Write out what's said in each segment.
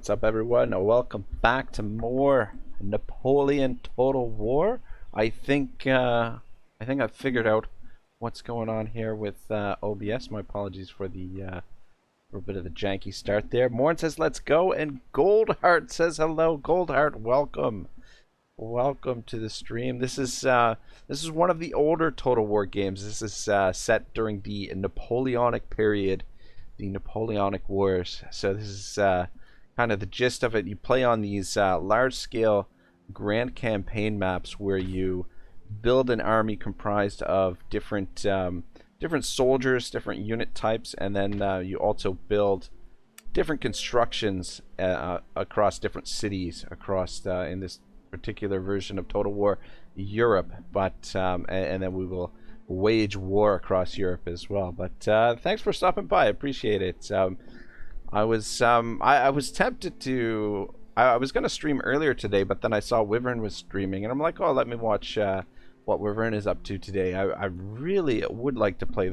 What's up, everyone? Welcome back to more Napoleon Total War. I think I've figured out what's going on here with OBS. My apologies for the little bit of the janky start there. Morn says let's go, and Goldheart says hello. Goldheart, welcome. Welcome to the stream. This is one of the older Total War games. This is set during the Napoleonic period, the Napoleonic Wars. So this is kind of the gist of it. You play on these large-scale grand campaign maps where you build an army comprised of different soldiers, different unit types, and then you also build different constructions across different cities across in this particular version of Total War Europe. But and then we will wage war across Europe as well. But thanks for stopping by. I appreciate it. I was tempted to. I was going to stream earlier today, but then I saw Wyvern was streaming, and I'm like, oh, let me watch what Wyvern is up to today. I really would like to play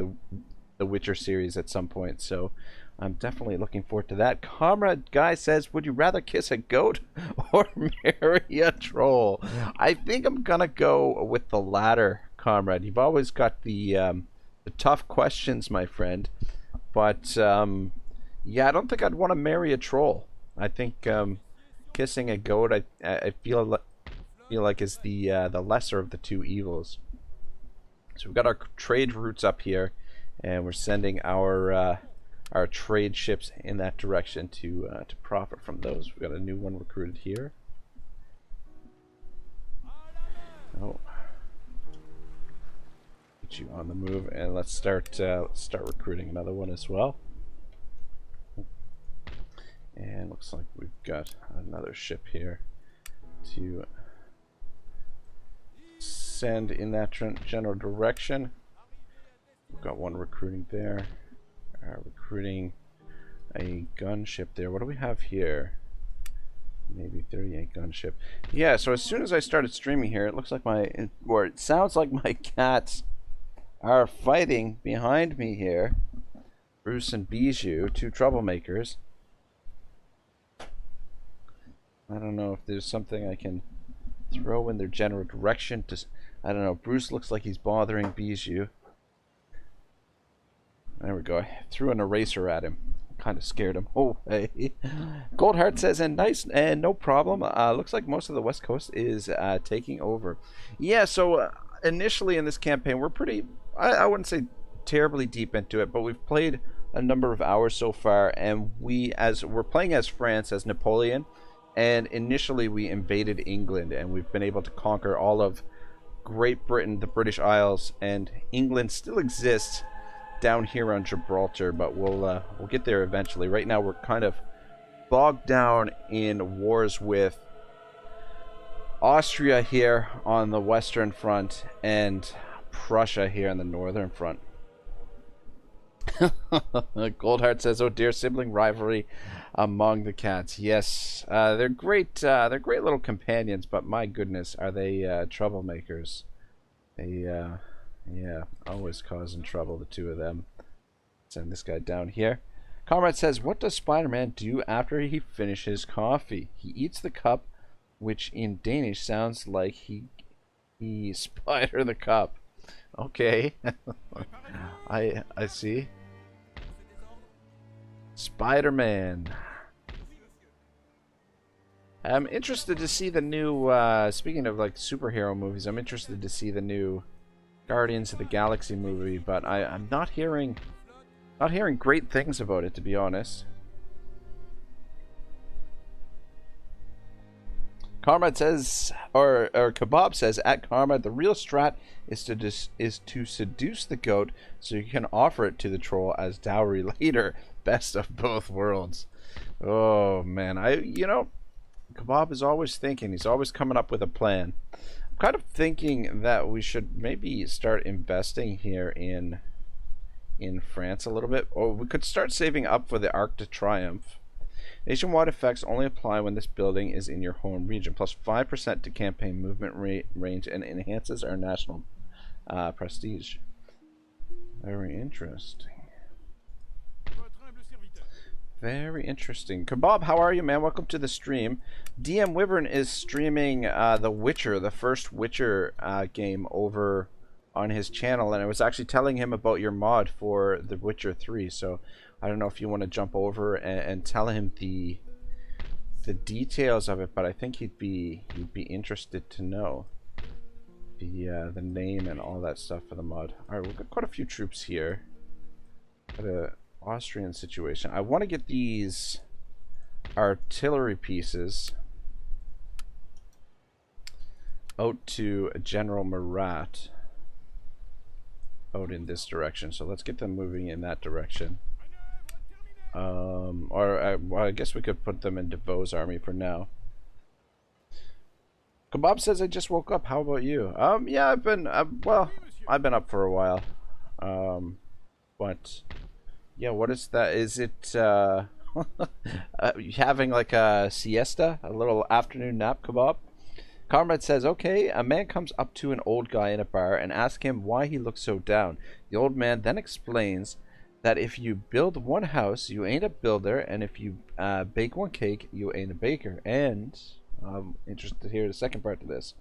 the Witcher series at some point, so I'm definitely looking forward to that. Comrade Guy says, would you rather kiss a goat or marry a troll? I think I'm going to go with the latter, Comrade. You've always got the tough questions, my friend. But, yeah, I don't think I'd want to marry a troll. I think kissing a goat, I feel like is the lesser of the two evils. So we've got our trade routes up here, and we're sending our trade ships in that direction to profit from those. We've got a new one recruited here. Oh, get you on the move, and let's start recruiting another one as well. And looks like we've got another ship here to send in that general direction. We've got one recruiting there. Recruiting a gunship there. What do we have here? Maybe 38 gunship. Yeah, so as soon as I started streaming here, it looks like it sounds like my cats are fighting behind me here. Bruce and Bijou, two troublemakers. I don't know if there's something I can throw in their general direction to... I don't know. Bruce looks like he's bothering Bijou. There we go. I threw an eraser at him. Kind of scared him. Oh, hey. Goldheart says, and nice, and no problem. Looks like most of the West Coast is taking over. Yeah, so initially in this campaign, we're pretty... I wouldn't say terribly deep into it, but we've played a number of hours so far, and we're playing as France, as Napoleon. And initially we invaded England, and we've been able to conquer all of Great Britain, the British Isles, and England still exists down here on Gibraltar, but we'll get there eventually. Right now we're kind of bogged down in wars with Austria here on the western front and Prussia here on the northern front. Goldheart says, "Oh dear, sibling rivalry among the cats." Yes, they're great. They're great little companions, but my goodness, are they troublemakers? Yeah, always causing trouble, the two of them. Send this guy down here. Comrade says, "What does Spider-Man do after he finishes coffee? He eats the cup, which in Danish sounds like he spider the cup." Okay, I see. Spider-Man. I'm interested to see the new, speaking of like superhero movies, I'm interested to see the new Guardians of the Galaxy movie, but I'm not hearing great things about it, to be honest. Comrade says, or Kebab says, at Comrade, the real strat is to seduce the goat so you can offer it to the troll as dowry later. Best of both worlds. Oh man, Kebab is always thinking. He's always coming up with a plan. I'm kind of thinking that we should maybe start investing here in France a little bit, or we could start saving up for the Arc de Triomphe. Nationwide effects only apply when this building is in your home region, plus 5% to campaign movement range, and enhances our national prestige. Very interesting. Very interesting. Kebab, how are you, man? Welcome to the stream. DM Wyvern is streaming The Witcher, the first Witcher game over on his channel, and I was actually telling him about your mod for The Witcher 3, so I don't know if you want to jump over and tell him the details of it, but I think he'd be interested to know the name and all that stuff for the mod. All right, we've got quite a few troops here. Got a Austrian situation. I want to get these artillery pieces out to General Murat out in this direction. So let's get them moving in that direction. Well, I guess we could put them into Beau's army for now. Kebab says I just woke up. How about you? Yeah, I've been up for a while. But yeah, what is that? Is it having like a siesta, a little afternoon nap, Kebab? Comrade says, okay, a man comes up to an old guy in a bar and asks him why he looks so down. The old man then explains that if you build one house, you ain't a builder, and if you bake one cake, you ain't a baker. And I'm interested to hear the second part to this.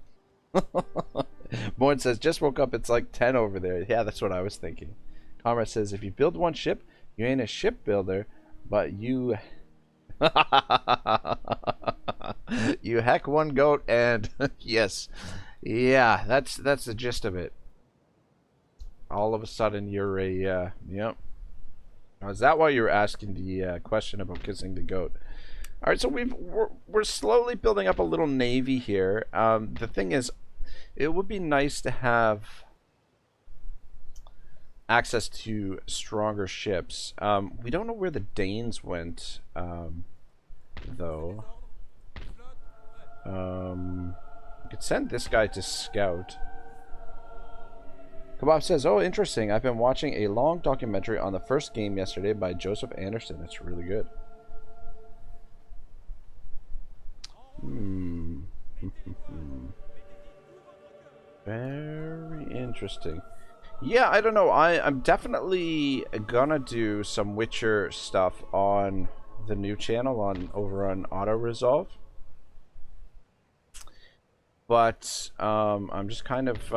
Morn says, just woke up, it's like 10 over there. Yeah, that's what I was thinking. Comrade says, if you build one ship, you ain't a shipbuilder, but you you hack one goat and yes. Yeah, that's the gist of it. All of a sudden you're a yep. Now, is that why you were asking the question about kissing the goat? All right, so we're slowly building up a little navy here. The thing is, it would be nice to have access to stronger ships. We don't know where the Danes went, though. We could send this guy to scout. Kebab says, oh, interesting. I've been watching a long documentary on the first game yesterday by Joseph Anderson. It's really good. Very interesting. Yeah, I don't know. I'm definitely gonna do some Witcher stuff on the new channel over on Auto Resolve. But I'm just kind of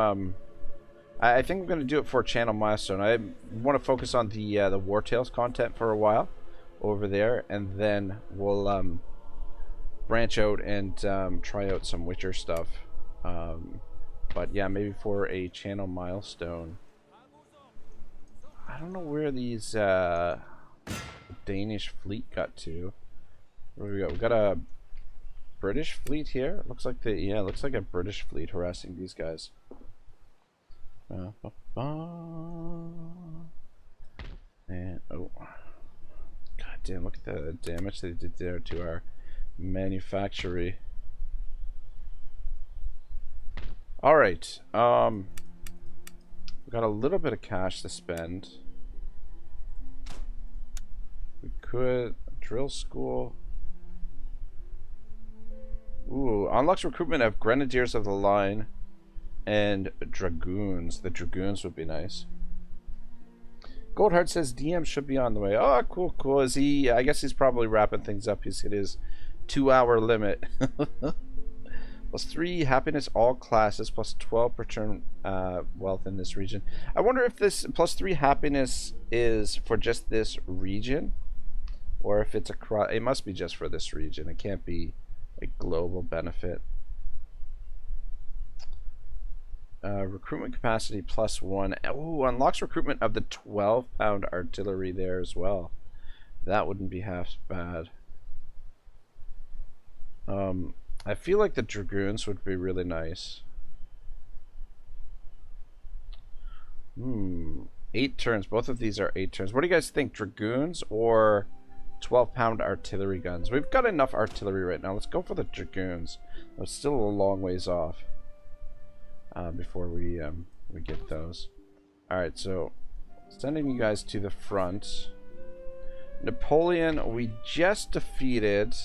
I think I'm gonna do it for a channel milestone. I want to focus on the War Tales content for a while over there, and then we'll branch out and try out some Witcher stuff. But yeah, maybe for a channel milestone. I don't know where these Danish fleet got to. What do we got? We got a British fleet here. It looks like it looks like a British fleet harassing these guys. And oh, god damn! Look at the damage they did there to our manufactory. All right. We got a little bit of cash to spend. We could drill school. Ooh, unlocks recruitment of Grenadiers of the Line and Dragoons. The Dragoons would be nice. Goldheart says DM should be on the way. Oh, cool, cool. Is he? I guess he's probably wrapping things up. He's hit his 2-hour limit. +3 happiness all classes, +12 per turn wealth in this region. I wonder if this +3 happiness is for just this region, or if it's across. It must be just for this region. It can't be a global benefit. Recruitment capacity +1. Oh, unlocks recruitment of the 12-pound artillery there as well. That wouldn't be half bad. I feel like the Dragoons would be really nice. 8 turns. Both of these are 8 turns. What do you guys think? Dragoons or 12-pound artillery guns? We've got enough artillery right now. Let's go for the Dragoons. It's still a long ways off before we get those. Alright, so sending you guys to the front. Napoleon, we just defeated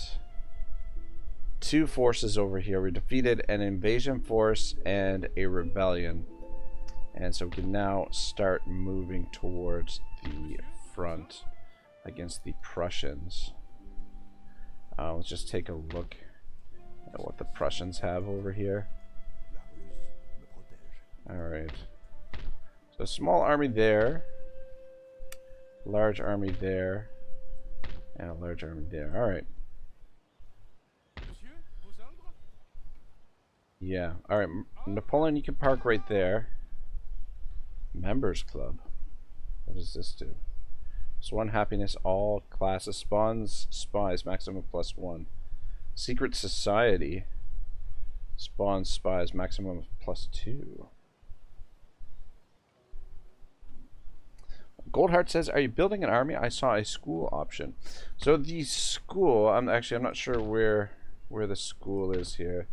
2 forces over here. We defeated an invasion force and a rebellion, and so we can now start moving towards the front. against the Prussians. Let's just take a look at what the Prussians have over here. Alright. So a small army there. Large army there. And a large army there. Alright. Yeah. Alright. Napoleon, you can park right there. Members Club. What does this do? Swan happiness, all classes. Spawns spies, maximum +1. Secret Society. Spawns spies, maximum +2. Goldheart says, are you building an army? I saw a school option. So the school, I'm not sure where the school is here.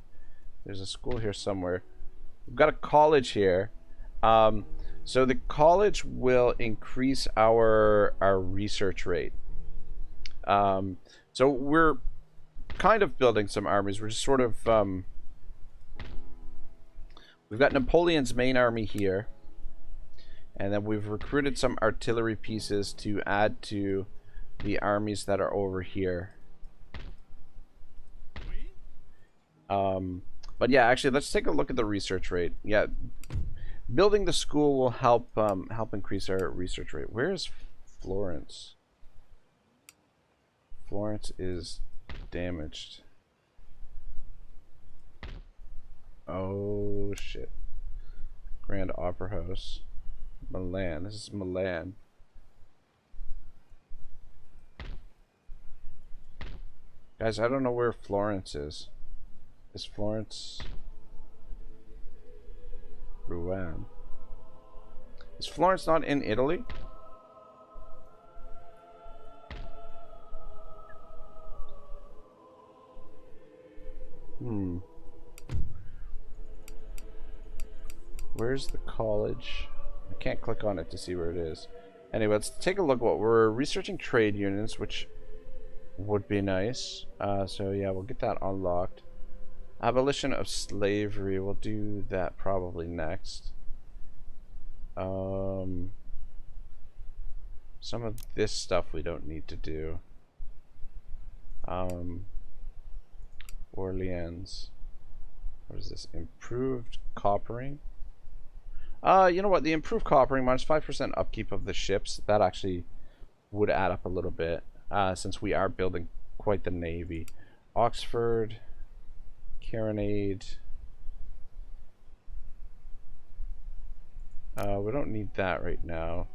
There's a school here somewhere. We've got a college here. So the college will increase our research rate. So we're kind of building some armies. We're just sort of we've got Napoleon's main army here. And then we've recruited some artillery pieces to add to the armies that are over here. But yeah, actually, let's take a look at the research rate. Yeah, building the school will help increase our research rate. Where is Florence? Florence is damaged. Oh shit. Grand Opera House. Milan. This is Milan. Guys, I don't know where Florence is. Is Florence Rouen? Is Florence not in Italy? Where's the college? I can't click on it to see where it is. Anyway, let's take a look at what we're researching. Trade unions, which would be nice. So yeah, we'll get that unlocked. Abolition of slavery, we'll do that probably next. Some of this stuff we don't need to do. Orleans. What is this? Improved coppering. You know what? The improved coppering minus 5% upkeep of the ships. That actually would add up a little bit, since we are building quite the navy. Oxford, Carronade. We don't need that right now.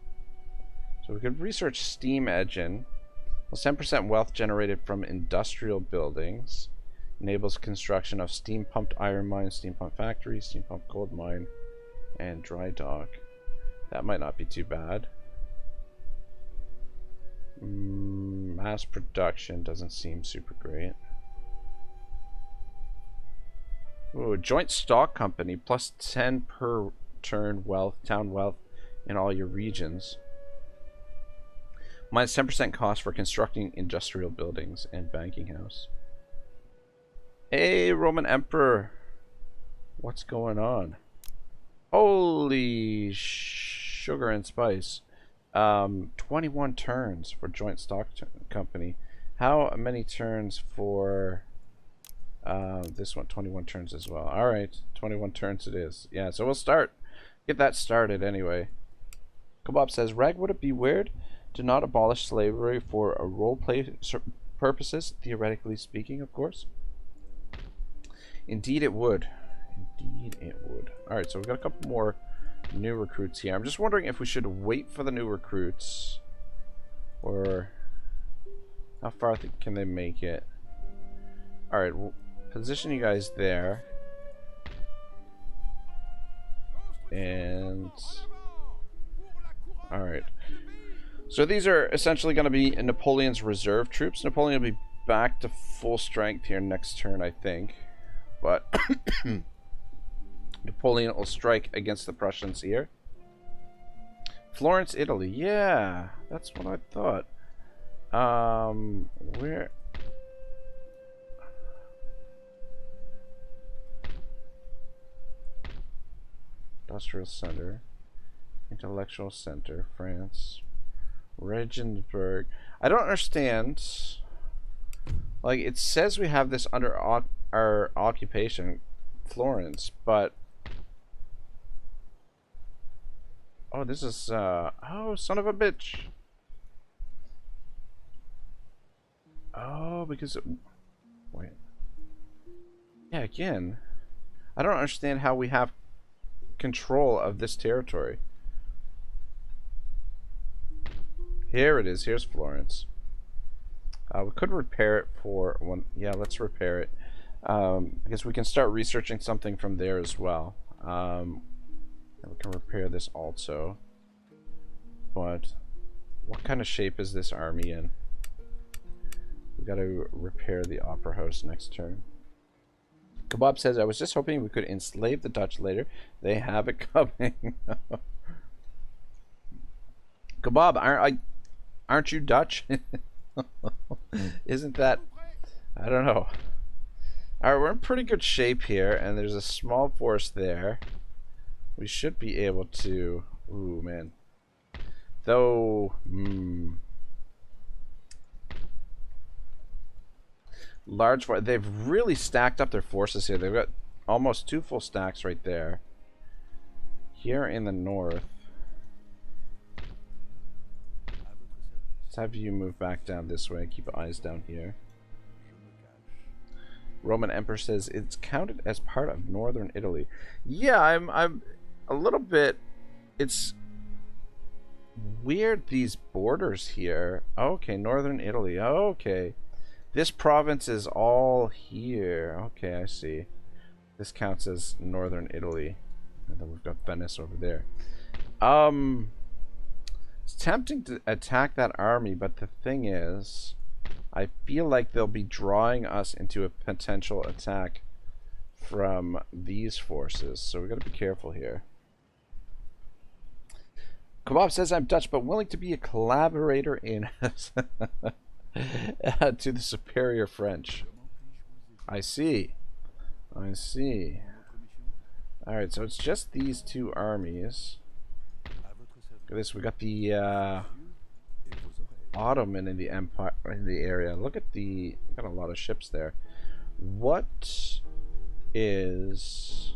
So we could research steam engine. Well, 10% wealth generated from industrial buildings. Enables construction of steam pumped iron mine, steam pump factory, steam pump gold mine, and dry dock. That might not be too bad. Mass production doesn't seem super great. Ooh, joint stock company plus 10 per turn wealth, town wealth in all your regions. Minus 10% cost for constructing industrial buildings and banking house. Hey, Roman Emperor. What's going on? Holy sugar and spice. 21 turns for joint stock company. How many turns for this one? 21 turns as well. Alright, 21 turns it is. Yeah, so we'll get that started anyway. Kebab says, Rag, would it be weird to not abolish slavery for a roleplay purposes, theoretically speaking, of course? Indeed it would. Indeed it would. Alright, so we've got a couple more new recruits here. I'm just wondering if we should wait for the new recruits, or how far can they make it. Alright, we'll position you guys there. And alright, so these are essentially going to be Napoleon's reserve troops. Napoleon will be back to full strength here next turn, I think. But Napoleon will strike against the Prussians here. Florence, Italy. Yeah, that's what I thought. Where? Industrial Center. Intellectual Center, France. Regensburg. I don't understand. Like, it says we have this under our occupation, Florence, but... Oh, this is, oh, son of a bitch. Oh, because... Wait. Yeah, again. I don't understand how we have control of this territory. Here it is. Here's Florence. We could repair it for one. Yeah, let's repair it. Because we can start researching something from there as well. And we can repair this also. But what kind of shape is this army in? We got to repair the opera house next turn. Kebab says, I was just hoping we could enslave the Dutch later. They have it coming. Kebab, aren't you Dutch? Isn't that... I don't know. Alright, we're in pretty good shape here, and there's a small force there. We should be able to... Ooh, man. Though... Large... They've really stacked up their forces here. They've got almost 2 full stacks right there. Here in the north. Let's have you move back down this way. Keep eyes down here. Roman Emperor says it's counted as part of northern Italy. Yeah, I'm a little bit... It's weird, these borders here. Okay, northern Italy. Okay. This province is all here. Okay, I see. This counts as northern Italy. And then we've got Venice over there. It's tempting to attack that army, but the thing is, I feel like they'll be drawing us into a potential attack from these forces. So we got to be careful here. Kebab says I'm Dutch, but willing to be a collaborator in to the superior French. I see. I see. Alright, so it's just these 2 armies. Look at this, we got the Ottoman in the empire in the area. Look at the... got a lot of ships there. What is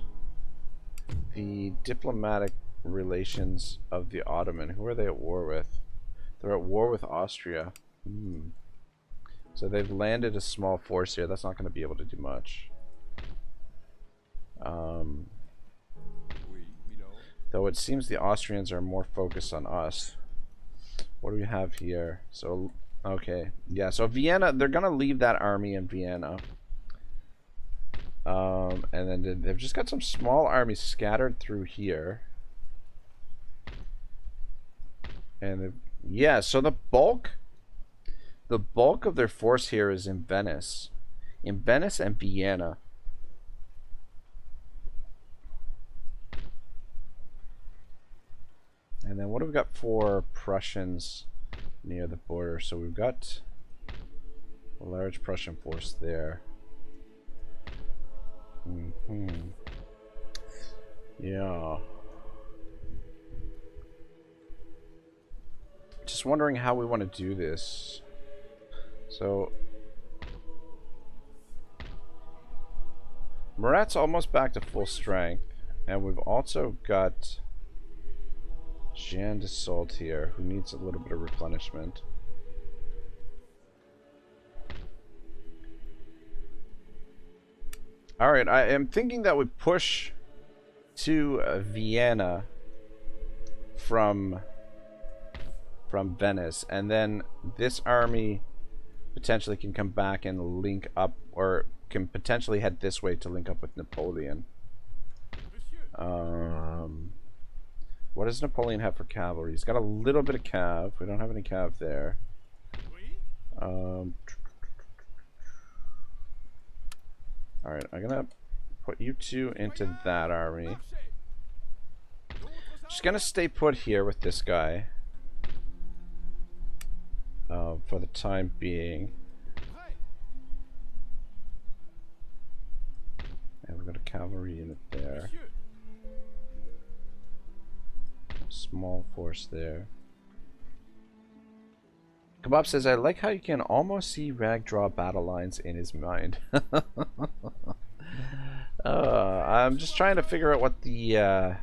the diplomatic relations of the Ottoman? Who are they at war with? They're at war with Austria. So they've landed a small force here. That's not going to be able to do much. Though it seems the Austrians are more focused on us. What do we have here? So, okay. Yeah, so Vienna, they're going to leave that army in Vienna. And then they've just got some small armies scattered through here. And yeah, so the bulk of their force here is in Venice. In Venice and Vienna. And then what have we got for Prussians near the border? So we've got a large Prussian force there. Yeah. Just wondering how we want to do this. So Murat's almost back to full strength, and we've also got Jean de Salt here, who needs a little bit of replenishment. Alright, I am thinking that we push to Vienna from Venice, and then this army potentially can come back and link up, or can potentially head this way to link up with Napoleon. What does Napoleon have for cavalry? He's got a little bit of cav. We don't have any cav there. Alright, I'm gonna put you 2 into that army. Just gonna stay put here with this guy for the time being. And we've got a cavalry unit there. Small force there. Kebab says, I like how you can almost see Rag draw battle lines in his mind. I'm just trying to figure out what the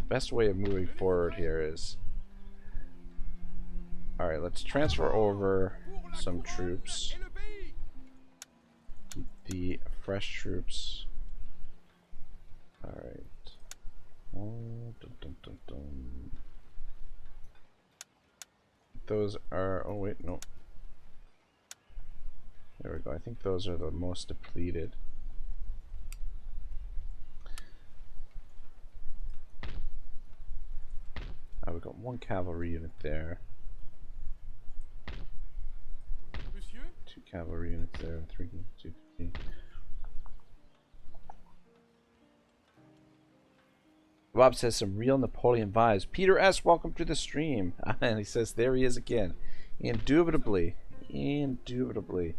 best way of moving forward here is. Alright, let's transfer over some troops. Keep the fresh troops. Alright. Oh, dun, dun, dun, dun. Those are... oh wait, no. There we go. I think those are the most depleted. We've got one cavalry unit there. Two cavalry units there. Three, two, three. Bob says some real Napoleon vibes. Peter S., welcome to the stream. And he says there he is again. Indubitably. Indubitably.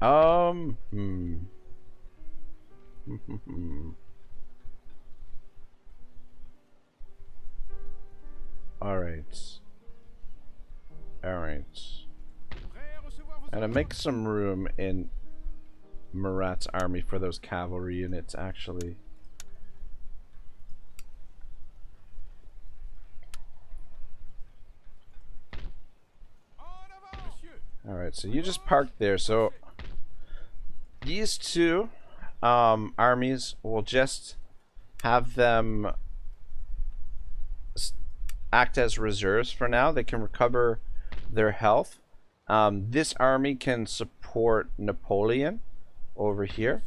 Alright. Alright. And I make some room in Murat's army for those cavalry units, actually. Alright, so you just parked there. So these two armies, will just have them act as reserves for now. They can recover their health. This army can support Napoleon over here.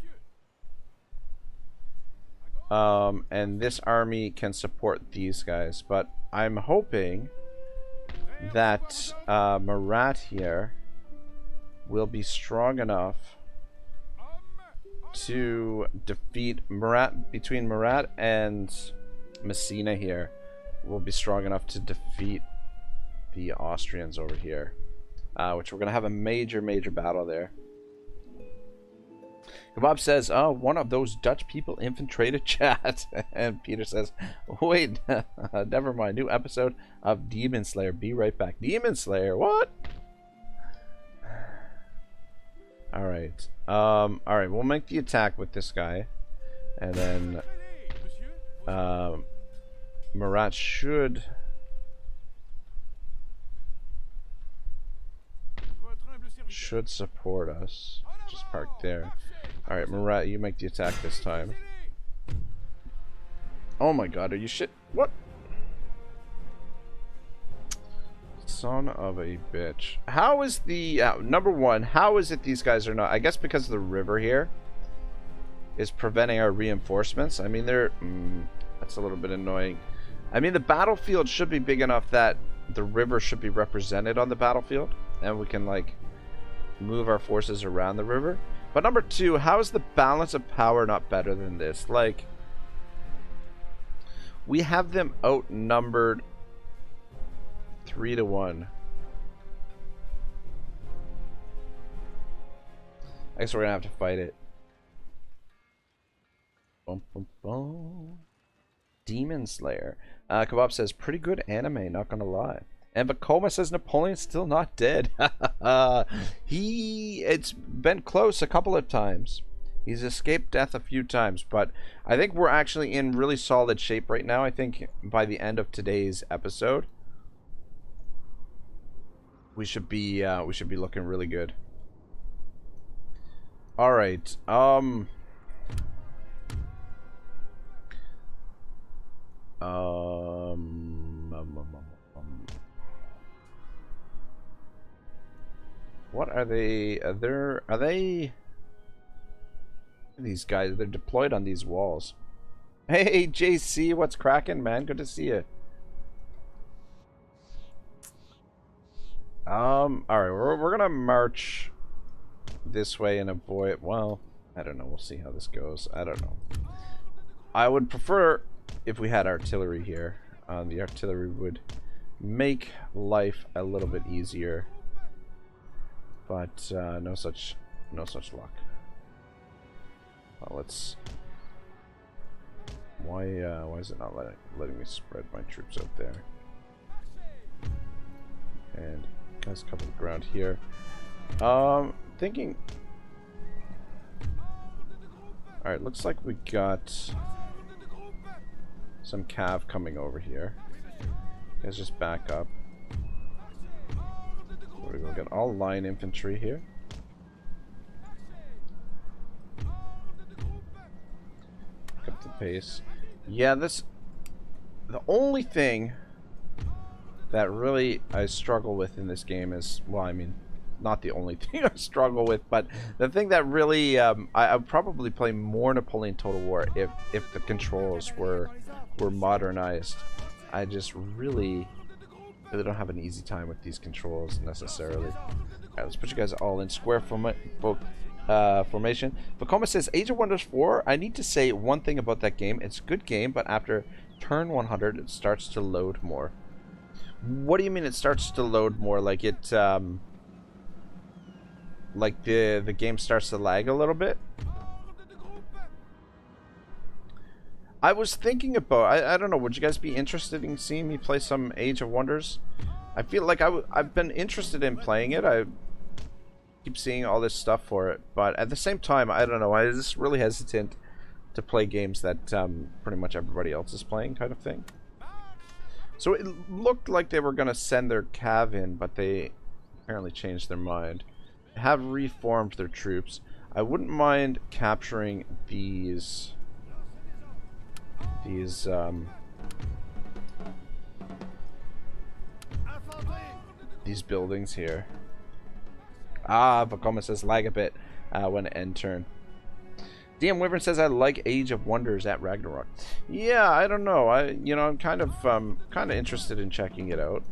And this army can support these guys. But I'm hoping that Murat here will be strong enough to defeat Murat. Between Murat and Messina here will be strong enough to defeat the Austrians over here, which we're gonna have a major battle there. Kebab says, oh, one of those Dutch people infiltrated chat. And Peter says, wait, never mind, new episode of Demon Slayer, be right back. Demon Slayer, what? Alright. Alright, we'll make the attack with this guy. And then Murat should support us. Just park there. Alright, Murat, you make the attack this time. Oh my god, are you shit? What? Son of a bitch. How is the number one, how is it these guys are not, I guess because the river here is preventing our reinforcements. I mean, they're that's a little bit annoying. I mean, the battlefield should be big enough that the river should be represented on the battlefield and we can like move our forces around the river. But number two, how is the balance of power not better than this? Like, we have them outnumbered 3-1. I guess we're gonna have to fight it. Bum, bum, bum. Demon Slayer. Kebab says, pretty good anime, not gonna lie. And Vacoma says Napoleon's still not dead. It's been close a couple of times. He's escaped death a few times, but I think we're actually in really solid shape right now. I think by the end of today's episode, we should be looking really good. All right. What are they? Are they? These guys, they're deployed on these walls. Hey, JC, what's cracking, man? Good to see you. All right, we're gonna march this way and avoid. Well, I don't know. We'll see how this goes. I don't know. I would prefer if we had artillery here. The artillery would make life a little bit easier, but no such luck. Well, let's. Why is it not letting me spread my troops out there? And Guys cover the ground here. Thinking. Alright, looks like we got some cav coming over here. Guys, just back up. We're gonna get all line infantry here. Pick up the pace. Yeah, this. The only thing that really I struggle with in this game is, well, I mean, not the only thing I struggle with, but the thing that really I would probably play more Napoleon Total War if the controls were modernized. I just really don't have an easy time with these controls necessarily. Alright, let's put you guys all in square formation. Vacoma says, Age of Wonders 4, I need to say one thing about that game. It's a good game, but after turn 100, it starts to load more. What do you mean it starts to load more? Like it, like the game starts to lag a little bit? I was thinking about, I don't know, would you guys be interested in seeing me play some Age of Wonders? I feel like I've been interested in playing it. I keep seeing all this stuff for it, but at the same time, I don't know, I was just really hesitant to play games that pretty much everybody else is playing, kind of thing. So it looked like they were going to send their cav in, but they apparently changed their mind. They have reformed their troops. I wouldn't mind capturing these buildings here. Ah, Vacoma says lag a bit when end turn. DM Wyvern says I like Age of Wonders at Ragnarok. Yeah, I don't know. I'm kind of interested in checking it out.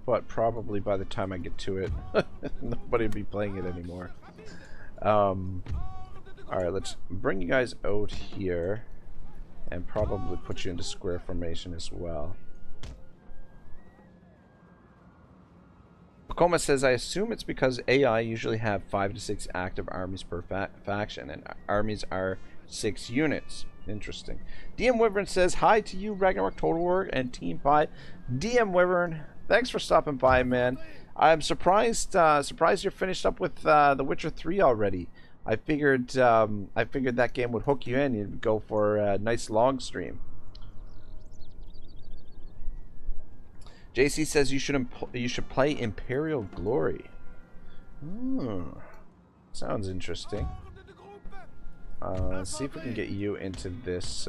But probably by the time I get to it, nobody will be playing it anymore. Alright, let's bring you guys out here and probably put you into square formation as well. Pacoma says, I assume it's because AI usually have 5 to 6 active armies per faction, and armies are 6 units. Interesting. DM Wyvern says, hi to you, Ragnarok Total War and Team Pie. DM Wyvern, thanks for stopping by, man. I'm surprised you're finished up with The Witcher 3 already. I figured that game would hook you in. You'd go for a nice long stream. JC says you should play Imperial Glory. Sounds interesting. Let's see if we can get you into this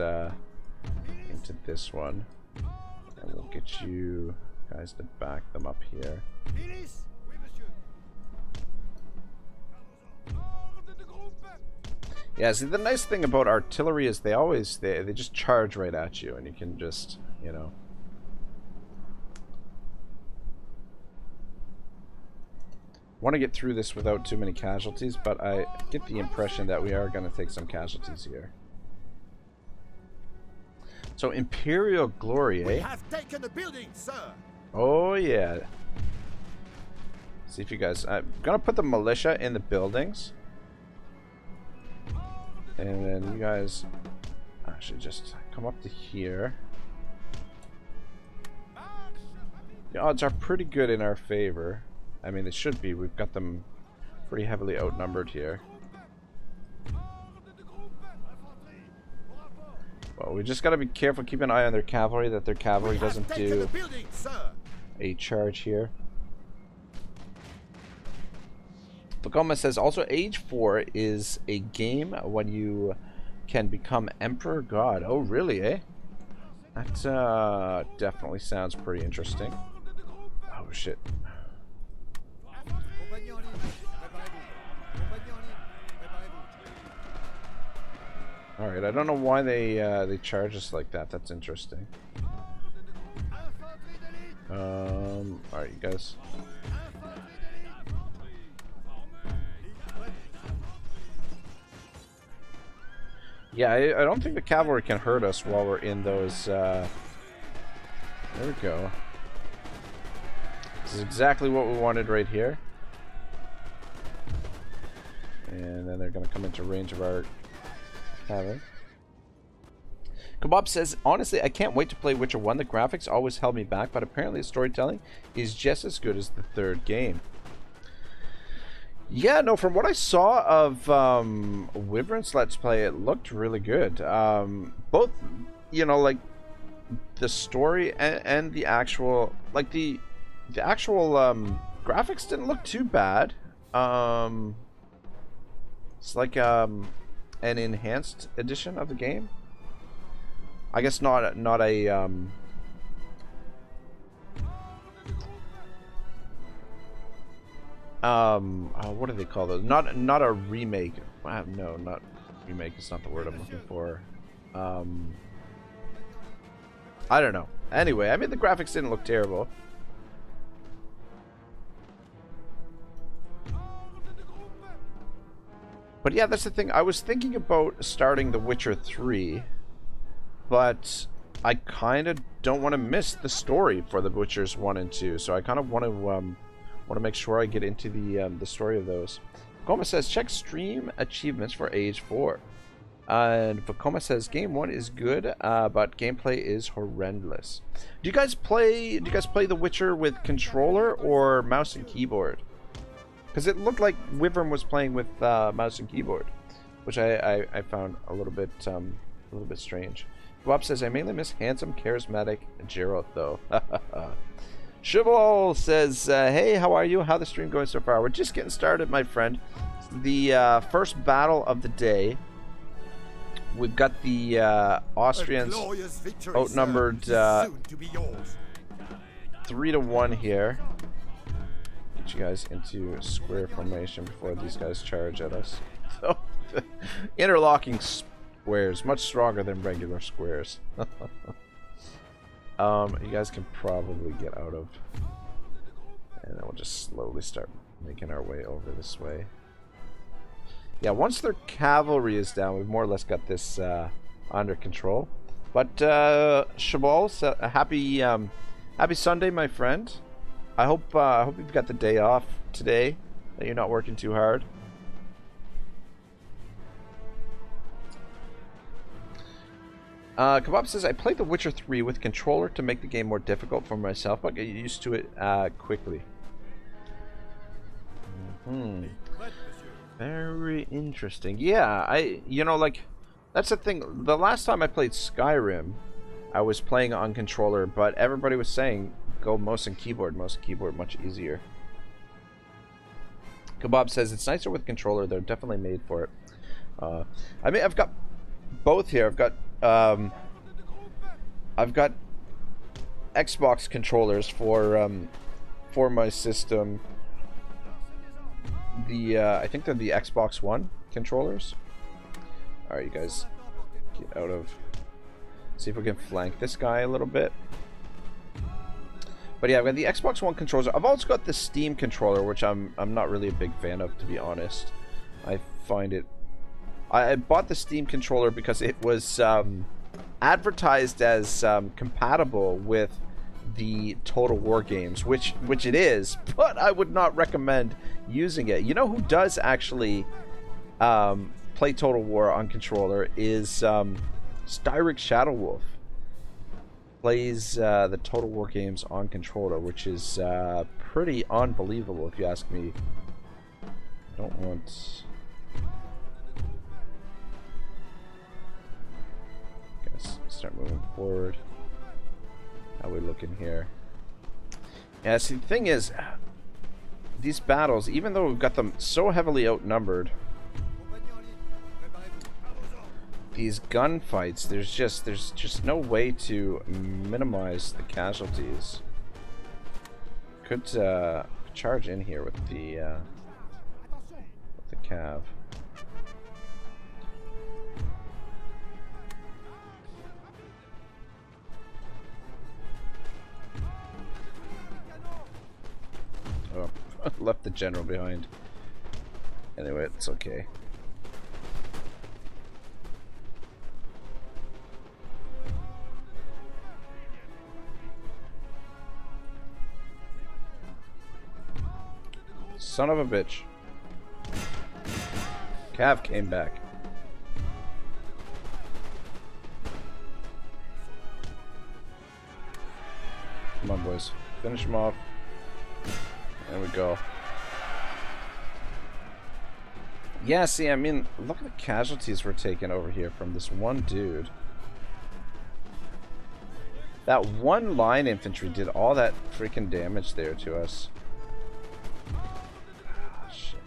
one, and we'll get you guys to back them up here. Yeah, see, the nice thing about artillery is they just charge right at you, and you can just, you know. Want to get through this without too many casualties, but I get the impression that we are going to take some casualties here. So Imperial Glory, eh? We have taken the building, sir. Oh yeah. See if you guys. I'm gonna put the militia in the buildings, and then you guys actually just come up to here. The odds are pretty good in our favor. I mean, they should be. We've got them pretty heavily outnumbered here. Well, we just got to be careful, keep an eye on their cavalry, that their cavalry doesn't do a charge here. Pagoma says, also Age 4 is a game when you can become Emperor God. Oh, really, eh? That definitely sounds pretty interesting. Oh, shit. Alright, I don't know why they charge us like that. That's interesting. Alright, you guys. Yeah, I don't think the cavalry can hurt us while we're in those, there we go. This is exactly what we wanted right here. And then they're going to come into range of our cavalry. Kebab says, honestly, I can't wait to play Witcher 1. The graphics always held me back, but apparently the storytelling is just as good as the third game. Yeah, no, from what I saw of Wyvern's Let's Play, it looked really good. Both, you know, like, the story and the actual, like, the actual graphics didn't look too bad. It's like an enhanced edition of the game. I guess not a what do they call those? Not a remake. No, not remake. It's not the word I'm looking for. I don't know. Anyway, I mean the graphics didn't look terrible. But yeah, that's the thing. I was thinking about starting The Witcher 3. But I kind of don't want to miss the story for The Witchers 1 and 2, so I kind of want to make sure I get into the story of those. Vacoma says, check stream achievements for Age 4. And Vacoma says, Game 1 is good, but gameplay is horrendous. Do you guys play The Witcher with controller or mouse and keyboard? Because it looked like Wyvern was playing with mouse and keyboard, which I found a little bit strange. Bob says, I mainly miss handsome, charismatic Geralt, though. Cheval says, hey, how are you? How the stream going so far? We're just getting started, my friend. The first battle of the day. We've got the Austrians outnumbered 3-1 here. Get you guys into square formation before these guys charge at us. So, interlocking squares, much stronger than regular squares. You guys can probably get out of, and then we'll just slowly start making our way over this way. Yeah, once their cavalry is down, we've more or less got this under control. But Chabal, happy Sunday, my friend. I hope you've got the day off today, that you're not working too hard. Kebab says, I played The Witcher 3 with controller to make the game more difficult for myself, but get used to it quickly. Very interesting. Yeah, you know, like, that's the thing. The last time I played Skyrim, I was playing on controller, but everybody was saying, go mouse and keyboard much easier. Kebab says, it's nicer with controller. They're definitely made for it. I mean, I've got both here. I've got Xbox controllers for my system. I think they're the Xbox One controllers. All right, you guys, get out of. See if we can flank this guy a little bit. But yeah, I've got the Xbox One controllers. I've also got the Steam controller, which I'm not really a big fan of, to be honest. I find it. I bought the Steam controller because it was advertised as compatible with the Total War games, which it is, but I would not recommend using it. You know who does actually play Total War on controller is Styric Shadowwolf. Plays the Total War games on controller, which is pretty unbelievable if you ask me. I don't want. Start moving forward. How we looking here? Yeah, see, the thing is, these battles, even though we've got them so heavily outnumbered, these gunfights, there's just no way to minimize the casualties. Could charge in here with the cav. Oh, left the general behind. Anyway, it's okay. Son of a bitch. Cav came back. Come on, boys. Finish them off. There we go. Yeah, see, I mean, look at the casualties we're taking over here from this one dude. That one line infantry did all that freaking damage there to us. Oh, shit.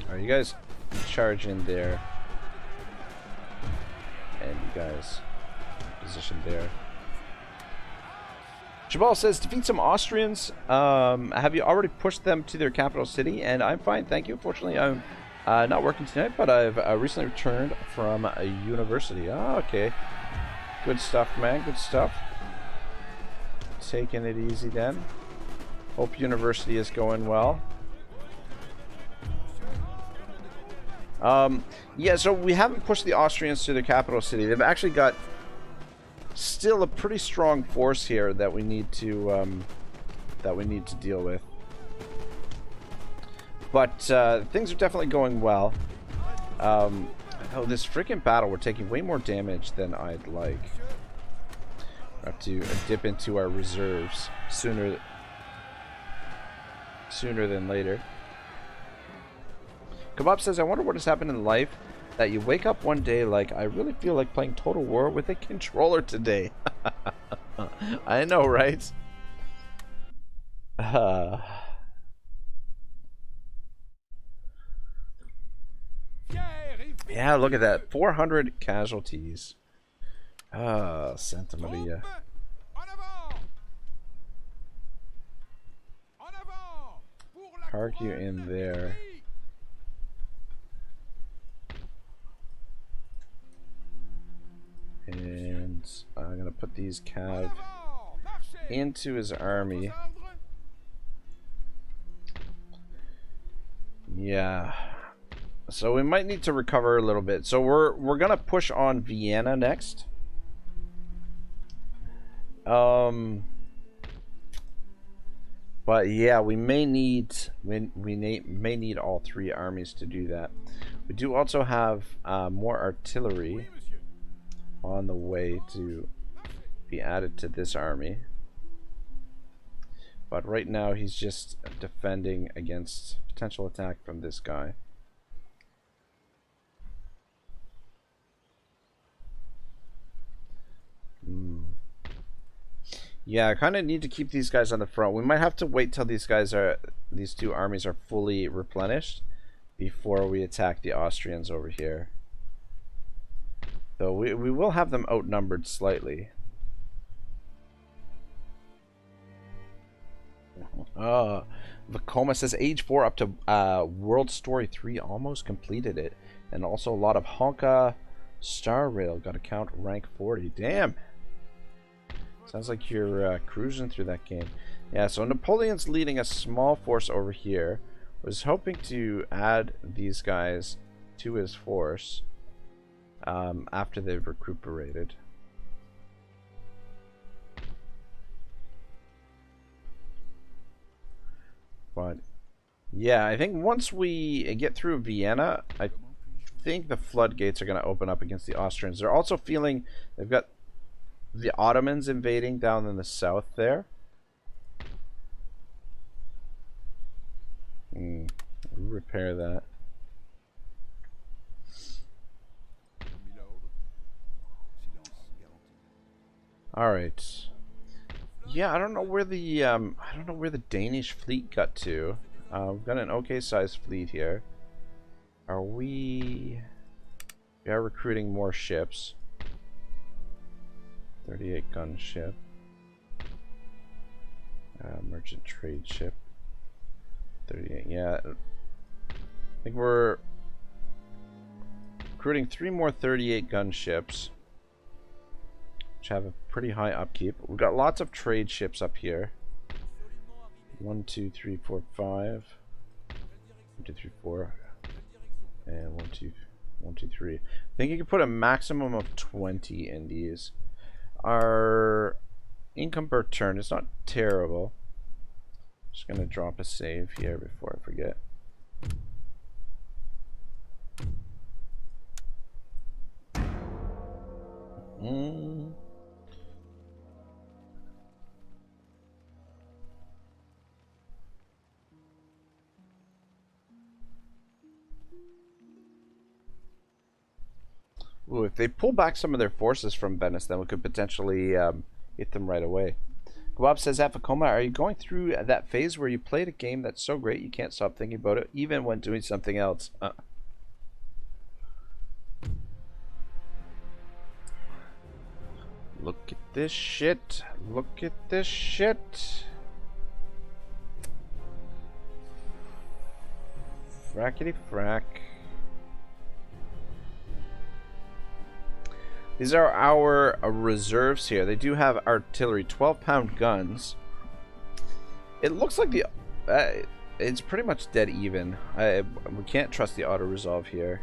Alright, you guys charge in there. And you guys position there. Jabal says, defeat some Austrians. Have you already pushed them to their capital city? And I'm fine, thank you. Fortunately, I'm not working tonight, but I've recently returned from a university. Oh, okay. Good stuff, man. Good stuff. Taking it easy then. Hope university is going well. Yeah, so we haven't pushed the Austrians to their capital city. They've actually got still a pretty strong force here that we need to deal with. But things are definitely going well. Oh, this freaking battle, we're taking way more damage than I'd like. I have to dip into our reserves sooner than later. Kebab says, I wonder what has happened in life that you wake up one day like, I really feel like playing Total War with a controller today. I know, right? Yeah, look at that. 400 casualties. Santa Maria. Park you in there. And I'm gonna put these cav into his army. Yeah. So we might need to recover a little bit. So we're gonna push on Vienna next. But yeah, we may need may need all three armies to do that. We do also have more artillery on the way to be added to this army. But right now he's just defending against potential attack from this guy. Yeah, I kind of need to keep these guys on the front. We might have to wait till these two armies are fully replenished before we attack the Austrians over here. Though we will have them outnumbered slightly. Vacoma says Age 4 up to World Story 3 almost completed it. And also a lot of Honka Star Rail got a count rank 40. Damn! Sounds like you're cruising through that game. Yeah, so Napoleon's leading a small force over here. Was hoping to add these guys to his force after they've recuperated. But yeah, I think once we get through Vienna, I think the floodgates are going to open up against the Austrians. They're also feeling they've got the Ottomans invading down in the south there. We'll repair that. All right. Yeah, I don't know where the Danish fleet got to. We've got an okay sized fleet here. We are recruiting more ships. 38 gun ship. Merchant trade ship. 38. Yeah. I think we're recruiting 3 more 38 gun ships, which have a pretty high upkeep. We've got lots of trade ships up here. 1, 2, 3, 4, 5. 1, 2, 3, 4. And 1, 2, 1, 2, 3. I think you can put a maximum of 20 in these. Our income per turn is not terrible. Just gonna drop a save here before I forget. Ooh, if they pull back some of their forces from Venice, then we could potentially hit them right away. Bob says, at Vacoma, are you going through that phase where you played a game that's so great you can't stop thinking about it, even when doing something else? Look at this shit. Look at this shit. Frackety frack. These are our reserves here. They do have artillery, 12-pound guns. It looks like the it's pretty much dead even. We can't trust the auto resolve here.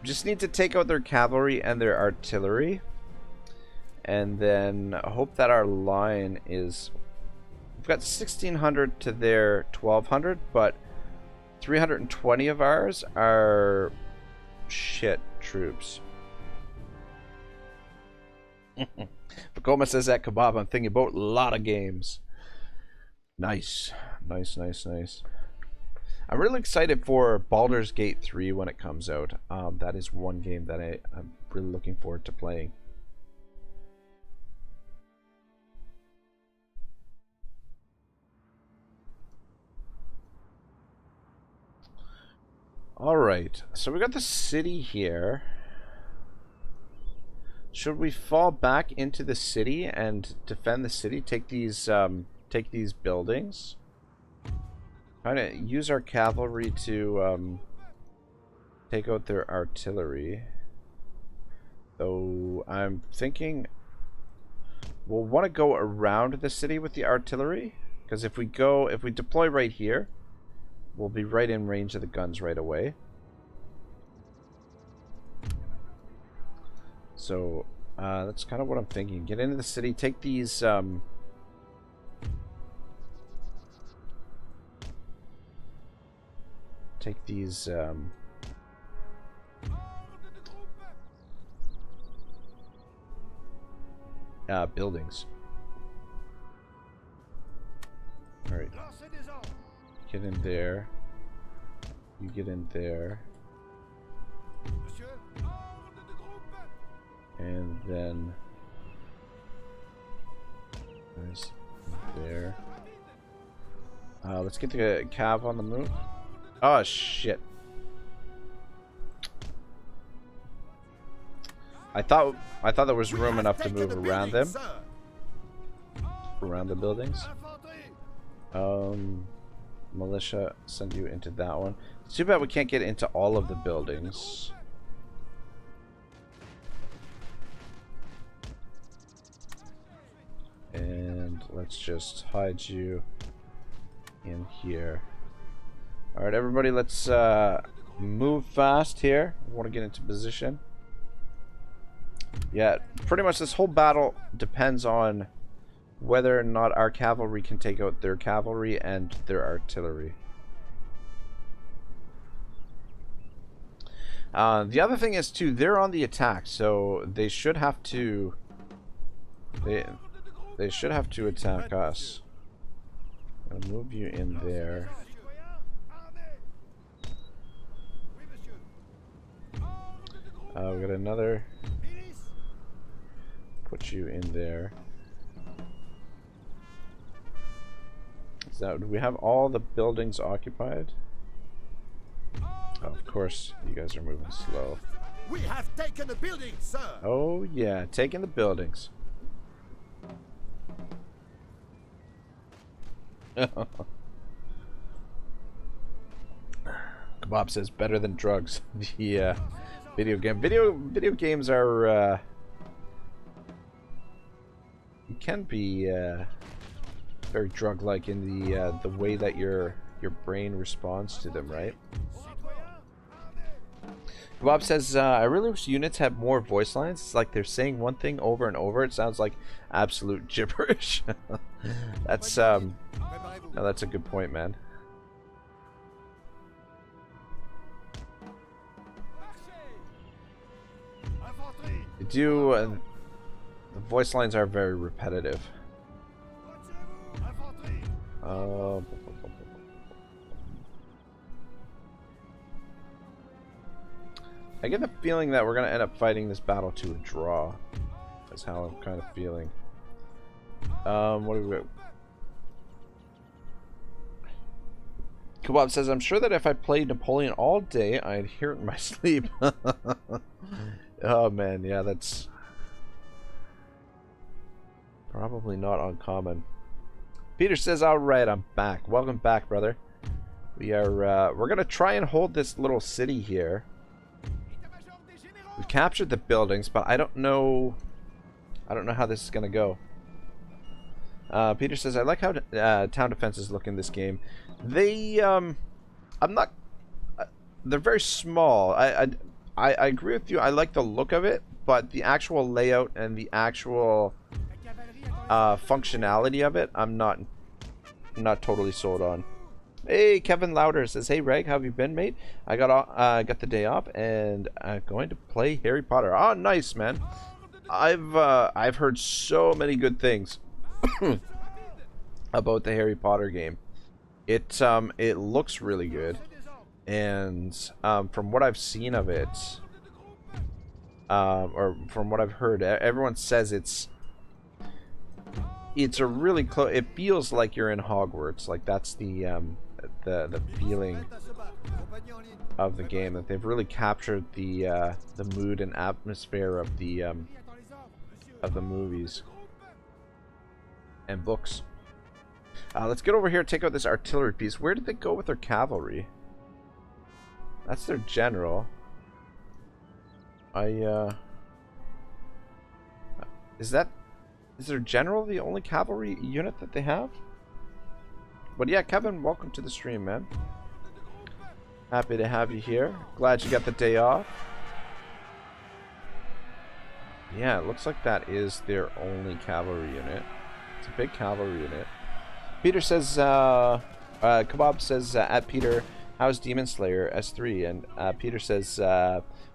Just need to take out their cavalry and their artillery, and then hope that our line is. We've got 1,600 to their 1,200, but 320 of ours are shit troops. Vacoma says that kebab. I'm thinking about a lot of games. Nice, nice, nice, nice. I'm really excited for Baldur's Gate 3 when it comes out. That is one game that I'm really looking forward to playing. Alright, so we got the city here. Should we fall back into the city and defend the city? Take these buildings. Kind of use our cavalry to take out their artillery. Though I'm thinking we'll want to go around the city with the artillery, because if we deploy right here, we'll be right in range of the guns right away. So that's kind of what I'm thinking. Get into the city, take these buildings. Alright. Get in there. You get in there. And then there's there. Let's get the cav on the move. Oh shit. I thought there was room enough to move around them. Around the buildings. Militia, send you into that one. It's too bad we can't get into all of the buildings. And let's just hide you in here. Alright, everybody, let's move fast here. I want to get into position. Yeah, pretty much this whole battle depends on whether or not our cavalry can take out their cavalry and their artillery. The other thing is too, they're on the attack, so they should have to they should have to attack us. I'll move you in there. We got another. Put you in there. Do we have all the buildings occupied? Oh, of course, you guys are moving slow. We have taken the buildings, sir. Oh yeah, taking the buildings. Kebab says better than drugs. Yeah, video games are can be very drug-like in the way that your brain responds to them, right? Bob says, I really wish units had more voice lines. It's like they're saying one thing over and over. It sounds like absolute gibberish. That's no, that's a good point, man. They do. The voice lines are very repetitive. I get the feeling that we're gonna end up fighting this battle to a draw. That's how I'm kind of feeling. What do we got? Kebab says, I'm sure that if I played Napoleon all day, I'd hear it in my sleep. Oh man, yeah, that's probably not uncommon. Peter says, alright, I'm back. Welcome back, brother. We are, we're gonna try and hold this little city here. We've captured the buildings, but I don't know how this is gonna go. Peter says, I like how town defenses look in this game. They, they're very small. I agree with you. I like the look of it, but the actual layout and the actual functionality of it, I'm not totally sold on. Hey, Kevin Louder says, hey Reg, how have you been, mate? I got the day off and I'm going to play Harry Potter. Oh, nice, man. I've heard so many good things about the Harry Potter game. It looks really good, and from what I've seen of it, or from what I've heard, everyone says it's a really close. It feels like you're in Hogwarts. Like that's the feeling of the game, that they've really captured the mood and atmosphere of the movies and books. Let's get over here and take out this artillery piece. Where did they go with their cavalry? That's their general. Is their general the only cavalry unit that they have? But yeah, Kevin, welcome to the stream, man. Happy to have you here. Glad you got the day off. Yeah, it looks like that is their only cavalry unit. It's a big cavalry unit. Peter says, Kebab says, at Peter, how's Demon Slayer S3? And Peter says,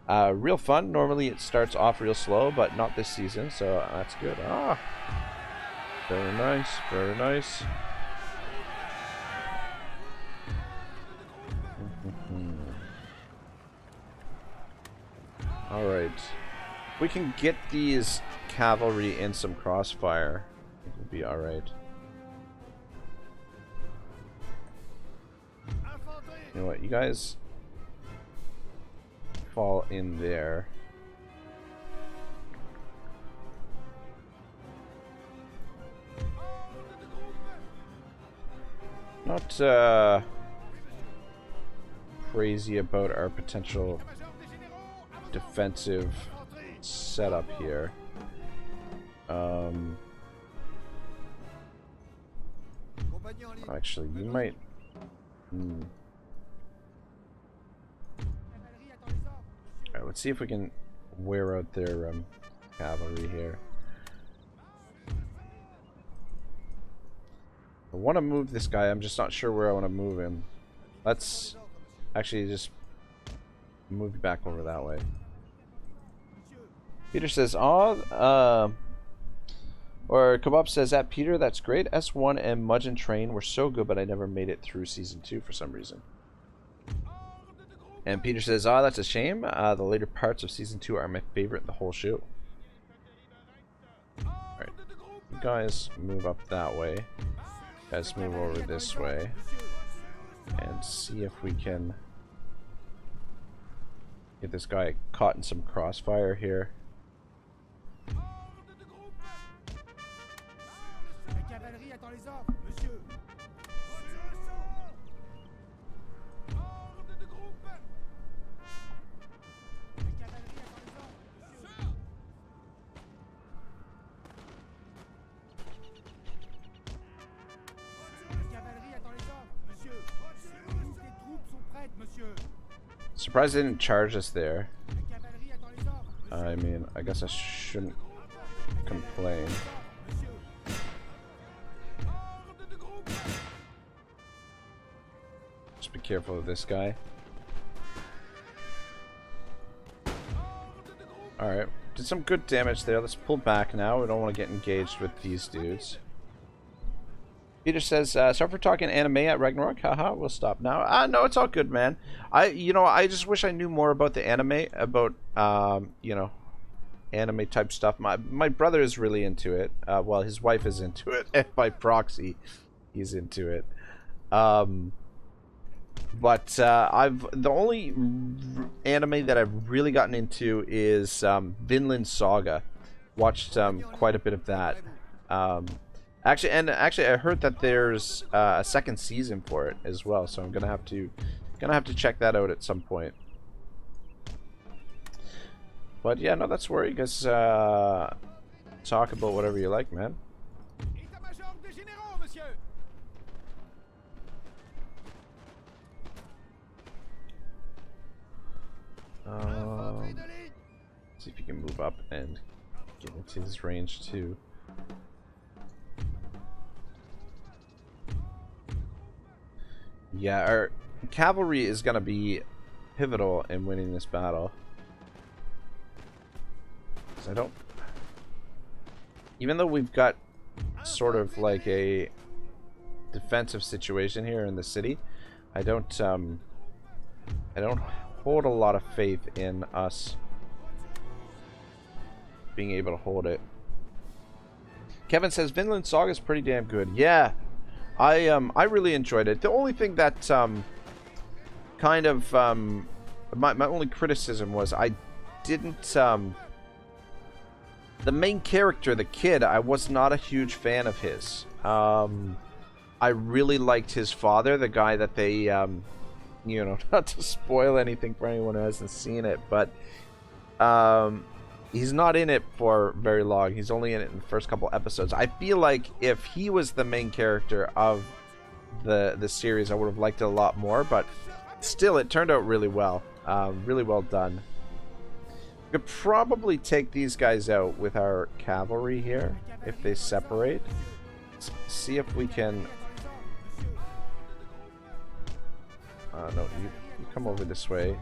real fun. Normally it starts off real slow, but not this season, so that's good. Ah, very nice, very nice. Alright. We can get these cavalry in some crossfire. It will be alright. You know what, you guys fall in there. Not crazy about our potential defensive setup here. Actually, you might. Alright, let's see if we can wear out their cavalry here. I want to move this guy, I'm just not sure where I want to move him. Let's actually just move back over that way. Peter says, or Kebab says, at Peter, that's great. S1 and Mudge and Train were so good, but I never made it through Season 2 for some reason. And Peter says, oh, that's a shame. The later parts of Season 2 are my favorite in the whole show. Alright. You guys move up that way. You guys move over this way. And see if we can get this guy caught in some crossfire here. Surprised they didn't charge us there. I mean, I guess I shouldn't complain. Just be careful of this guy. Alright, did some good damage there. Let's pull back now. We don't want to get engaged with these dudes. Peter says, "Sorry for talking anime at Ragnarok. Haha, we'll stop now." No, it's all good, man. I just wish I knew more about the anime, about anime type stuff. My brother is really into it. Well, his wife is into it, and by proxy, he's into it. But the only anime that I've really gotten into is Vinland Saga. Watched quite a bit of that. Actually, I heard that there's a second season for it as well, so I'm gonna have to check that out at some point. But yeah, no, that's where you guys talk about whatever you like, man. See if you can move up and get into his range too. Yeah, our cavalry is going to be pivotal in winning this battle. I don't... Even though we've got sort of like a defensive situation here in the city, I don't hold a lot of faith in us being able to hold it. Kevin says Vinland Saga is pretty damn good. Yeah, I really enjoyed it. The only thing that kind of my only criticism was I didn't the main character, the kid, I was not a huge fan of his. I really liked his father, the guy that they not to spoil anything for anyone who hasn't seen it, but he's not in it for very long. He's only in it in the first couple episodes. I feel like if he was the main character of the series, I would have liked it a lot more, but still, it turned out really well. Really well done. We could probably take these guys out with our cavalry here, if they separate. Let's see if we can... no, you come over this way.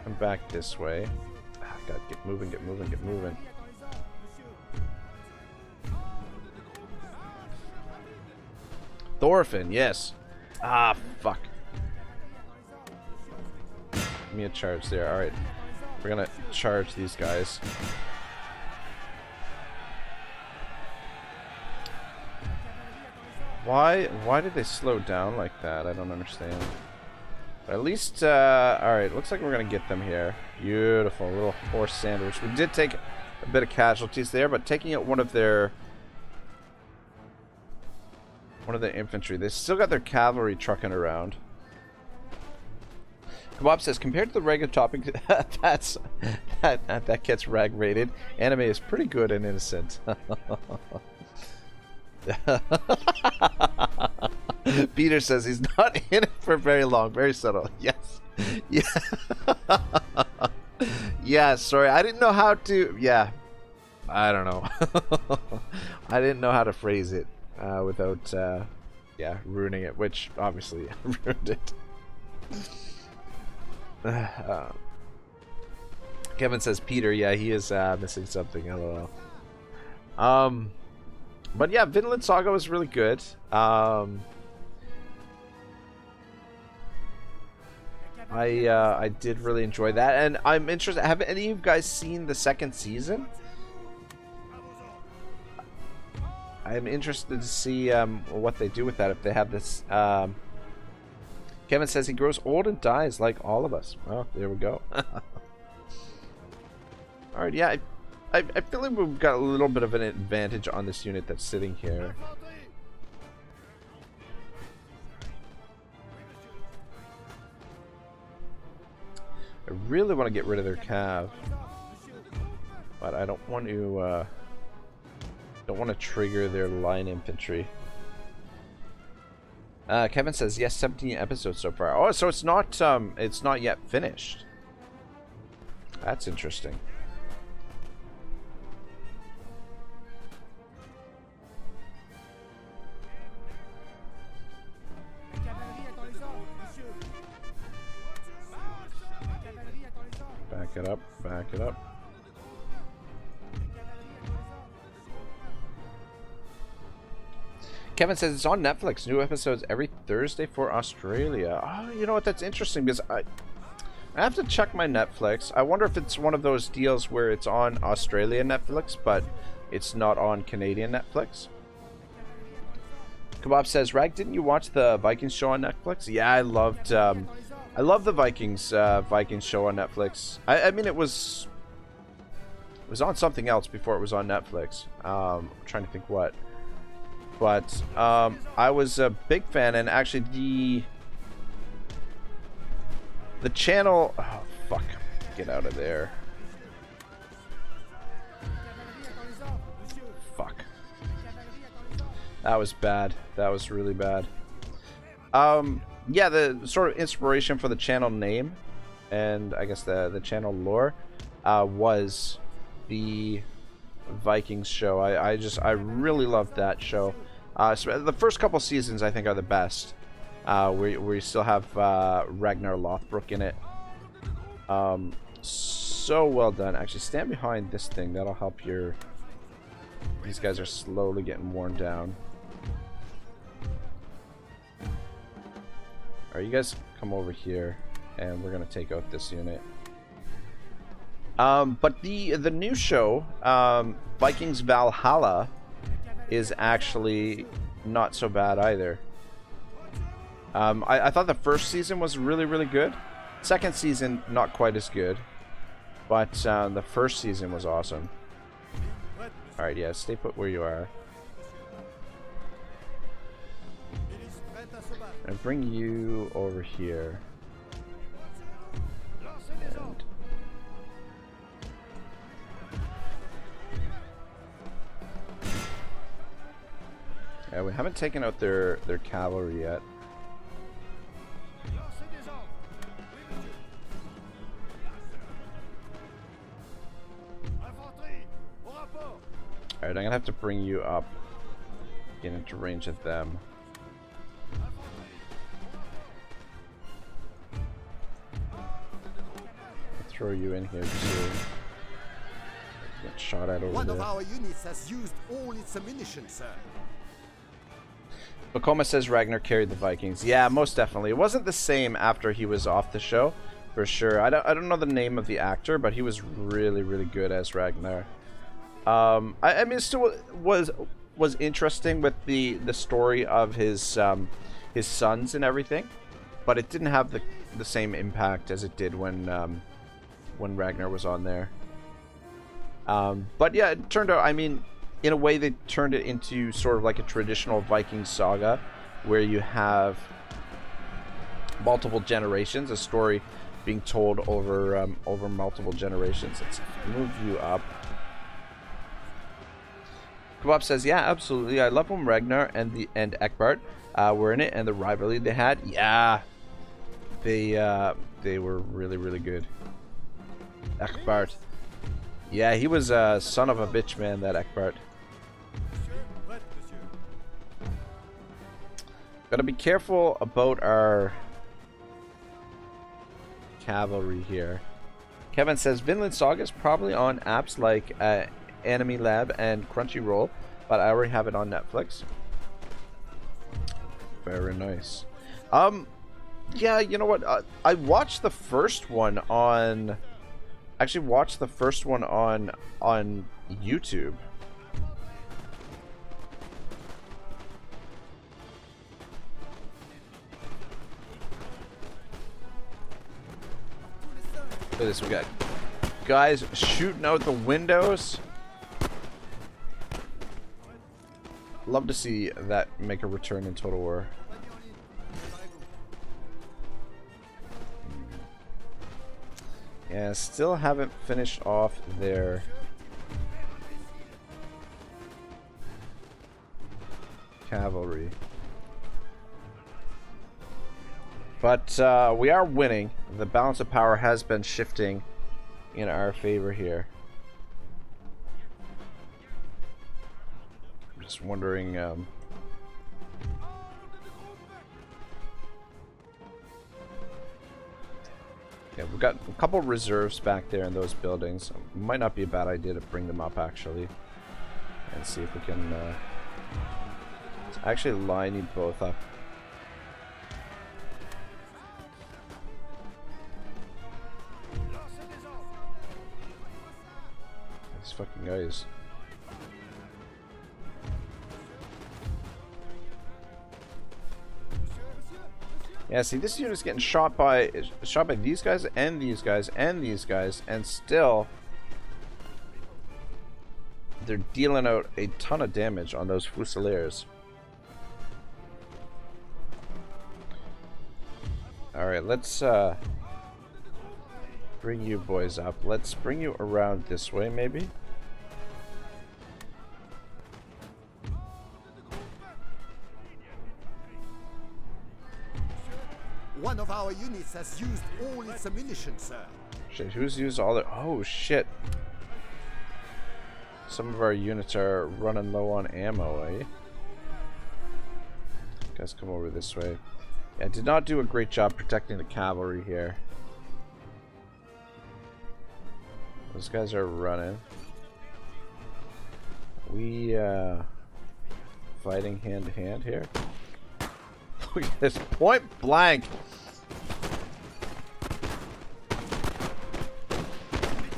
Come back this way. God, get moving, get moving, get moving. Thorfinn, yes. Ah, fuck. Give me a charge there. Alright. We're gonna charge these guys. Why did they slow down like that? I don't understand. But at least, alright, looks like we're gonna get them here. Beautiful, little horse sandwich. We did take a bit of casualties there, but taking out one of their infantry. They still got their cavalry trucking around. Bob says, compared to the regular topic, that gets rag rated. Anime is pretty good and innocent. Peter says he's not in it for very long. Very subtle. Yes. Yeah. Yeah, sorry. I didn't know how to... Yeah. I don't know. I didn't know how to phrase it without, yeah, ruining it, which obviously ruined it. Kevin says Peter, yeah, he is missing something. LOL. But yeah, Vinland Saga was really good. I did really enjoy that, and I'm interested. Have any of you guys seen the second season? I'm interested to see what they do with that, if they have this. Kevin says he grows old and dies like all of us. Well, there we go. Alright, yeah, I feel like we've got a little bit of an advantage on this unit that's sitting here. I really want to get rid of their cav, but I don't want to trigger their line infantry. Kevin says yes, 17 episodes so far. Oh, so it's not yet finished. That's interesting. Back it up, back it up. Kevin says it's on Netflix. New episodes every Thursday for Australia. Oh, you know what? That's interesting because I have to check my Netflix. I wonder if it's one of those deals where it's on Australian Netflix, but it's not on Canadian Netflix. Kebab says, Rag, didn't you watch the Vikings show on Netflix? Yeah, I loved the Vikings show on Netflix. I mean, it was on something else before it was on Netflix. I'm trying to think what. But I was a big fan, and actually the channel... Oh, fuck. Get out of there. Fuck. That was bad. That was really bad. Yeah, the sort of inspiration for the channel name, and I guess the channel lore, was the Vikings show. I really loved that show. So the first couple seasons I think are the best, where you still have Ragnar Lothbrok in it. So well done. Actually, stand behind this thing. That'll help your... These guys are slowly getting worn down. Alright, you guys come over here, and we're gonna take out this unit. But the new show, Vikings Valhalla, is actually not so bad either. I thought the first season was really, really good. Second season, not quite as good. But the first season was awesome. Alright, yeah, stay put where you are. And bring you over here. And yeah, we haven't taken out their cavalry yet. Alright, I'm gonna have to bring you up. Get into range of them. Throw you in here too. Get shot at over One there. of our units has used all its ammunition, sir. Bakoma says Ragnar carried the Vikings. Yeah, most definitely. It wasn't the same after he was off the show, for sure. I don't know the name of the actor, but he was really, really good as Ragnar. I mean, it still was interesting with the story of his sons and everything, but it didn't have the same impact as it did when Ragnar was on there. But yeah, it turned out, I mean, in a way they turned it into sort of like a traditional Viking saga where you have multiple generations, a story being told over multiple generations. Let's move you up. Kebab says, yeah, absolutely. I love when Ragnar and Eckbart were in it, and the rivalry they had. Yeah, they were really, really good. Eckbart. Yeah, he was a son of a bitch, man, that Eckbart. Gotta be careful about our cavalry here. Kevin says, Vinland Saga is probably on apps like Anime Lab and Crunchyroll, but I already have it on Netflix. Very nice. Yeah, you know what? I watched the first one on... Actually watched the first one on YouTube. Look at this, we got guys shooting out the windows. Love to see that make a return in Total War. Yeah, still haven't finished off their cavalry. But we are winning. The balance of power has been shifting in our favor here. I'm just wondering... yeah, we've got a couple reserves back there in those buildings. Might not be a bad idea to bring them up, actually. And see if we can Actually, line you both up. These fucking guys. Yeah, see, this unit's getting shot by these guys and these guys and these guys, and still they're dealing out a ton of damage on those Fusiliers. Alright, let's bring you boys up. Let's bring you around this way, maybe. One of our units has used all its ammunition, sir. Shit, who's used all their... Oh, shit. Some of our units are running low on ammo, eh? Guys, come over this way. Yeah, did not do a great job protecting the cavalry here. Those guys are running. We, fighting hand to hand here. Look at this, point blank!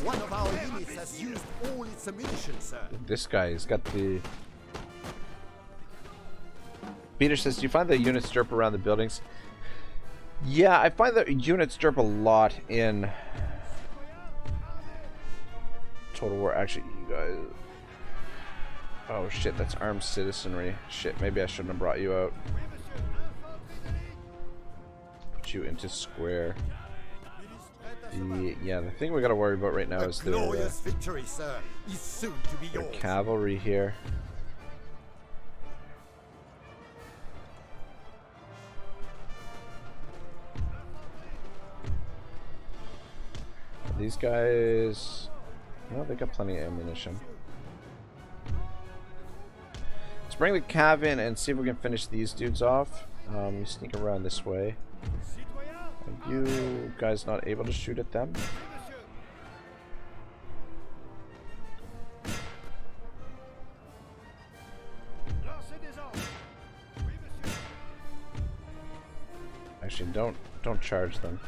One of our units has used all its ammunition, sir. This guy's got the... Peter says, do you find that units derp around the buildings? Yeah, I find that units derp a lot in Total War. Actually, you guys... Oh shit, that's armed citizenry. Shit, maybe I shouldn't have brought you out. Put you into square. Yeah, the thing we gotta worry about right now is the glorious victory, sir, is soon to be yours. Cavalry here. These guys, well, they got plenty of ammunition. Let's bring the cav in and see if we can finish these dudes off. You sneak around this way. Are you guys not able to shoot at them? Actually, don't charge them.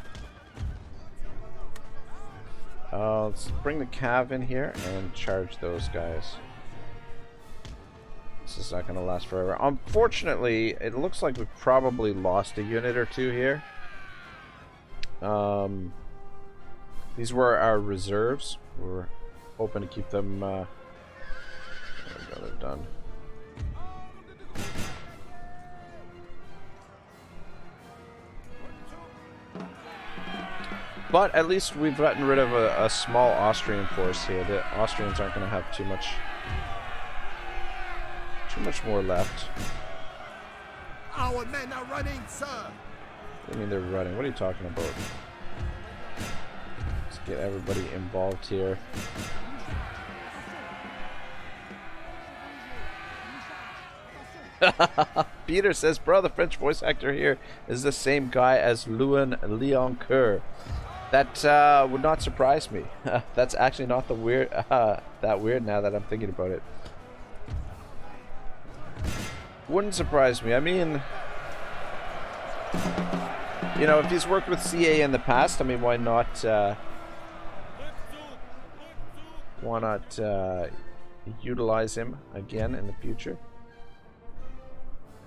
Let's bring the cav in here and charge those guys. This is not going to last forever. Unfortunately, it looks like we've probably lost a unit or two here. These were our reserves. We were hoping to keep them. There we go, they're done. But at least we've gotten rid of a small Austrian force here. The Austrians aren't going to have too much more left. Our men are running, sir. I mean, they're running. What are you talking about? Let's get everybody involved here. Peter says, bro, the French voice actor here is the same guy as Louis Leoncoeur. That would not surprise me. That's actually not the weird that weird now that I'm thinking about it. Wouldn't surprise me. I mean, you know, if he's worked with CA in the past, I mean, why not utilize him again in the future?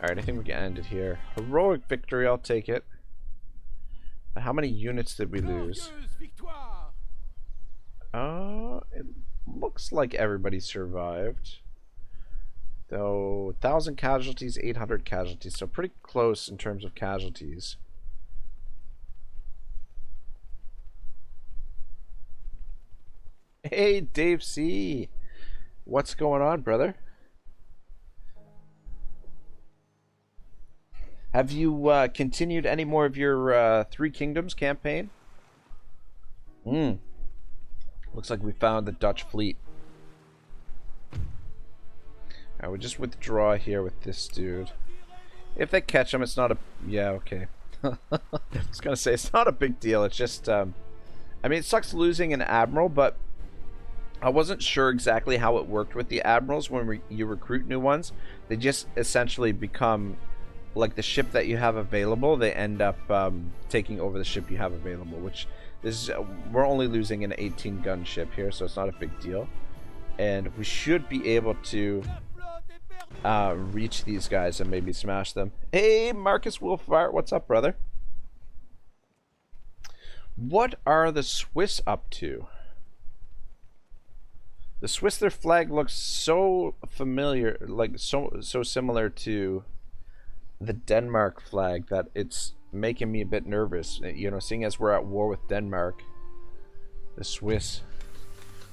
Alright, I think we can end it here. Heroic victory, I'll take it. How many units did we lose? It looks like everybody survived. Though, 1,000 casualties, 800 casualties. So pretty close in terms of casualties. Hey, Dave C. What's going on, brother? Have you continued any more of your Three Kingdoms campaign? Looks like we found the Dutch fleet. I would just withdraw here with this dude. If they catch him, it's not a... Yeah, okay. I was gonna say, it's not a big deal. It's just... I mean, it sucks losing an admiral, but... I wasn't sure exactly how it worked with the admirals when you recruit new ones. They just essentially become like the ship that you have available. They end up taking over the ship you have available, which is we're only losing an 18 gun ship here, so it's not a big deal. And we should be able to reach these guys and maybe smash them. Hey, Marcus Wolfart, what's up, brother? What are the Swiss up to? The Swiss, their flag looks so familiar, like so similar to the Denmark flag that it's making me a bit nervous. You know, seeing as we're at war with Denmark. The Swiss.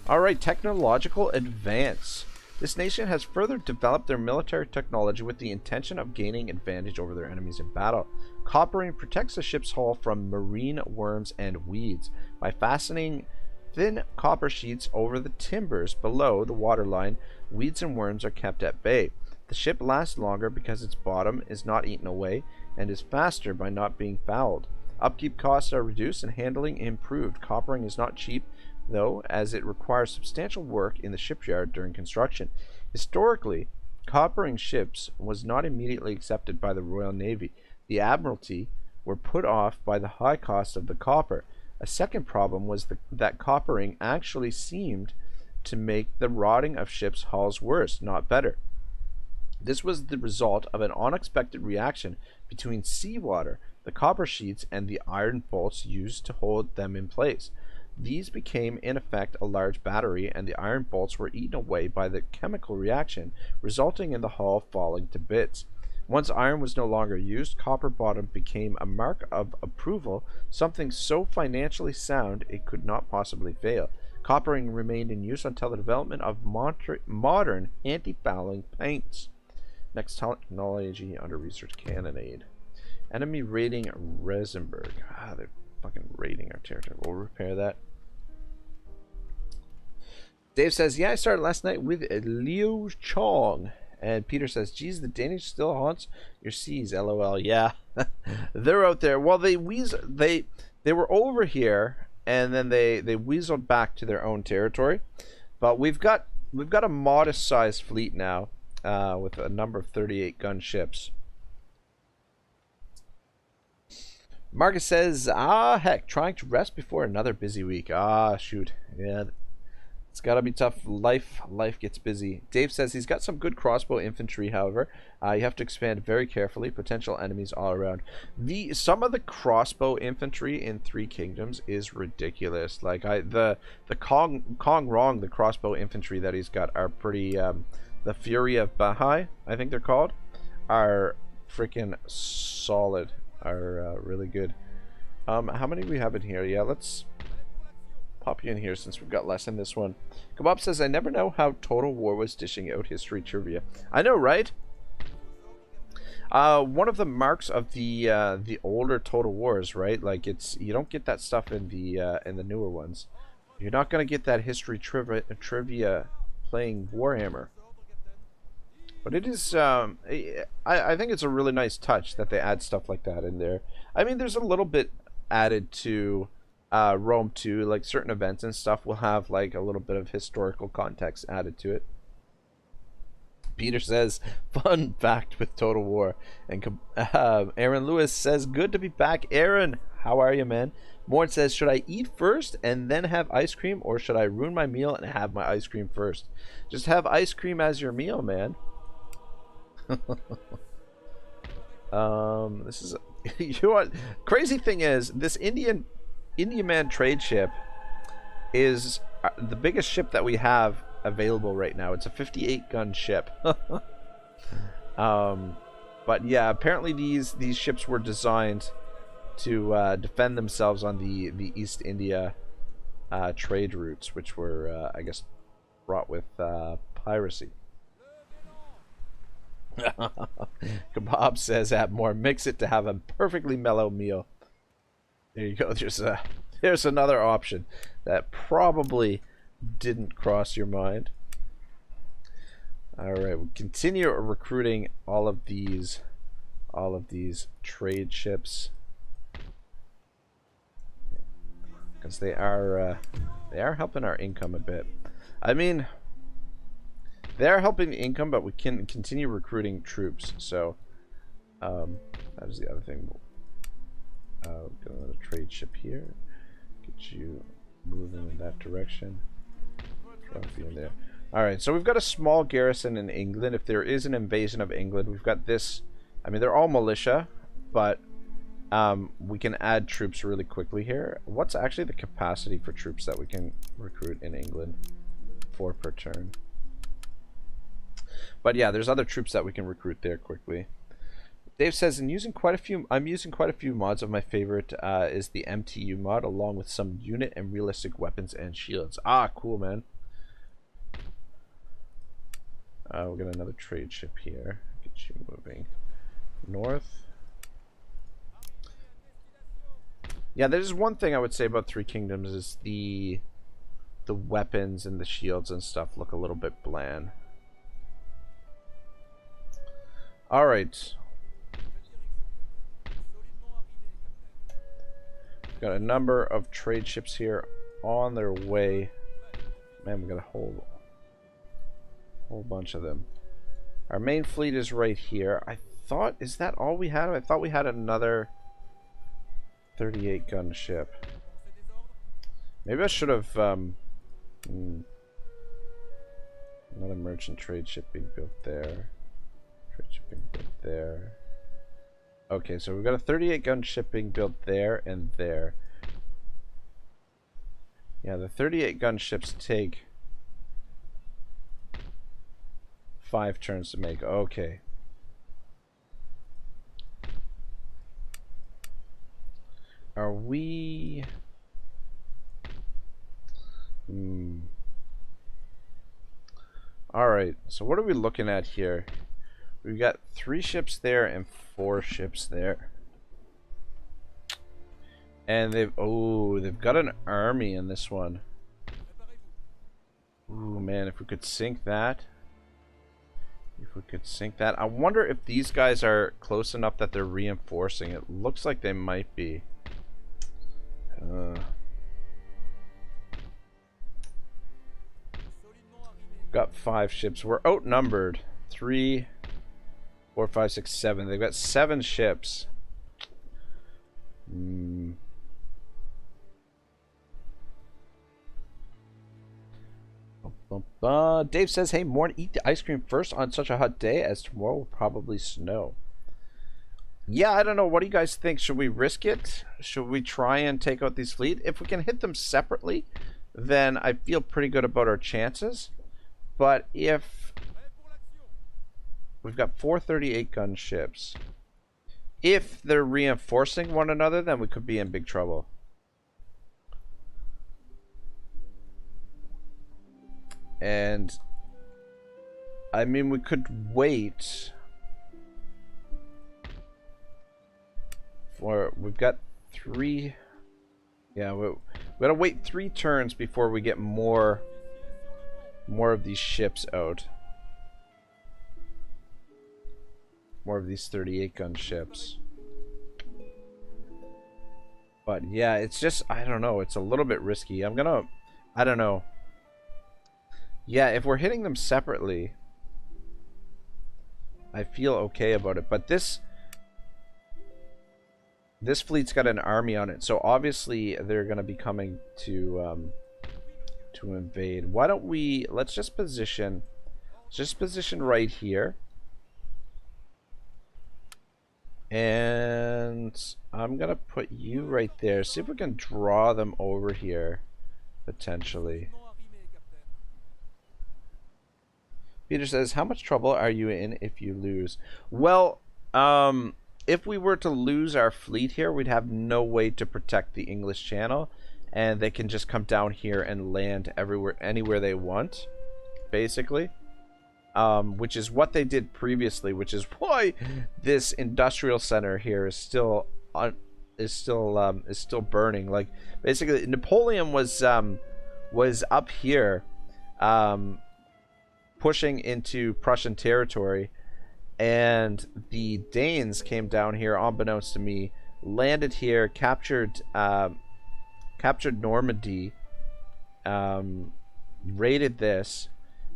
Alright, technological advance. This nation has further developed their military technology with the intention of gaining advantage over their enemies in battle. Coppering protects the ship's hull from marine worms and weeds by fastening thin copper sheets over the timbers below the waterline. Weeds and worms are kept at bay. The ship lasts longer because its bottom is not eaten away and is faster by not being fouled. Upkeep costs are reduced and handling improved. Coppering is not cheap, though, as it requires substantial work in the shipyard during construction. Historically, coppering ships was not immediately accepted by the Royal Navy. The Admiralty were put off by the high cost of the copper. A second problem was that coppering actually seemed to make the rotting of ships' hulls worse, not better. This was the result of an unexpected reaction between seawater, the copper sheets, and the iron bolts used to hold them in place. These became in effect a large battery, and the iron bolts were eaten away by the chemical reaction, resulting in the hull falling to bits. Once iron was no longer used, copper bottom became a mark of approval, something so financially sound it could not possibly fail. Coppering remained in use until the development of modern anti-fouling paints. Next technology under research cannonade. Enemy raiding Resenberg. Ah, they're fucking raiding our territory. We'll repair that. Dave says, yeah, I started last night with Liu Chong. And Peter says, geez, the Danish still haunts your seas, lol. Yeah, they're out there. Well, they were over here, and then they weaseled back to their own territory. But we've got a modest-sized fleet now, with a number of 38 gun ships. Marcus says, heck, trying to rest before another busy week. Shoot. Yeah, it's gotta be tough. Life gets busy. Dave says he's got some good crossbow infantry, however. You have to expand very carefully. Potential enemies all around. Some of the crossbow infantry in Three Kingdoms is ridiculous. Like the Kong Rong, the crossbow infantry that he's got are pretty. The Fury of Bahai, I think they're called, are freaking solid. Are really good. How many do we have in here? Yeah, let's pop you in here since we've got less in this one. Kebab says, I never know how Total War was dishing out history trivia. I know, right? One of the marks of the older Total Wars, right? Like you don't get that stuff in the newer ones. You're not gonna get that history trivia playing Warhammer. But it is, I think it's a really nice touch that they add stuff like that in there. I mean, there's a little bit added to Rome too, like certain events and stuff will have like a little bit of historical context added to it. Peter says, fun fact with Total War. And Aaron Lewis says, good to be back. Aaron, how are you, man? Mort says, should I eat first and then have ice cream, or should I ruin my meal and have my ice cream first? Just have ice cream as your meal, man. This is you know what? Crazy thing is, this Indian Man trade ship is the biggest ship that we have available right now. It's a 58 gun ship. But yeah, apparently these ships were designed to defend themselves on the East India trade routes, which were I guess brought with piracy. Kebab says, add more, mix it to have a perfectly mellow meal. There you go. There's another option that probably didn't cross your mind. All right, we'll continue recruiting all of these trade ships because they are helping our income a bit. I mean, they're helping the income, but we can continue recruiting troops. So, that is the other thing. Get another trade ship here. Get you moving in that direction. Drop you in there. Alright, so we've got a small garrison in England. If there is an invasion of England, we've got this. I mean, they're all militia, but we can add troops really quickly here. What's actually the capacity for troops that we can recruit in England? 4 per turn. But yeah, there's other troops that we can recruit there quickly. Dave says, I'm using quite a few mods. Of my favorite is the MTU mod, along with some unit and realistic weapons and shields. Ah, cool, man. We'll get another trade ship here. Get you moving north. Yeah, there's one thing I would say about Three Kingdoms is the weapons and the shields and stuff look a little bit bland. All right. Got a number of trade ships here on their way. Man, we got a whole bunch of them. Our main fleet is right here. I thought, is that all we had? I thought we had another 38 gun ship. Maybe I should have another merchant trade ship being built there. Trade ship being built there. Okay, so we've got a 38 gun ship being built there and there. Yeah, the 38 gun ships take 5 turns to make. Okay. Are we... Alright, so what are we looking at here? We've got 3 ships there and 4 ships there. And they've got an army in this one. Ooh, man, if we could sink that. If we could sink that. I wonder if these guys are close enough that they're reinforcing. It looks like they might be. Got 5 ships. We're outnumbered. 3, 4, 5, 6, 7. They've got 7 ships. Dave says, hey, Morn, eat the ice cream first on such a hot day as tomorrow will probably snow. Yeah, I don't know. What do you guys think? Should we risk it? Should we try and take out these fleet? If we can hit them separately, then I feel pretty good about our chances. But if we've got 4 38 gun ships, if they're reinforcing one another, then we could be in big trouble. And I mean, we could wait for, we've got 3, yeah, we gotta wait 3 turns before we get more of these ships out. More of these 38 gun ships. But yeah, it's just, I don't know, it's a little bit risky. I don't know. Yeah, if we're hitting them separately, I feel okay about it. But this fleet's got an army on it, so obviously they're going to be coming to invade. Why don't we, let's just position right here. And I'm going to put you right there. See if we can draw them over here, potentially. Peter says, how much trouble are you in if you lose? Well, if we were to lose our fleet here, we'd have no way to protect the English Channel, and they can just come down here and land anywhere they want, basically. Which is what they did previously, which is why this industrial center here is still burning. Like, basically, Napoleon was up here, pushing into Prussian territory, and the Danes came down here unbeknownst to me, landed here, captured Normandy, raided this.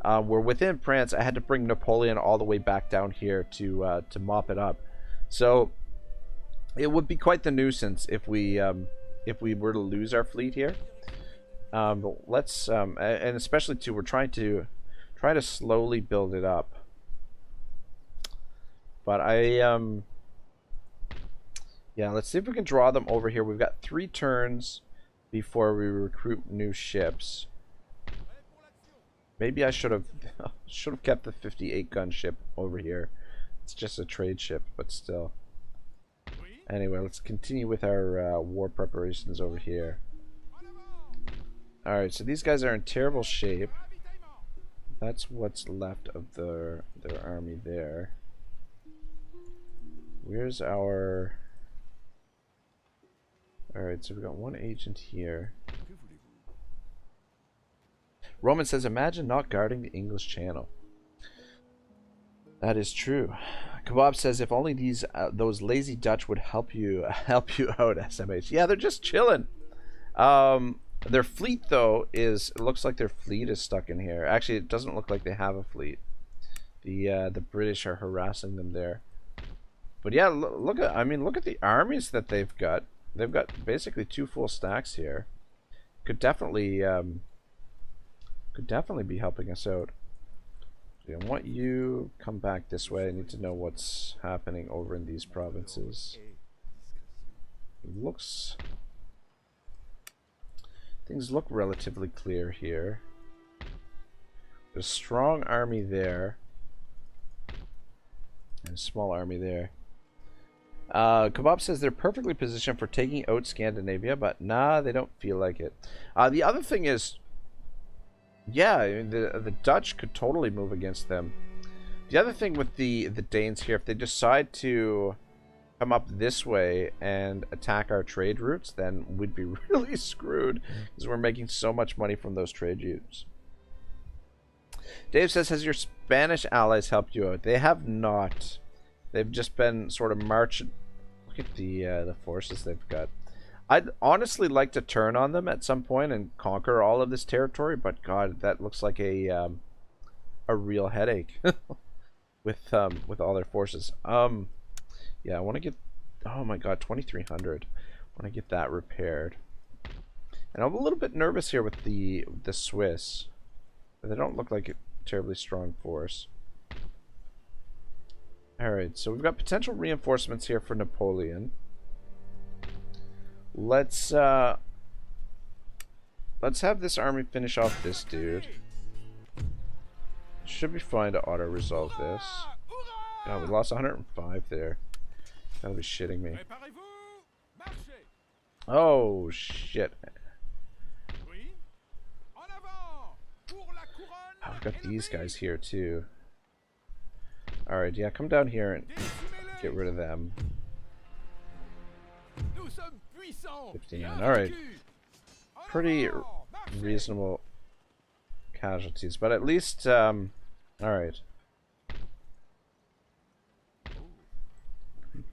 We're within France. I had to bring Napoleon all the way back down here to mop it up. So it would be quite the nuisance if we were to lose our fleet here. But let's and especially too, we're trying to slowly build it up. But yeah, let's see if we can draw them over here. We've got 3 turns before we recruit new ships. Maybe I should have kept the 58 gun ship over here. It's just a trade ship, but still. Anyway, let's continue with our war preparations over here. Alright, so these guys are in terrible shape. That's what's left of their army there. Where's our... Alright, so we've got 1 agent here. Roman says, imagine not guarding the English Channel. That is true. Kebab says, if only those lazy Dutch would help you out, SMH. Yeah, they're just chilling. Their fleet, though, it looks like their fleet is stuck in here. Actually, it doesn't look like they have a fleet. The British are harassing them there. But yeah, look at the armies that they've got. They've got basically 2 full stacks here. Could definitely be helping us out. I want you come back this way. I need to know what's happening over in these provinces. Things look relatively clear here. There's a strong army there. And a small army there. Kebab says they're perfectly positioned for taking out Scandinavia, but nah, they don't feel like it. The other thing is, yeah, I mean, the Dutch could totally move against them. The other thing with the Danes here, if they decide to come up this way and attack our trade routes, then we'd be really screwed because we're making so much money from those trade routes. Dave says, has your Spanish allies helped you out? They have not. They've just been sort of marching. Look at the forces they've got. I'd honestly like to turn on them at some point and conquer all of this territory, but God, that looks like a real headache with all their forces. Yeah, I want to get. Oh my God, 2,300. I want to get that repaired. And I'm a little bit nervous here with the Swiss. They don't look like a terribly strong force. Alright, so we've got potential reinforcements here for Napoleon. Let's have this army finish off this dude. Should be fine to auto-resolve this. God, we lost 105 there. Gotta be shitting me. Oh, shit. I've got these guys here, too. Alright, yeah, come down here and get rid of them. 59. Alright. Pretty reasonable casualties, but at least, alright.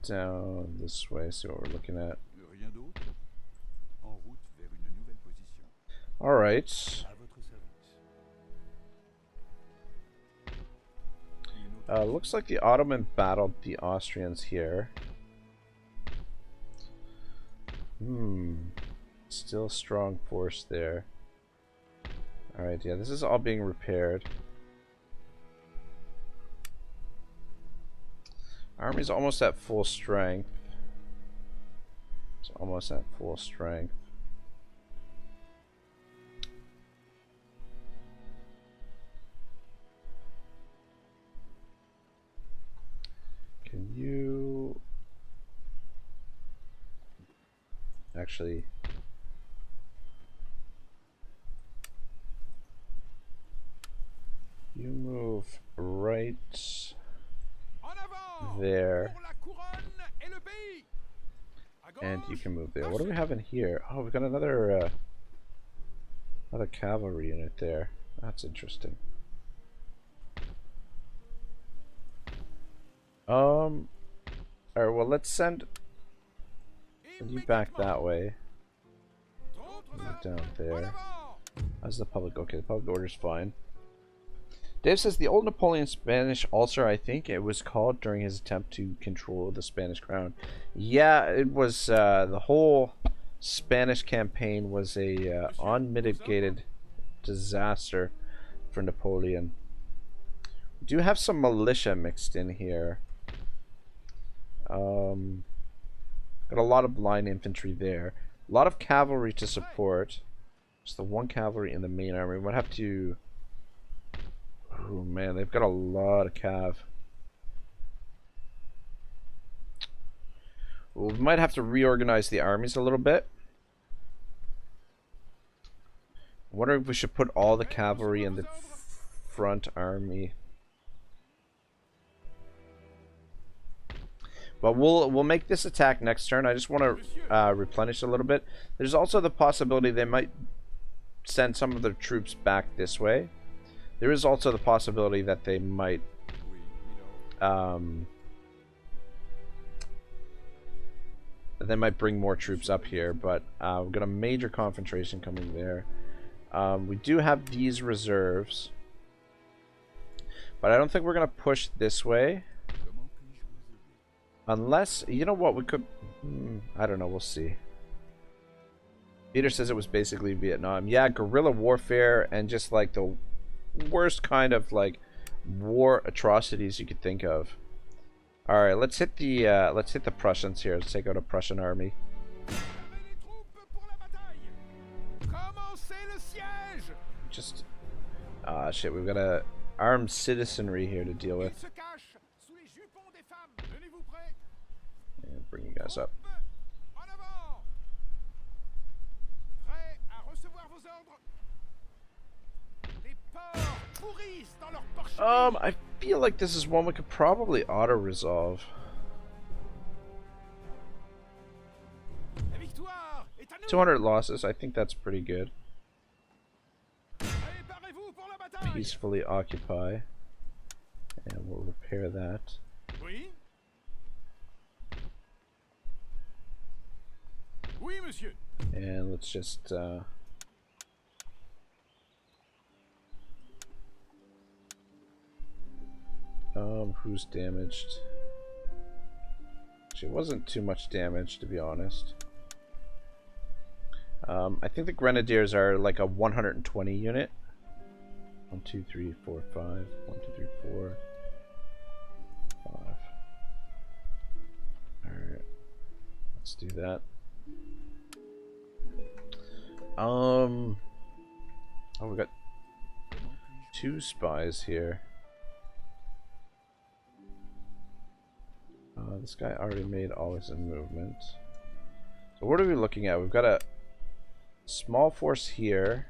Down this way, see what we're looking at. Alright. Looks like the Ottoman battled the Austrians here. Still strong force there. Alright, yeah, this is all being repaired. Army's almost at full strength. It's almost at full strength. Can you actually you move right there and you can move there. What do we have in here? Oh, we've got another cavalry unit there. That's interesting. Alright, well, let's send you back that way. Down there. How's the public? Okay, the public order's fine. Dave says the old Napoleon Spanish ulcer, I think it was called, during his attempt to control the Spanish crown. Yeah, it was, the whole Spanish campaign was a unmitigated disaster for Napoleon. We do have some militia mixed in here. Got a lot of line infantry there. A lot of cavalry to support. Just the one cavalry in the main army. We might have to... Oh man, they've got a lot of cav. Well, we might have to reorganize the armies a little bit. I wonder if we should put all the cavalry in the front army. But we'll make this attack next turn. I just want to replenish a little bit. There's also the possibility they might send some of their troops back this way. There is also the possibility that they might bring more troops up here, but we've got a major concentration coming there. We do have these reserves, but I don't think we're gonna push this way. Unless, you know what, we could... I don't know, we'll see. Peter says it was basically Vietnam. Yeah, guerrilla warfare and just like the worst kind of like war atrocities you could think of. Alright, let's hit the Prussians here. Let's take out a Prussian army. Just... shit, we've got a armed citizenry here to deal with. And bring you guys up. I feel like this is one we could probably auto-resolve. 200 losses, I think that's pretty good. Peacefully occupy. And we'll repair that. And let's just who's damaged? Actually, it wasn't too much damage, to be honest. I think the Grenadiers are like a 120 unit. 1, 2, 3, 4, 5. 1, 2, 3, 4, 5. Alright. Let's do that. Oh, we got 2 spies here. This guy already made all his movement. So what are we looking at? We've got a small force here.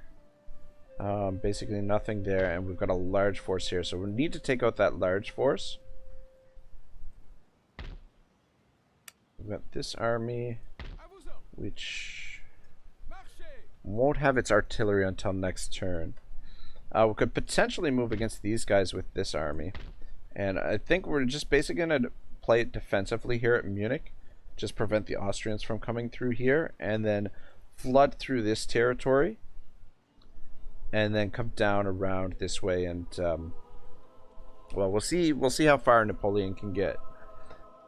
Basically nothing there, and we've got a large force here. So we need to take out that large force. We've got this army, which won't have its artillery until next turn. We could potentially move against these guys with this army. And I think we're just basically going to play it defensively here at Munich. Just prevent the Austrians from coming through here. And then flood through this territory. And then come down around this way. And, well, we'll see how far Napoleon can get.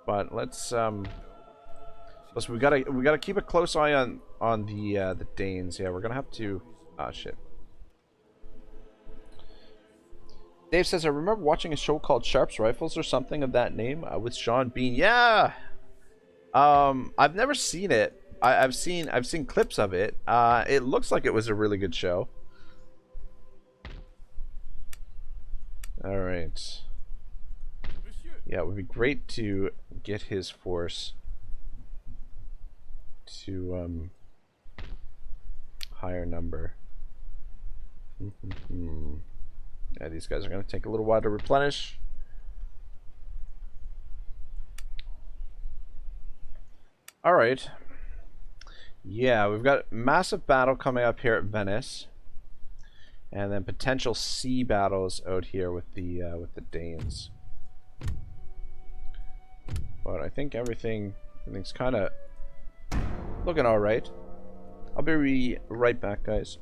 But let's, plus we gotta keep a close eye on the Danes. Yeah, we're gonna have to... Ah, shit. Dave says, I remember watching a show called Sharp's Rifles or something of that name with Sean Bean. Yeah! I've never seen it. I've seen clips of it. It looks like it was a really good show. Alright. Yeah, it would be great to get his force to higher number. Yeah, these guys are going to take a little while to replenish. Alright. Yeah, we've got massive battle coming up here at Venice. And then potential sea battles out here with the Danes. But I think everything's kind of looking alright. I'll be right back, guys.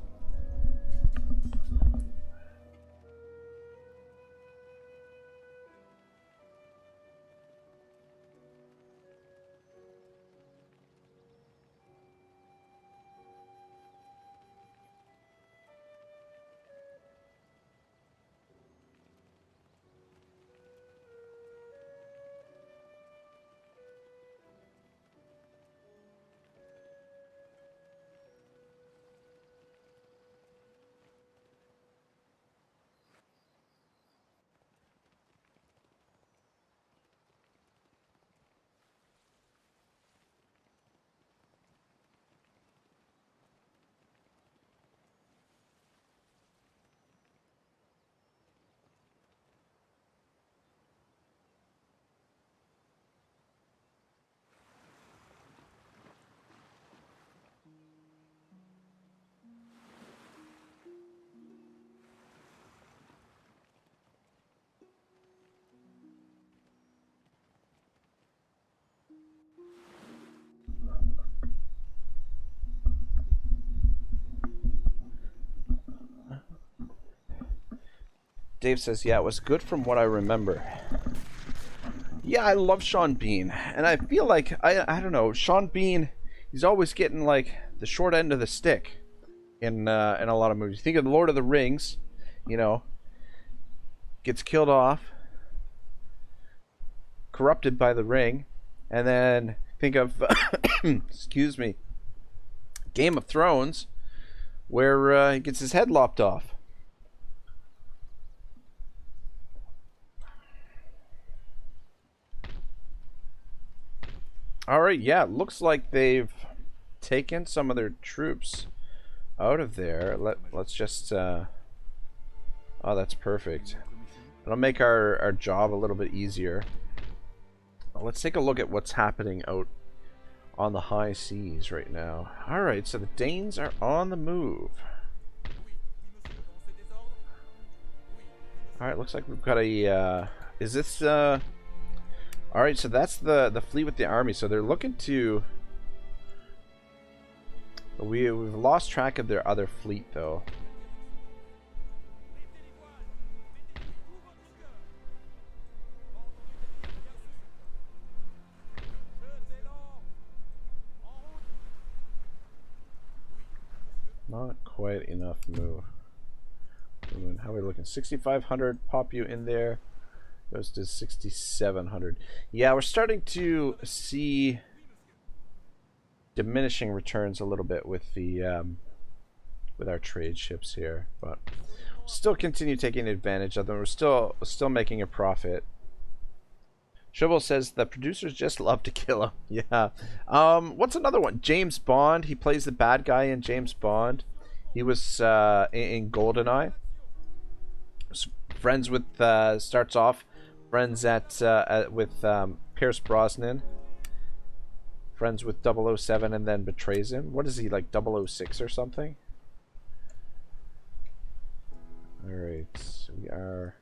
Dave says, yeah, it was good from what I remember. Yeah, I love Sean Bean. And I feel like, I don't know, Sean Bean, he's always getting, like, the short end of the stick in a lot of movies. Think of the Lord of the Rings, you know, gets killed off, corrupted by the ring, and then think of, excuse me, Game of Thrones, where he gets his head lopped off. Alright, yeah, looks like they've taken some of their troops out of there. Let's just, oh, that's perfect. It'll make our job a little bit easier. Let's take a look at what's happening out on the high seas right now. Alright, so the Danes are on the move. Alright, looks like we've got a, is this, alright, so that's the fleet with the army. So they're looking to, we've lost track of their other fleet, though. Not quite enough move. How are we looking? 6,500. Pop you in there. Goes to 6,700. Yeah, we're starting to see diminishing returns a little bit with the with our trade ships here, but still continue taking advantage of them. We're still making a profit. Shovel says the producers just love to kill him. Yeah. What's another one? James Bond. He plays the bad guy in James Bond. He was in GoldenEye. Friends with starts off friends with Pierce Brosnan. Friends with 007 and then betrays him. What is he, like 006 or something? All right. We are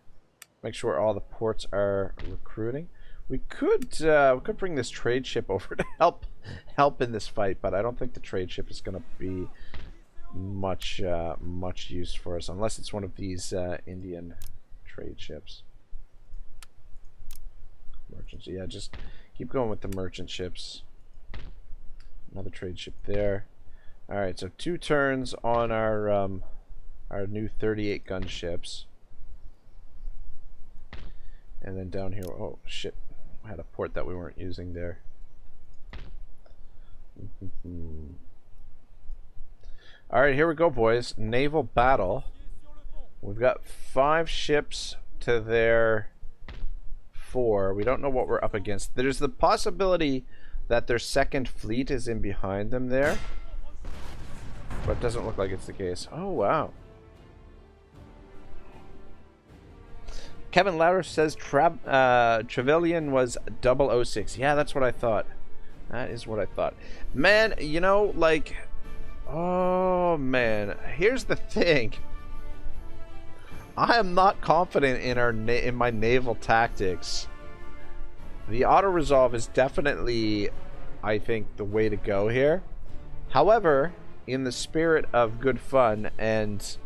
make sure all the ports are recruiting. We could bring this trade ship over to help in this fight, but I don't think the trade ship is going to be much use for us unless it's one of these Indian trade ships. Merchants, yeah, just keep going with the merchant ships. Another trade ship there. All right, so 2 turns on our new 38 gun ships, and then down here. Oh shit! I had a port that we weren't using there. Alright, here we go, boys. Naval battle. We've got 5 ships to their 4. We don't know what we're up against. There's the possibility that their second fleet is in behind them there, but it doesn't look like it's the case. Oh, wow. Kevin Lauer says Trevelyan was 006. Yeah, that's what I thought. That is what I thought. Man, you know, like, oh man, here's the thing. I am not confident in in my naval tactics. The auto resolve is definitely, I think, the way to go here. However, in the spirit of good fun and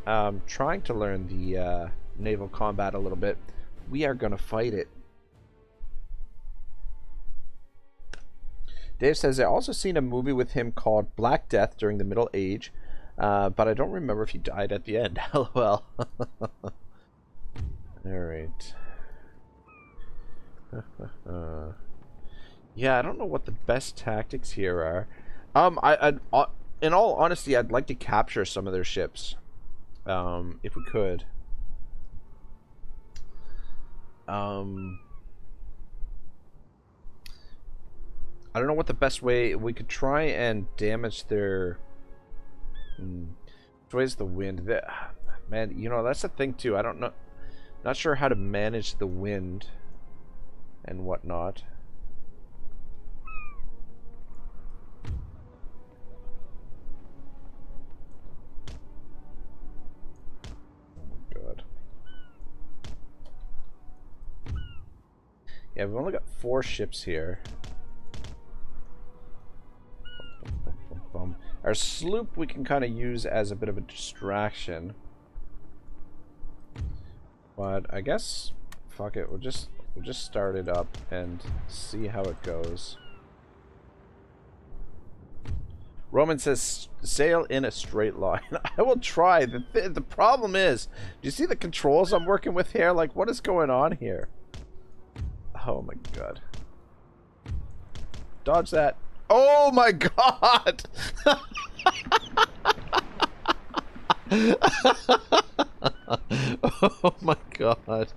trying to learn the naval combat a little bit, we are going to fight it. Dave says, I also seen a movie with him called Black Death during the Middle Age, but I don't remember if he died at the end. LOL. Alright. Yeah, I don't know what the best tactics here are. In all honesty, I'd like to capture some of their ships, if we could. I don't know what the best way. We could try and damage their. Which way is the wind? Man, you know, that's the thing too. I don't know. Not sure how to manage the wind and whatnot. God. Yeah, we've only got 4 ships here. Our sloop we can kind of use as a bit of a distraction. But I guess, fuck it, we'll just start it up and see how it goes. Roman says, sail in a straight line. I will try. The problem is, do you see the controls I'm working with here? Like, what is going on here? Oh my god. Dodge that. Oh my god! Oh my god.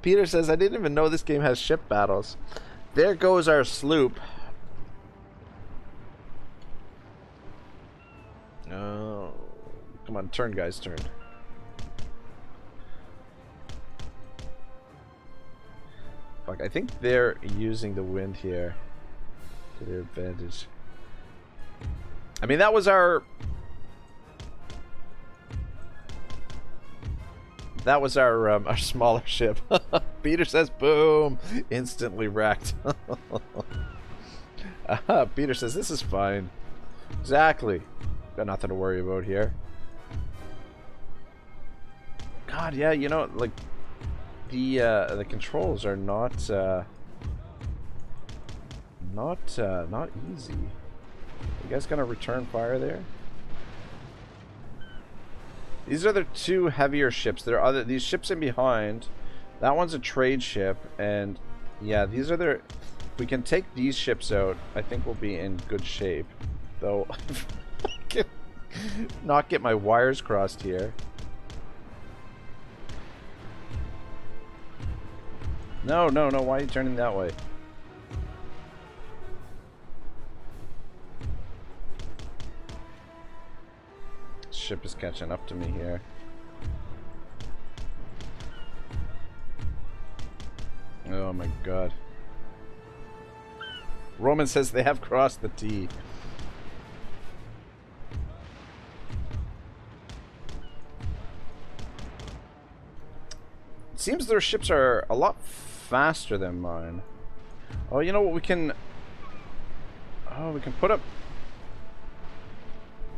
Peter says, I didn't even know this game has ship battles. There goes our sloop. Oh, come on, turn, guys, turn. Fuck, I think they're using the wind here to their advantage. I mean, that was our smaller ship. Peter says, boom, instantly wrecked. Peter says, this is fine. Exactly. Got nothing to worry about here. God, yeah, you know, like the controls are not easy. You guys gonna return fire there? These are the two heavier ships. There are these ships in behind. That one's a trade ship, and yeah, these are their. We can take these ships out. I think we'll be in good shape, though. Not get my wires crossed here. No, no, no. Why are you turning that way? Ship is catching up to me here. Oh my god. Roman says they have crossed the T. It seems their ships are a lot faster than mine. Oh, you know what we can... Oh, we can put up...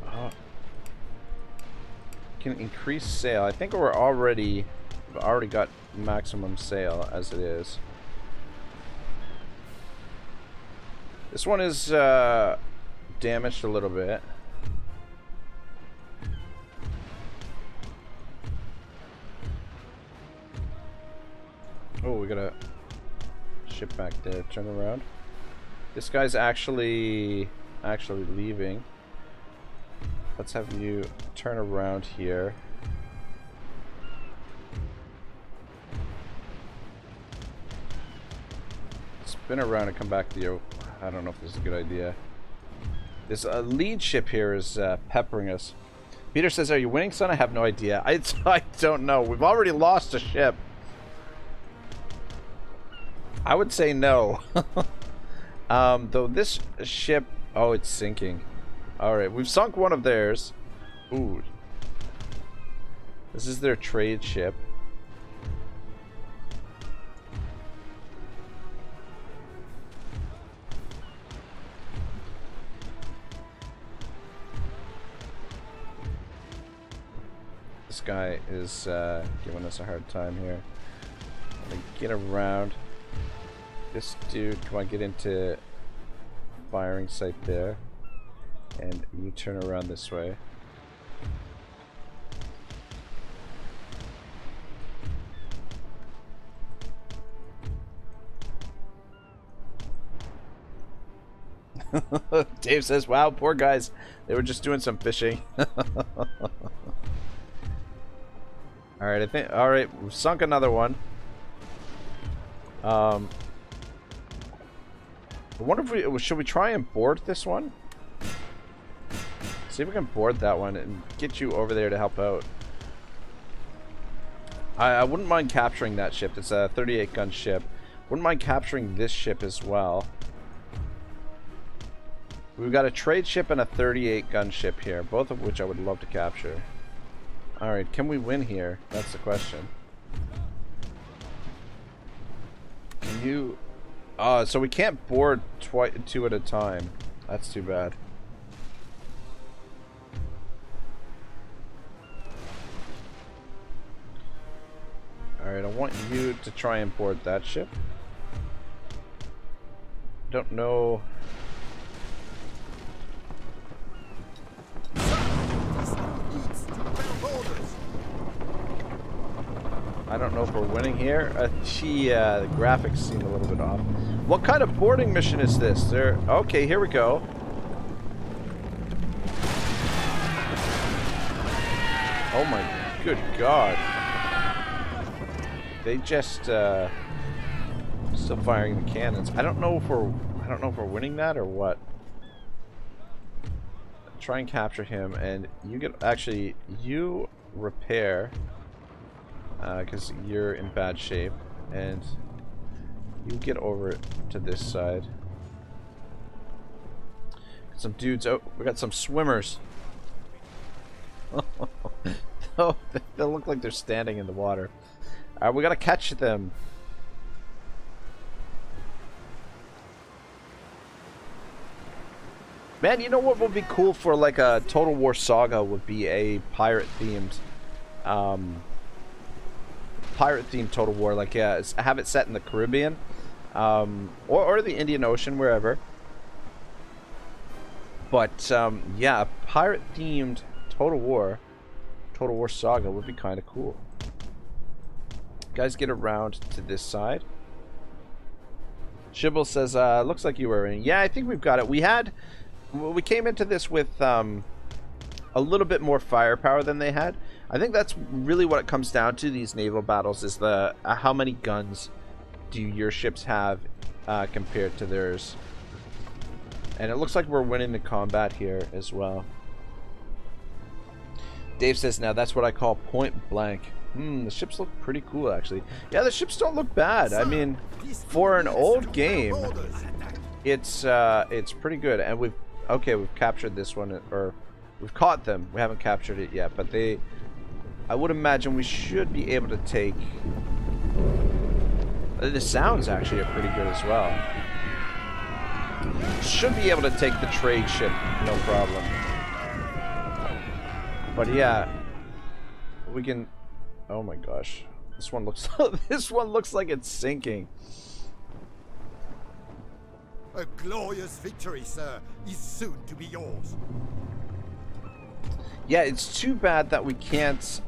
Oh. Can increase sail. I think we've already got maximum sail as it is. This one is damaged a little bit. Oh, we got a ship back there. Turn around. This guy's actually leaving. Let's have you turn around here. Spin around and come back to you. I don't know if this is a good idea. This lead ship here is peppering us. Peter says, are you winning, son? I have no idea. I don't know. We've already lost a ship. I would say no. Though this ship... Oh, it's sinking. Alright, we've sunk one of theirs. Ooh. This is their trade ship. This guy is giving us a hard time here. I'm gonna get around. This dude, come on, get into firing sight there. And you turn around this way. Dave says, wow, poor guys. They were just doing some fishing. Alright, alright, we've sunk another one. I wonder if should we try and board this one? See if we can board that one and get you over there to help out. I wouldn't mind capturing that ship. It's a 38 gun ship. Wouldn't mind capturing this ship as well. We've got a trade ship and a 38 gun ship here, both of which I would love to capture. Alright, can we win here? That's the question. Can you... so we can't board two at a time. That's too bad. want you to try and board that ship. Don't know. I don't know if we're winning here. The graphics seem a little bit off. What kind of boarding mission is this? Okay, here we go. Oh my good god. They just still firing the cannons. I don't know if we're winning that or what. Try and capture him, and you get you repair because you're in bad shape, and you get over to this side. Some dudes. Oh, we got some swimmers. Oh, they look like they're standing in the water. We gotta catch them. Man, you know what would be cool for like a Total War Saga would be a pirate themed Total War. Like, yeah, have it set in the Caribbean, or the Indian Ocean, wherever. But yeah, a pirate themed Total War Saga would be kind of cool. Guys, get around to this side. Shibble says, looks like you were in. Yeah, I think we've got it. We came into this with a little bit more firepower than they had. I think that's really what it comes down to, these naval battles, is the how many guns do your ships have compared to theirs. And it looks like we're winning the combat here as well. Dave says, now that's what I call point blank. The ships look pretty cool, actually. Yeah, the ships don't look bad. I mean, for an old game, it's pretty good. And we've captured this one, or we've caught them. We haven't captured it yet, but I would imagine we should be able to take. The sounds actually are pretty good as well. Should be able to take the trade ship, no problem. But yeah, we can. Oh my gosh, this one looks like it's sinking. A glorious victory, sir, is soon to be yours. Yeah, it's too bad that we can't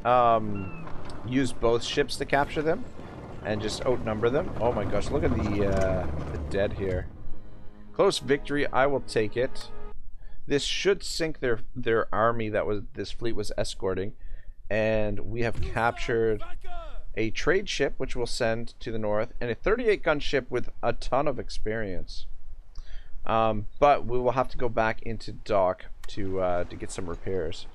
use both ships to capture them and just outnumber them. Oh my gosh, look at the dead here. Close victory, I will take it. This should sink their army that this fleet was escorting, and we have captured a trade ship which we'll send to the north, and a 38 gun ship with a ton of experience. But we will have to go back into dock to get some repairs.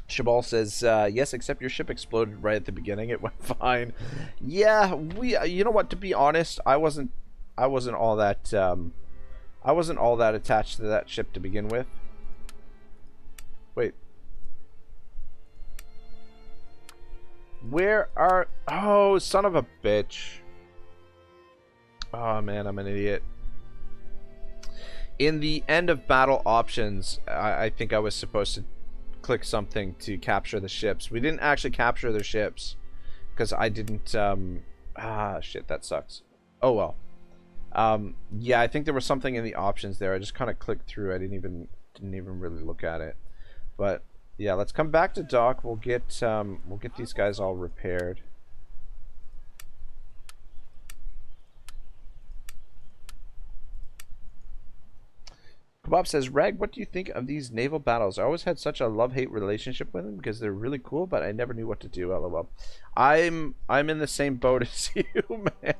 Shabal says, yes, except your ship exploded right at the beginning. It went fine. Yeah, you know what, to be honest, I wasn't all that attached to that ship to begin with. Wait. Where are... Oh, son of a bitch. Oh, man, I'm an idiot. In the end of battle options, I think I was supposed to click something to capture the ships. We didn't actually capture their ships because I didn't... shit, that sucks. Oh, well. Yeah, I think there was something in the options there. I just kind of clicked through. I didn't even really look at it. But yeah, let's come back to dock. We'll get these guys all repaired. Kebab says, Rag, what do you think of these naval battles? I always had such a love-hate relationship with them because they're really cool, but I never knew what to do. LOL. I'm in the same boat as you, man.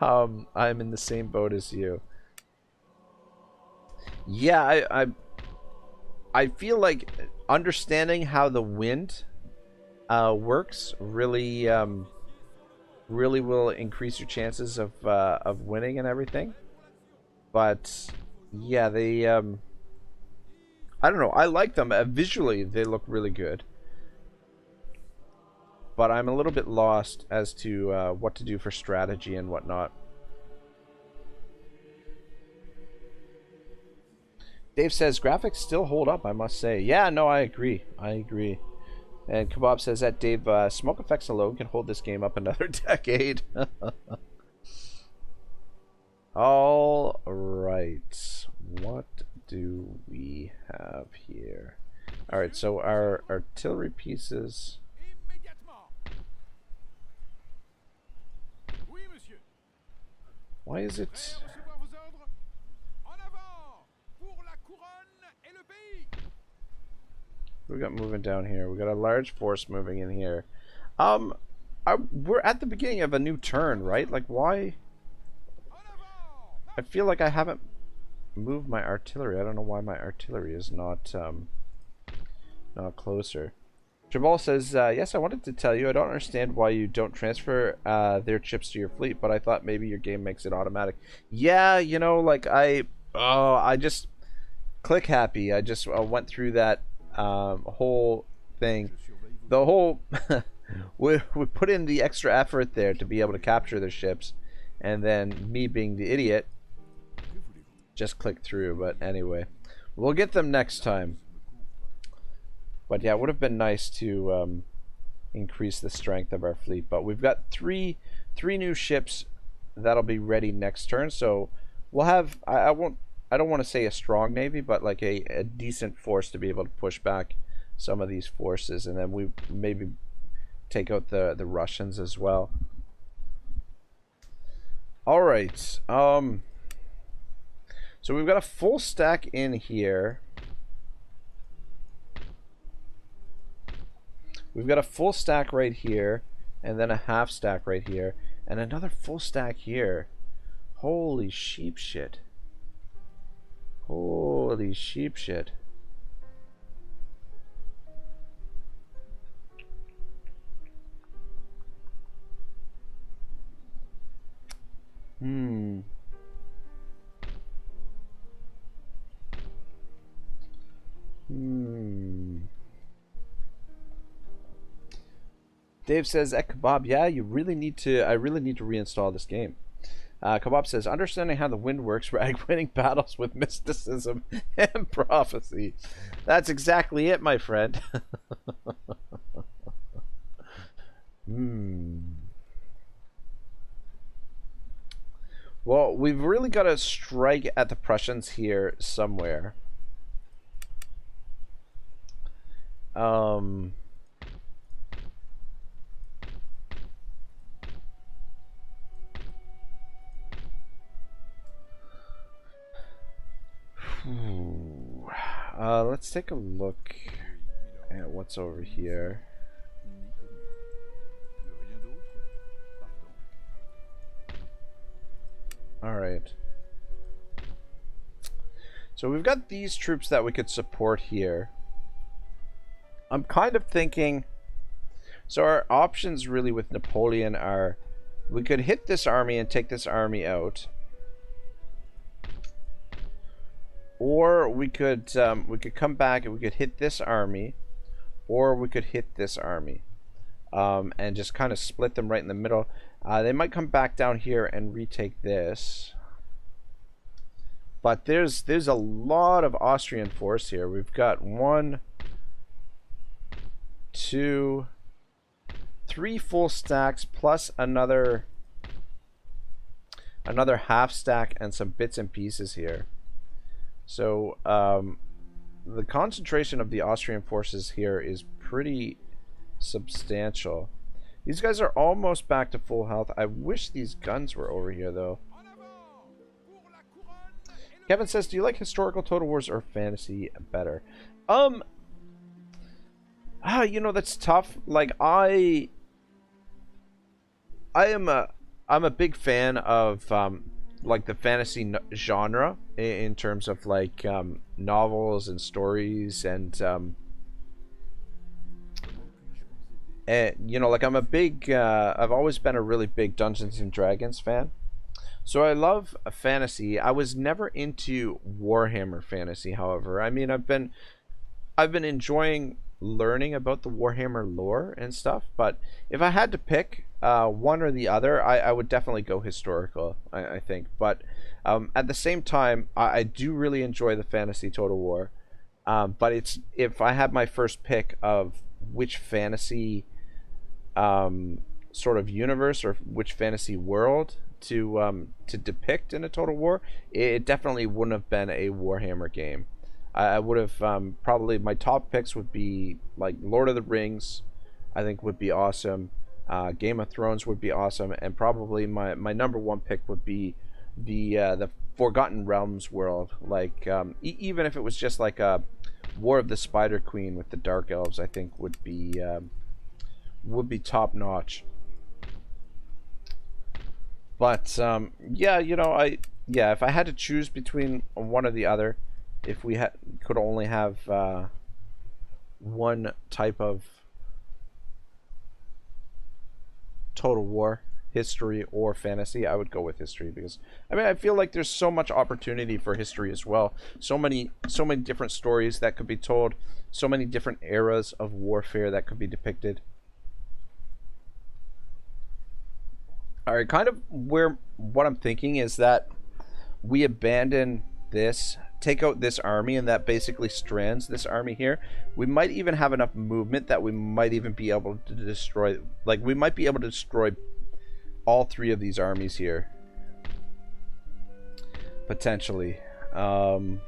I'm in the same boat as you. Yeah, I feel like understanding how the wind works really will increase your chances of winning and everything. But yeah, they I don't know. I like them. Visually, they look really good. But I'm a little bit lost as to what to do for strategy and whatnot. Dave says graphics still hold up, I must say. Yeah, no, I agree. I agree. And Kebab says that Dave, smoke effects alone can hold this game up another decade. All right. What do we have here? All right, so our artillery pieces. Why is it? We got moving down here. We got a large force moving in here. We're at the beginning of a new turn, right? Like, why? I feel like I haven't moved my artillery. I don't know why my artillery is not closer. Jabal says, yes, I wanted to tell you, I don't understand why you don't transfer their chips to your fleet, but I thought maybe your game makes it automatic. Yeah, you know, like I just click happy. I just went through that whole thing. The whole we put in the extra effort there to be able to capture their ships, and then me being the idiot just click through. But anyway, we'll get them next time. But yeah, it would have been nice to increase the strength of our fleet. But we've got three new ships that'll be ready next turn. So we'll have I don't want to say a strong navy, but like a decent force to be able to push back some of these forces, and then we maybe take out the Russians as well. All right. So we've got a full stack in here. We've got a full stack right here, and then a half stack right here, and another full stack here. Holy sheep shit. Holy sheep shit. Dave says, Kebab, yeah, I really need to reinstall this game. Kebab says, understanding how the wind works, winning battles with mysticism and prophecy. That's exactly it, my friend. Well, we've really got to strike at the Prussians here somewhere. Let's take a look at what's over here. Alright. So we've got these troops that we could support here. I'm kind of thinking... So our options really with Napoleon are... We could hit this army and take this army out. Or we could come back and we could hit this army, or we could hit this army, and just kind of split them right in the middle. They might come back down here and retake this, but there's a lot of Austrian force here. We've got 1, 2, 3 full stacks plus another half stack and some bits and pieces here. So the concentration of the Austrian forces here is pretty substantial. These guys are almost back to full health. I wish these guns were over here though. Kevin says, do you like historical Total Wars or fantasy better? You know, that's tough. Like I'm a big fan of like the fantasy genre in terms of like novels and stories, and you know, like I'm a big I've always been a really big Dungeons and Dragons fan, so I love fantasy. I was never into Warhammer fantasy, however. I mean, I've been enjoying learning about the Warhammer lore and stuff, but if I had to pick one or the other, I would definitely go historical, I think. But At the same time, I do really enjoy the fantasy Total War. But it's if I had my first pick of which fantasy sort of universe or which fantasy world to depict in a Total War, it definitely wouldn't have been a Warhammer game. I would have probably my top picks would be like Lord of the Rings. I think would be awesome. Game of Thrones would be awesome, and probably my number one pick would be the Forgotten Realms world. Like even if it was just like a War of the Spider Queen with the Dark Elves, I think would be top notch. But yeah, you know, if I had to choose between one or the other, if we could only have one type of Total War, history or fantasy, I would go with history, because I mean I feel like there's so much opportunity for history as well. So many different stories that could be told, so many different eras of warfare that could be depicted. Alright, kind of what I'm thinking is that we abandon this, take out this army, and that basically strands this army here. We might even have enough movement that we might even be able to destroy, like we might be able to destroy all three of these armies here. Potentially. Because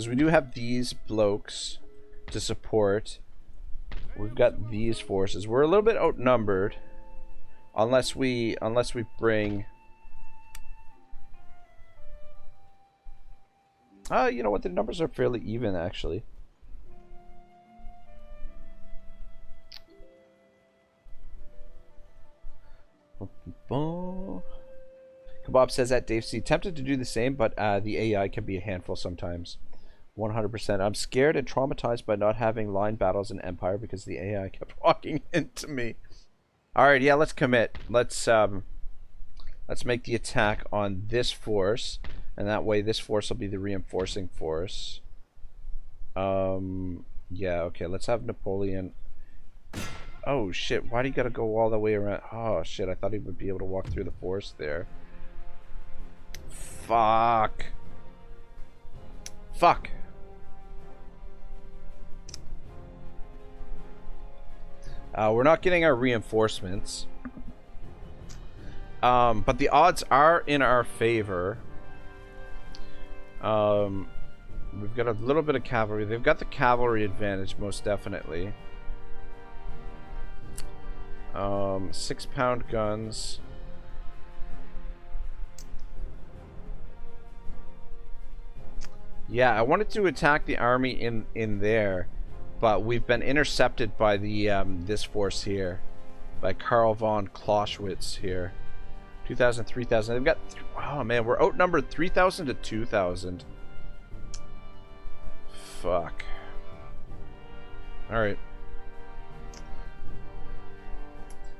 we do have these blokes to support. We've got these forces. We're a little bit outnumbered. Unless we bring... you know what? The numbers are fairly even, actually. Kebab says that Dave C. Tempted to do the same, but the AI can be a handful sometimes. 100%. I'm scared and traumatized by not having line battles in Empire because the AI kept walking into me. Alright, yeah, let's commit. Let's make the attack on this force. And that way this force will be the reinforcing force. Yeah, okay, let's have Napoleon. Oh shit, why do you gotta go all the way around? Oh shit, I thought he would be able to walk through the forest there. Fuck. Fuck. We're not getting our reinforcements. But the odds are in our favor. We've got a little bit of cavalry. They've got the cavalry advantage, most definitely. 6-pound guns. Yeah, I wanted to attack the army in there, but we've been intercepted by the this force here, by Karl von Clausewitz here. 2,000, 3,000. They've got. Oh man, we're outnumbered 3,000 to 2,000. Fuck. All right.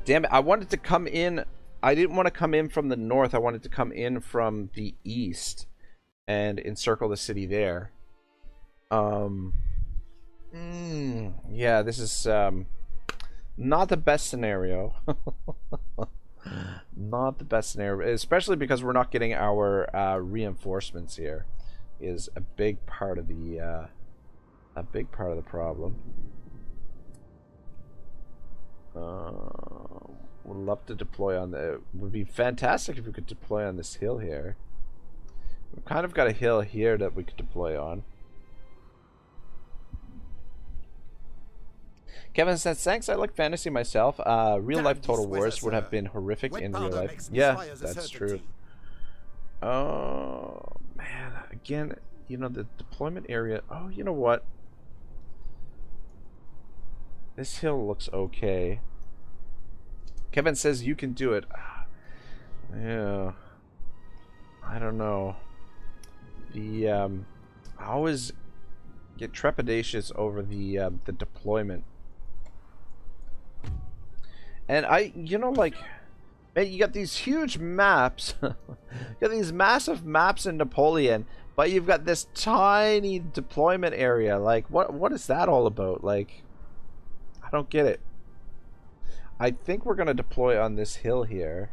Damn it! I wanted to come in. I didn't want to come in from the north. I wanted to come in from the east and encircle the city there. Yeah, this is not the best scenario. Not the best scenario, especially because we're not getting our reinforcements here. Is a big part of the problem. Would love to deploy on the. It would be fantastic if we could deploy on this hill here. We've kind of got a hill here that we could deploy on. Kevin says, thanks, I like fantasy myself. Real life Total Wars would have been horrific in real life. Yeah, that's true. Oh, man. Again, you know, the deployment area. Oh, you know what? This hill looks okay. Kevin says you can do it. Yeah. I don't know. I always get trepidatious over the deployment. And you know, like, man, you got these huge maps. You got these massive maps in Napoleon, but you've got this tiny deployment area. Like, what is that all about? Like, I don't get it. I think we're gonna deploy on this hill here.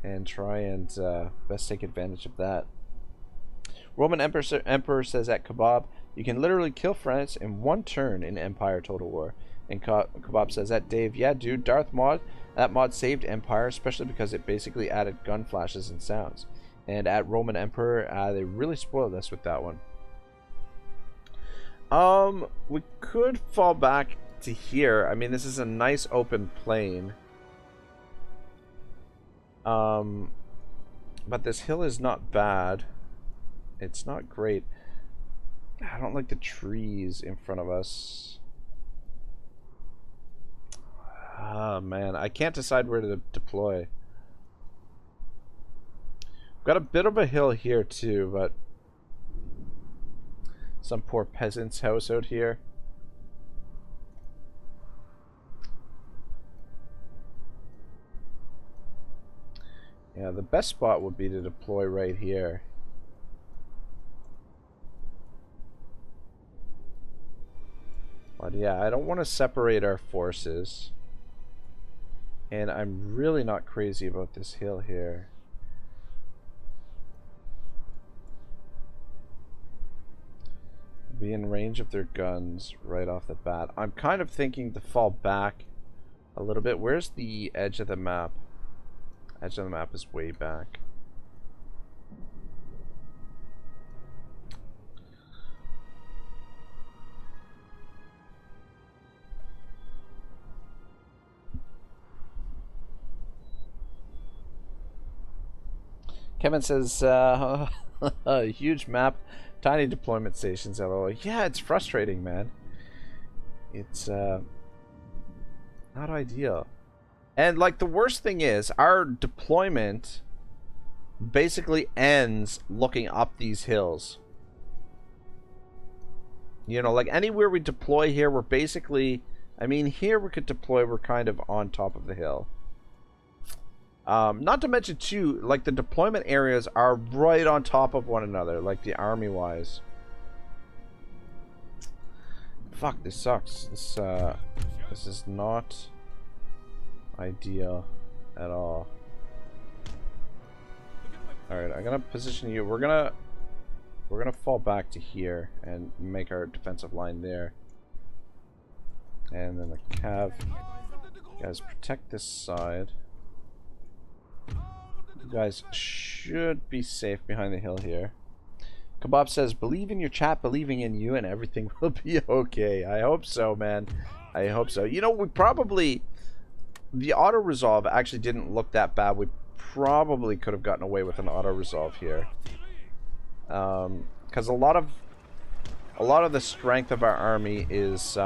and try and best take advantage of that. Roman Emperor says at Kebab, you can literally kill France in one turn in Empire Total War. And Kebab says at Dave, yeah dude, Darth mod, that mod saved Empire, especially because it basically added gun flashes and sounds. And at Roman Emperor, they really spoiled us with that one. We could fall back to here. I mean, this is a nice open plain. But this hill is not bad. It's not great. I don't like the trees in front of us. Ah, man. I can't decide where to deploy. We've got a bit of a hill here, too, but some poor peasant's house out here. Yeah, the best spot would be to deploy right here. But yeah, I don't want to separate our forces. And I'm really not crazy about this hill here. Be in range of their guns right off the bat. I'm kind of thinking to fall back a little bit. Where's the edge of the map? Edge of the map is way back. Kevin says, a huge map, tiny deployment stations, LOL. Yeah, it's frustrating, man. It's not ideal. And like the worst thing is, our deployment basically ends looking up these hills. You know, like anywhere we deploy here, we're basically, I mean, here we could deploy, we're kind of on top of the hill. Not to mention too, like the deployment areas are right on top of one another, like the army wise. Fuck, this sucks. This is not ideal at all. Alright, I'm gonna position you. We're gonna fall back to here and make our defensive line there. And then the cav. You guys protect this side. You guys should be safe behind the hill here. Kebab says, believe in your chat, believing in you, and everything will be okay. I hope so, man. I hope so. You know, we probably... The auto-resolve actually didn't look that bad. We probably could have gotten away with an auto-resolve here. Because a lot of the strength of our army is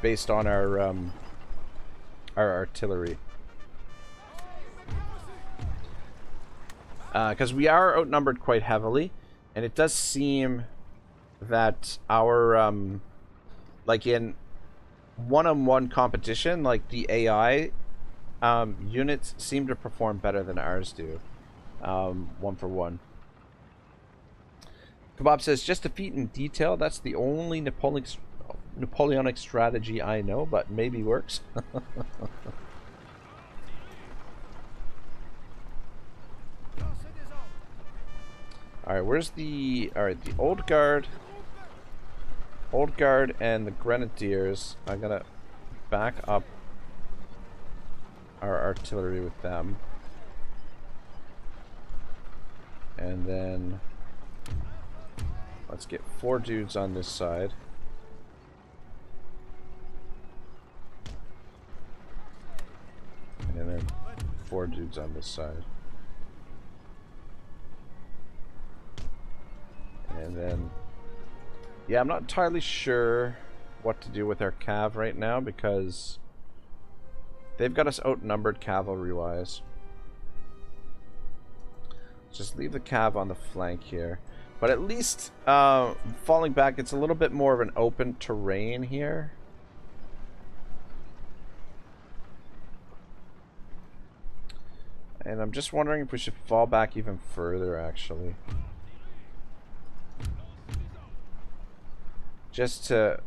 based on our artillery. Because we are outnumbered quite heavily, and it does seem that our like in one-on-one competition, like the AI units seem to perform better than ours do, one for one. Kebab says, just defeat in detail, that's the only Napoleonic strategy I know, but maybe works. Alright, where's the... Alright, the Old Guard. Old Guard and the Grenadiers. I'm gonna back up our artillery with them. And then... Let's get 4 dudes on this side. And then 4 dudes on this side. And then, yeah, I'm not entirely sure what to do with our cav right now because they've got us outnumbered cavalry-wise. Just leave the cav on the flank here. But at least, falling back, it's a little bit more of an open terrain here. And I'm just wondering if we should fall back even further, actually. Just to,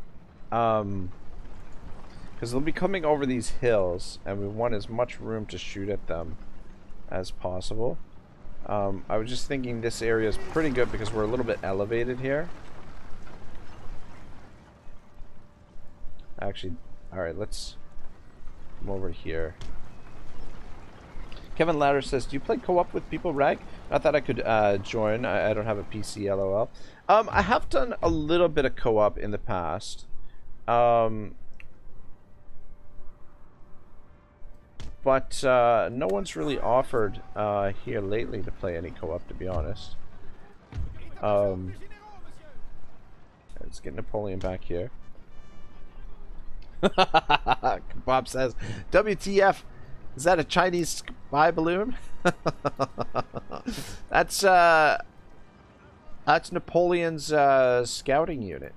Because they'll be coming over these hills, and we want as much room to shoot at them as possible. I was just thinking this area is pretty good because we're a little bit elevated here. Actually, alright, let's come over here. Kevin Ladder says, do you play co-op with people, Rag? Not that I could join. I don't have a PC, lol. I have done a little bit of co-op in the past. But no one's really offered here lately to play any co-op, to be honest. Let's get Napoleon back here. Bob says, WTF, is that a Chinese spy balloon? That's Napoleon's scouting unit.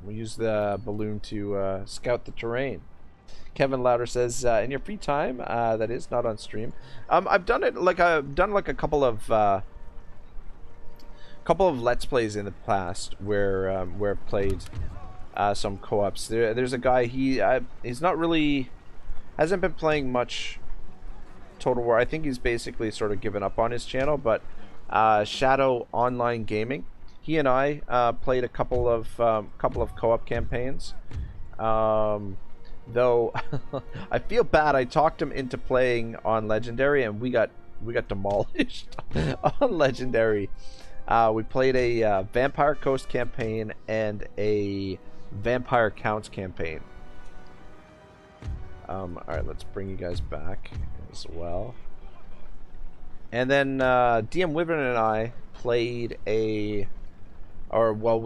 We use the balloon to scout the terrain. Kevin Louder says, in your free time, that is not on stream. I've done it like a couple of Let's Plays in the past where I've played some co-ops. There's a guy, he's not really, hasn't been playing much Total War. I think he's basically sort of given up on his channel, but Shadow Online Gaming, he and I played a couple of co-op campaigns. Though I feel bad, I talked him into playing on Legendary, and we got demolished on Legendary. We played a Vampire Coast campaign and a Vampire Counts campaign. Alright, let's bring you guys back as well. And then DM Wyvern and I played we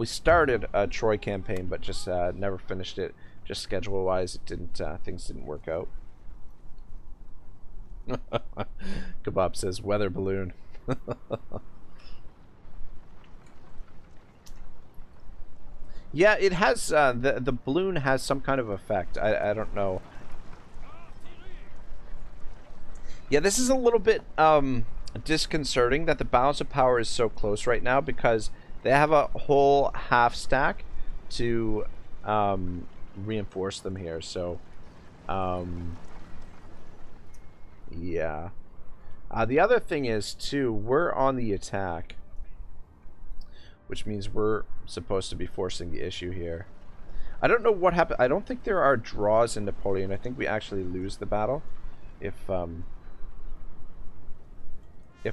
started a Troy campaign, but just never finished it. Just schedule-wise, it didn't. Things didn't work out. Kebab says weather balloon. Yeah, it has. The balloon has some kind of effect. I don't know. Yeah, this is a little bit disconcerting that the balance of power is so close right now, because they have a whole half stack to reinforce them here. So yeah. The other thing is too, we're on the attack, which means we're supposed to be forcing the issue here. I don't know what happened. I don't think there are draws in Napoleon. I think we actually lose the battle if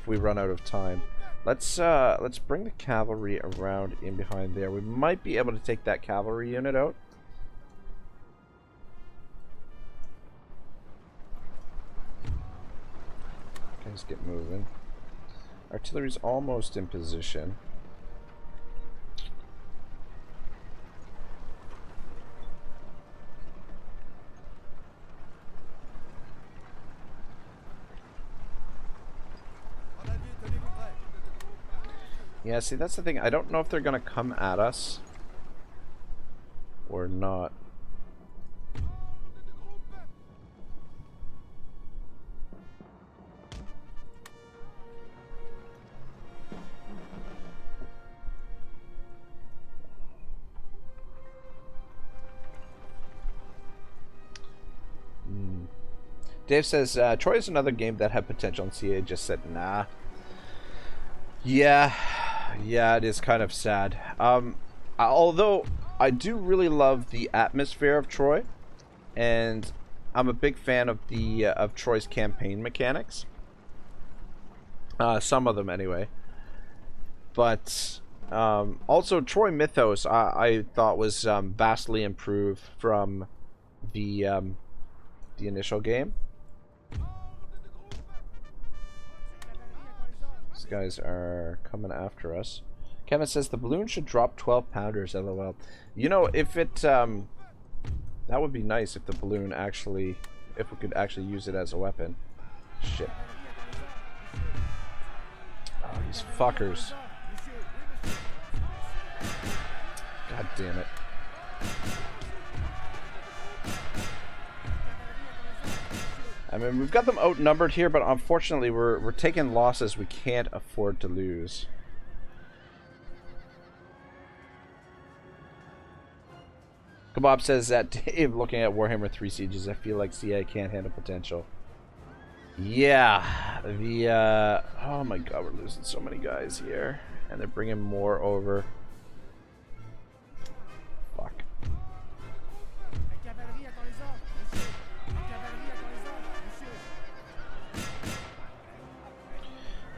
we run out of time. Let's bring the cavalry around in behind there. We might be able to take that cavalry unit out. Guys, get moving. Artillery's almost in position. Yeah, see, that's the thing. I don't know if they're gonna come at us or not. Dave says, Troy is another game that had potential, and CA just said, nah. Yeah, it is kind of sad. Although, I do really love the atmosphere of Troy, and I'm a big fan of the of Troy's campaign mechanics. Some of them, anyway. But also, Troy Mythos, I thought was vastly improved from the initial game. These guys are coming after us. Kevin says the balloon should drop 12 pounders, lol. You know, if it that would be nice if the balloon actually, if we could actually use it as a weapon. Shit. Oh, these fuckers. God damn it. I mean, we've got them outnumbered here, but unfortunately we're taking losses we can't afford to lose. Kebab says that Dave, looking at Warhammer 3 Sieges, I feel like CI can't handle potential. Yeah, oh my god, we're losing so many guys here, and they're bringing more over. Fuck.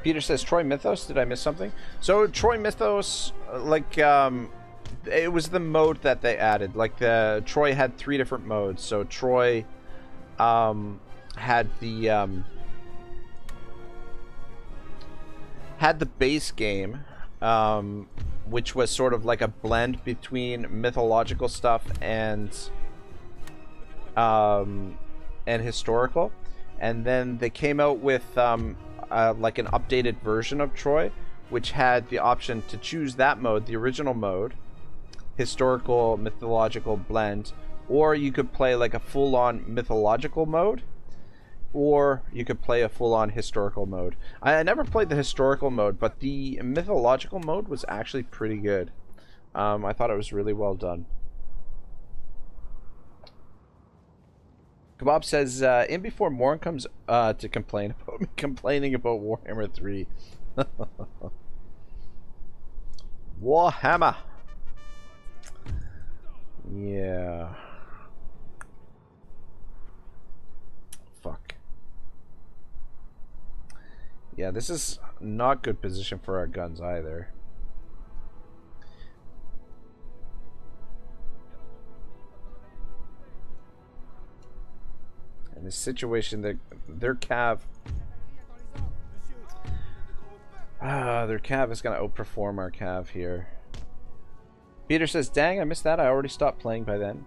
Peter says Troy Mythos. Did I miss something? So Troy Mythos, like, it was the mode that they added. Like, Troy had 3 different modes. So Troy, had the base game, which was sort of like a blend between mythological stuff and historical. And then they came out with like an updated version of Troy, which had the option to choose that mode, the original mode, historical mythological blend, or you could play like a full-on mythological mode, or you could play a full-on historical mode. I never played the historical mode, but the mythological mode was actually pretty good. I thought it was really well done. Kebab says, in before Morn comes to complain about me complaining about Warhammer 3. Warhammer. Yeah. Fuck. Yeah, this is not good position for our guns either. In this situation, their cav... their cav is going to outperform our cav here. Peter says, dang, I missed that. I already stopped playing by then.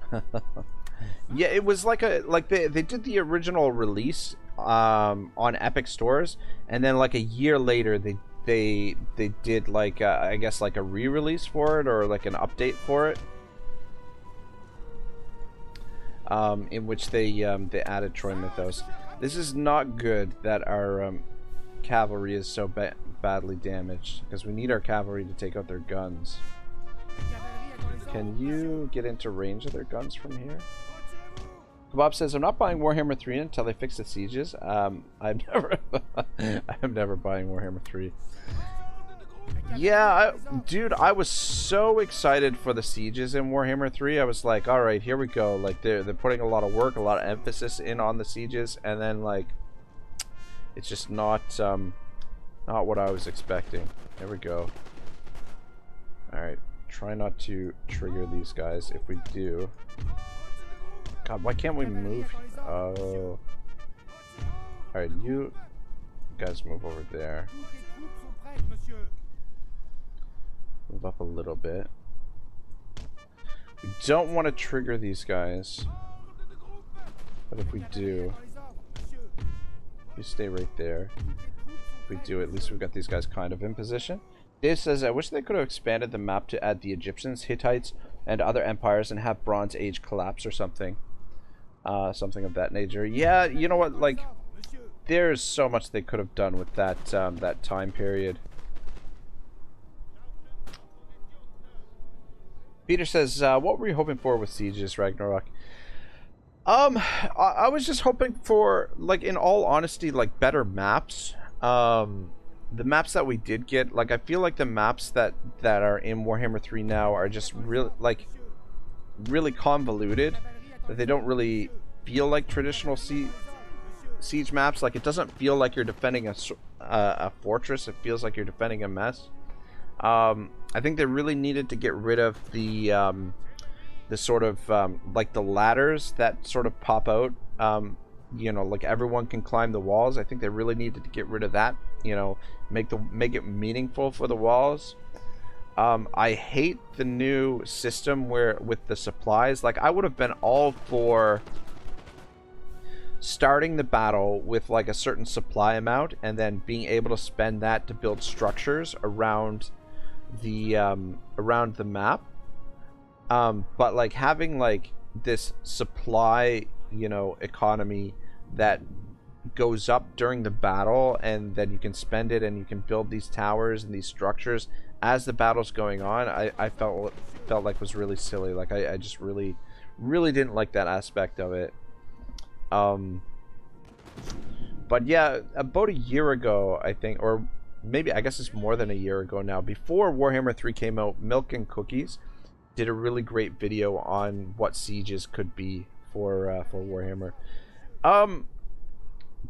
Yeah, it was like they did the original release on Epic Stores, and then like a year later they did like I guess like a re-release for it, or like an update for it, in which they added Troy Mythos. This is not good that our cavalry is so badly damaged, because we need our cavalry to take out their guns. Can you get into range of their guns from here? Kebab says, I'm not buying Warhammer 3 until they fix the sieges. I'm never buying Warhammer 3. Yeah, dude, I was so excited for the sieges in Warhammer 3. I was like, all right, here we go. Like, they're putting a lot of work, a lot of emphasis in on the sieges, and then like, it's just not what I was expecting. There we go. All right, try not to trigger these guys. If we do, God, why can't we move? Oh, all right, you guys move over there. Move up a little bit. We don't want to trigger these guys, but if we do, you stay right there. If we do, at least we've got these guys kind of in position. Dave says, I wish they could have expanded the map to add the Egyptians, Hittites, and other empires and have Bronze Age collapse or something. Something of that nature. Yeah, you know what, like, there's so much they could have done with that, that time period. Peter says, what were you hoping for with Sieges, Ragnarok? I was just hoping for, like, in all honesty, like, better maps. The maps that we did get, like, I feel like the maps that are in Warhammer 3 now are just really, like, really convoluted. That they don't really feel like traditional siege maps. Like, it doesn't feel like you're defending a fortress. It feels like you're defending a mess. I think they really needed to get rid of the sort of like the ladders that sort of pop out. You know, like everyone can climb the walls. I think they really needed to get rid of that. You know, make it meaningful for the walls. I hate the new system where with the supplies. Like, I would have been all for starting the battle with like a certain supply amount and then being able to spend that to build structures around the map. But like having like this supply, you know, economy that goes up during the battle, and then you can spend it and you can build these towers and these structures as the battle's going on, I felt like was really silly. Like, I just really Really didn't like that aspect of it. But yeah, about a year ago, I think, or maybe I guess it's more than a year ago now, before Warhammer 3 came out, Milk and Cookies did a really great video on what sieges could be for Warhammer.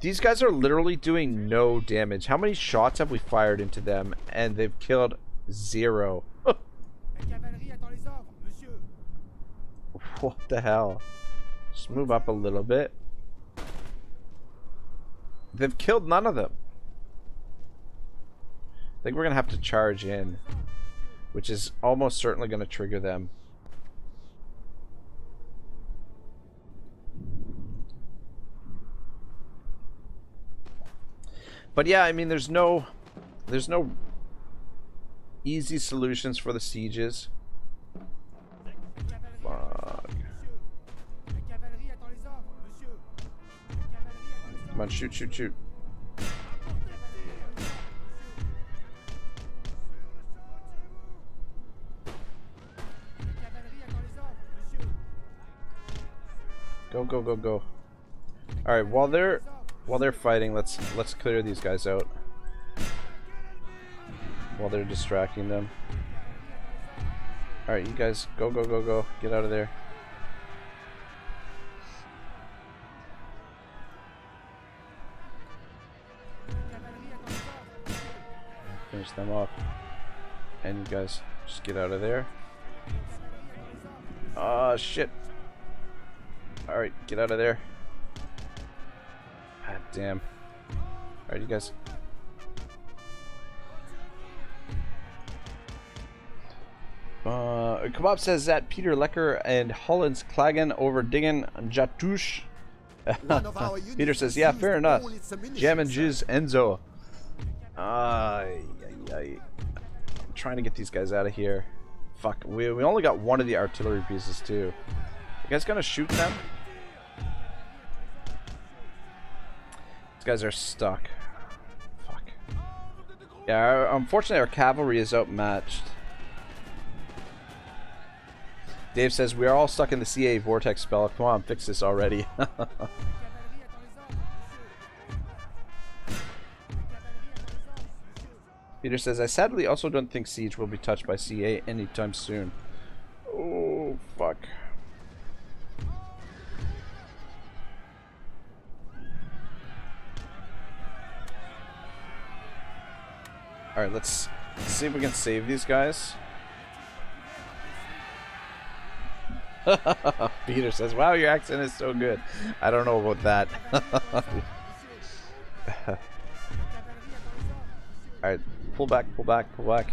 These guys are literally doing no damage. How many shots have we fired into them and they've killed 0? What the hell? Just move up a little bit. They've killed none of them. I think we're gonna have to charge in, which is almost certainly gonna trigger them. But yeah, I mean, there's no easy solutions for the sieges. Fuck. Come on, shoot, shoot, shoot. Go, go, go, go. All right, while they're fighting, let's clear these guys out while they're distracting them. All right, you guys, go, go, go, go. Get out of there. Finish them off. And you guys, just get out of there. Ah, shit. Alright, get out of there. God damn. Alright, you guys. Kebab says that Peter Lecker and Holland's Klagen over Dingen Jatush. Peter says, yeah, fair enough. Jam and Jizz Enzo. I'm trying to get these guys out of here. Fuck, we only got one of the artillery pieces too. You guys gonna shoot them? These guys are stuck. Fuck. Yeah, unfortunately our cavalry is outmatched. Dave says, we are all stuck in the CA vortex spell. Come on, fix this already. Peter says, I sadly also don't think Siege will be touched by CA anytime soon. Oh, fuck. Alright, let's see if we can save these guys. Peter says, wow, your accent is so good. I don't know about that. Alright, pull back, pull back, pull back.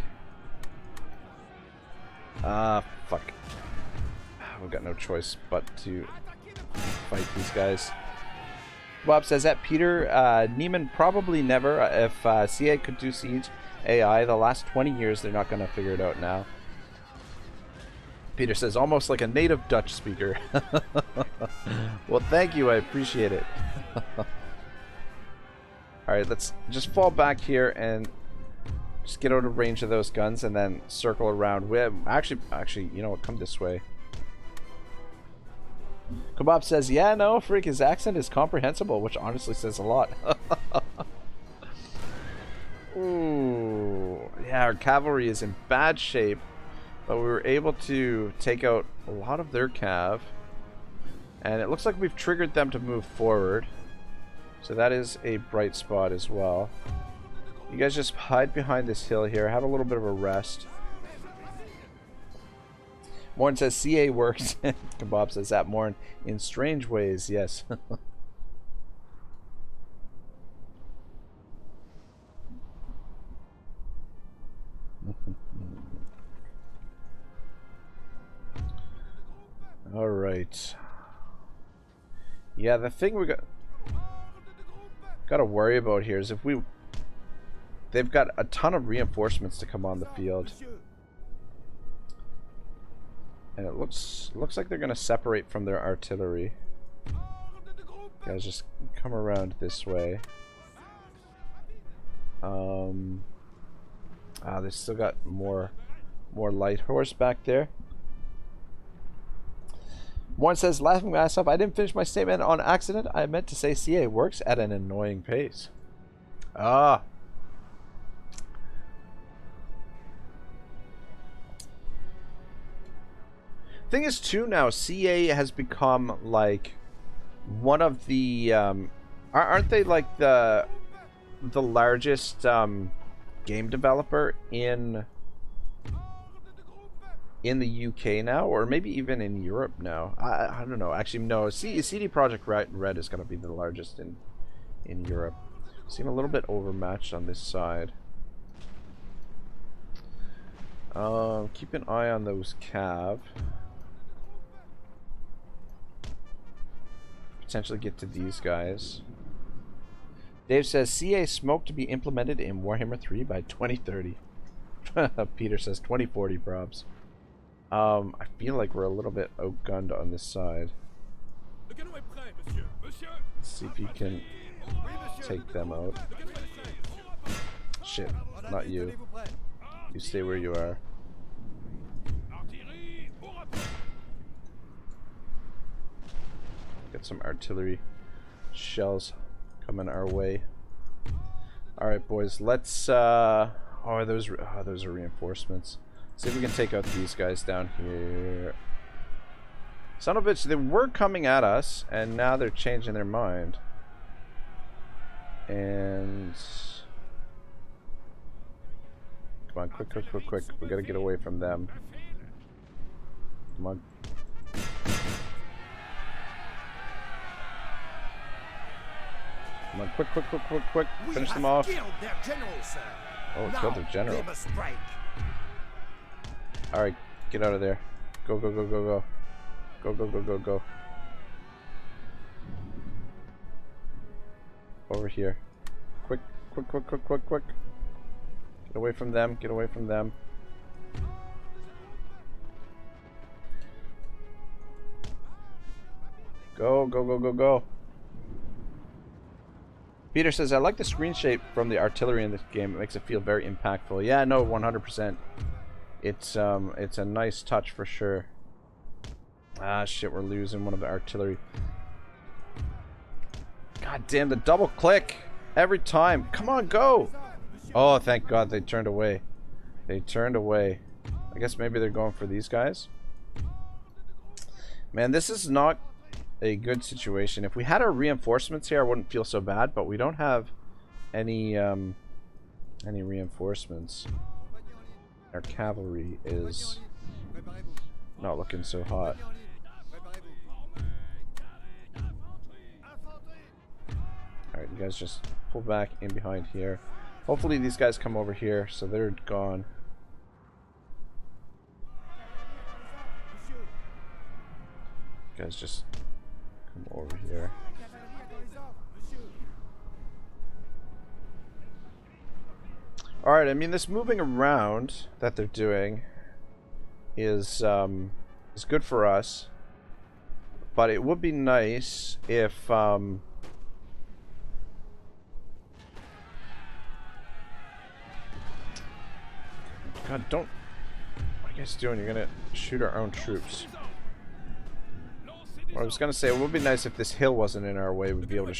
Fuck. We've got no choice but to fight these guys. Bob says that Peter, Neiman probably never. If CA could do Siege AI the last 20 years, they're not going to figure it out now. Peter says, almost like a native Dutch speaker. Well, thank you. I appreciate it. Alright, let's just fall back here and just get out of range of those guns and then circle around. We have, actually, you know what? Come this way. Kebab says, yeah, no, freak, his accent is comprehensible, which honestly says a lot. Ooh, yeah, our cavalry is in bad shape. But we were able to take out a lot of their cav. And it looks like we've triggered them to move forward. So that is a bright spot as well. You guys just hide behind this hill here. Have a little bit of a rest. Morn says CA works. Kebab says that Morn in strange ways. Yes. All right. Yeah, the thing we got to worry about here is if they've got a ton of reinforcements to come on the field. And it looks like they're going to separate from their artillery. Guys, just come around this way. They still got more light horse back there. One says, laughing my ass off, I didn't finish my statement on accident. I meant to say CA works at an annoying pace. Ah. Thing is, too, now, CA has become, like, one of the, aren't they, like, the largest, game developer in the UK now, or maybe even in Europe now. I don't know. Actually, no. CD Projekt Red is going to be the largest in Europe. Seem a little bit overmatched on this side. Keep an eye on those Cav. Potentially get to these guys. Dave says CA smoke to be implemented in Warhammer 3 by 2030. Peter says 2040 probs. I feel like we're a little bit outgunned on this side. Let's see if you can take them out. Shit, not you. You stay where you are. Get some artillery shells coming our way. Alright, boys, let's oh, those are reinforcements. See if we can take out these guys down here. Son of a bitch, they were coming at us, and now they're changing their mind. And come on, quick. We gotta get away from them. Come on. Come on, quick. Finish them off. Their general, sir. Oh, killed their general. They must strike. Alright, get out of there. Go. Go. Over here. Quick. Get away from them. Go. Peter says, I like the screen shape from the artillery in this game. It makes it feel very impactful. Yeah, no, 100%. It's a nice touch for sure. Ah, shit, we're losing one of the artillery. God damn, the double click every time. Come on, go. Oh, thank God they turned away. I guess maybe they're going for these guys. Man, this is not a good situation. If we had our reinforcements here, I wouldn't feel so bad, but we don't have any reinforcements. Our cavalry is not looking so hot. Alright, you guys just pull back in behind here. Hopefully these guys come over here, so they're gone. You guys just come over here. Alright, I mean, this moving around that they're doing is good for us, but it would be nice if God, don't, what are you guys doing? You're gonna shoot our own troops. Well, I was gonna say, it would be nice if this hill wasn't in our way. We'd be able to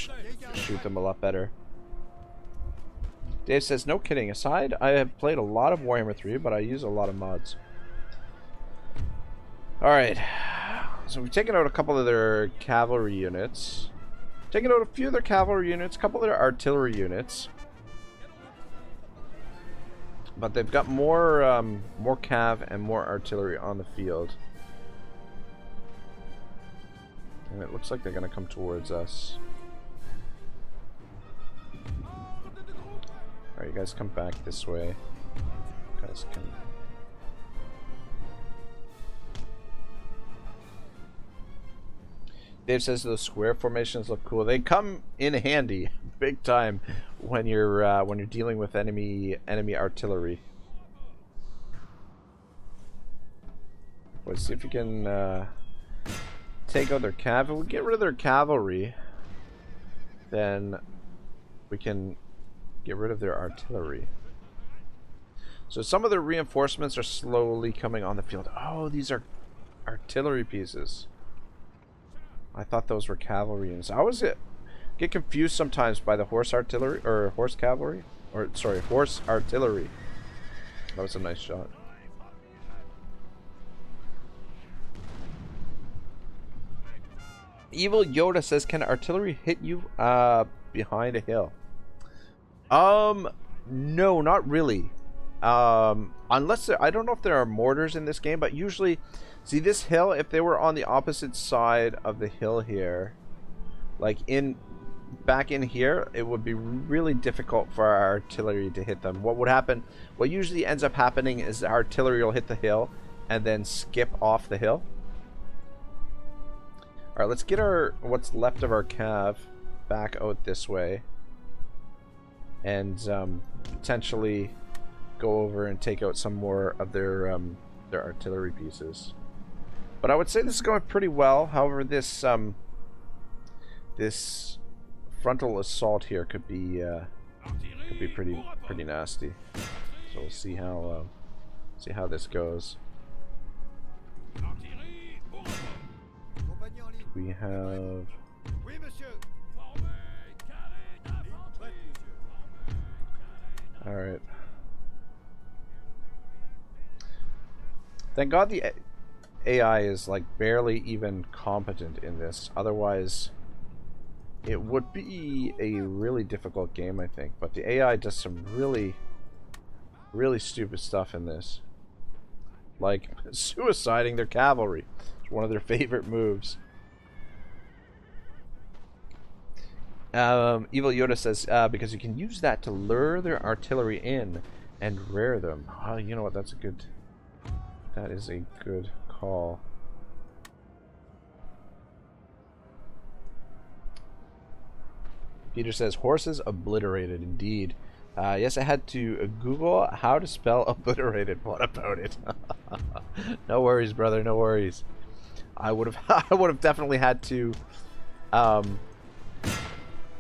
shoot them a lot better. Dave says, no kidding aside, I have played a lot of Warhammer 3, but I use a lot of mods. Alright, so we've taken out a couple of their cavalry units. Taken out a few of their cavalry units, a couple of their artillery units. But they've got more, more cav and more artillery on the field. And it looks like they're going to come towards us. Alright, you guys come back this way. You guys can... Dave says those square formations look cool. They come in handy, big time, when you're dealing with enemy artillery. Let's see if you can take out their cavalry. If we get rid of their cavalry, then we can get rid of their artillery. So some of their reinforcements are slowly coming on the field. Oh, these are artillery pieces. I thought those were cavalry units. I always get confused sometimes by the horse artillery, or horse cavalry, or sorry, horse artillery. That was a nice shot. Evil Yoda says, "Can artillery hit you behind a hill?" No, not really. Unless I don't know if there are mortars in this game, but usually, see this hill, if they were on the opposite side of the hill here, like back in here, it would be really difficult for our artillery to hit them. What would happen, what usually ends up happening is the artillery will hit the hill and then skip off the hill. Alright, let's get what's left of our cav back out this way. And potentially go over and take out some more of their artillery pieces. But I would say this is going pretty well. However, this this frontal assault here could be pretty nasty. So we'll see how this goes. We have. All right. Thank God the AI is like barely even competent in this. Otherwise, it would be a really difficult game, I think. But the AI does some really, really stupid stuff in this. Like suiciding their cavalry. It's one of their favorite moves. Evil Yoda says, because you can use that to lure their artillery in and rear them. Oh, you know what? That is a good call. Peter says, horses obliterated, indeed. Yes, I had to Google how to spell obliterated. What about it? No worries, brother, no worries. I would have definitely had to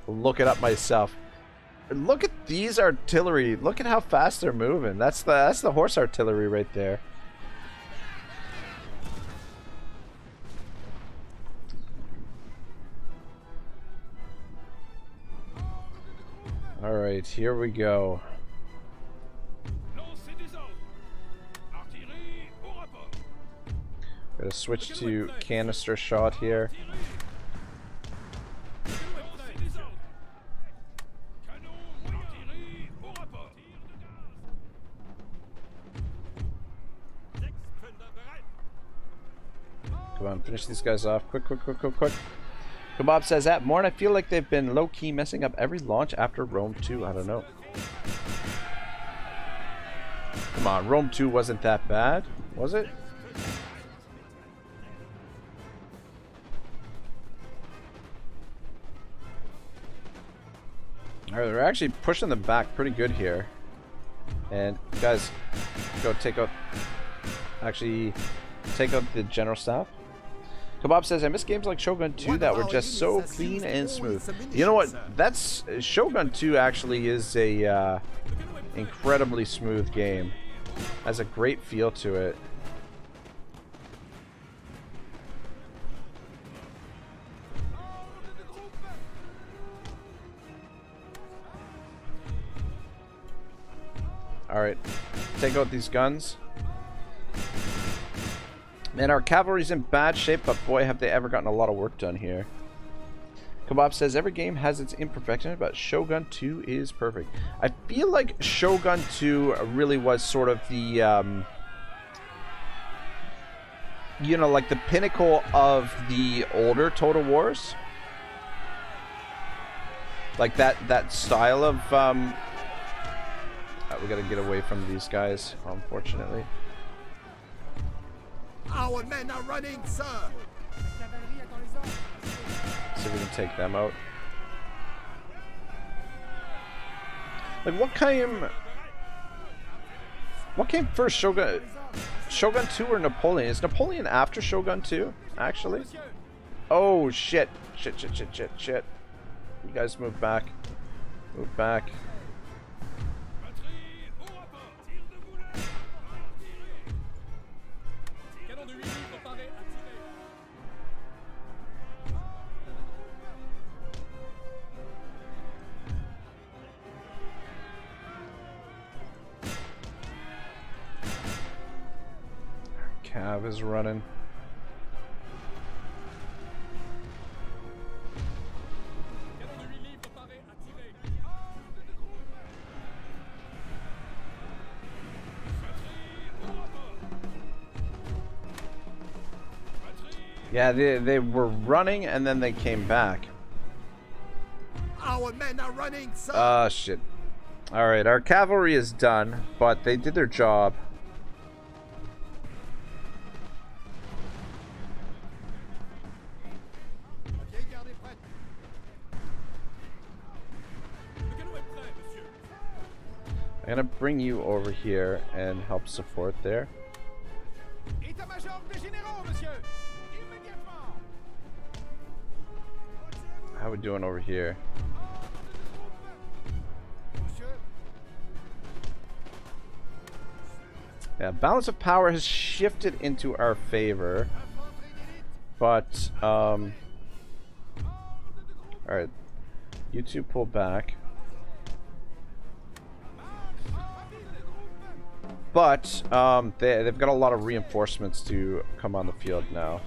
look it up myself. Look at these artillery. Look at how fast they're moving. That's the horse artillery right there. All right, here we go. Gotta switch to canister shot here. Come on, finish these guys off. Quick, quick, quick, quick, quick. Kebab says that more, and I feel like they've been low-key messing up every launch after Rome 2. I don't know. Come on, Rome 2 wasn't that bad, was it? Alright, they're actually pushing them back pretty good here. And guys, go take out... Actually, take out the general staff. Kebab says, I miss games like Shogun 2 that were just so clean and smooth. You know what? That's Shogun 2 actually is a incredibly smooth game. Has a great feel to it. Alright, take out these guns. Man, our cavalry's in bad shape, but boy, have they ever gotten a lot of work done here. Kebab says, every game has its imperfection, but Shogun 2 is perfect. I feel like Shogun 2 really was sort of the, you know, like the pinnacle of the older Total Wars. Like that style of, we gotta get away from these guys, unfortunately. Our men are running, sir. See if we can take them out. Like, what came first, Shogun 2 or Napoleon? Is Napoleon after Shogun 2, actually? Oh, shit. Shit. You guys move back. Move back. Cav is running. Yeah, they were running and then they came back. Our men are running, sir. Ah, shit. Alright, our cavalry is done, but they did their job. I'm gonna bring you over here and help support there. How we doing over here? Yeah, balance of power has shifted into our favor, but alright, you two pull back. But they've got a lot of reinforcements to come on the field now.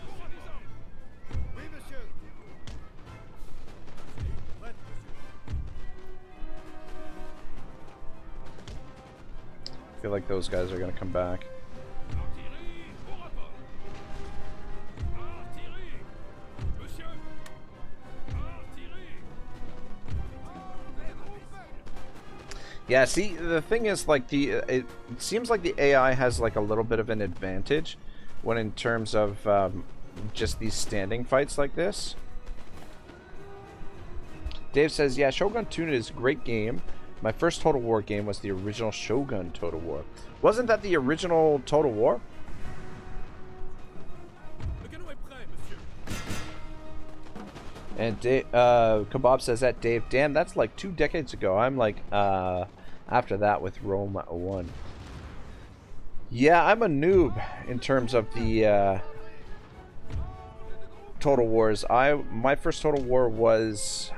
I feel like those guys are going to come back. Yeah, see, the thing is, like, it seems like the AI has, like, a little bit of an advantage when in terms of just these standing fights like this. Dave says, yeah, Shogun Tuna is a great game. My first Total War game was the original Shogun Total War. Wasn't that the original Total War? And Kebab says that, Dave, damn, that's like 2 decades ago. I'm like, after that with Rome 1. Yeah, I'm a noob in terms of the Total Wars. My first Total War was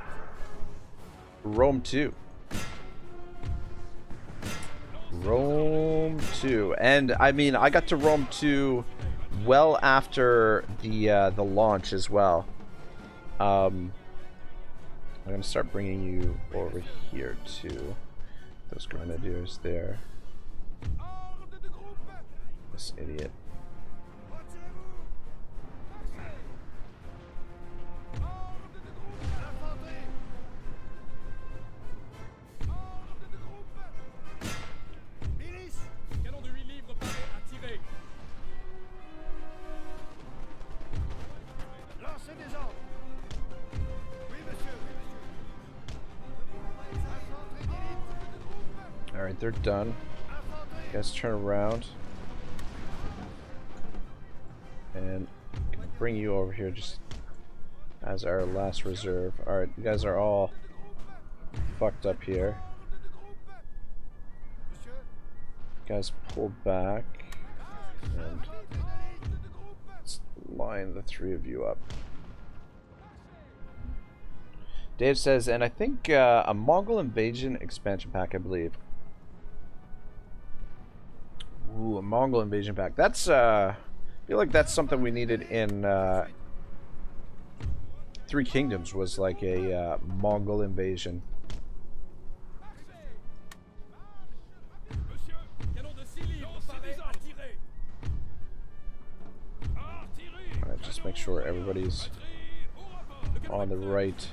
Rome 2. Rome 2. And I mean, I got to Rome 2 well after the launch as well. I'm gonna start bringing you over here too. Those grenadiers there. This idiot. Alright, they're done. You guys turn around. And bring you over here just as our last reserve. Alright, you guys are all fucked up here. You guys pull back. And let's line the 3 of you up. Dave says, and I think a Mongol invasion expansion pack, I believe. Ooh, a Mongol invasion pack. That's, I feel like that's something we needed in Three Kingdoms, was like a Mongol invasion. Alright, just make sure everybody's on the right.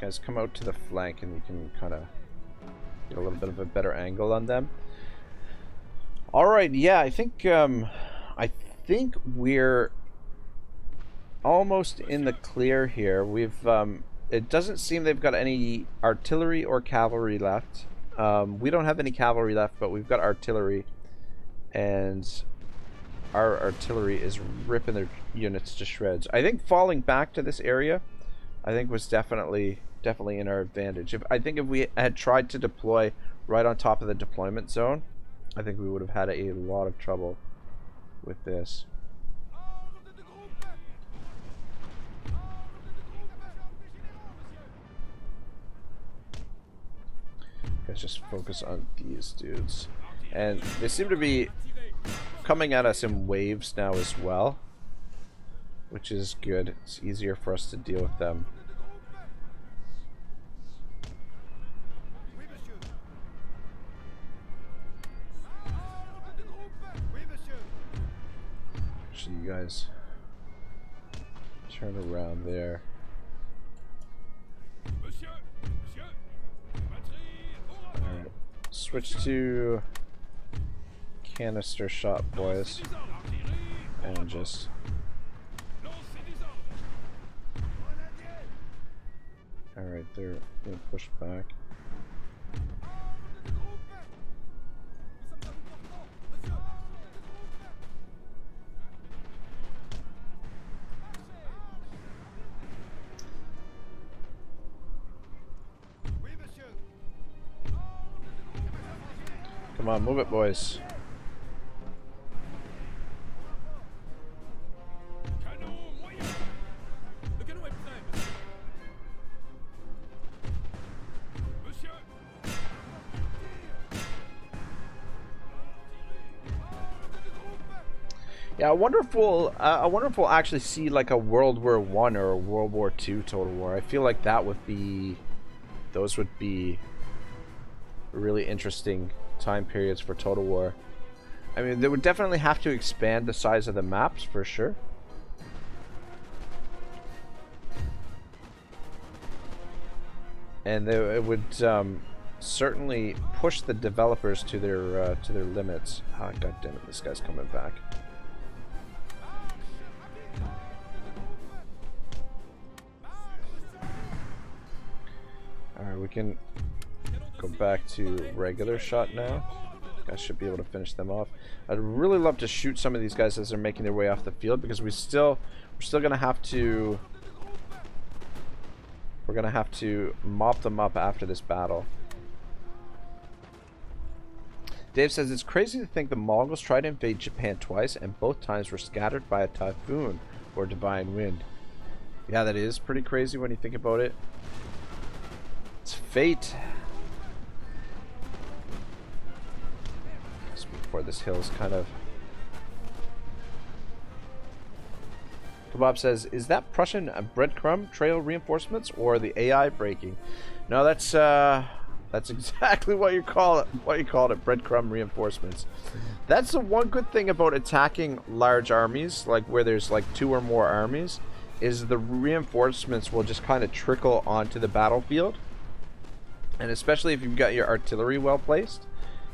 Guys, come out to the flank and you can kind of get a little bit of a better angle on them. Alright, yeah, I think we're almost in the clear here. We've it doesn't seem they've got any artillery or cavalry left. We don't have any cavalry left, but we've got artillery, and our artillery is ripping their units to shreds. I think falling back to this area, I think, was definitely in our advantage. I think if we had tried to deploy right on top of the deployment zone, I think we would have had a lot of trouble with this. Let's just focus on these dudes. And they seem to be coming at us in waves now as well, which is good. It's easier for us to deal with them. So you guys turn around there. Alright, switch to canister shot, boys, and just alright, they're being pushed back. Come on, move it, boys. Yeah, I wonder if we'll actually see like a World War I or a World War II Total War. I feel like that would be, those would be really interesting time periods for Total War. I mean, they would definitely have to expand the size of the maps for sure. And it would certainly push the developers to their limits. Ah, God damn it! This guy's coming back. All right, we can go back to regular shot now. I should be able to finish them off. I'd really love to shoot some of these guys as they're making their way off the field, because we're still gonna have to mop them up after this battle. Dave says it's crazy to think the Mongols tried to invade Japan twice, and both times were scattered by a typhoon or divine wind. Yeah, that is pretty crazy when you think about it. It's fate. Before this hill is kind of... Kebab says, is that Prussian breadcrumb trail reinforcements or the AI breaking? No, that's exactly what you call it. What you call it, breadcrumb reinforcements. That's the one good thing about attacking large armies, like where there's like 2 or more armies, is the reinforcements will just kind of trickle onto the battlefield. And especially if you've got your artillery well placed,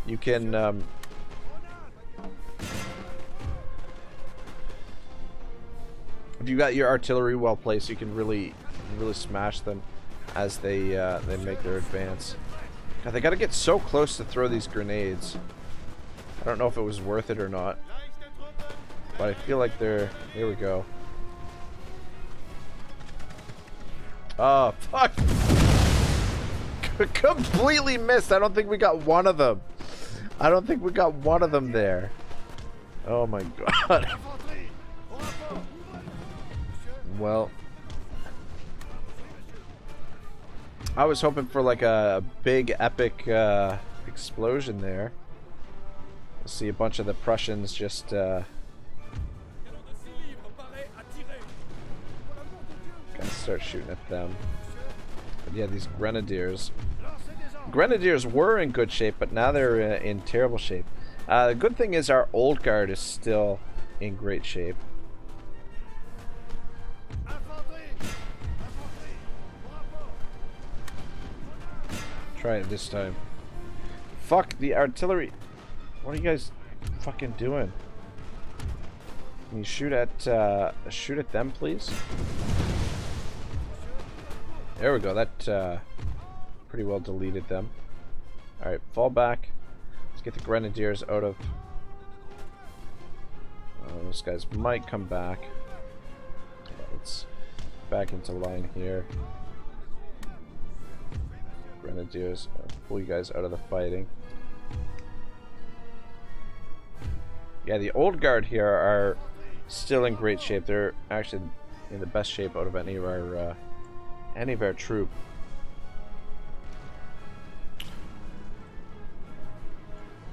you can if you got your artillery well placed, you can really smash them as they make their advance. God, they gotta get so close to throw these grenades. I don't know if it was worth it or not, but I feel like they're... Here we go. Oh, fuck! Completely missed. I don't think we got one of them. I don't think we got one of them there. Oh my god. Well, I was hoping for like a big epic explosion there. We'll see a bunch of the Prussians just gotta start shooting at them. But yeah, these grenadiers were in good shape, but now they're in terrible shape. The good thing is our old guard is still in great shape. Try it this time. Fuck the artillery. What are you guys fucking doing? Can you shoot at them, please? There we go. That pretty well deleted them. All right, fall back. Let's get the grenadiers out of. Those guys might come back. Let's back into line here. Grenadiers, pull you guys out of the fighting. Yeah, the old guard here are still in great shape. They're actually in the best shape out of any of our troop.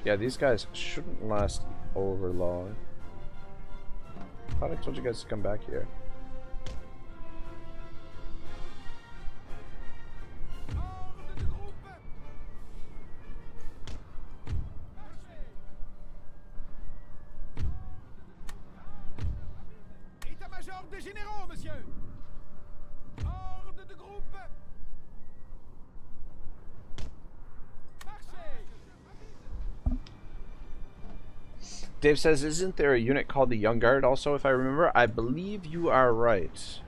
Yeah, these guys shouldn't last over long. I thought I told you guys to come back here. État-major des généraux, monsieur. Ordre de groupe. Marchez. Dave says, isn't there a unit called the Young Guard also, if I remember? I believe you are right.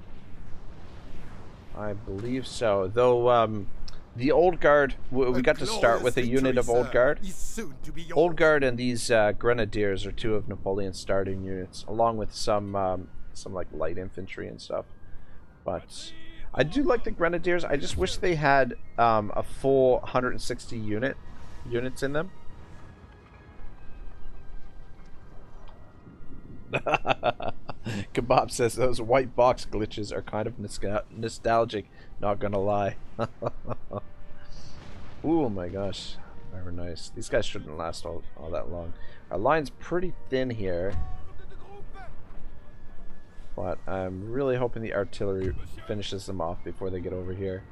I believe so. Though, the Old Guard, we got to start with a unit of Old Guard. Old Guard and these Grenadiers are two of Napoleon's starting units, along with some like light infantry and stuff. But I do like the Grenadiers. I just wish they had a full 160 units in them. Kebab says those white box glitches are kind of nostalgic, not gonna lie. Oh my gosh, very nice. These guys shouldn't last all that long. Our line's pretty thin here, but I'm really hoping the artillery finishes them off before they get over here.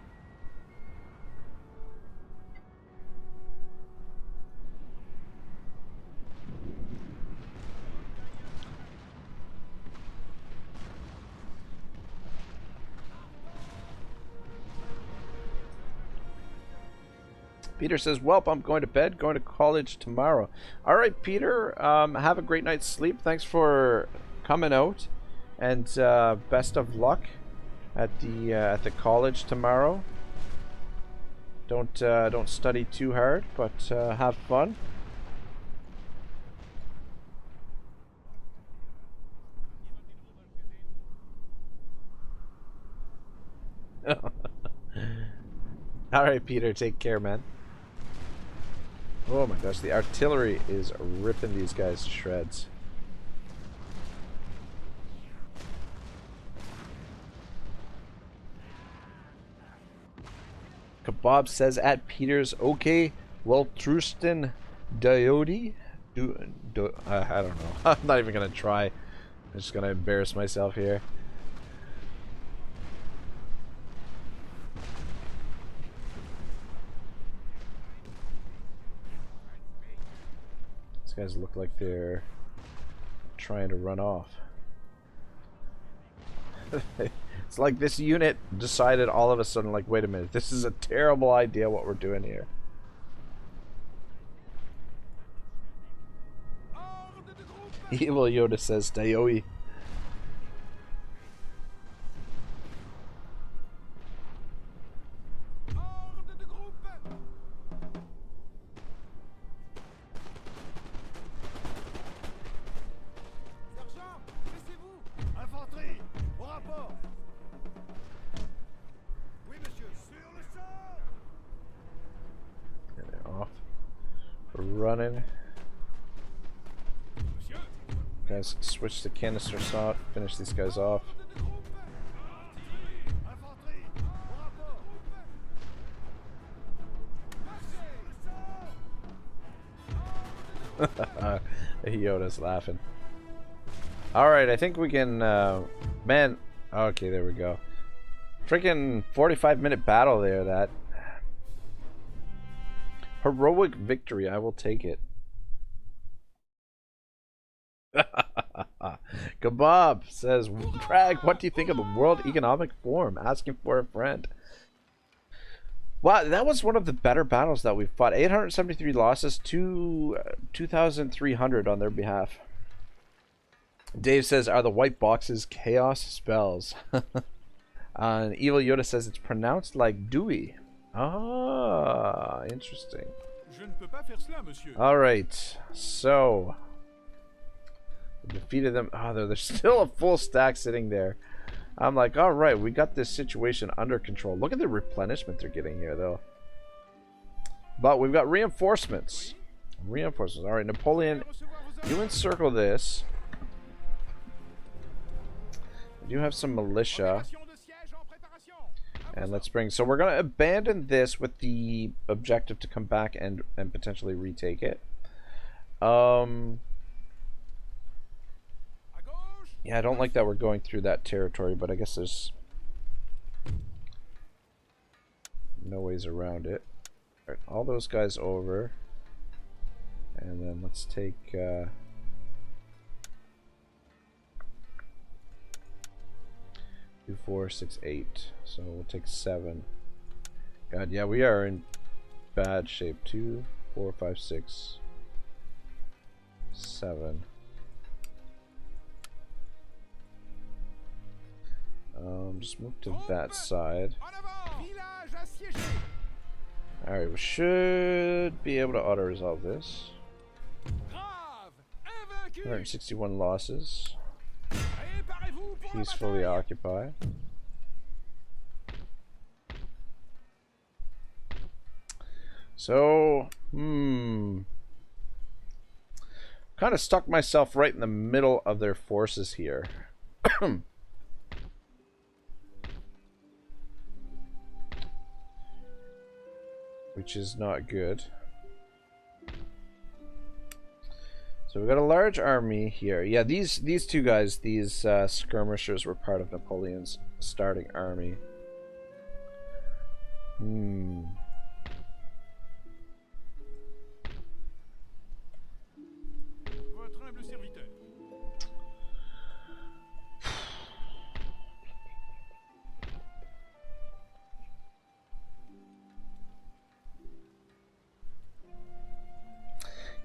Peter says, "Welp, I'm going to bed, going to college tomorrow." All right, Peter, have a great night's sleep. Thanks for coming out, and best of luck at the college tomorrow. Don't study too hard, but have fun. All right, Peter, take care, man. Oh my gosh, the artillery is ripping these guys to shreds. Kebab says at Peter's, okay, well, Trustin Diode? I don't know. I'm not even going to try. I'm just going to embarrass myself here. These guys look like they're trying to run off. It's like this unit decided all of a sudden, like, wait a minute, this is a terrible idea what we're doing here. Evil Yoda says, Daioi. Running. Guys, switch to canister shot. Finish these guys off. Yoda's laughing. Alright, I think we can, man, okay, there we go. Freaking 45-minute battle there, that. Heroic victory, I will take it. Kebab says, Crag, what do you think of the World Economic Forum? Asking for a friend. Wow, that was one of the better battles that we've fought. 873 losses to 2,300 on their behalf. Dave says, are the white boxes chaos spells? And Evil Yoda says it's pronounced like Dewey. Ah, interesting. Alright, so we defeated them. Oh, there's still a full stack sitting there. I'm like, alright, we got this situation under control. Look at the replenishment they're getting here, though. But we've got reinforcements. Reinforcements. Alright, Napoleon, you encircle this. We do have some militia. And let's bring, so we're going to abandon this with the objective to come back and potentially retake it. Um, yeah, I don't like that we're going through that territory, but I guess there's no ways around it. All right, all those guys over. And then let's take 2, 4, 6, 8. So we'll take 7. God, yeah, we are in bad shape. 2, 4, 5, 6, 7. Just move to that side. Alright, we should be able to auto-resolve this. 161 losses. Peacefully occupy. So, kind of stuck myself right in the middle of their forces here. Which is not good. So we've got a large army here. Yeah, these two guys, these skirmishers, were part of Napoleon's starting army.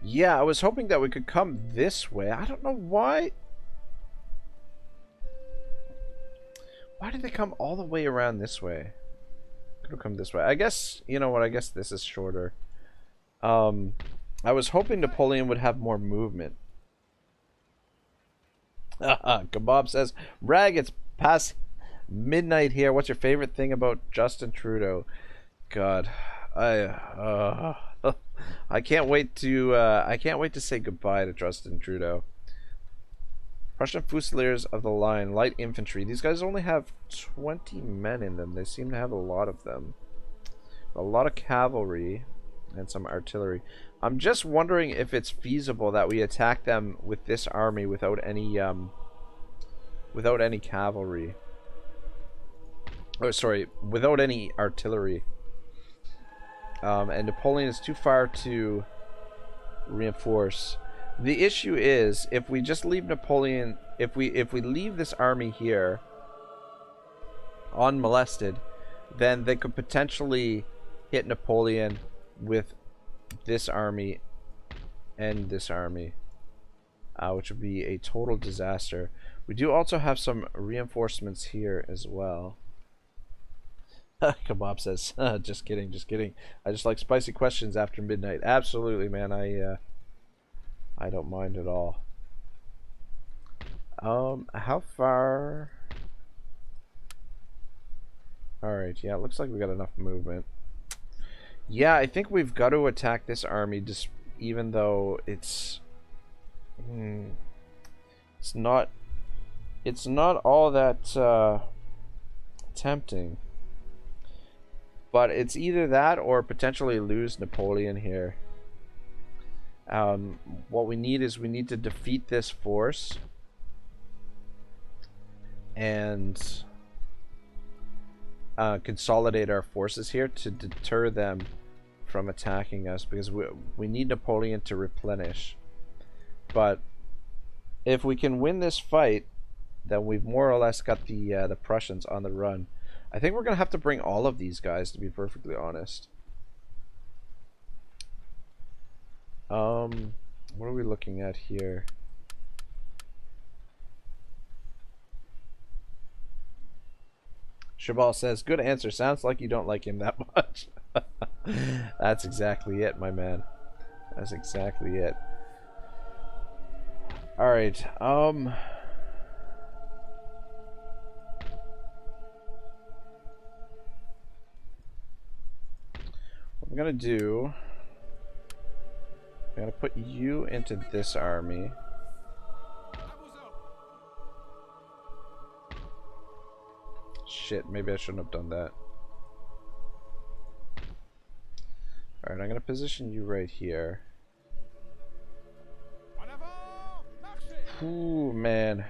Yeah, I was hoping that we could come this way. I don't know why. Why did they come all the way around this way? Could have come this way. I guess, you know what, I guess this is shorter. I was hoping Napoleon would have more movement. Kebab says, Rag, it's past midnight here. What's your favorite thing about Justin Trudeau? God, I can't wait to say goodbye to Justin Trudeau. Prussian Fusiliers of the Line, light infantry. These guys only have 20 men in them. They seem to have a lot of them. A lot of cavalry and some artillery. I'm just wondering if it's feasible that we attack them with this army without any cavalry. Oh, sorry, without any artillery. And Napoleon is too far to reinforce. The issue is, if we just leave Napoleon, if we leave this army here unmolested, then they could potentially hit Napoleon with this army and this army, which would be a total disaster. We do also have some reinforcements here as well. Kebab says, just kidding, just kidding. I just like spicy questions after midnight. Absolutely, man. I don't mind at all. How far? Alright, yeah, it looks like we got enough movement. Yeah, I think we've got to attack this army, just even though it's not all that tempting. But it's either that or potentially lose Napoleon here. What we need is we need to defeat this force and consolidate our forces here to deter them from attacking us, because we need Napoleon to replenish. But if we can win this fight, then we've more or less got the Prussians on the run. I think we're gonna have to bring all of these guys, to be perfectly honest. What are we looking at here? Shabal says, good answer. Sounds like you don't like him that much. That's exactly it, my man. That's exactly it. Alright, what I'm gonna do, I'm gonna put you into this army. Shit, maybe I shouldn't have done that. Alright, I'm gonna position you right here. Ooh, man.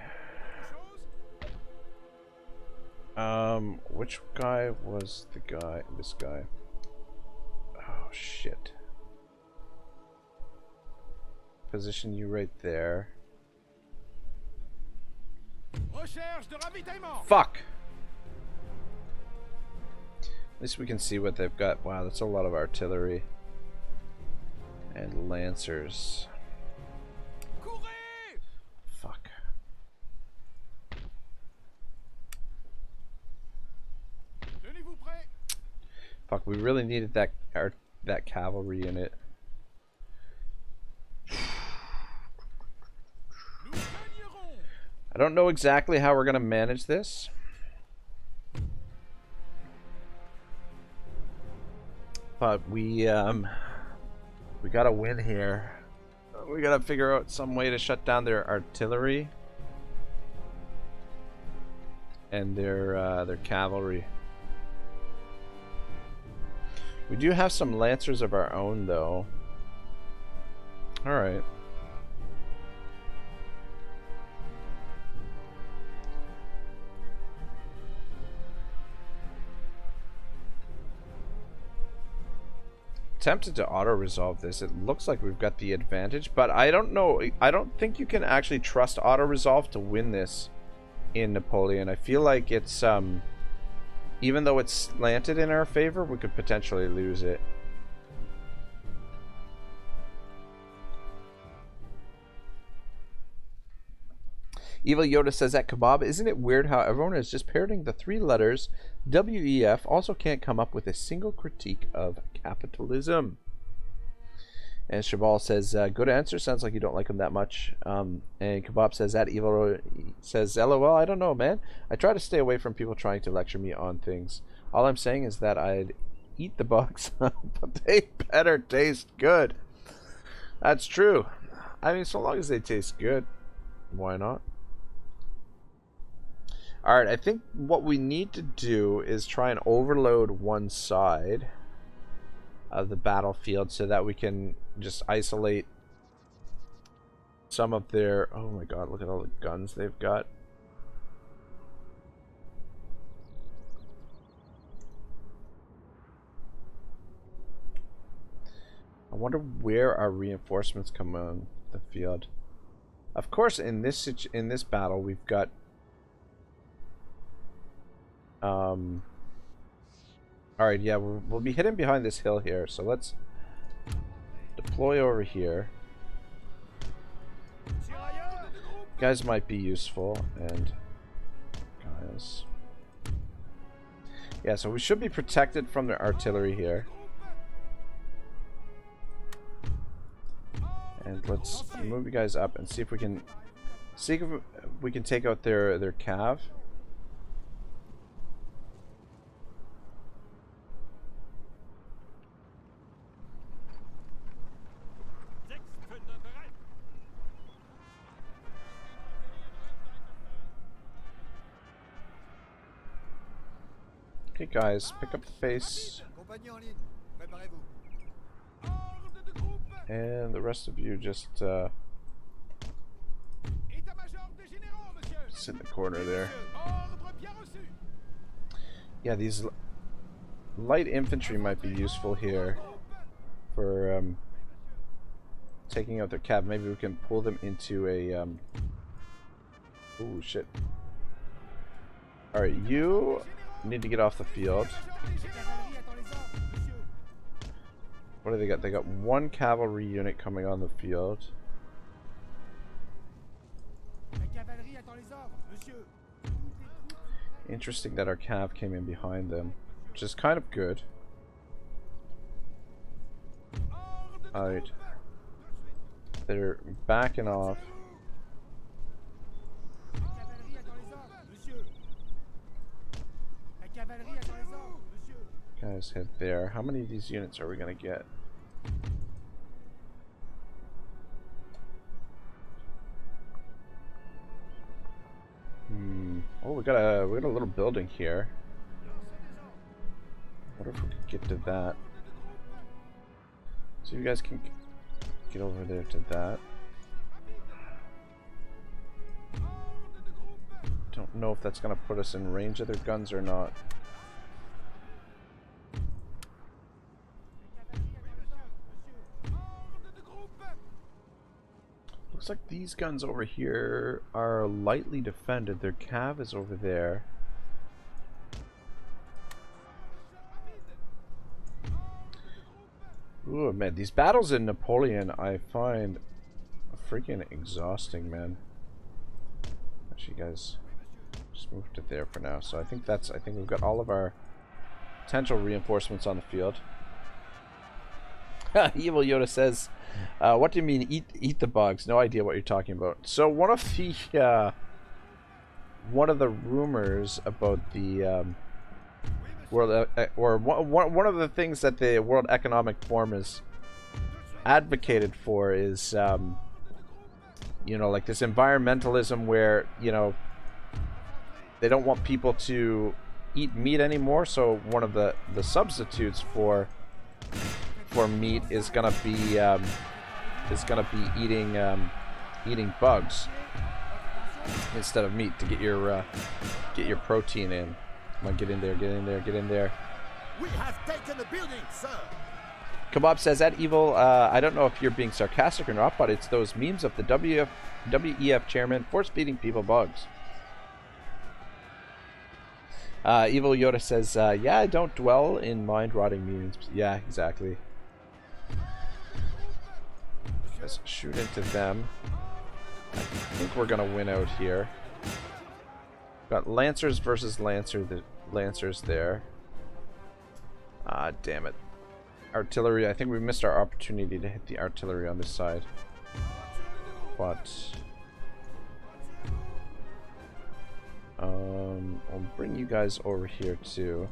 Which guy was the guy? This guy. Oh, shit. Position you right there. Fuck! At least we can see what they've got. Wow, that's a lot of artillery. And lancers. Fuck. Fuck, we really needed that cavalry unit. I don't know exactly how we're gonna manage this. But we gotta win here. We gotta figure out some way to shut down their artillery and their cavalry. We do have some lancers of our own, though. All right. Tempted to auto-resolve this. It looks like we've got the advantage, but I don't know. I don't think you can actually trust auto-resolve to win this in Napoleon. I feel like it's even though it's slanted in our favor, we could potentially lose it. Evil Yoda says at Kebab, isn't it weird how everyone is just parroting the 3 letters WEF, also can't come up with a single critique of capitalism? And Shabal says, good answer, sounds like you don't like him that much. And Kebab says, at Evil says, LOL, I don't know, man. I try to stay away from people trying to lecture me on things. All I'm saying is that I'd eat the bugs, but they better taste good. That's true. I mean, so long as they taste good, why not? Alright, I think what we need to do is try and overload one side of the battlefield so that we can just isolate some of their... Oh my god, look at all the guns they've got. I wonder where our reinforcements come on the field. Of course, in this battle, we've got alright, yeah, we'll be hidden behind this hill here, so let's deploy over here. Guys might be useful, and guys. Yeah, so we should be protected from the artillery here. And let's move you guys up and see if we can take out their cav. Okay, guys, pick up the pace. And the rest of you just sit in the corner there. Yeah, these light infantry might be useful here for taking out their cav. Maybe we can pull them into a oh shit. Alright, you need to get off the field. What do they got? They got 1 cavalry unit coming on the field. Interesting that our cav came in behind them, which is kind of good. Alright. They're backing off. Guys, head there. How many of these units are we gonna get? Oh, we got a little building here. What if we could get to that? So you guys can get over there to that. don't know if that's going to put us in range of their guns or not. Looks like these guns over here are lightly defended. Their cav is over there. Ooh, man, these battles in Napoleon I find freaking exhausting, man. Actually, guys, just moved it there for now. So I think we've got all of our potential reinforcements on the field. Evil Yoda says, "What do you mean eat the bugs?" No idea what you're talking about. So one of the rumors about the world, or one of the things that the World Economic Forum is advocated for is, you know, like this environmentalism where, you know, they don't want people to eat meat anymore. So one of the substitutes for meat is gonna be eating bugs instead of meat to get your protein in. Come on, get in there, get in there, get in there. We have taken the building, sir. Kebab says, "That evil, I don't know if you're being sarcastic or not, but it's those memes of the WEF chairman force-feeding people bugs." Evil Yoda says, "Yeah, I don't dwell in mind-rotting memes." Yeah, exactly. Let's shoot into them. I think we're gonna win out here. Got Lancers versus Lancers there. Ah, damn it. Artillery, I think we missed our opportunity to hit the artillery on this side. But I'll bring you guys over here too.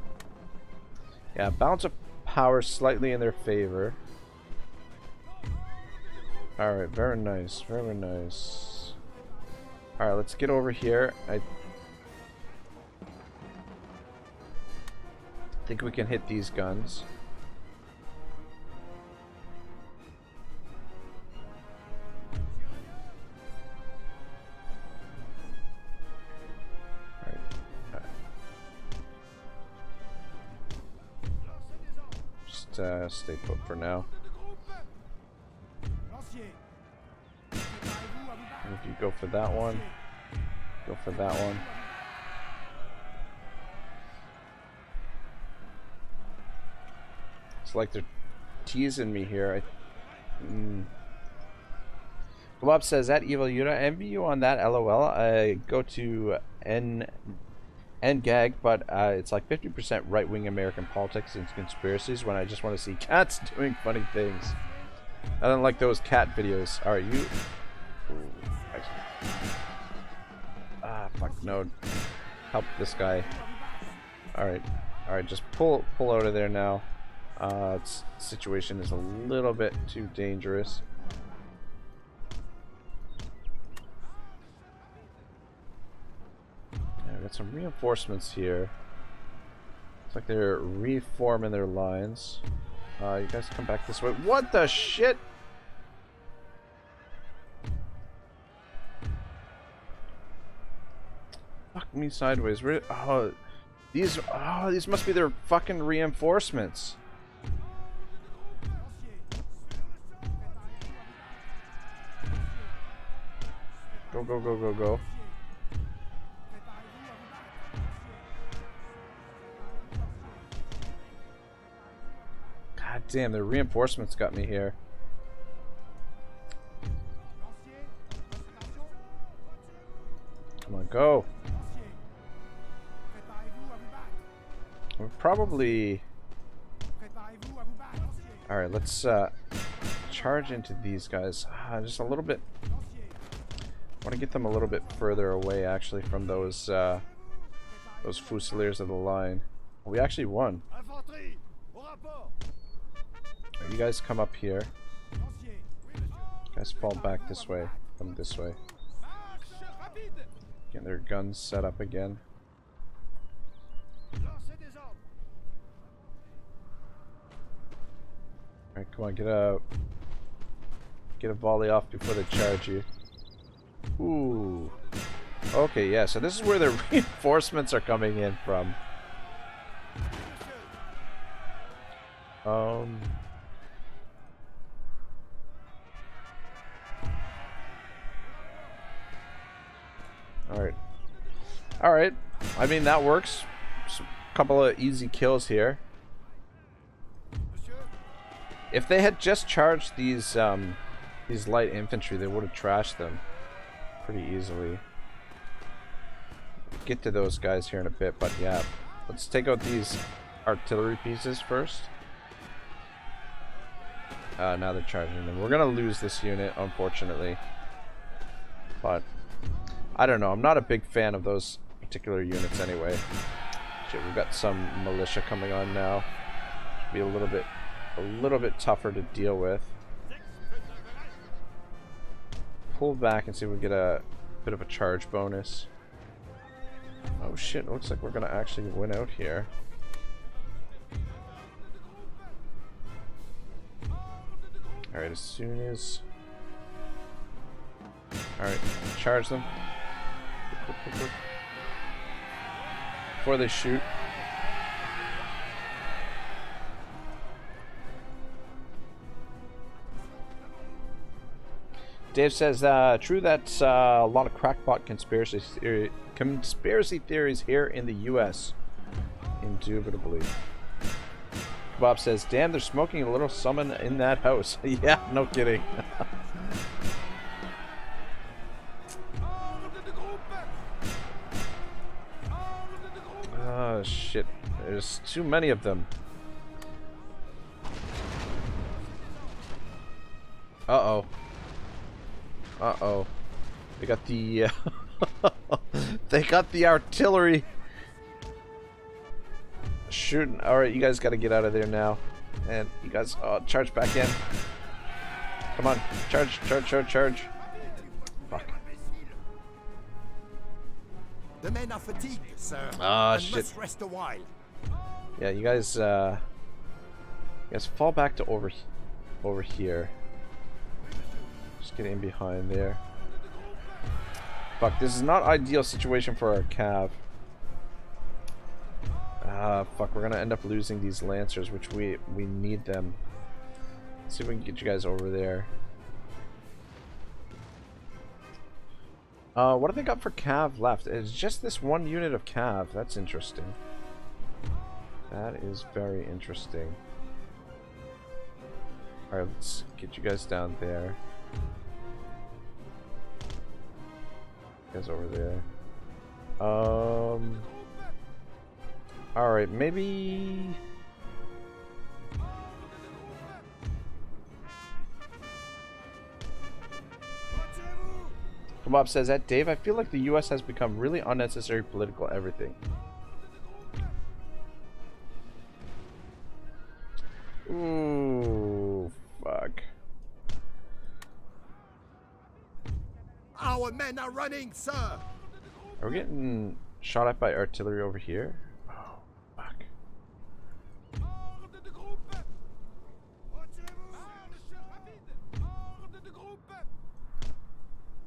Yeah, balance of power slightly in their favor. Alright, very nice, very nice. Alright, let's get over here. I think we can hit these guns. Just stay put for now. And if you go for that one, go for that one. It's like they're teasing me here. Kebab says, "That evil Yuta, I envy you on that, LOL. I go to NGAG, but it's like 50% right-wing American politics and conspiracies when I just want to see cats doing funny things. I don't like those cat videos." Alright, you... fuck, no. Help this guy. Alright, just pull out of there now. Situation is a little bit too dangerous. Yeah, got some reinforcements here. Looks like they're reforming their lines. You guys come back this way. What the shit? Fuck me sideways. These must be their fucking reinforcements. Go, go, go, go, go. God damn, the reinforcements got me here. Come on, go. We're probably... Alright, let's charge into these guys. Just a little bit... I want to get them a little bit further away, actually, from those Fusiliers of the line. We actually won. You guys come up here. You guys fall back this way. Come this way. Get their guns set up again. Alright, come on, get a volley off before they charge you. Ooh. Okay, yeah, so this is where the reinforcements are coming in from. Alright. Alright. I mean, that works. Just a couple of easy kills here. If they had just charged these light infantry, they would have trashed them pretty easily. Get to those guys here in a bit, but yeah. Let's take out these artillery pieces first. Now they're charging them. We're gonna lose this unit, unfortunately. But I don't know. I'm not a big fan of those particular units anyway. Shit, we've got some militia coming on now. Should be a little bit tougher to deal with. Pull back and see if we get a bit of a charge bonus. Oh shit, it looks like we're gonna actually win out here. Alright, as soon as... Alright, charge them. Quick. Before they shoot. Dave says, true that's a lot of crackpot conspiracy theories here in the US. Indubitably. Bob says, damn, they're smoking a little summon in that house. Yeah, no kidding. Oh, shit. There's too many of them. Uh-oh. Uh-oh. They got the... they got the artillery shooting. Alright, you guys gotta get out of there now. And you guys, charge back in. Come on. Charge. Fuck. The men are fatigued, sir. Ah, shit. Must rest a while. Yeah, you guys fall back to over here. Just get in behind there. Fuck, this is not ideal situation for our cav. Fuck, we're gonna end up losing these lancers, which we need them. Let's see if we can get you guys over there. What do they got for cav left? It's just this one unit of cav. That's interesting. That is very interesting. Alright, let's get you guys down there. You guys over there. Alright, maybe... Kebab says that, Dave, I feel like the US has become really unnecessary political everything. Ooh, fuck. Our men are running, sir. Are we getting shot at by artillery over here? Oh, fuck.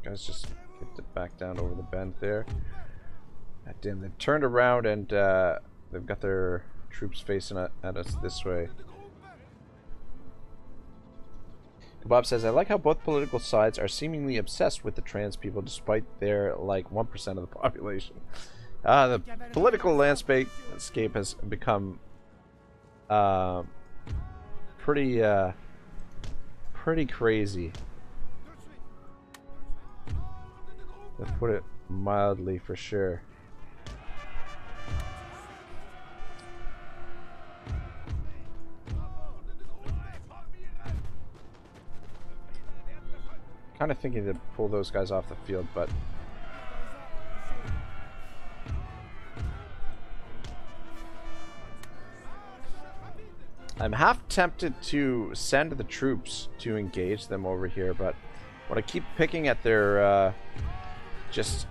Guys, just get it back down over the bend there. God damn, they've turned around and they've got their troops facing at us this way. Bob says, I like how both political sides are seemingly obsessed with the trans people despite their, like, 1% of the population. The political landscape has become pretty crazy. Let's put it mildly, for sure. Kind of thinking to pull those guys off the field, but I'm half tempted to send the troops to engage them over here, but when I keep picking at their just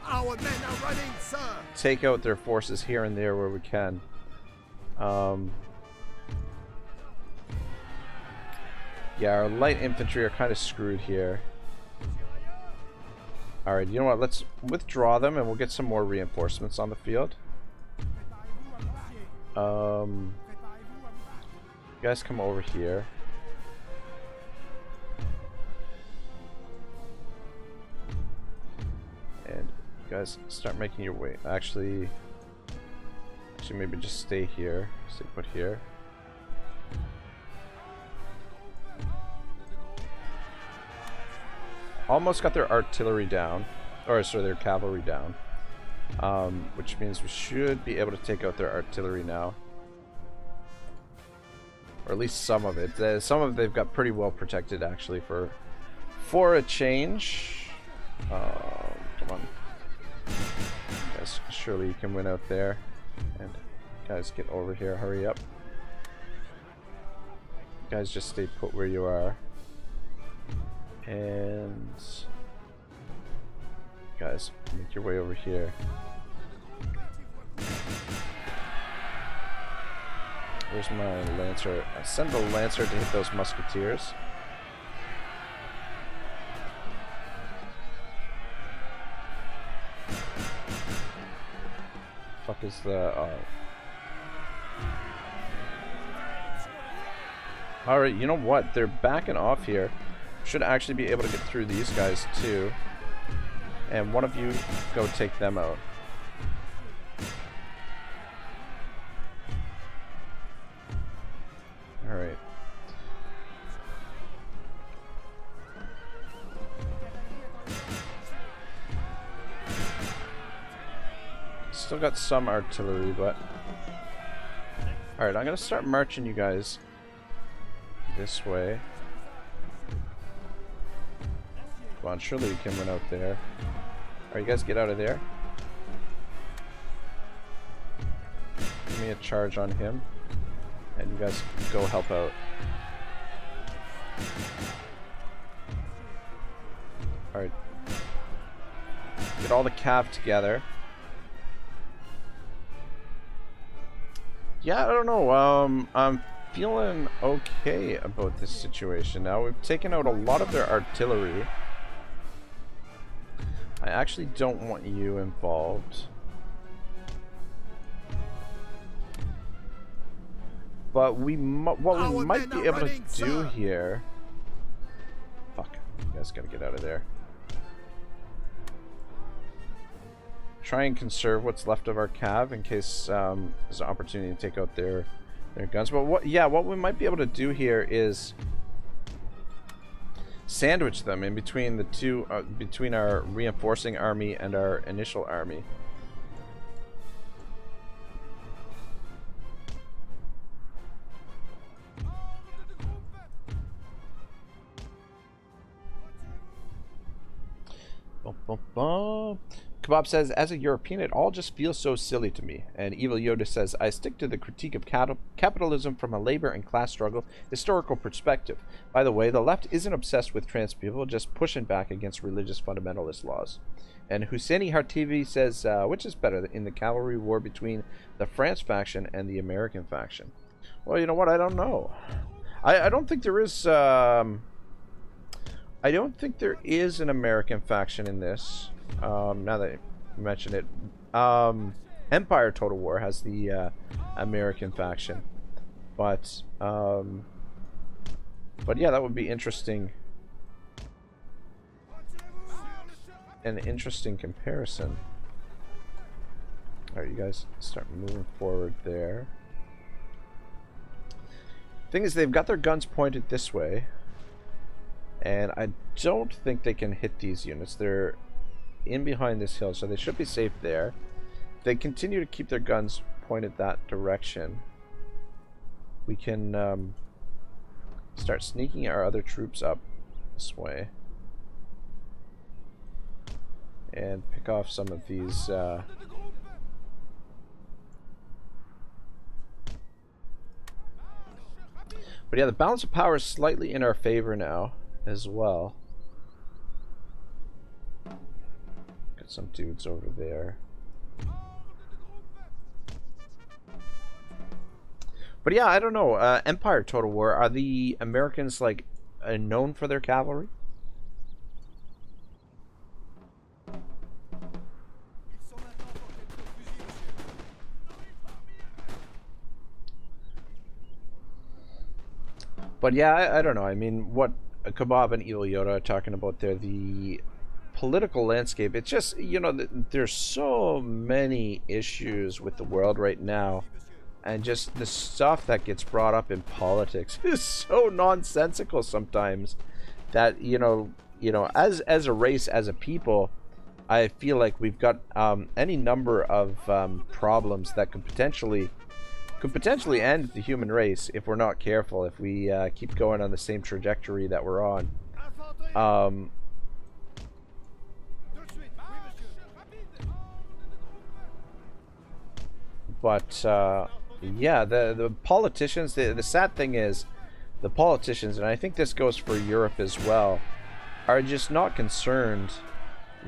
Our men are running, sir. take out their forces here and there where we can. Yeah, our light infantry are kind of screwed here. Alright, you know what? Let's withdraw them and we'll get some more reinforcements on the field. You guys come over here. And you guys start making your way. Actually, maybe just stay here. Stay put here. Almost got their artillery down. Or sorry, their cavalry down. Which means we should be able to take out their artillery now. Or at least some of it. Some of it they've got pretty well protected actually for a change. Come on. Guys, surely you can win out there. And guys, get over here. Hurry up. Guys, just stay put where you are. And guys, make your way over here. Where's my lancer? I send the lancer to hit those musketeers. Fuck is the Alright, you know what? They're backing off here. Should actually be able to get through these guys too. And one of you go take them out. Alright. Still got some artillery, but... Alright, I'm gonna start marching you guys this way. Come on, surely you can win out there. Alright, you guys get out of there. Give me a charge on him. And you guys go help out. Alright. Get all the cav together. Yeah, I don't know. I'm feeling okay about this situation now. We've taken out a lot of their artillery. I actually don't want you involved. But what we might be able to do here... Fuck. You guys gotta get out of there. Try and conserve what's left of our cav in case there's an opportunity to take out their guns. But what we might be able to do here is sandwich them in between the two, between our reinforcing army and our initial army. Bum, bum, bum. Kebab says, as a European, it all just feels so silly to me. And Evil Yoda says, I stick to the critique of capitalism from a labor and class struggle historical perspective. By the way, the left isn't obsessed with trans people, just pushing back against religious fundamentalist laws. And Husseini Hartivi says, which is better, in the cavalry war between the France faction and the American faction? Well, you know what? I don't know. I don't think there is... I don't think there is an American faction in this. Now that you mention it, Empire Total War has the American faction, but yeah, that would be interesting. An interesting comparison. All right, you guys start moving forward there. Thing is, they've got their guns pointed this way, and I don't think they can hit these units. They're in behind this hill, so they should be safe there. They continue to keep their guns pointed that direction. We can start sneaking our other troops up this way and pick off some of these but yeah, the balance of power is slightly in our favor now as well. Got some dudes over there. But yeah, I don't know. Empire Total War, are the Americans like known for their cavalry? But yeah, I don't know. I mean, what Kebab and Evil Yoda are talking about there, the political landscape, it's just, you know, there's so many issues with the world right now. And just the stuff that gets brought up in politics is so nonsensical sometimes that, as a race, as a people, I feel like we've got any number of problems that could potentially end the human race if we're not careful, if we keep going on the same trajectory that we're on. But yeah, the politicians, the sad thing is, the politicians, and I think this goes for Europe as well, are just not concerned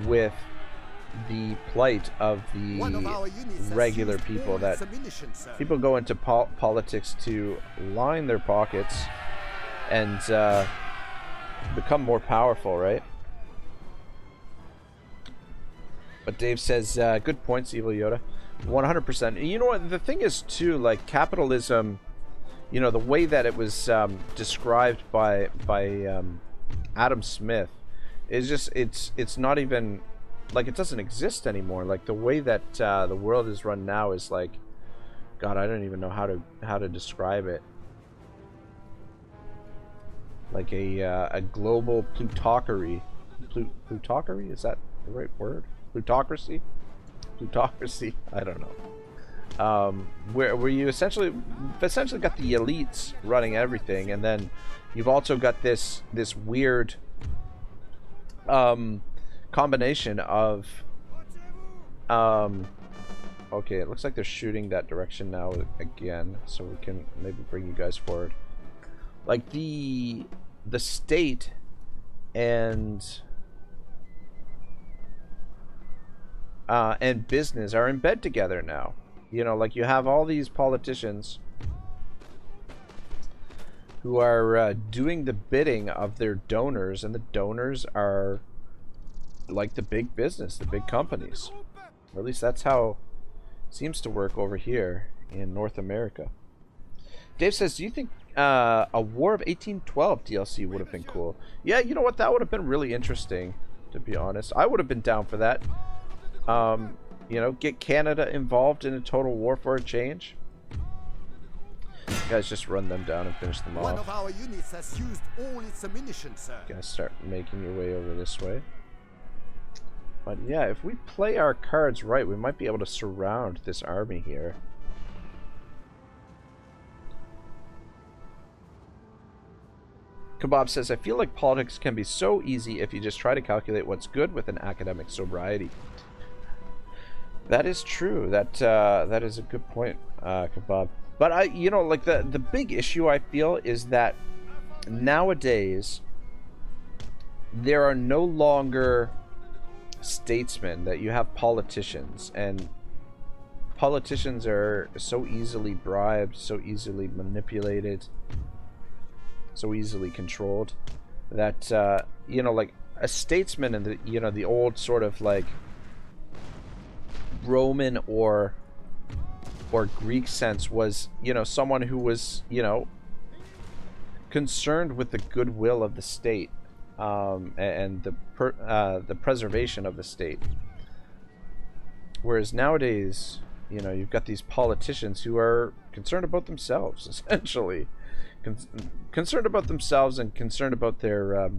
with the plight of the regular people. That people go into politics to line their pockets and become more powerful, right? But Dave says, good points, Evil Yoda. 100%. You know what? The thing is, too, like, capitalism, you know, the way that it was described by Adam Smith is just, it's not even, like, it doesn't exist anymore. Like, the way that the world is run now is like, God, I don't even know how to describe it. Like a global plutocracy. Plutocracy? Is that the right word? Plutocracy? Plutocracy, I don't know. Where you essentially got the elites running everything, and then you've also got this weird combination of okay, it looks like they're shooting that direction now again, so we can maybe bring you guys forward. Like the state and business are in bed together now. You know, like, you have all these politicians who are doing the bidding of their donors, and the donors are like the big business, the big companies. Or at least that's how it seems to work over here in North America. Dave says, do you think a War of 1812 DLC would have been cool? Yeah, you know what? That would have been really interesting, to be honest. I would have been down for that. You know, get Canada involved in a total war for a change. You guys just run them down and finish them off. One of our units has used all its ammunition, sir. You guys start making your way over this way. But yeah, if we play our cards right, we might be able to surround this army here. Kebab says, I feel like politics can be so easy if you just try to calculate what's good with an academic sobriety. That is true. That is a good point, Kebab. But you know, like, the big issue I feel is that nowadays there are no longer statesmen, that you have politicians, and politicians are so easily bribed, so easily manipulated, so easily controlled, that you know, like, a statesman in the, you know, the old sort of like Roman or Greek sense was, you know, someone who was, you know, concerned with the goodwill of the state, and the preservation of the state. Whereas nowadays, you know, you've got these politicians who are concerned about themselves, essentially, concerned about themselves and concerned about their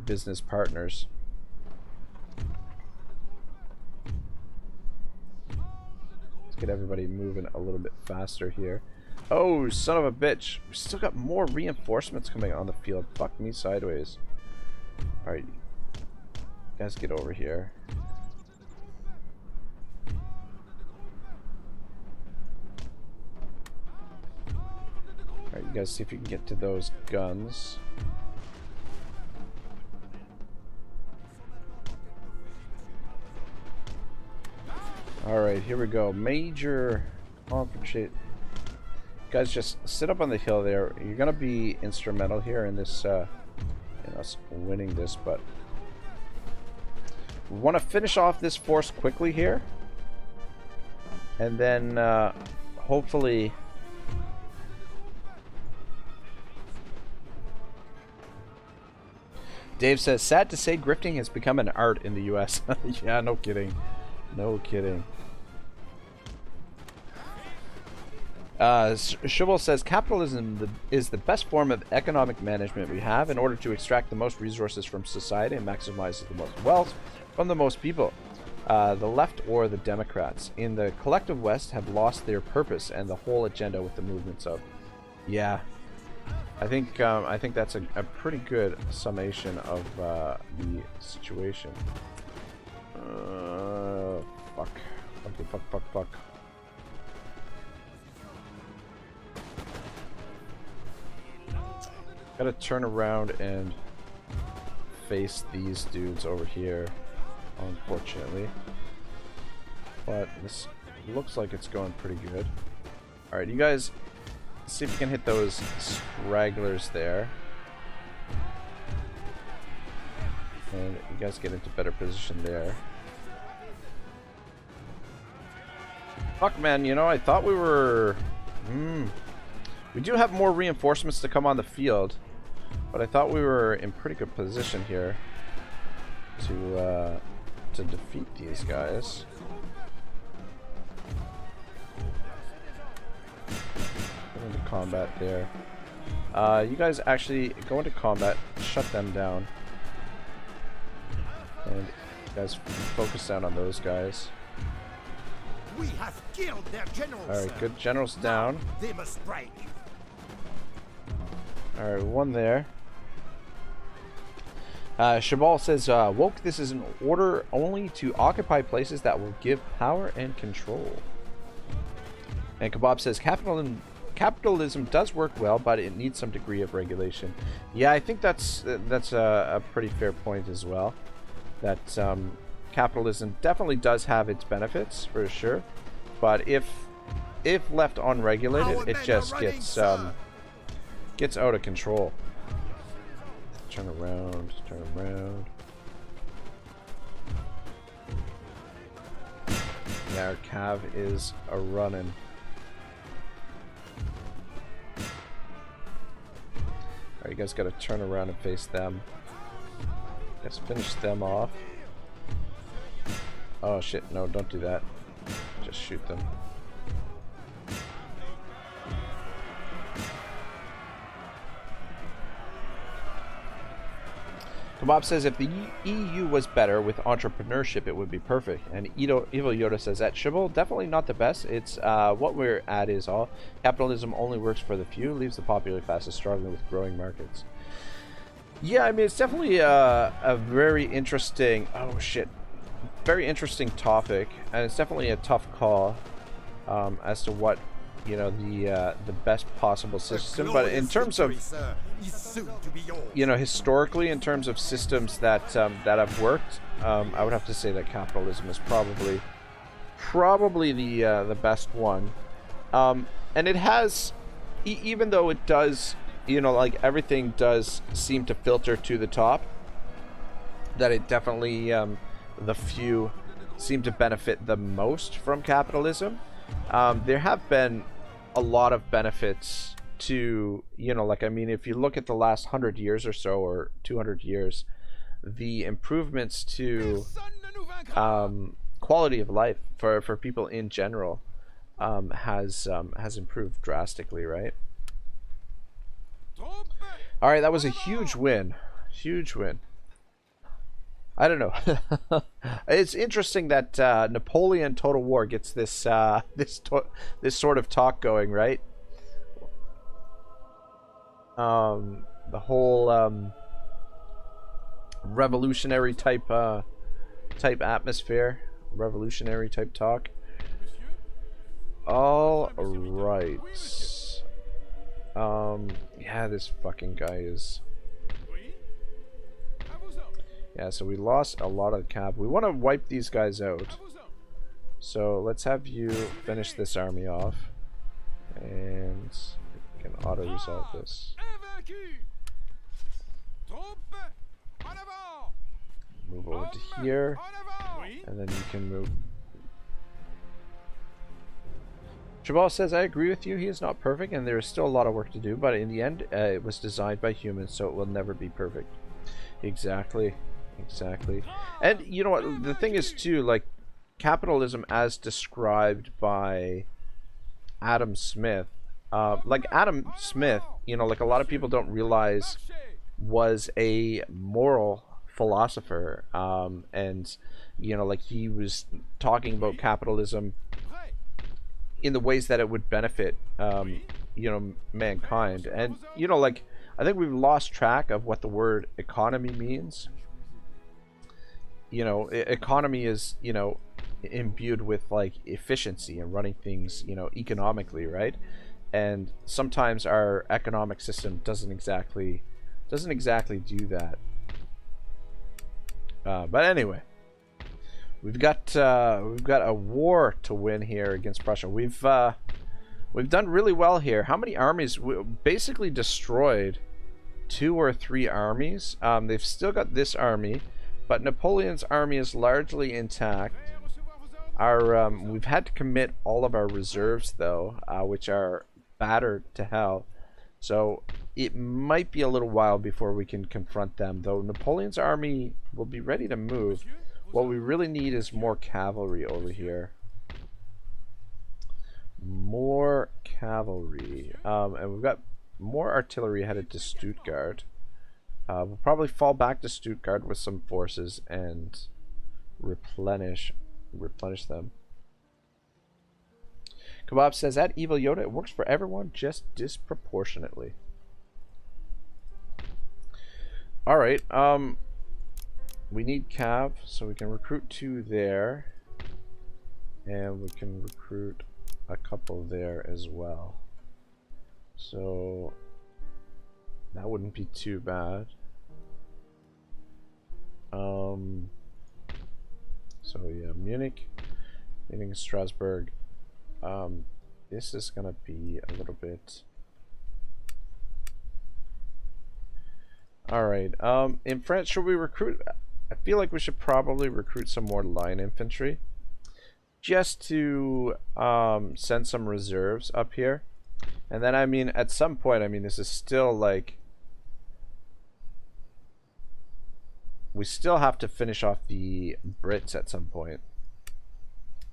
business partners. Get everybody moving a little bit faster here. Oh, son of a bitch. We still got more reinforcements coming on the field. Fuck me sideways. Alright. Guys, get over here. Alright, you guys see if you can get to those guns. Alright, here we go. Major confrontation. Guys, just sit up on the hill there. You're gonna be instrumental here in this, in us winning this, but we want to finish off this force quickly here, and then hopefully Dave says, sad to say grifting has become an art in the US. Yeah, no kidding. No kidding. Cheval says, capitalism is the best form of economic management we have in order to extract the most resources from society and maximize the most wealth from the most people. The left or the Democrats in the collective West have lost their purpose and the whole agenda with the movements of. Yeah, I think that's a pretty good summation of the situation. Fuck. Fuck. Gotta turn around and face these dudes over here, unfortunately. But this looks like it's going pretty good. Alright, you guys, see if you can hit those stragglers there. And you guys get into better position there. Fuck, man, you know, I thought we were... We do have more reinforcements to come on the field, but I thought we were in pretty good position here to defeat these guys. Go into combat there. You guys actually go into combat, shut them down, and you guys focus down on those guys. We have killed their generals. All right, good. Generals down. They must break. Alright, one there. Chabal says, woke, this is an order only to occupy places that will give power and control. And Kebab says, capitalism does work well, but it needs some degree of regulation. Yeah, I think that's a pretty fair point as well. That capitalism definitely does have its benefits, for sure. But if left unregulated, it just gets out of control. Turn around. Yeah, our cav is a running. Alright, you guys gotta turn around and face them. Let's finish them off. Oh shit, no, don't do that. Just shoot them. Kebab says, if the EU was better with entrepreneurship, it would be perfect. And Evil Yoda says, at Shibble, definitely not the best. It's what we're at is all. Capitalism only works for the few, leaves the popular classes struggling with growing markets. Yeah, I mean, it's definitely a very interesting, very interesting topic. And it's definitely a tough call as to what, you know, the best possible system. But in terms of, you know, historically, in terms of systems that have worked, I would have to say that capitalism is probably the best one. And it has, even though it does, you know, like everything does seem to filter to the top, that it definitely the few seem to benefit the most from capitalism. There have been a lot of benefits to, you know, like, I mean, if you look at the last 100 years or so, or 200 years, the improvements to quality of life for people in general has improved drastically, right? All right, that was a huge win. I don't know. It's interesting that Napoleon Total War gets this this sort of talk going, right? The whole revolutionary type atmosphere, revolutionary type talk. All right. Yeah, this fucking guy is. Yeah, so we lost a lot of the cap. We want to wipe these guys out. So let's have you finish this army off. And we can auto-resolve this. Move over to here. And then you can move. Chabal says, I agree with you. He is not perfect and there is still a lot of work to do. But in the end, it was designed by humans, so it will never be perfect. Exactly. Exactly. And you know what? The thing is too, like capitalism as described by Adam Smith. Like Adam Smith, you know, like a lot of people don't realize was a moral philosopher, and you know, like he was talking about capitalism in the ways that it would benefit, you know, mankind. And you know, like I think we've lost track of what the word economy means. You know, economy is, you know, imbued with like efficiency and running things, you know, economically, right? And sometimes our economic system doesn't exactly do that. But anyway, we've got a war to win here against Prussia. We've done really well here. How many armies? We basically destroyed 2 or 3 armies. They've still got this army, but Napoleon's army is largely intact. We've had to commit all of our reserves though, which are battered to hell. So it might be a little while before we can confront them, though Napoleon's army will be ready to move. What we really need is more cavalry over here. More cavalry. And we've got more artillery headed to Stuttgart. We'll probably fall back to Stuttgart with some forces and replenish them. Kebab says, that evil Yoda, it works for everyone, just disproportionately. Alright, we need cav, so we can recruit 2 there. And we can recruit a couple there as well. So that wouldn't be too bad. So yeah, Munich and Strasbourg. This is gonna be a little bit. Alright, in France, should we recruit? I feel like we should probably recruit some more line infantry. Just to send some reserves up here. And then, I mean, at some point, I mean, this is still like. We still have to finish off the Brits at some point.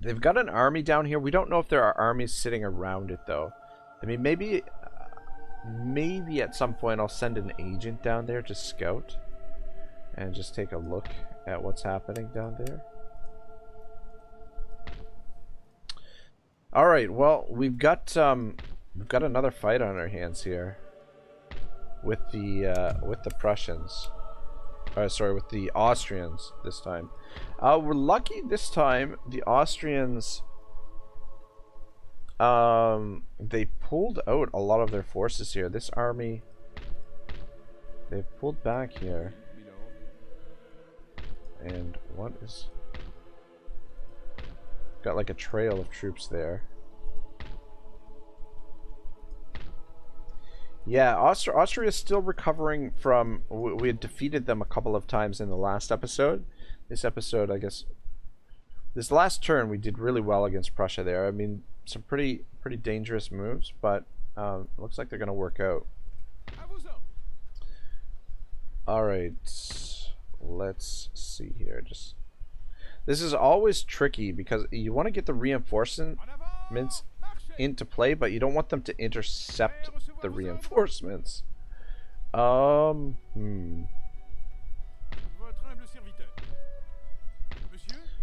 They've got an army down here. We don't know if there are armies sitting around it, though. I mean, maybe at some point I'll send an agent down there to scout and just take a look at what's happening down there. All right. Well, we've got another fight on our hands here with the Prussians. Sorry, with the Austrians this time. We're lucky this time. The Austrians, they pulled out a lot of their forces here. This army, they've pulled back here. And what is... Got like a trail of troops there. Yeah, Austria is still recovering from... We had defeated them a couple of times in the last episode. This episode, I guess... This last turn, we did really well against Prussia there. I mean, some pretty dangerous moves, but looks like they're going to work out. Alright, let's see here. This is always tricky because you want to get the reinforcements into play, but you don't want them to intercept the reinforcements.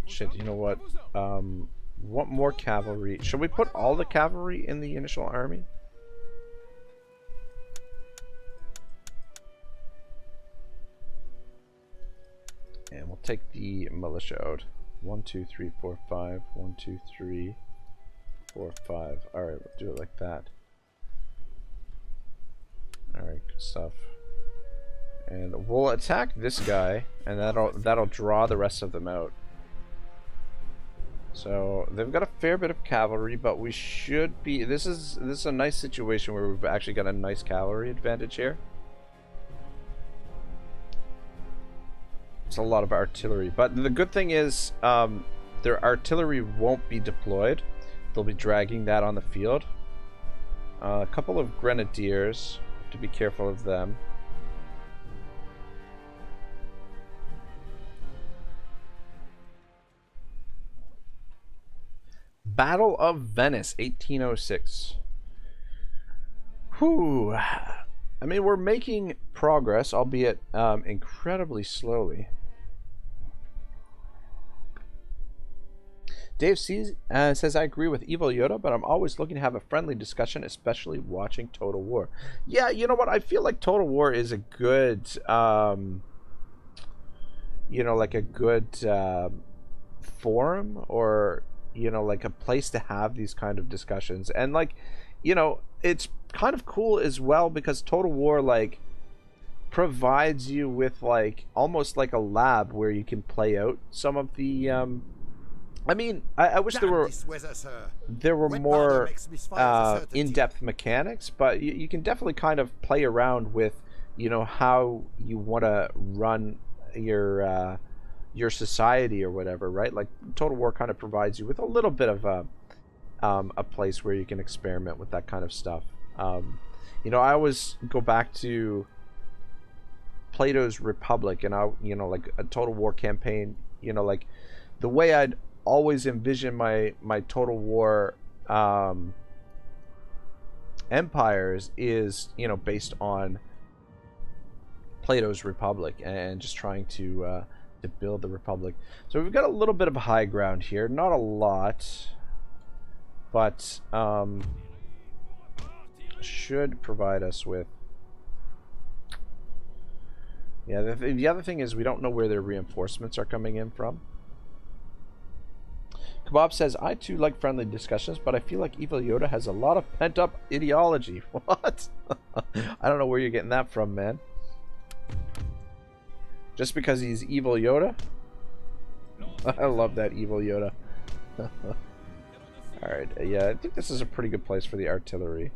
Shit, you know what? Want more cavalry. Should we put all the cavalry in the initial army? And we'll take the militia out. 1, 2, 3, 4, 5. 1, 2, 3, 4, 5. Alright, we'll do it like that. Alright, good stuff. And we'll attack this guy, and that'll draw the rest of them out. So they've got a fair bit of cavalry, but we should be. This is a nice situation where we've actually got a nice cavalry advantage here. It's a lot of artillery, but the good thing is their artillery won't be deployed. They'll be dragging that on the field. A couple of grenadiers, to be careful of them. Battle of Venice, 1806. Whew. I mean, we're making progress, albeit incredibly slowly. Dave says, I agree with Evil Yoda, but I'm always looking to have a friendly discussion, especially watching Total War. Yeah, you know what? I feel like Total War is a good, you know, like a good forum, or, you know, like a place to have these kind of discussions. And, like, you know, it's kind of cool as well because Total War, like, provides you with, like, almost like a lab where you can play out some of the, I mean, I wish there were more in-depth mechanics, but you can definitely kind of play around with, you know, how you want to run your society or whatever, right? Like Total War kind of provides you with a little bit of a place where you can experiment with that kind of stuff. You know, I always go back to Plato's Republic, and you know, like a Total War campaign. You know, like the way I'd always envision my Total War empires is, you know, based on Plato's Republic and just trying to build the Republic. So we've got a little bit of high ground here, not a lot, but should provide us with. Yeah, the other thing is we don't know where their reinforcements are coming in from. Kebab says, I too like friendly discussions, but I feel like Evil Yoda has a lot of pent-up ideology. What? I don't know where you're getting that from, man. Just because he's Evil Yoda? I love that Evil Yoda. Alright, yeah, I think this is a pretty good place for the artillery.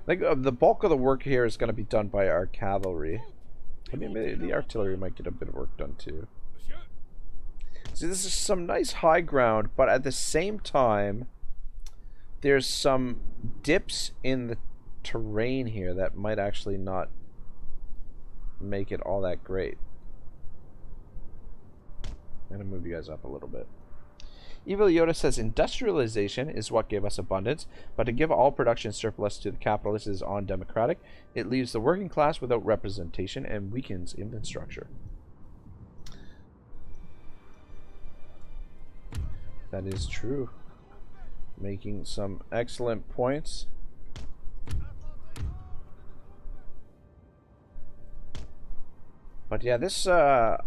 Like, the bulk of the work here is going to be done by our cavalry. I mean, maybe the artillery might get a bit of work done too. See, this is some nice high ground, but at the same time, there's some dips in the terrain here that might actually not make it all that great. I'm going to move you guys up a little bit. Evil Yoda says, industrialization is what gave us abundance, but to give all production surplus to the capitalists is undemocratic. It leaves the working class without representation and weakens infrastructure. That is true. Making some excellent points. But yeah, this oh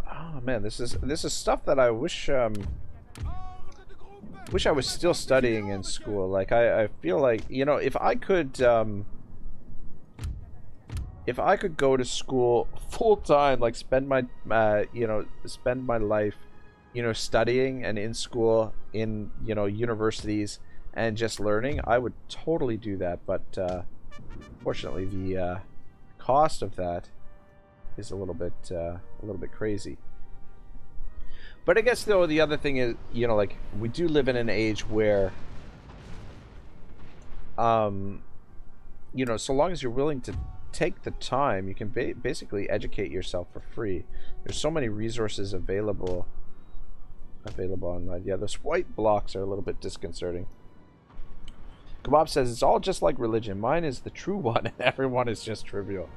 man, this is stuff that I wish I was still studying in school. Like I feel like, you know, if I could go to school full time, like spend my spend my life, you know, studying and in school, in, you know, universities and just learning, I would totally do that. But fortunately, the cost of that is a little bit crazy. But I guess, though, the other thing is, you know, like, we do live in an age where, you know, so long as you're willing to take the time, you can basically educate yourself for free. There's so many resources available online. Yeah, those white blocks are a little bit disconcerting. Kebab says, it's all just like religion. Mine is the true one, and everyone is just trivial.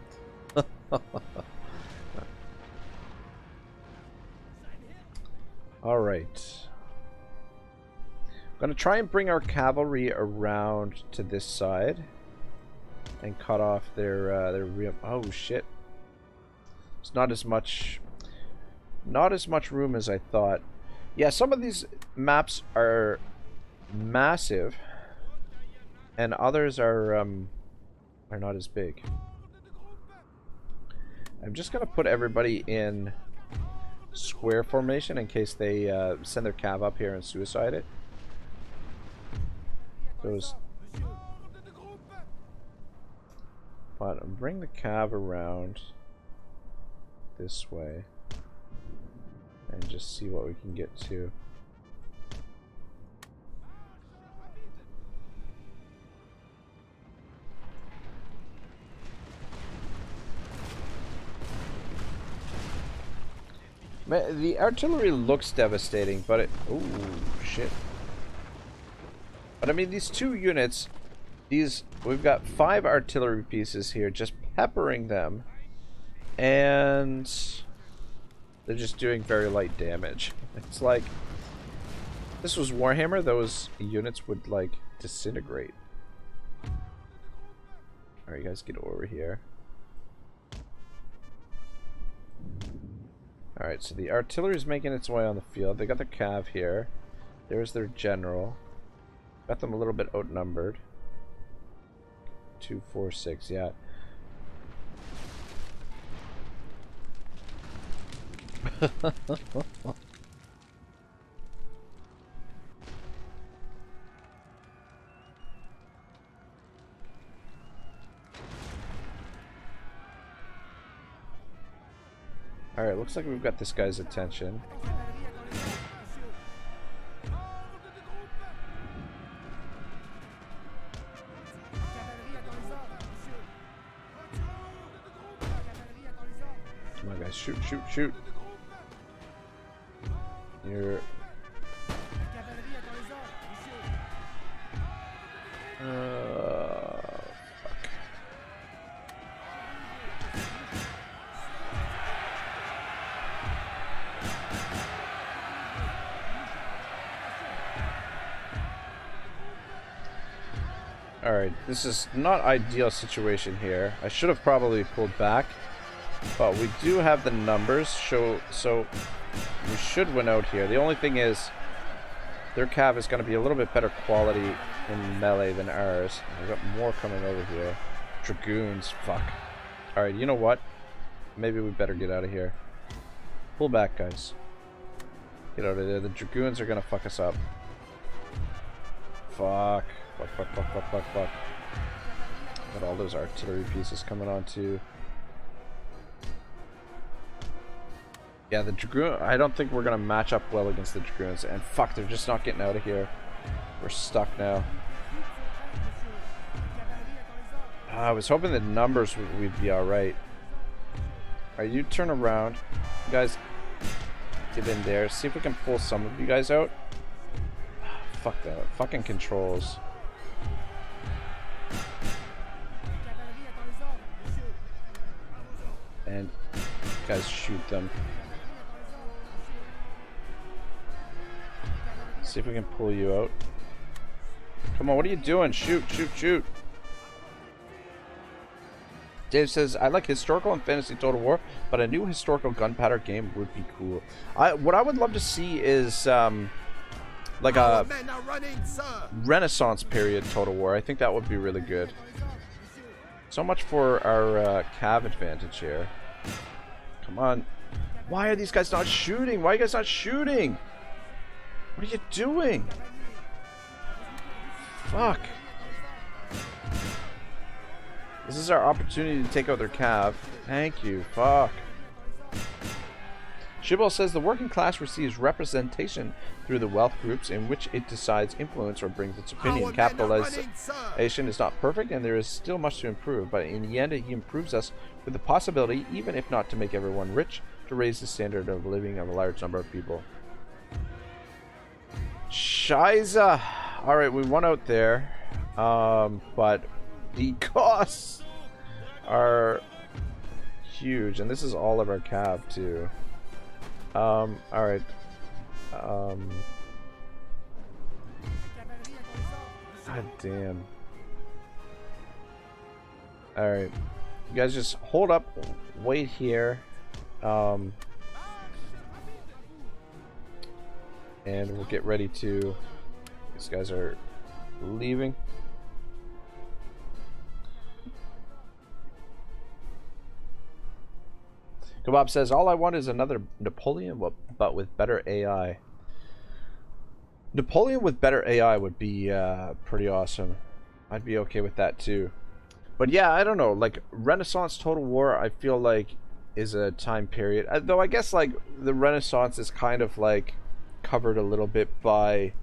Alright. I'm going to try and bring our cavalry around to this side and cut off their real... Oh, shit. It's not as much room as I thought. Yeah, some of these maps are massive, and others are not as big. I'm just gonna put everybody in square formation in case they send their cav up here and suicide it. But bring the cav around this way and just see what we can get to. The artillery looks devastating, but it... Ooh, shit. But I mean, these two units, we've got 5 artillery pieces here, just peppering them, and they're just doing very light damage. It's like, if this was Warhammer, those units would like disintegrate. Alright, you guys get over here. Alright, so the artillery is making its way on the field. They got their cav here. There's their general. Got them a little bit outnumbered. 2, 4, 6, yeah. Alright, looks like we've got this guy's attention. Come on, guys, shoot, shoot, shoot. You're... fuck. Alright, this is not ideal situation here. I should have probably pulled back, but we do have the numbers, so we should win out here. The only thing is, their cav is going to be a little bit better quality in melee than ours. We've got more coming over here. Dragoons, fuck. Alright, you know what? Maybe we better get out of here. Pull back, guys. Get out of there. The Dragoons are going to fuck us up. Fuck. Fuck, fuck, fuck, fuck, fuck, fuck. Got all those artillery pieces coming on too. Yeah, the Dragoon, I don't think we're going to match up well against the Dragoons. And fuck, they're just not getting out of here. We're stuck now. I was hoping the numbers would be alright. Alright, you turn around. You guys get in there. See if we can pull some of you guys out. Fuck that. Fucking controls. And guys, shoot them. See if we can pull you out. Come on, what are you doing? Shoot, shoot, shoot. Dave says, I like historical and fantasy Total War, but a new historical gunpowder game would be cool. What I would love to see is like a Renaissance period Total War. I think that would be really good. So much for our cav advantage here. Come on. Why are these guys not shooting? Why are you guys not shooting? What are you doing? Fuck. This is our opportunity to take out their cav. Thank you. Fuck. Shibboleth says the working class receives representation through the wealth groups in which it decides influence or brings its opinion. Capitalization is not perfect and there is still much to improve, but in the end he improves us with the possibility, even if not to make everyone rich, to raise the standard of living of a large number of people. Shiza! Alright, we won out there, but the costs are huge, and this is all of our cav too. Alright. God damn. Alright. You guys just hold up, wait here. And we'll get ready to... These guys are leaving. Kebab says, all I want is another Napoleon, but with better AI. Napoleon with better AI would be pretty awesome. I'd be okay with that too. But yeah, I don't know. Like, Renaissance Total War, I feel like, is a time period. Though I guess, like, the Renaissance is kind of, like, covered a little bit by,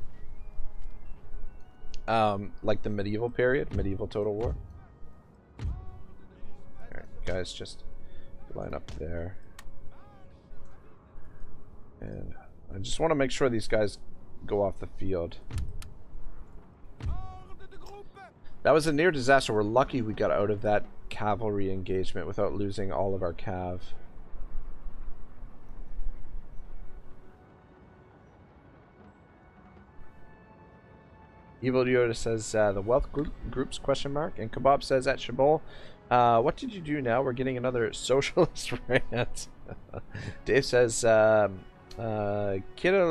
like, the medieval period. Medieval Total War. Alright, guys, just... line up there, and I just want to make sure these guys go off the field. That was a near disaster. We're lucky we got out of that cavalry engagement without losing all of our cav. Evil Yoda says the wealth groups question mark, and Kebab says at Shabol, what did you do now? We're getting another socialist rant. Dave says kidda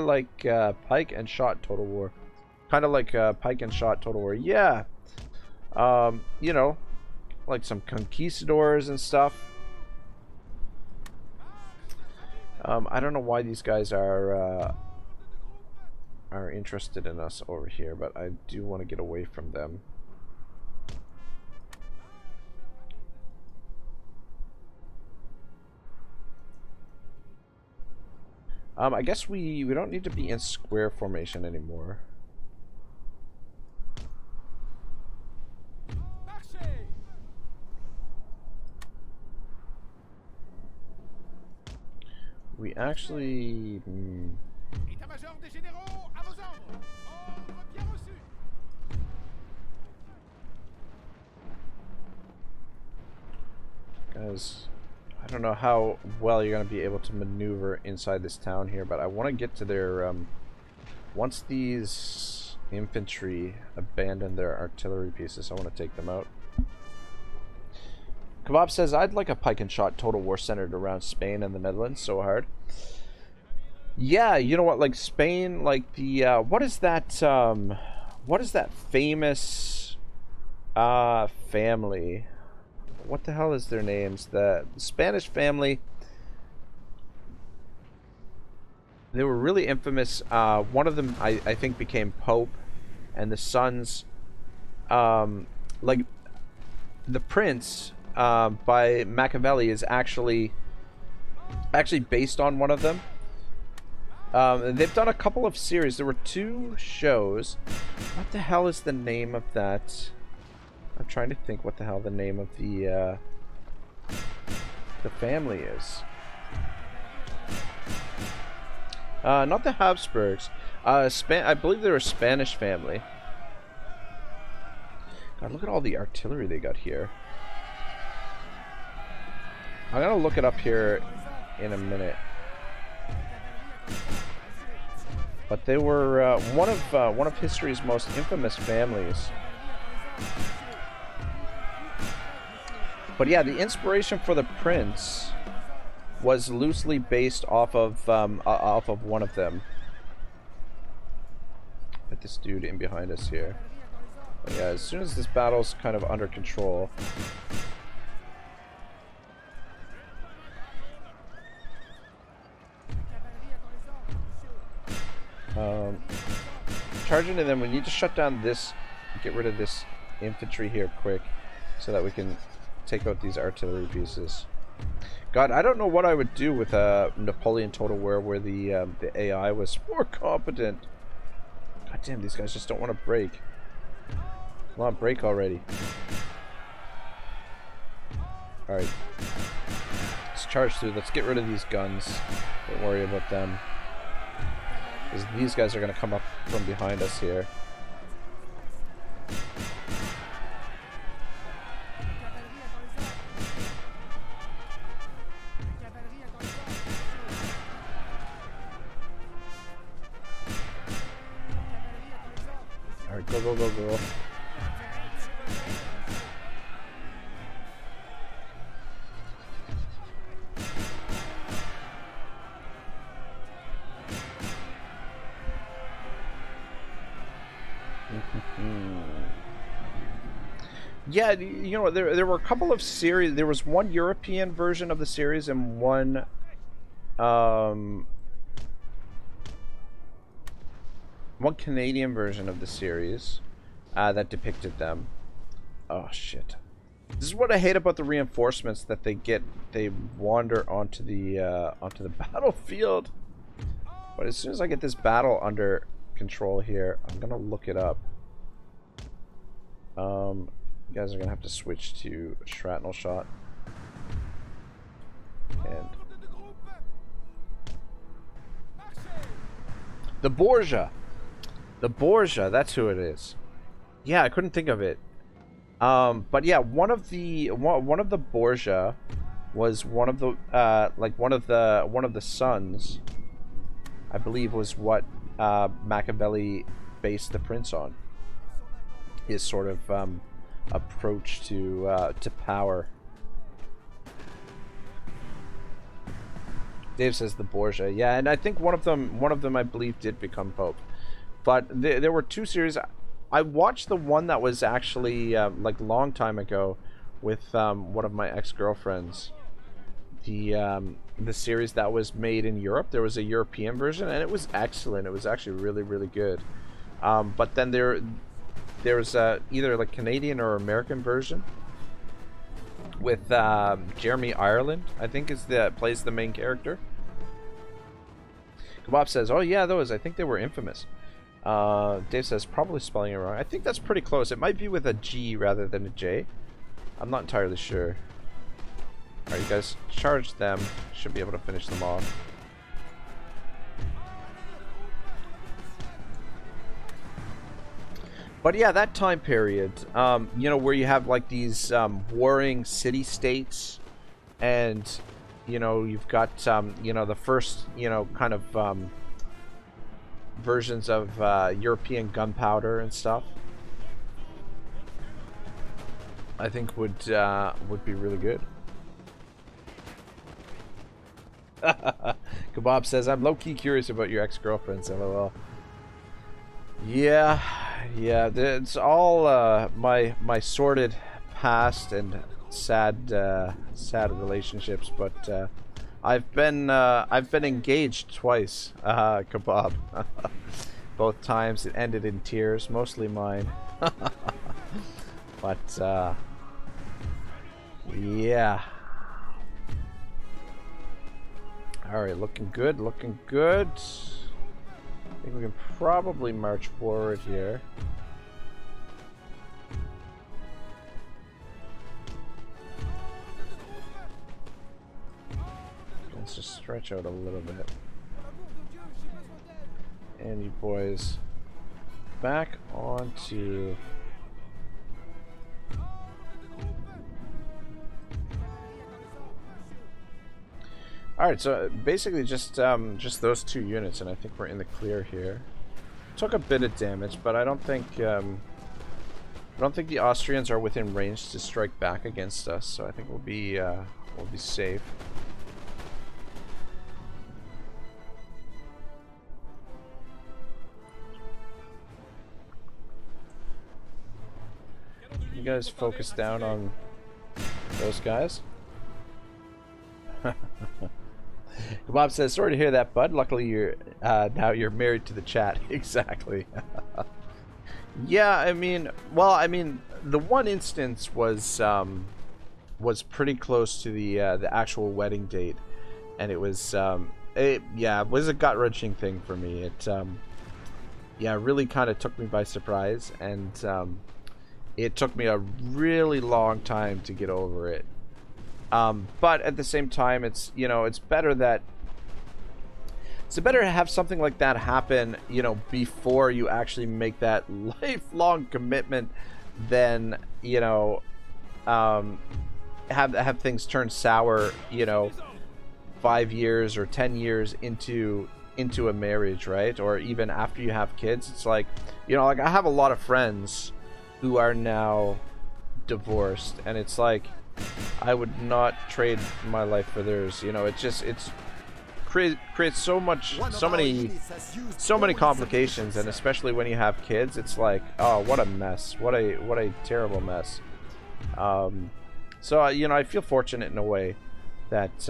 like Pike and Shot Total War, kind of like Pike and Shot Total War. Yeah, you know, like some conquistadors and stuff. I don't know why these guys are interested in us over here, but I do want to get away from them. I guess we don't need to be in square formation anymore. We actually... Guys, I don't know how well you're going to be able to maneuver inside this town here, but I want to get to their... once these infantry abandon their artillery pieces, I want to take them out. Kebab says, I'd like a Pike and Shot Total War centered around Spain and the Netherlands so hard. Yeah, you know what, like Spain, like the, what is that famous, family? What the hell is their names? The Spanish family. They were really infamous. One of them, I think, became Pope, and the sons, like, the Prince, by Machiavelli is actually based on one of them. They've done a couple of series. There were 2 shows. What the hell is the name of that? I'm trying to think what the hell the name of the family is. Not the Habsburgs. I believe they're a Spanish family. God, look at all the artillery they got here. I'm gonna look it up here in a minute. But they were one of history's most infamous families. But yeah, the inspiration for the Prince was loosely based off of one of them. Put this dude in behind us here. But yeah, as soon as this battle's kind of under control. Charging to them, we need to shut down this, get rid of this infantry here quick, so that we can take out these artillery pieces. God, I don't know what I would do with a Napoleon Total War where the AI was more competent. God damn, these guys just don't want to break. Come on, break already. Alright. Let's charge through. Let's get rid of these guns. Don't worry about them. Because these guys are going to come up from behind us here. Alright, go, go, go, go. Yeah, you know, there were a couple of series. There was one European version of the series and one Canadian version of the series that depicted them. Oh shit! This is what I hate about the reinforcements, that they wander onto the battlefield. But as soon as I get this battle under control here, I'm gonna look it up. You guys are gonna have to switch to shrapnel shot. And the Borgia. The Borgia, that's who it is. Yeah, I couldn't think of it. But yeah, one of the Borgia was one of the like one of the sons, I believe, was what Machiavelli based the prince on. His sort of approach to power. Dave says the Borgia, yeah, and I think one of them, I believe, did become pope. But there were two series. I watched the one that was actually like long time ago with one of my ex-girlfriends. The series that was made in Europe. There was a European version, and it was excellent. It was actually really, really good. But then there's either like Canadian or American version with Jeremy Ireland, I think, plays the main character. Kebab says, "Oh yeah, those. I think they were infamous." Dave says, "Probably spelling it wrong." I think that's pretty close. It might be with a G rather than a J. I'm not entirely sure. Alright, you guys, charge them. Should be able to finish them off. But yeah, that time period, you know, where you have like these warring city-states, and you know, you've got you know, the first, you know, kind of versions of European gunpowder and stuff. I think would be really good. Kebab says, "I'm low-key curious about your ex-girlfriends." LOL. Yeah, it's all my sordid past and sad relationships, but I've been engaged twice, Kebab. Both times it ended in tears, mostly mine. But yeah. Alright, looking good, looking good. I think we can probably march forward here. Let's just stretch out a little bit. And you boys back onto... Alright, so basically just those two units, and I think we're in the clear here. Took a bit of damage, but I don't think the Austrians are within range to strike back against us, so I think we'll be safe. You guys focus down on those guys. Bob says, "Sorry to hear that, bud. Luckily, you're now you're married to the chat." Exactly. Yeah, I mean, well, I mean, the one instance was pretty close to the actual wedding date, and it was it was a gut-wrenching thing for me. It yeah, really kind of took me by surprise, and it took me a really long time to get over it. But at the same time, it's, you know, it's better to have something like that happen, you know, before you actually make that lifelong commitment than, you know, have things turn sour, you know, 5 years or 10 years into a marriage, right? Or even after you have kids. It's like, you know, like I have a lot of friends who are now divorced, and it's like, I would not trade my life for theirs. You know, it's creates so many complications, and especially when you have kids, it's like, oh, what a mess, what a terrible mess. So you know, I feel fortunate in a way that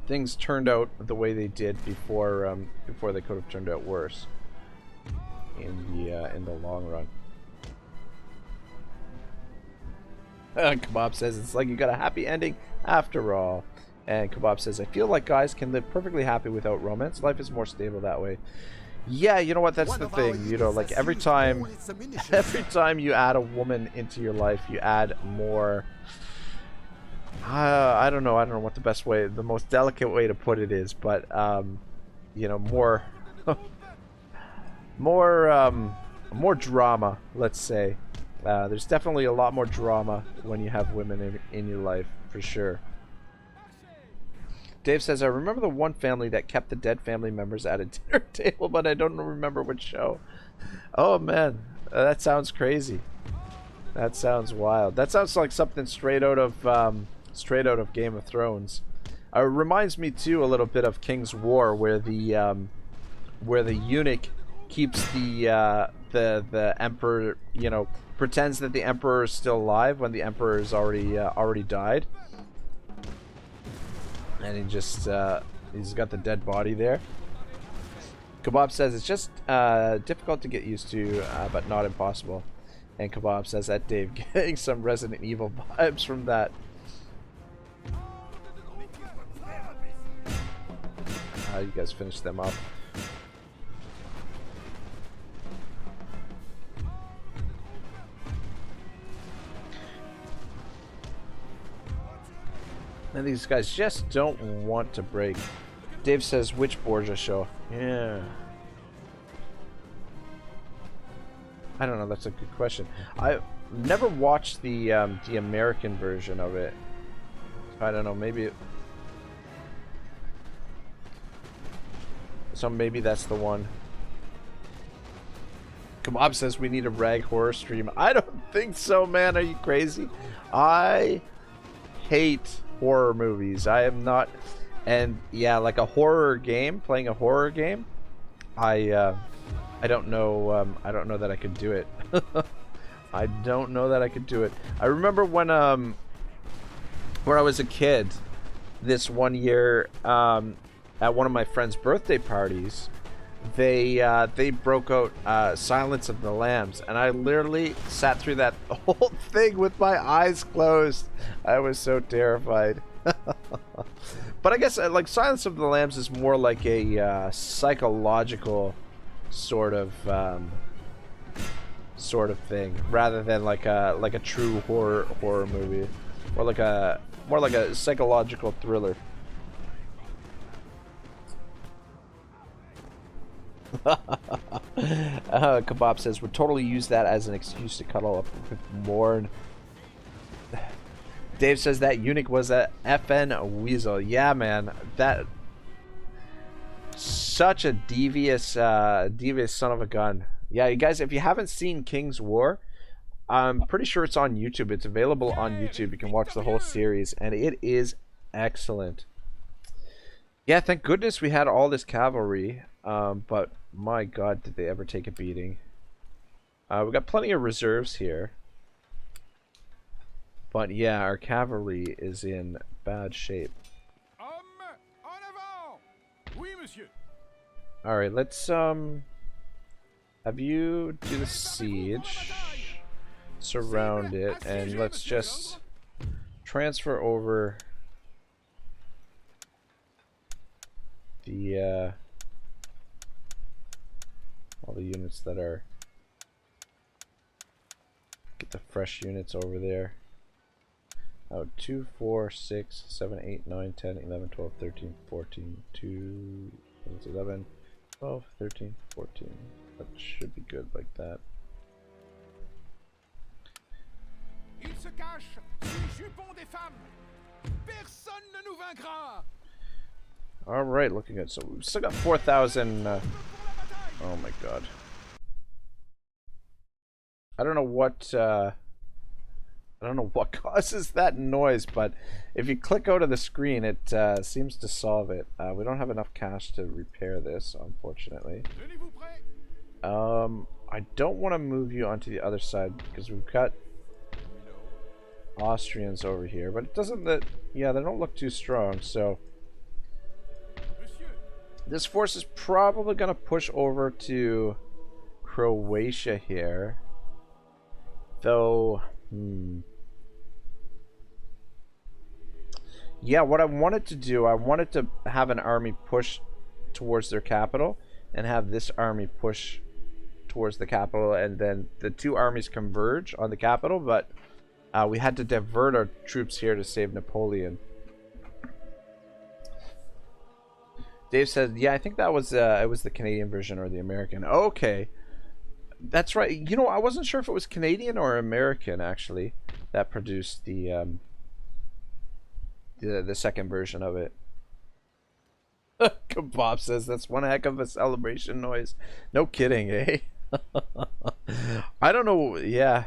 things turned out the way they did before they could have turned out worse in the long run. Kebab says, "It's like you got a happy ending after all." And Kebab says, "I feel like guys can live perfectly happy without romance. Life is more stable that way." Yeah, you know what? That's the thing. You know, like every time you add a woman into your life, you add more. I don't know what the most delicate way to put it is, but you know, more drama, let's say. There's definitely a lot more drama when you have women in your life, for sure. Dave says, I remember the one family that kept the dead family members at a dinner table, but I don't remember which show. Oh, man. That sounds crazy. That sounds wild. That sounds like something straight out of Game of Thrones. It reminds me, too, a little bit of King's War, where the eunuch keeps the emperor, you know, pretends that the emperor is still alive when the emperor has already died, and he just he's got the dead body there. Kebab says it's just difficult to get used to, but not impossible. And Kebab says that Dave getting some Resident Evil vibes from that. You guys finish them up. And these guys just don't want to break. Dave says, which Borgia show? Yeah. I don't know, that's a good question. I've never watched the American version of it. I don't know, maybe... So maybe that's the one. Kebab says we need a rag horror stream. I don't think so, man. Are you crazy? I hate horror movies. I am not, and yeah, like a horror game, playing a horror game, I don't know. I don't know that I could do it. I don't know that I could do it. I remember when I was a kid, this one year, at one of my friend's birthday parties, they broke out Silence of the Lambs, and I literally sat through that whole thing with my eyes closed. I was so terrified. But I guess like Silence of the Lambs is more like a psychological sort of thing, rather than like a true horror movie, or like more like a psychological thriller. Kebab says would totally use that as an excuse to cuddle up with Morn. Dave says that eunuch was a FN weasel. Yeah, man, that such a devious son of a gun. Yeah, you guys, if you haven't seen King's War, I'm pretty sure it's on YouTube. It's available on YouTube. You can watch the whole series, and it is excellent. Yeah, thank goodness we had all this cavalry. But my God, did they ever take a beating? We got plenty of reserves here. But yeah, our cavalry is in bad shape. Alright, let's have you do the siege. Surround it, and let's just transfer over the all the units that are, get the fresh units over there. Oh, 2, 4, 6, 7, 8, 9, 10, 11, 12, 13, 14, 2, 11, 12, 13, 14. That should be good like that. Il se cache sous les jupons des femmes. Personne ne nous vaincra. All right, looking good. So we've still got 4,000. Oh my God. I don't know what causes that noise, but if you click out of the screen, it seems to solve it. We don't have enough cash to repair this, unfortunately. I don't want to move you onto the other side because we've got Austrians over here, but it doesn't yeah, they don't look too strong, so this force is probably going to push over to Croatia here, though. Yeah, what I wanted to do, I wanted to have an army push towards their capital and have this army push towards the capital, and then the two armies converge on the capital, but we had to divert our troops here to save Napoleon. Dave said, yeah, I think that was it was the Canadian version or the American. Okay. That's right. You know, I wasn't sure if it was Canadian or American actually that produced the second version of it. Kebab says that's one heck of a celebration noise. No kidding, eh? I don't know. Yeah,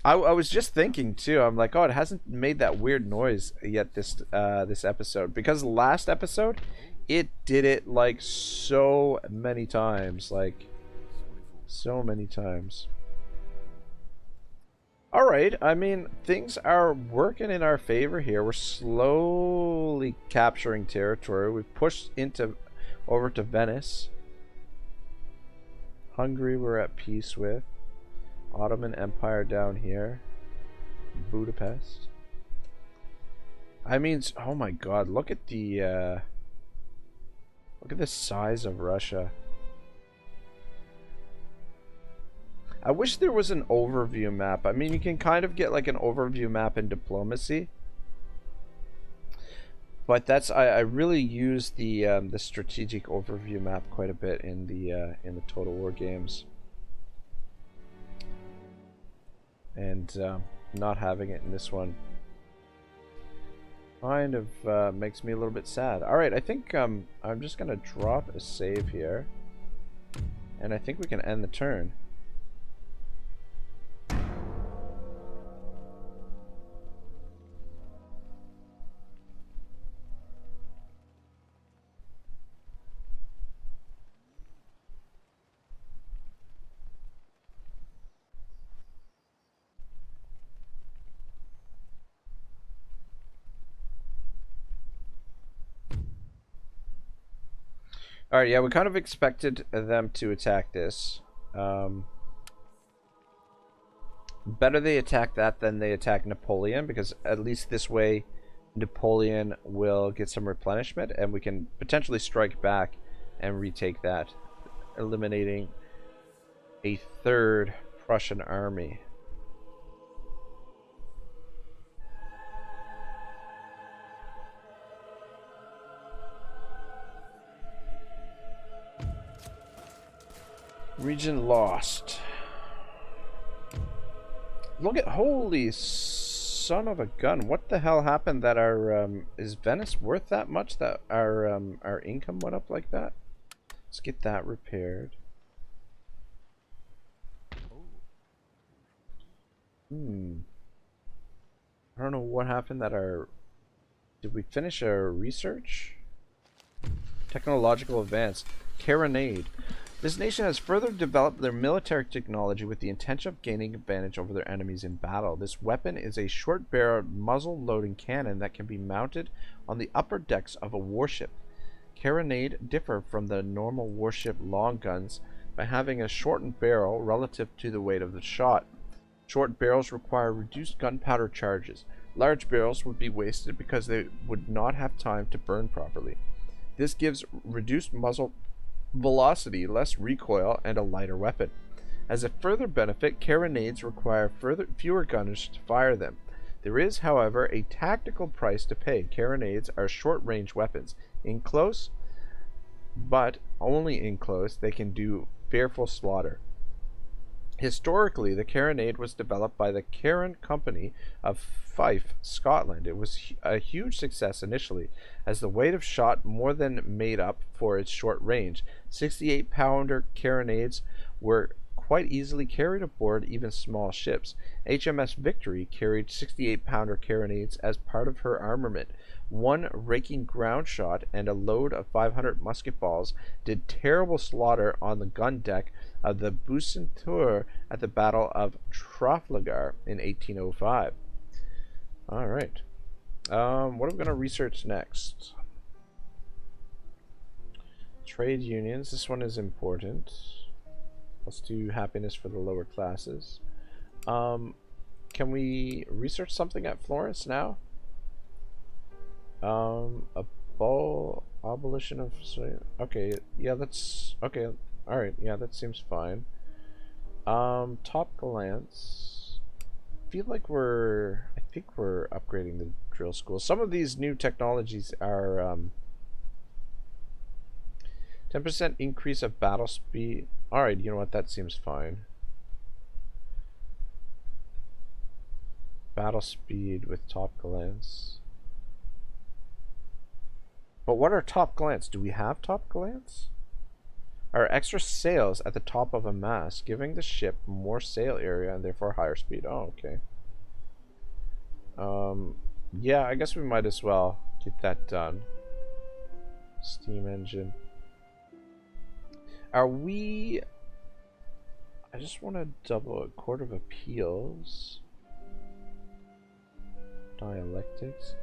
I was just thinking too. I'm like, oh, it hasn't made that weird noise yet this episode, because last episode it did it like so many times, like so many times. All right, I mean, things are working in our favor here. We're slowly capturing territory. We've pushed into over to Venice. Hungary we're at peace with. Ottoman Empire down here. Budapest. I mean, oh my god, look at the size of Russia. I wish there was an overview map. I mean, you can kind of get like an overview map in diplomacy, but that's I really use the strategic overview map quite a bit in the Total War games, and not having it in this one kind of makes me a little bit sad. All right, I think I'm just gonna drop a save here, and I think we can end the turn. Alright, yeah, we kind of expected them to attack this. Better they attack that than they attack Napoleon, because at least this way Napoleon will get some replenishment and we can potentially strike back and retake that, eliminating a third Prussian army. Region lost. Look at, holy son of a gun! What the hell happened that our is Venice worth that much that our income went up like that? Let's get that repaired. I don't know what happened that our, did we finish our research? Technological advance. Carronade. This nation has further developed their military technology with the intention of gaining advantage over their enemies in battle. This weapon is a short-barreled, muzzle-loading cannon that can be mounted on the upper decks of a warship. Carronade differ from the normal warship long guns by having a shortened barrel relative to the weight of the shot. Short barrels require reduced gunpowder charges. Large barrels would be wasted because they would not have time to burn properly. This gives reduced muzzle velocity, less recoil, and a lighter weapon. As a further benefit, carronades require fewer gunners to fire them. There is, however, a tactical price to pay. Carronades are short-range weapons. In close, but only in close, they can do fearful slaughter. Historically, the carronade was developed by the Carron Company of Fife, Scotland. It was a huge success initially, as the weight of shot more than made up for its short range. 68-pounder carronades were quite easily carried aboard even small ships. HMS Victory carried 68-pounder carronades as part of her armament. One raking ground shot and a load of 500 musket balls did terrible slaughter on the gun deck of the Bucentaur at the Battle of Trafalgar in 1805. Alright. What are we going to research next? Trade unions. This one is important. Let's do happiness for the lower classes. Can we research something at Florence now? Abolition of, okay, yeah, that's okay. All right, yeah, that seems fine. Top glance. Feel like I think we're upgrading the drill school. Some of these new technologies are 10% increase of battle speed. Alright, you know what? That seems fine. Battle speed with top glance. But what are top glance? Do we have top glance? Are extra sails at the top of a mast, giving the ship more sail area and therefore higher speed. Oh, okay. Yeah, I guess we might as well get that done. Steam engine. Are we... I just want to double a Court of Appeals. Dialectics.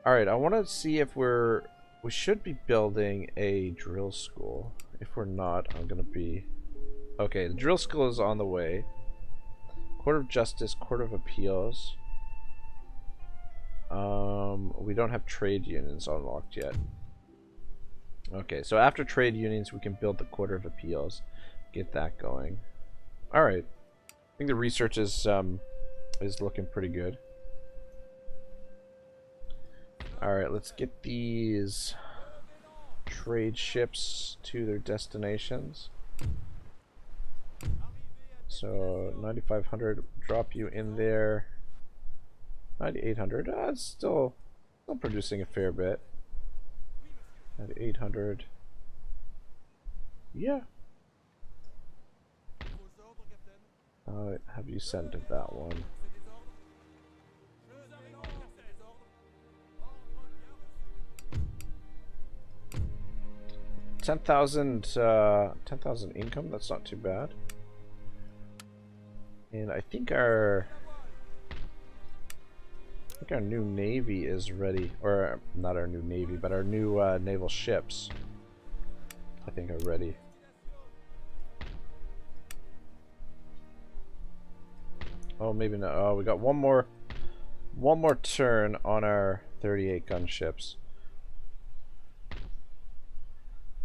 Alright, I want to see if we're... We should be building a drill school. If we're not, I'm going to be... Okay, the drill school is on the way. Court of Justice, Court of Appeals. We don't have trade unions unlocked yet. Okay, so after trade unions, we can build the Court of Appeals. Get that going. Alright. I think the research is looking pretty good. Alright, let's get these trade ships to their destinations. So 9,500, drop you in there. 9,800, it's still producing a fair bit. 9,800. Yeah. Have you sent that one? 10,000 10,000 income, that's not too bad. And I think our new navy is ready, or not our new navy, but our new naval ships I think are ready. Oh, maybe not. Oh, we got one more turn on our 38 gunships,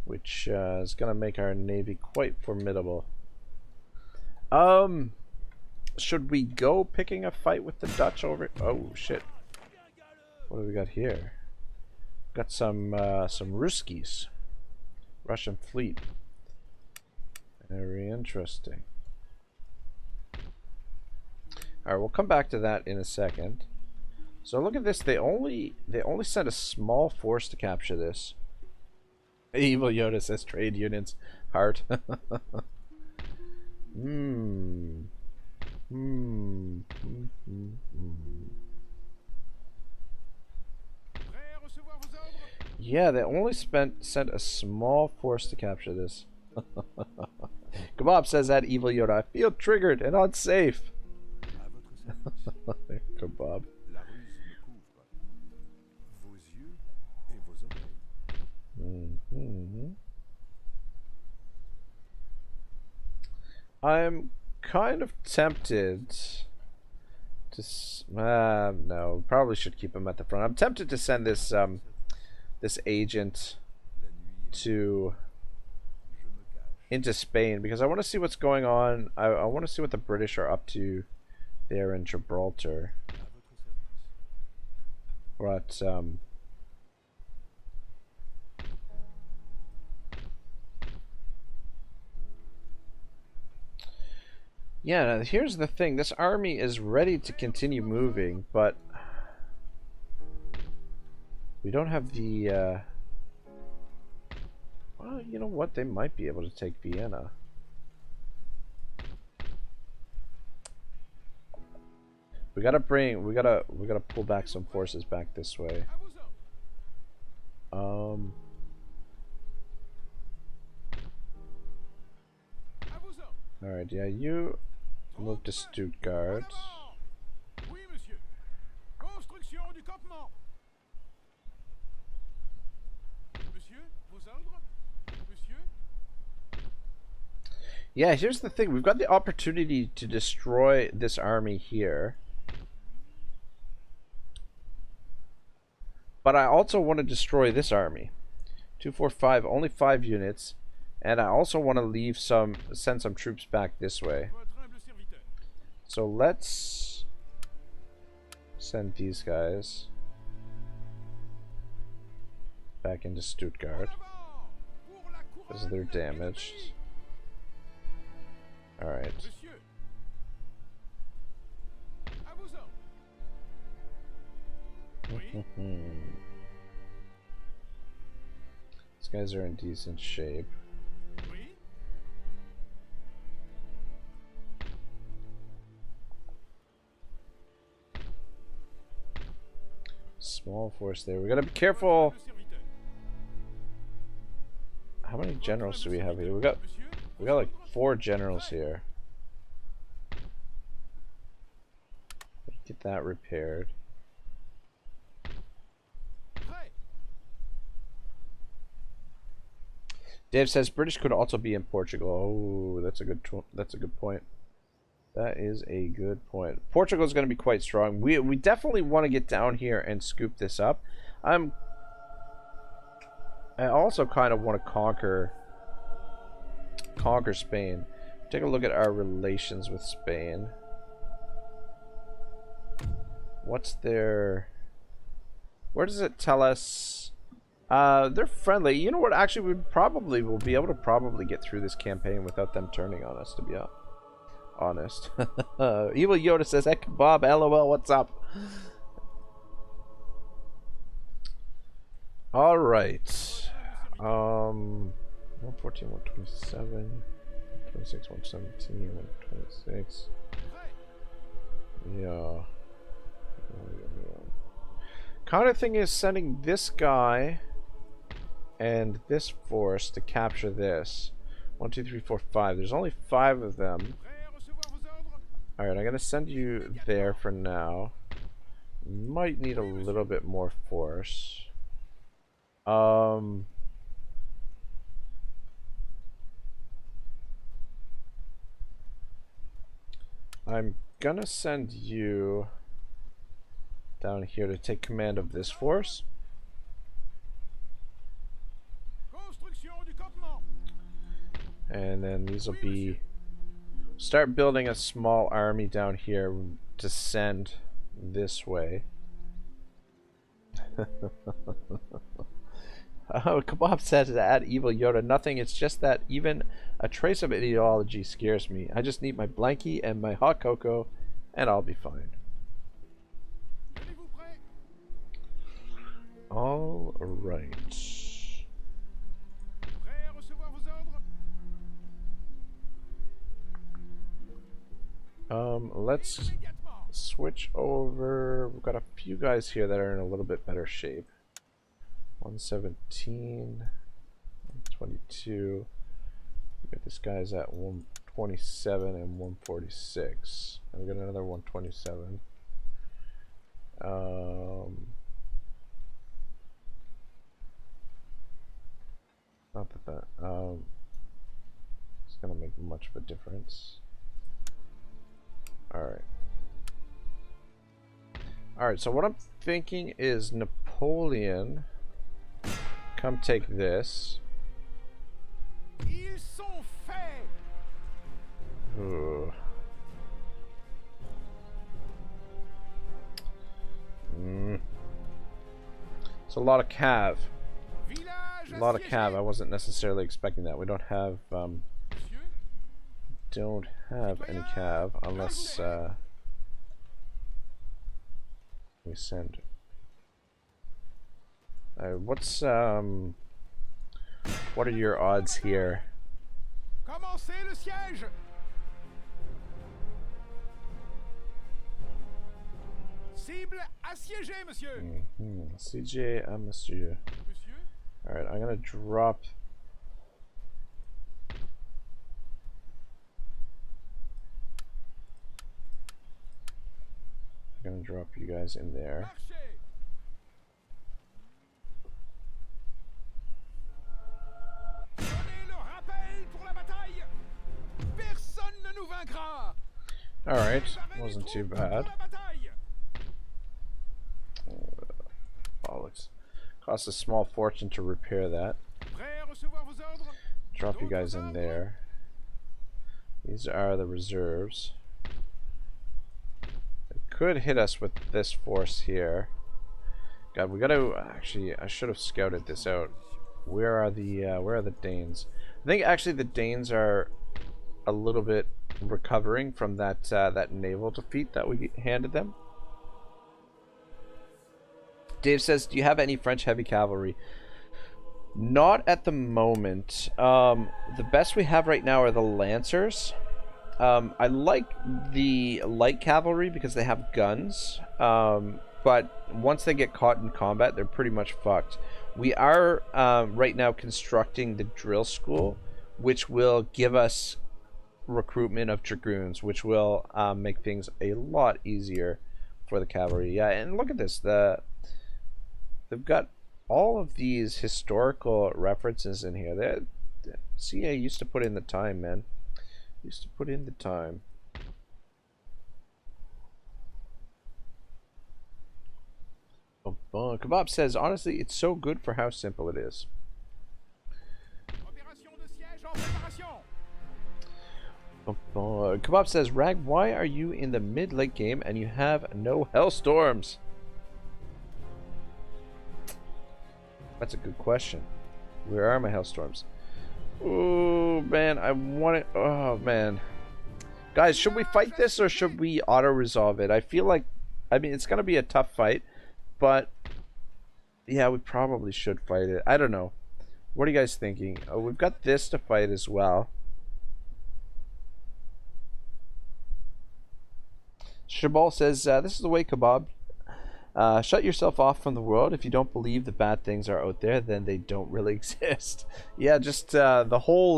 which is gonna make our navy quite formidable. Should we go picking a fight with the Dutch over? Oh shit! What do we got here? Got some Ruskies, Russian fleet. Very interesting. Alright, we'll come back to that in a second. So look at this, they only sent a small force to capture this. Evil Yoda says trade unions. Heart. Yeah, they only sent a small force to capture this. Kebab says that, Evil Yoda. I feel triggered and unsafe. Kebab. I'm kind of tempted to no, probably should keep him at the front. I'm tempted to send this this agent into Spain because I want to see what's going on. I want to see what the British are up to there in Gibraltar. But yeah, here's the thing. This army is ready to continue moving, but we don't have the well, you know what? They might be able to take Vienna. We gotta pull back some forces back this way. Alright, yeah, you move to Stuttgart. Yeah, here's the thing. We've got the opportunity to destroy this army here. But I also want to destroy this army. 245, only 5 units. And I also want to send some troops back this way. So let's send these guys back into Stuttgart because they're damaged. All right. Monsieur. À vos ordres. Oui. These guys are in decent shape. Oui. Small force there. We gotta be careful. Votre serviteur. How many generals do we have here? Monsieur. We got like 4 generals here. Get that repaired. Prêt. Dave says British could also be in Portugal. Oh, that's a good point. That is a good point. Portugal is going to be quite strong. We definitely want to get down here and scoop this up. I also kind of want to conquer Spain. Take a look at our relations with Spain. What's their... Where does it tell us? They're friendly. You know what? Actually, we probably will be able to probably get through this campaign without them turning on us, to be honest. Evil Yoda says, "Heck, Bob, LOL, what's up?" All right. 114, 127, 26, 117, 126. Yeah. Kind of thing is sending this guy and this force to capture this. 1, 2, 3, 4, 5. There's only 5 of them. Prêt à recevoir vos ordres. Alright, I'm going to send you there for now. Might need a little bit more force. I'm going to send you down here to take command of this force. Construction du campement. And then these will be... Start building a small army down here to send this way. Oh, Kebab said to add Evil Yoda, nothing, it's just that even a trace of ideology scares me. I just need my blankie and my hot cocoa and I'll be fine. Tenez-vous prêt. All right. Prêt à recevoir vos ordres. Let's Immédiatement. switch over. We've got a few guys here that are in a little bit better shape. 117, 122. This guy's at 127 and 146. And we got another 127. Not that it's gonna make much of a difference. Alright. Alright, so what I'm thinking is Napoleon, come take this. Ils sont faits. Ooh. It's a lot of cav. Village A lot of cav. I assiégé. wasn't necessarily expecting that. We don't have Monsieur. any cav unless we send. What's what are your odds here? Commencez le siège. Cible assiégée, monsieur. CJ, monsieur. Monsieur. Alright, I'm gonna drop. I'm gonna drop you guys in there. Marchez. Donnez le rappel pour la bataille. Personne ne nous vaincra. Alright, Préparez les wasn't too troupes bad. pour la bataille. Bollocks. Cost a small fortune to repair that. Prêt à recevoir vos ordres. Drop you guys in there. These are the reserves. It could hit us with this force here. God, we gotta actually. I should have scouted this out. Where are the Danes? I think actually the Danes are a little bit recovering from that naval defeat that we handed them. Dave says, "Do you have any French heavy cavalry?" Not at the moment. The best we have right now are the Lancers. I like the light cavalry because they have guns. But once they get caught in combat, they're pretty much fucked. We are right now constructing the drill school, which will give us recruitment of dragoons, which will make things a lot easier for the cavalry. Yeah, and look at this. They've got all of these historical references in here. CA used to put in the time, man. Used to put in the time. Kebab says, honestly, it's so good for how simple it is. Kebab says, Rag, why are you in the mid-late game and you have no Hellstorms? That's a good question. Where are my Hellstorms? Oh, man, I want it. Oh, man. Guys, should we fight this or should we auto-resolve it? I feel like, I mean, it's going to be a tough fight, but yeah, we probably should fight it. I don't know. What are you guys thinking? Oh, we've got this to fight as well. Shabal says, this is the way, Kebab. Shut yourself off from the world. If you don't believe the bad things are out there, then they don't really exist. Yeah, just the whole,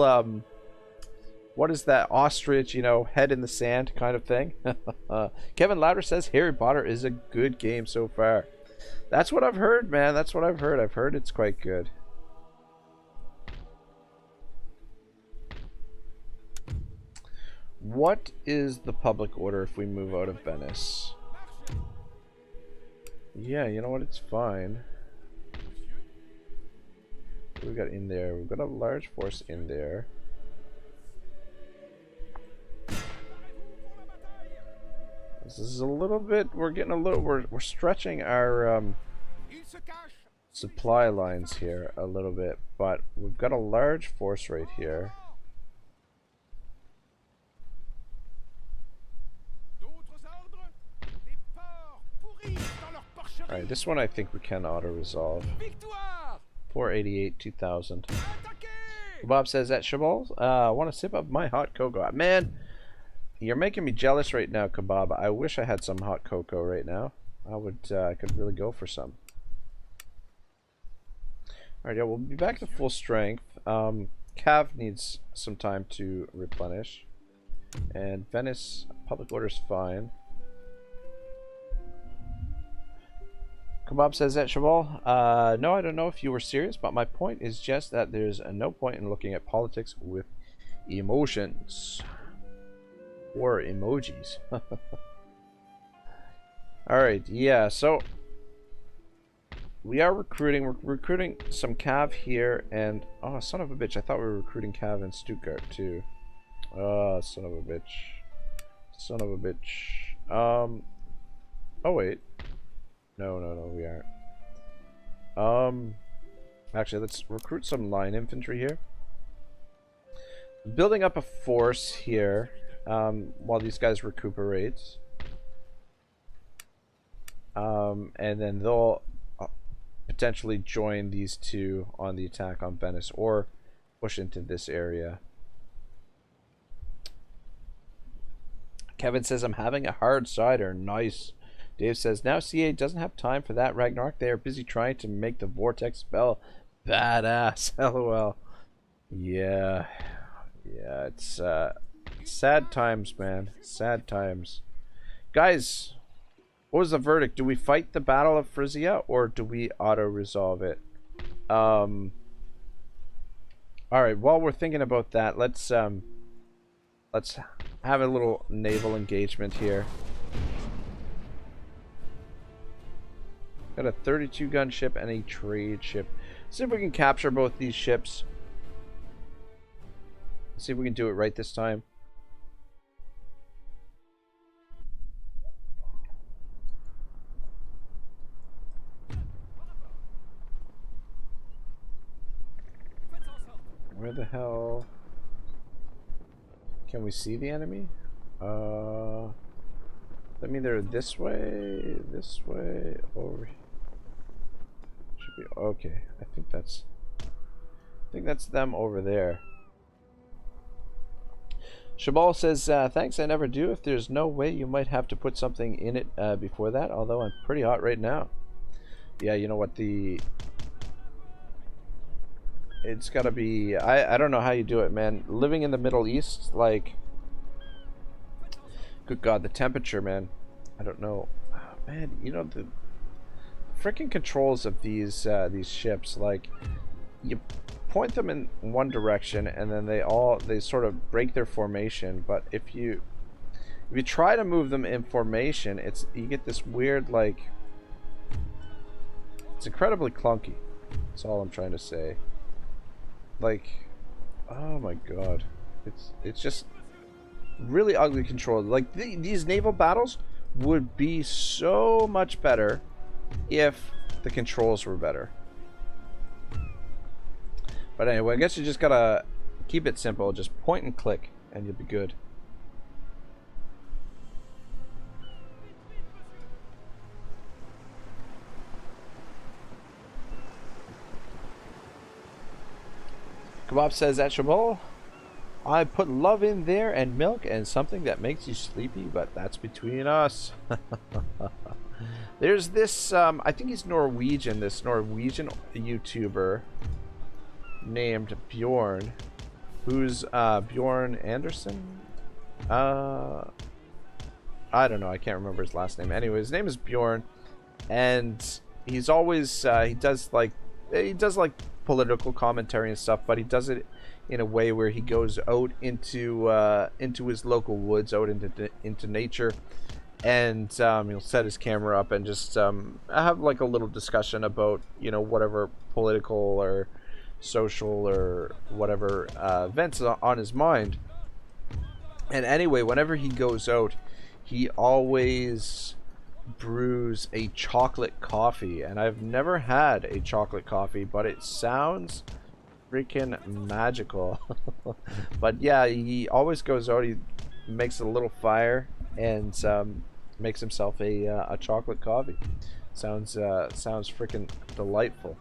what is that, ostrich, you know, head in the sand kind of thing. Kevin Louder says, Harry Potter is a good game so far. That's what I've heard, man. That's what I've heard. I've heard it's quite good. What is the public order if we move out of Venice? Yeah, you know what? It's fine. What we got in there? We've got a large force in there. This is a little bit. We're getting a little. We're stretching our supply lines here a little bit, but we've got a large force right here. Alright, this one I think we can auto-resolve. 488, 2000. Bob says, at Shabal, I want to sip up my hot cocoa. Man, you're making me jealous right now, Kebab. I wish I had some hot cocoa right now. I could really go for some. Alright, yeah, we'll be back to full strength. Cav needs some time to replenish. And Venice, public order's fine. Kebab says that, Shabal. No, I don't know if you were serious, but my point is just that there's no point in looking at politics with emotions. Or emojis. Alright, yeah, so we are recruiting. We're recruiting some Cav here, and oh, son of a bitch, I thought we were recruiting Cav in Stuttgart too. Oh, son of a bitch. Son of a bitch. Oh wait. No, we aren't. Actually, let's recruit some line infantry here. Building up a force here, while these guys recuperate. And then they'll potentially join these two on the attack on Venice, or push into this area. Kevin says, I'm having a hard cider. Nice. Dave says, now CA doesn't have time for that, Ragnarok. They are busy trying to make the Vortex spell badass. LOL. Yeah. Yeah, it's sad times, man. Sad times. Guys, what was the verdict? Do we fight the Battle of Frisia, or do we auto-resolve it? Alright, while we're thinking about that, let's have a little naval engagement here. Got a 32 gun ship and a trade ship. See if we can capture both these ships. Let's see if we can do it right this time. Where the hell? Can we see the enemy? I mean, they're this way, over. Should be okay. I think that's them over there. Shabal says, thanks, I never do. If there's no way, you might have to put something in it before that, although I'm pretty hot right now. Yeah, you know what, it's gotta be, I don't know how you do it, man. Living in the Middle East, like, good God, the temperature, man. I don't know. Oh, man, you know, the freaking controls of these ships, like, you point them in one direction and then they sort of break their formation, but if you try to move them in formation, you get this weird, like, it's incredibly clunky. That's all I'm trying to say. Like, oh my God, it's just really ugly control. Like, these naval battles would be so much better if the controls were better. But anyway, I guess you just gotta keep it simple. Just point and click, and you'll be good. Kebab says, at Shabal, I put love in there and milk and something that makes you sleepy, but that's between us. There's this, I think he's Norwegian, this Norwegian YouTuber named Bjorn, who's Bjorn Anderson. I don't know, I can't remember his last name. Anyway, his name is Bjorn, and he's always he does like political commentary and stuff, but he does it in a way where he goes out into his local woods, out into nature, and he'll set his camera up and just have like a little discussion about, you know, whatever political or social or whatever events on his mind. And anyway, whenever he goes out, he always brews a chocolate coffee, and I've never had a chocolate coffee, but it sounds freaking magical. But yeah, he always goes out, he makes a little fire and makes himself a chocolate coffee. Sounds freaking delightful.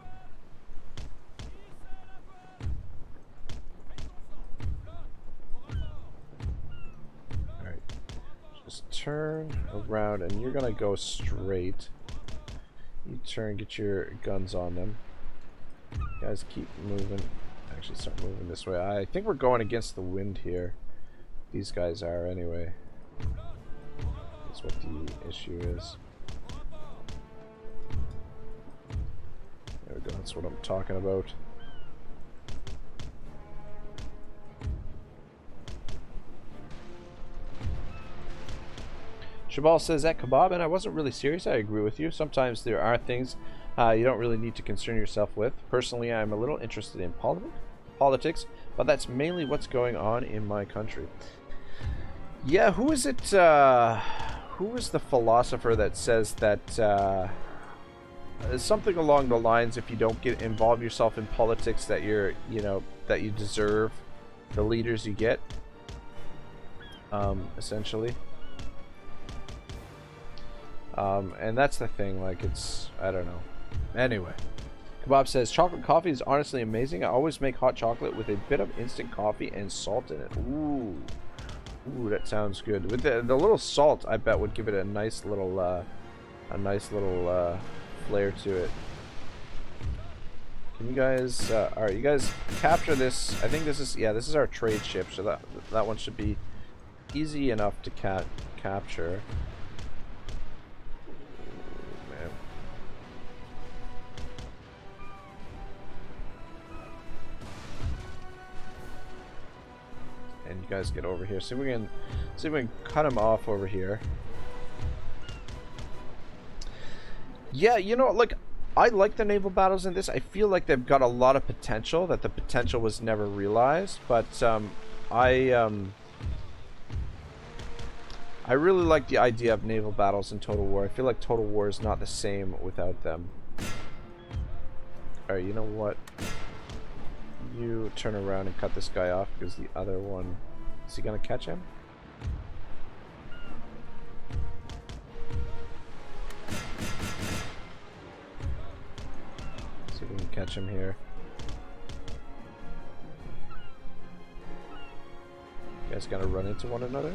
Turn around, and you're gonna go straight. You turn, get your guns on them. You guys keep moving. Actually, start moving this way. I think we're going against the wind here. These guys are, anyway. That's what the issue is. There we go. That's what I'm talking about. Shabal says, at Kebab, and I wasn't really serious. I agree with you. Sometimes there are things you don't really need to concern yourself with. Personally, I'm a little interested in politics, but that's mainly what's going on in my country. Yeah, who is it? Who is the philosopher that says that something along the lines, if you don't involve yourself in politics, that that you deserve the leaders you get, essentially. And that's the thing, like, I don't know. Anyway, Kebab says, chocolate coffee is honestly amazing. I always make hot chocolate with a bit of instant coffee and salt in it. Ooh, that sounds good. With the little salt, I bet would give it a nice little flair to it. Can you guys, alright, you guys capture this. I think this is our trade ship, so that one should be easy enough to capture. And you guys get over here. See if we can cut him off over here. Yeah, you know, like, I like the naval battles in this. I feel like they've got a lot of potential, that the potential was never realized. But I really like the idea of naval battles in Total War. I feel like Total War is not the same without them. Alright, you know what? You turn around and cut this guy off, because the other one Is he gonna catch him? See if we can catch him here. You guys gonna run into one another?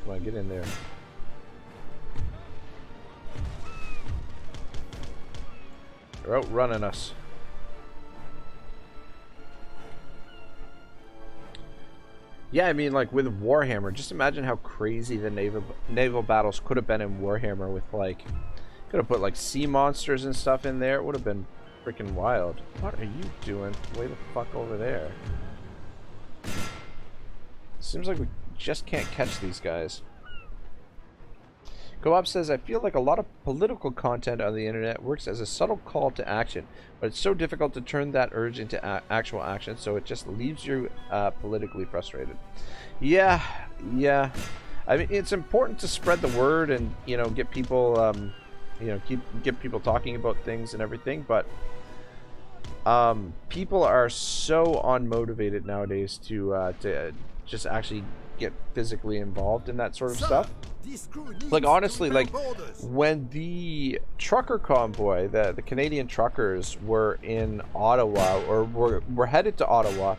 Come on, get in there. They're outrunning us. Yeah, I mean, like, with Warhammer, just imagine how crazy the naval battles could have been in Warhammer with, like, could have put, like, sea monsters and stuff in there. It would have been freaking wild. What are you doing? Way the fuck over there. Seems like we just can't catch these guys. Co-op says, I feel like a lot of political content on the internet works as a subtle call to action, but it's so difficult to turn that urge into actual action, so it just leaves you politically frustrated. Yeah. I mean, it's important to spread the word and, you know, get people, get people talking about things and everything, but people are so unmotivated nowadays to just actually get physically involved in that sort of stuff. Like, honestly, like, when the trucker convoy, the Canadian truckers were in Ottawa, or were headed to Ottawa,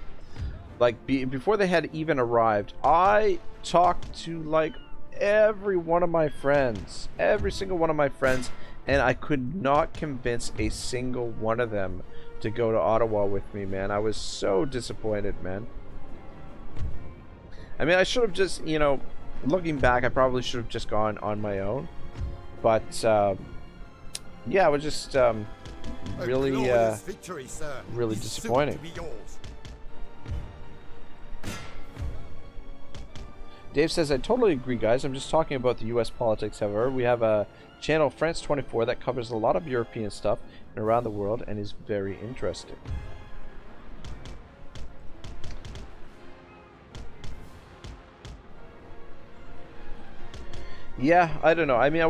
like, before they had even arrived, I talked to, like, every one of my friends, every single one of my friends, and I could not convince a single one of them to go to Ottawa with me, man. I was so disappointed, man. I mean, I should have just, you know, looking back, I probably should have just gone on my own. But, yeah, it was just really really disappointing. Dave says, I totally agree, guys. I'm just talking about the U.S. politics, however. We have a channel, France 24, that covers a lot of European stuff and around the world and is very interesting. Yeah, I don't know. I mean,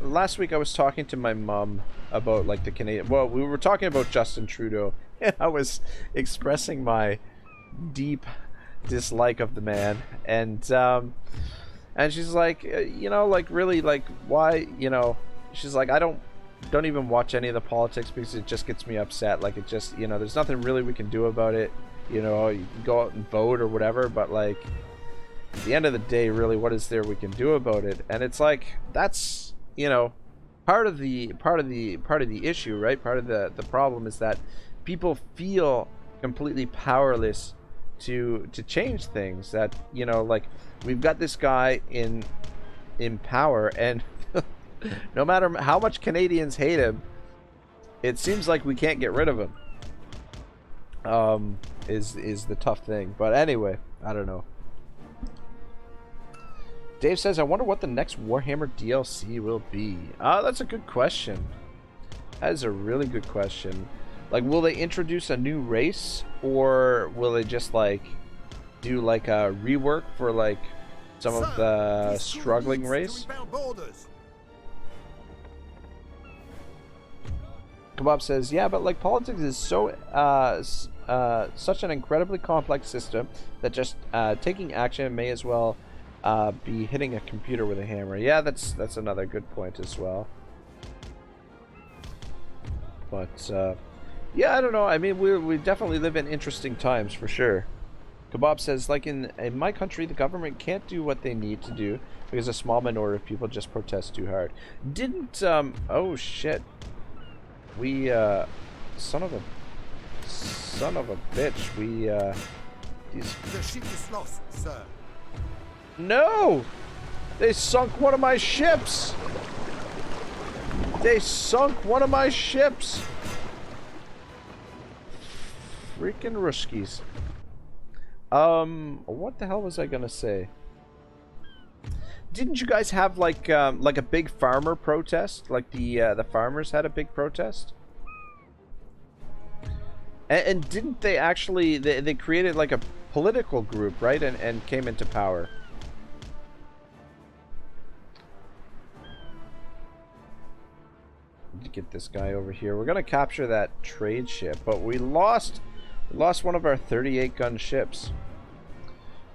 last week I was talking to my mom about, like, the Canadian, well, we were talking about Justin Trudeau, and I was expressing my deep dislike of the man, and she's like, you know, like, really, like, why, you know, she's like, I don't even watch any of the politics because it just gets me upset. Like, it just, you know, there's nothing really we can do about it. You know, you can go out and vote or whatever, but, like, at the end of the day, really, what is there we can do about it? And it's like, that's, you know, part of the issue, right? Part of the problem is that people feel completely powerless to change things. That, you know, like, we've got this guy in power, and no matter how much Canadians hate him, it seems like we can't get rid of him. Is the tough thing. But anyway, I don't know. Dave says, I wonder what the next Warhammer DLC will be. That's a good question. That is a really good question. Like, will they introduce a new race, or will they just, like, do, like, a rework for, like, some of the struggling race? Kebab says, yeah, but, like, politics is so such an incredibly complex system that just taking action may as well be hitting a computer with a hammer. Yeah, that's another good point as well. But yeah, I don't know. I mean, we definitely live in interesting times for sure. Kebab says, like, in my country, the government can't do what they need to do because a small minority of people just protest too hard. Didn't oh shit, we son of a bitch, we The ship is lost, sir. No! They sunk one of my ships! They sunk one of my ships! Freaking Ruskies. What the hell was I gonna say? Didn't you guys have, like a big farmer protest? Like, the farmers had a big protest? And didn't they actually, they created, like, a political group, right? And came into power. To get this guy over here. We're gonna capture that trade ship, but we lost We lost one of our 38 gun ships.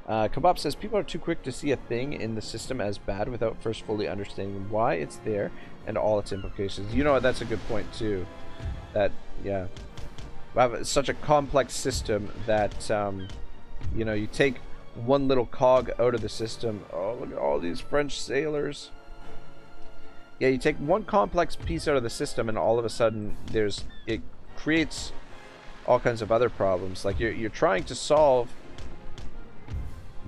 Kebab says people are too quick to see a thing in the system as bad without first fully understanding why it's there and all its implications. You know what? That's a good point too. That, yeah, we have such a complex system that you know, you take one little cog out of the system. Oh, look at all these French sailors. Yeah, you take one complex piece out of the system, and all of a sudden, it creates all kinds of other problems. Like you're trying to solve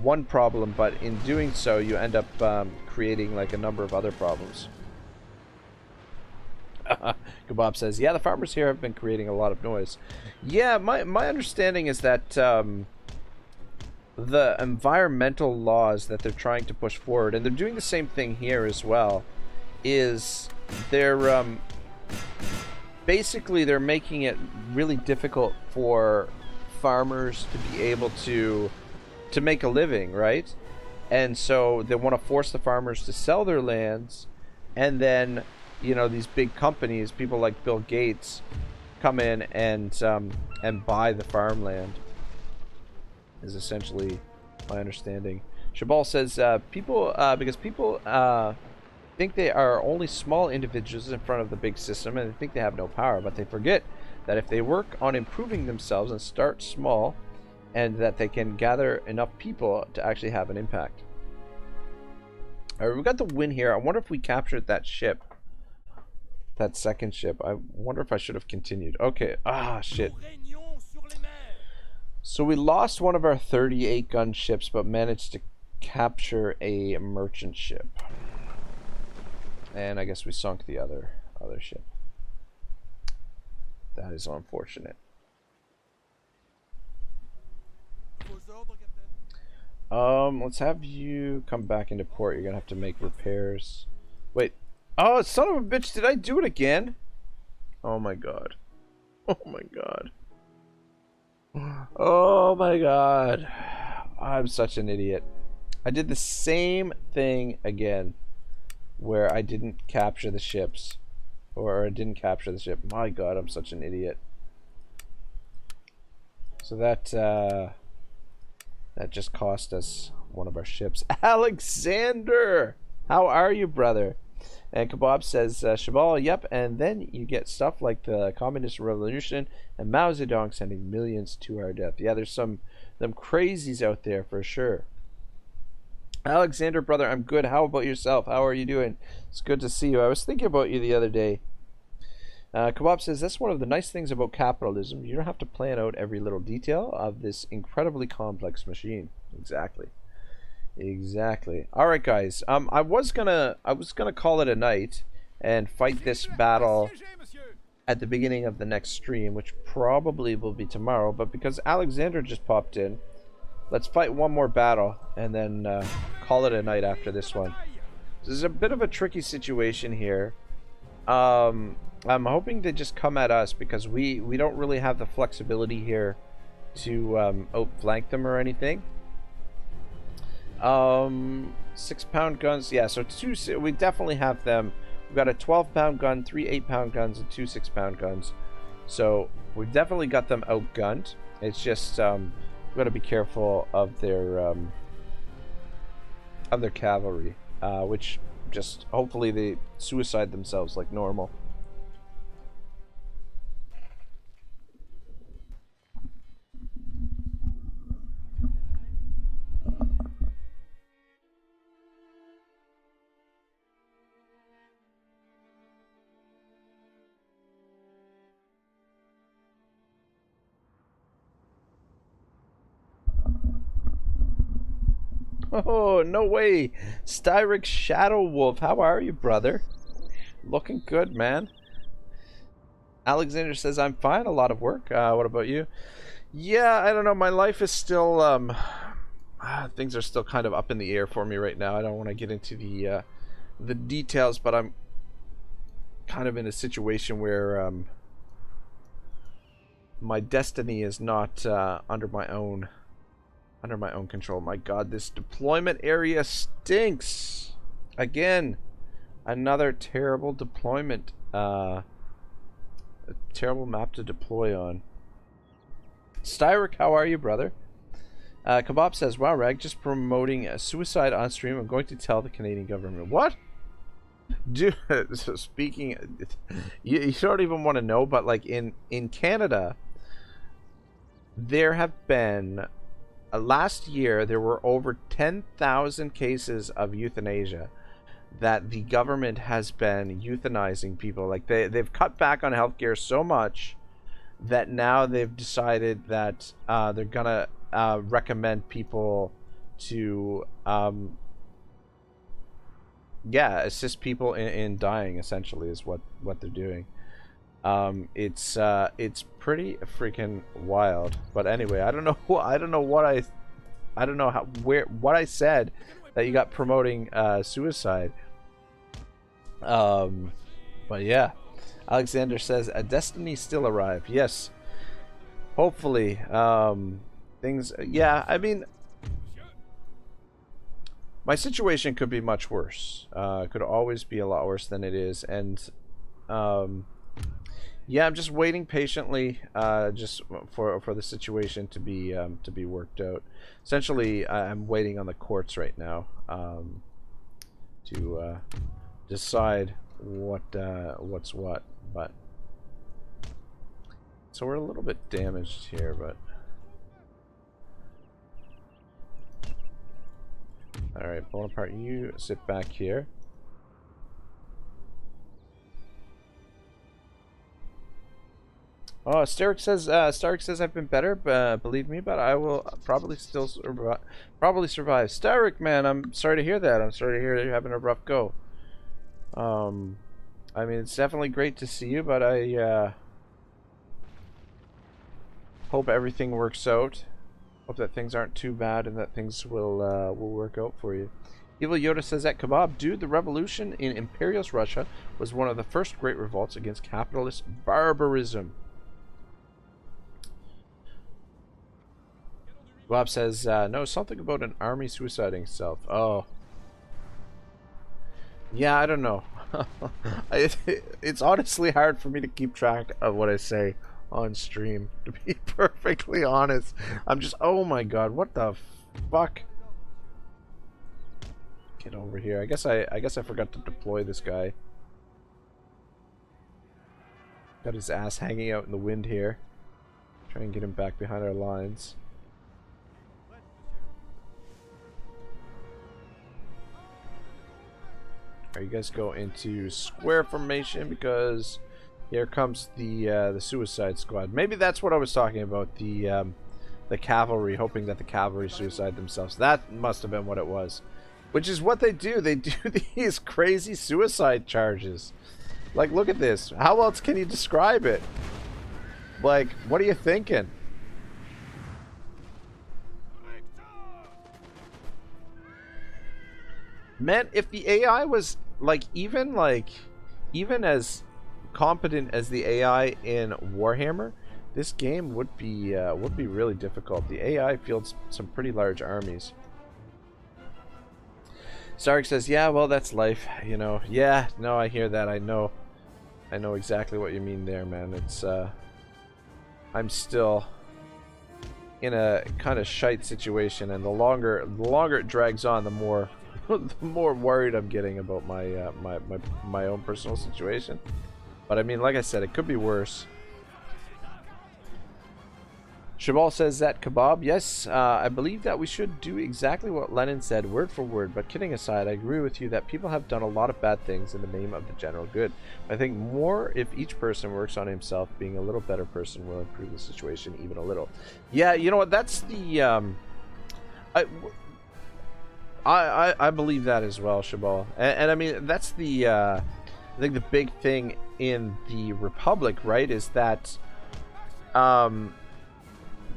one problem, but in doing so, you end up creating like a number of other problems. Kebab says, yeah, the farmers here have been creating a lot of noise. Yeah, my understanding is that the environmental laws that they're trying to push forward, and they're doing the same thing here as well, is they're basically they're making it really difficult for farmers to be able to make a living, right? And so they want to force the farmers to sell their lands, and then, you know, these big companies, people like Bill Gates, come in and buy the farmland. Is essentially my understanding. Shabal says because people think they are only small individuals in front of the big system, and they think they have no power, but they forget that if they work on improving themselves and start small, and that they can gather enough people to actually have an impact. Alright, we got the win here. I wonder if we captured that ship. That second ship. I wonder if I should have continued. Okay. Ah, shit. So we lost one of our 38 gun ships, but managed to capture a merchant ship. And I guess we sunk the other ship. That is unfortunate. Let's have you come back into port. You're gonna have to make repairs. Wait. Oh, son of a bitch, did I do it again? Oh my god. Oh my god. Oh my god. I'm such an idiot. I did the same thing again, where I didn't capture the ships. Or I didn't capture the ship. My god, I'm such an idiot. So that just cost us one of our ships. Alexander! How are you, brother? And Kebab says, Shabal, yep, and then you get stuff like the Communist Revolution and Mao Zedong sending millions to our death. Yeah, there's them crazies out there for sure. Alexander, brother, I'm good. How about yourself? How are you doing? It's good to see you. I was thinking about you the other day. Kebab says, that's one of the nice things about capitalism. You don't have to plan out every little detail of this incredibly complex machine. Exactly. Exactly. All right, guys. I was gonna call it a night and fight this battle at the beginning of the next stream, which probably will be tomorrow. But because Alexander just popped in, let's fight one more battle and then call it a night after this one. This is a bit of a tricky situation here. I'm hoping to just come at us because we don't really have the flexibility here to outflank them or anything. 6-pound guns, yeah, so we definitely have them. We've got a 12-pound gun, 3 8-pound guns, and 2 6-pound guns. So we've definitely got them outgunned. It's just we've got to be careful of their cavalry, which just hopefully they suicide themselves like normal. Oh, no way. Styric Shadow Wolf, how are you, brother? Looking good, man. Alexander says, I'm fine, a lot of work. What about you? Yeah, I don't know, my life is still, things are still kind of up in the air for me right now. I don't want to get into the details, but I'm kind of in a situation where, my destiny is not, under my own control. My god, this deployment area stinks. Again, another terrible deployment, a terrible map to deploy on. Styric, how are you, brother? Kebab says, wow, Rag, just promoting a suicide on stream. I'm going to tell the Canadian government. What? Dude, so speaking, you don't even want to know, but like in Canada, there have been, last year, there were over 10,000 cases of euthanasia that the government has been euthanizing people. Like they've cut back on healthcare so much that now they've decided that they're gonna recommend people to assist people in dying, essentially, is what they're doing. It's pretty freaking wild. But anyway, I don't know what I said that you got promoting suicide. But yeah, Alexander says a destiny still arrive. Yes, hopefully. Things. Yeah, I mean, my situation could be much worse. Could always be a lot worse than it is, and yeah, I'm just waiting patiently, just for the situation to be worked out. Essentially, I'm waiting on the courts right now to decide what's what. But so we're a little bit damaged here, but all right, Bonaparte, you sit back here. Oh, Starrick says I've been better, believe me, but I will probably still survive. Starrick, man, I'm sorry to hear that. I'm sorry to hear you're having a rough go. I mean, it's definitely great to see you, but I hope everything works out. Hope that things aren't too bad and that things will work out for you. Evil Yoda says that Kebab, dude, the revolution in imperialist Russia was one of the first great revolts against capitalist barbarism. Bob says, no, something about an army suiciding itself. Oh. Yeah, I don't know. It's honestly hard for me to keep track of what I say on stream, to be perfectly honest. I'm just, oh my god, what the fuck? Get over here. I guess I forgot to deploy this guy. Got his ass hanging out in the wind here. Try and get him back behind our lines. Alright, you guys go into square formation because here comes the suicide squad. Maybe that's what I was talking about. The cavalry, hoping that the cavalry suicide themselves. That must have been what it was. Which is what they do. They do these crazy suicide charges. Like, look at this. How else can you describe it? Like, what are you thinking? Man, if the AI was even as competent as the AI in Warhammer, this game would be really difficult. The AI fields some pretty large armies. Stark says, "Yeah, well, that's life, you know." Yeah, no, I hear that. I know exactly what you mean there, man. It's I'm still in a kind of shite situation, and the longer it drags on, the more the more worried I'm getting about my my own personal situation. But I mean, like I said, it could be worse. Shabal says that Kebab, yes, I believe that we should do exactly what Lenin said, word for word. But kidding aside, I agree with you that people have done a lot of bad things in the name of the general good. I think more if each person works on himself, being a little better person will improve the situation even a little. Yeah, you know what? That's the I believe that as well, Shabal, and I mean that's the I think the big thing in the Republic, right, is that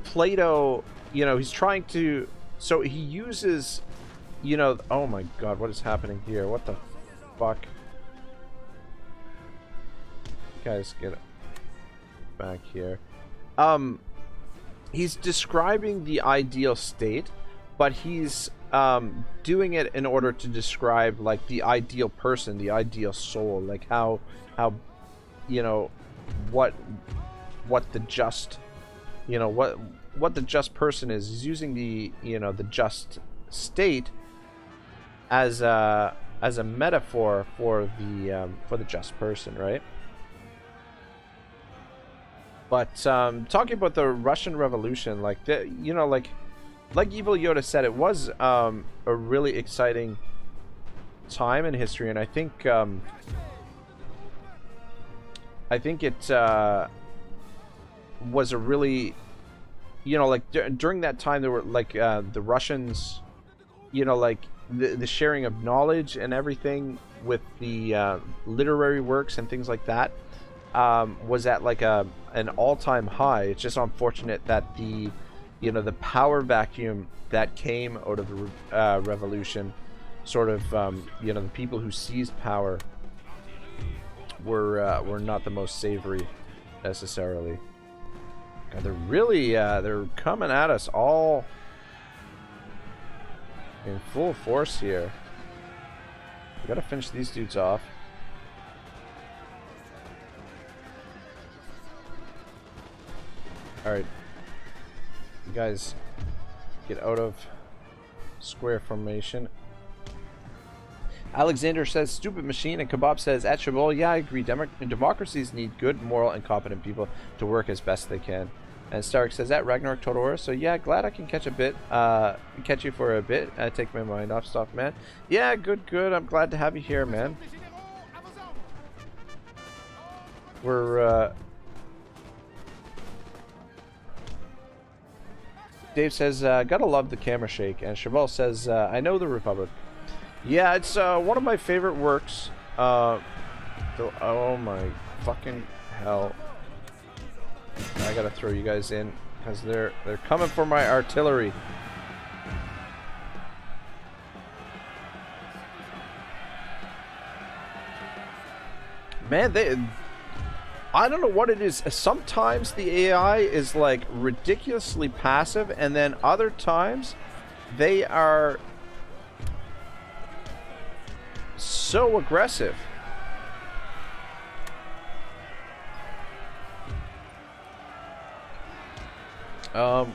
Plato, you know, he's trying to, so he uses, you know, oh my god, what is happening here? What the fuck? Guys, get back here. He's describing the ideal state, but he's doing it in order to describe like the ideal person, the ideal soul, like how you know what the just, you know, what the just person is. He's using the, you know, the just state as a metaphor for the just person, right? But talking about the Russian Revolution, like you know, like Evil Yoda said, it was a really exciting time in history, and I think it was a really, you know, like during that time there were like the Russians, you know, like the sharing of knowledge and everything with the literary works and things like that was at like an all-time high. It's just unfortunate that the, you know, the power vacuum that came out of the revolution sort of, you know, the people who seized power were not the most savory necessarily. God, they're really they're coming at us all in full force here. We gotta finish these dudes off. Alright. You guys get out of square formation. Alexander says, stupid machine, and Kebab says, at Chabot, yeah, I agree. Democracies need good, moral, and competent people to work as best they can. And Stark says, at Ragnarok Total War, so yeah, glad I can catch you for a bit. Take my mind off stuff, man. Yeah, good. I'm glad to have you here, man. We're, Dave says, gotta love the camera shake. And Cheval says, I know the Republic. Yeah, it's one of my favorite works. Oh my fucking hell. I gotta throw you guys in because they're coming for my artillery. Man, I don't know what it is. Sometimes the AI is like ridiculously passive, and then other times they are so aggressive.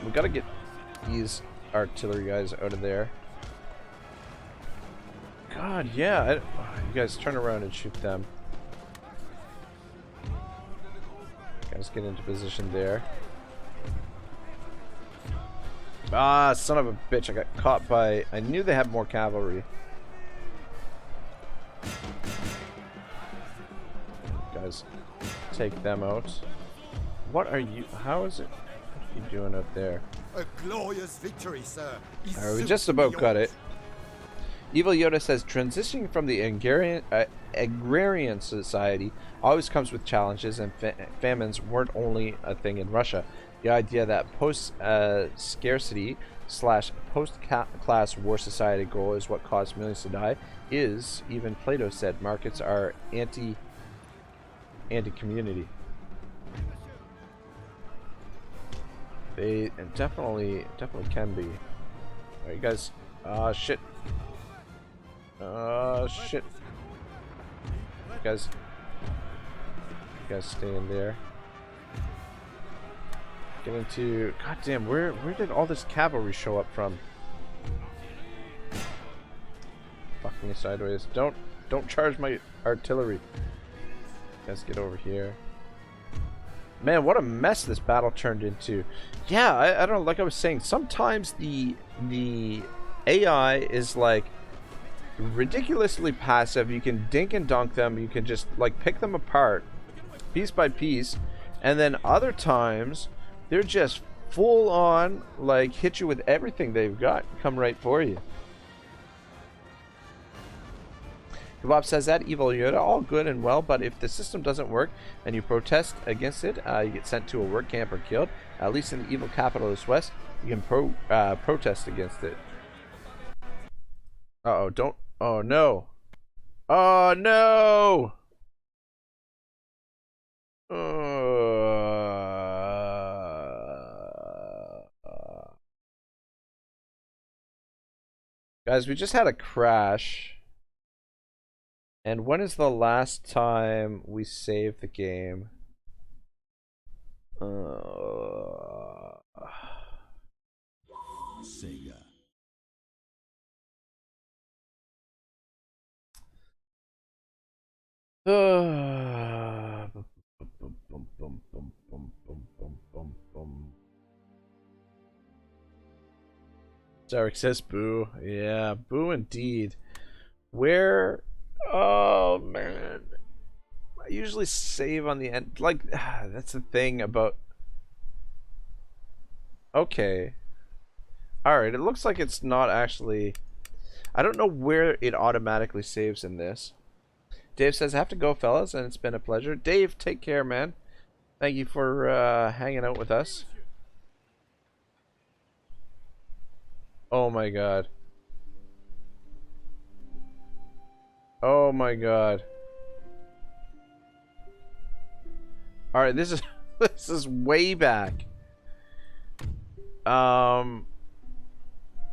We gotta get these artillery guys out of there. God, yeah. You guys turn around and shoot them. Guys, get into position there. Ah, son of a bitch. I got caught by... I knew they had more cavalry. Guys, take them out. What are you... How is it... What are you doing up there? A glorious victory, sir. Alright, we just about got it. Evil Yoda says, transitioning from the agrarian society always comes with challenges, and famines weren't only a thing in Russia. The idea that post-scarcity / post-class war society goal is what caused millions to die is, even Plato said, markets are anti-community. They definitely can be. Alright, you guys. Shit. Shit. You guys stay in there. Get into... God damn, where did all this cavalry show up from? Fuck me sideways. Don't charge my artillery. You guys get over here. Man, what a mess this battle turned into. Yeah, I don't know, like I was saying, sometimes the AI is like ridiculously passive. You can dink and dunk them. You can just like pick them apart piece by piece, and then other times they're just full on like hit you with everything they've got, come right for you. Kebab says that Evil Yoda, all good and well, but if the system doesn't work and you protest against it, you get sent to a work camp or killed. At least in the evil capitalist West, you can protest against it. Uh-oh, don't... Oh, no. Oh, no! Guys, we just had a crash. And when is the last time we saved the game? Zarek says boo. Yeah, boo indeed. Where? Oh man. I usually save on the end. Like, that's the thing about. Okay. Alright, it looks like it's not actually. I don't know where it automatically saves in this. Dave says, I have to go, fellas, and it's been a pleasure. Dave, take care, man. Thank you for hanging out with us. Oh my god. Oh my god. Alright, this is this is way back. Oh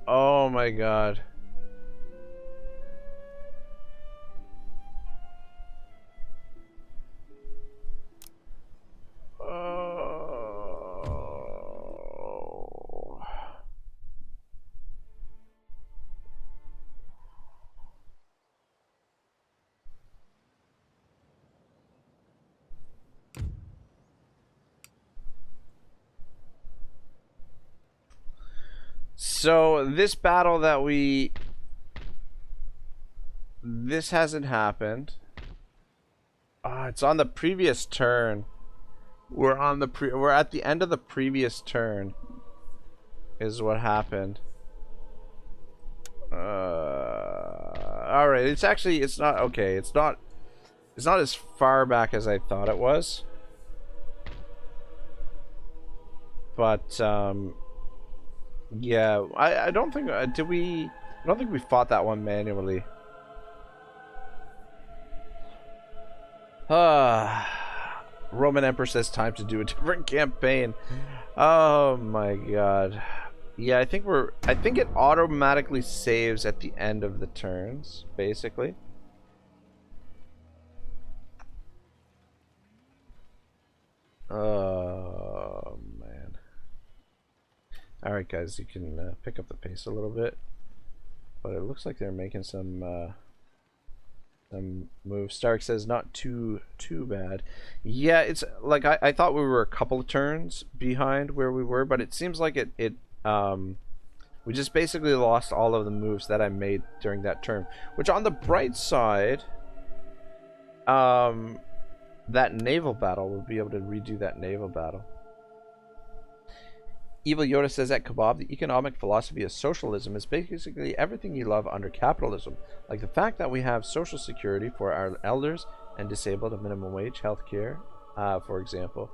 my god. Oh. So this battle that this hasn't happened. It's on the previous turn. We're at the end of the previous turn. Is what happened. All right. It's not okay. It's not as far back as I thought it was. But yeah, I don't think I don't think we fought that one manually. Roman Emperor says time to do a different campaign. Oh my god. Yeah, I think it automatically saves at the end of the turns, basically. Oh man. Alright guys, you can pick up the pace a little bit. But it looks like they're making some moves. Stark says not too bad. Yeah, it's like I thought we were a couple of turns behind where we were, but it seems like we just basically lost all of the moves that I made during that turn. Which on the bright side, that naval battle, we'll be able to redo that naval battle. Evil Yoda says at Kebab, the economic philosophy of socialism is basically everything you love under capitalism. Like the fact that we have social security for our elders and disabled a minimum wage, healthcare, for example.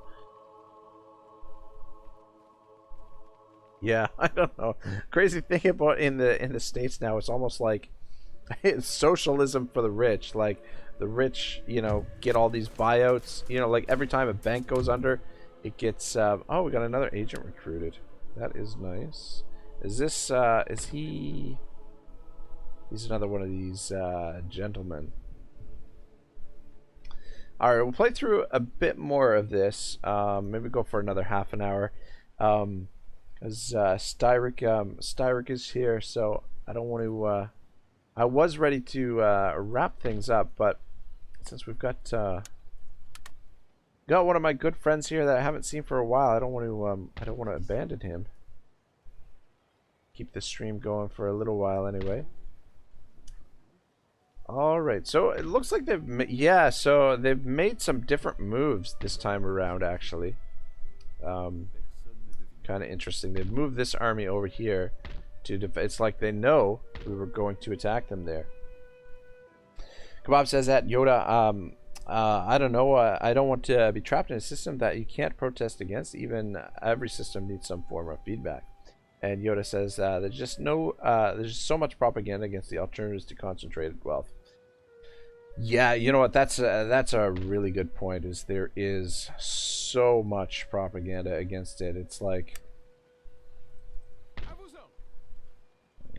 Yeah, I don't know. Crazy thing about in the States now, it's almost like it's socialism for the rich. Like the rich, you know, get all these buyouts. You know, like every time a bank goes under, it gets oh, we got another agent recruited. That is nice. Is this is he's another one of these gentlemen. Alright, we'll play through a bit more of this. Maybe go for another half an hour. As Styric is here, so I don't want to I was ready to wrap things up, but since we've got one of my good friends here that I haven't seen for a while, I don't want to abandon him. Keep the stream going for a little while anyway. All right, so it looks like they've made some different moves this time around, actually. Kind of interesting. They've moved this army over here to it's like they know we were going to attack them there. Kebab says that Yoda, I don't know. I don't want to be trapped in a system that you can't protest against. Even every system needs some form of feedback. And Yoda says there's just so much propaganda against the alternatives to concentrated wealth. Yeah, you know what? That's a really good point. Is there is so much propaganda against it. It's like,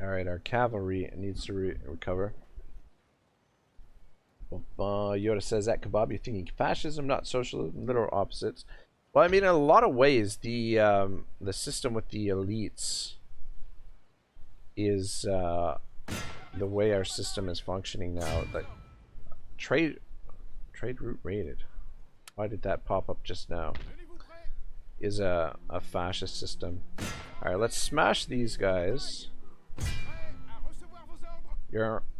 all right, our cavalry needs to recover. Yoda says that Kebab, you're thinking fascism, not socialism, literal opposites. Well, I mean, in a lot of ways, the system with the elites is the way our system is functioning now. Like trade Trade route raided. Why did that pop up just now? Tenez-vous prêts. Is a fascist system. Alright, let's smash these guys. Prêts à recevoir vos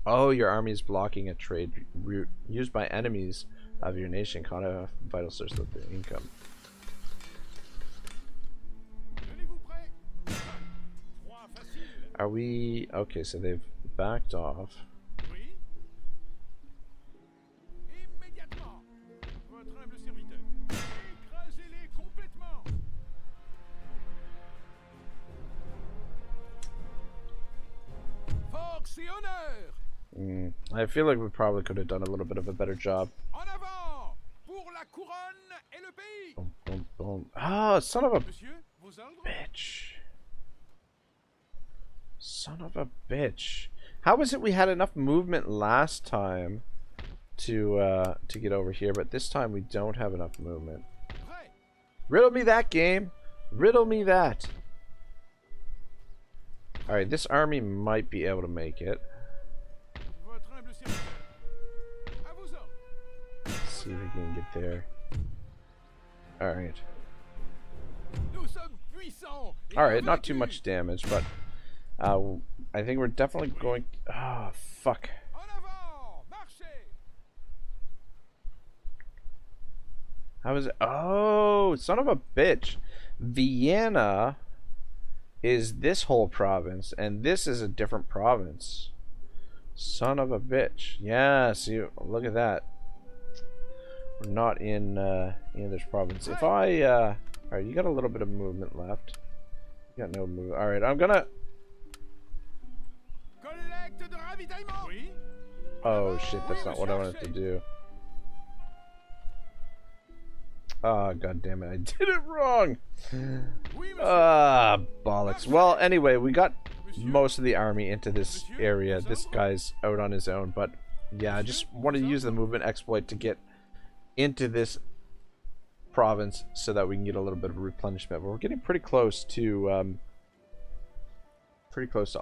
ordres. Your army is blocking a trade route used by enemies of your nation. Caught a vital source of their income. Tenez-vous prêts. Froid facile. Are we okay? So they've backed off. Oui. Immédiatement. Votre humble serviteur. Écrasez-les complètement. Force et honneur. I feel like we probably could have done a little bit of a better job. En avant. Pour la couronne et le pays. Boom, boom, boom. Ah, son of a Monsieur, vos ordres. bitch. Son of a bitch. How is it we had enough movement last time to get over here, but this time we don't have enough movement? Prêt. Riddle me that, game. Riddle me that. Alright, this army might be able to make it. Votre humble serviteur. À vos ordres. Let's see if we can get there. Alright. Nous sommes puissants. et Alright, not too invaincus. much damage, but I think we're definitely going... Ah, fuck. En avant. Marchez. How is it? Oh, son of a bitch. Vienna is this whole province, and this is a different province. Son of a bitch. Yeah, see, look at that. We're not in this province. If I, alright, you got a little bit of movement left. You got no move. Alright, I'm gonna... Collecte de ravitaillement. Oui. Oh shit, that's not what I wanted to do. Ah, god damn it, I did it wrong! Oui, monsieur. Ah, bollocks. Well, anyway, we got most of the army into this area. This guy's out on his own, but yeah, I just want to use the movement exploit to get into this province so that we can get a little bit of replenishment. But we're getting pretty close to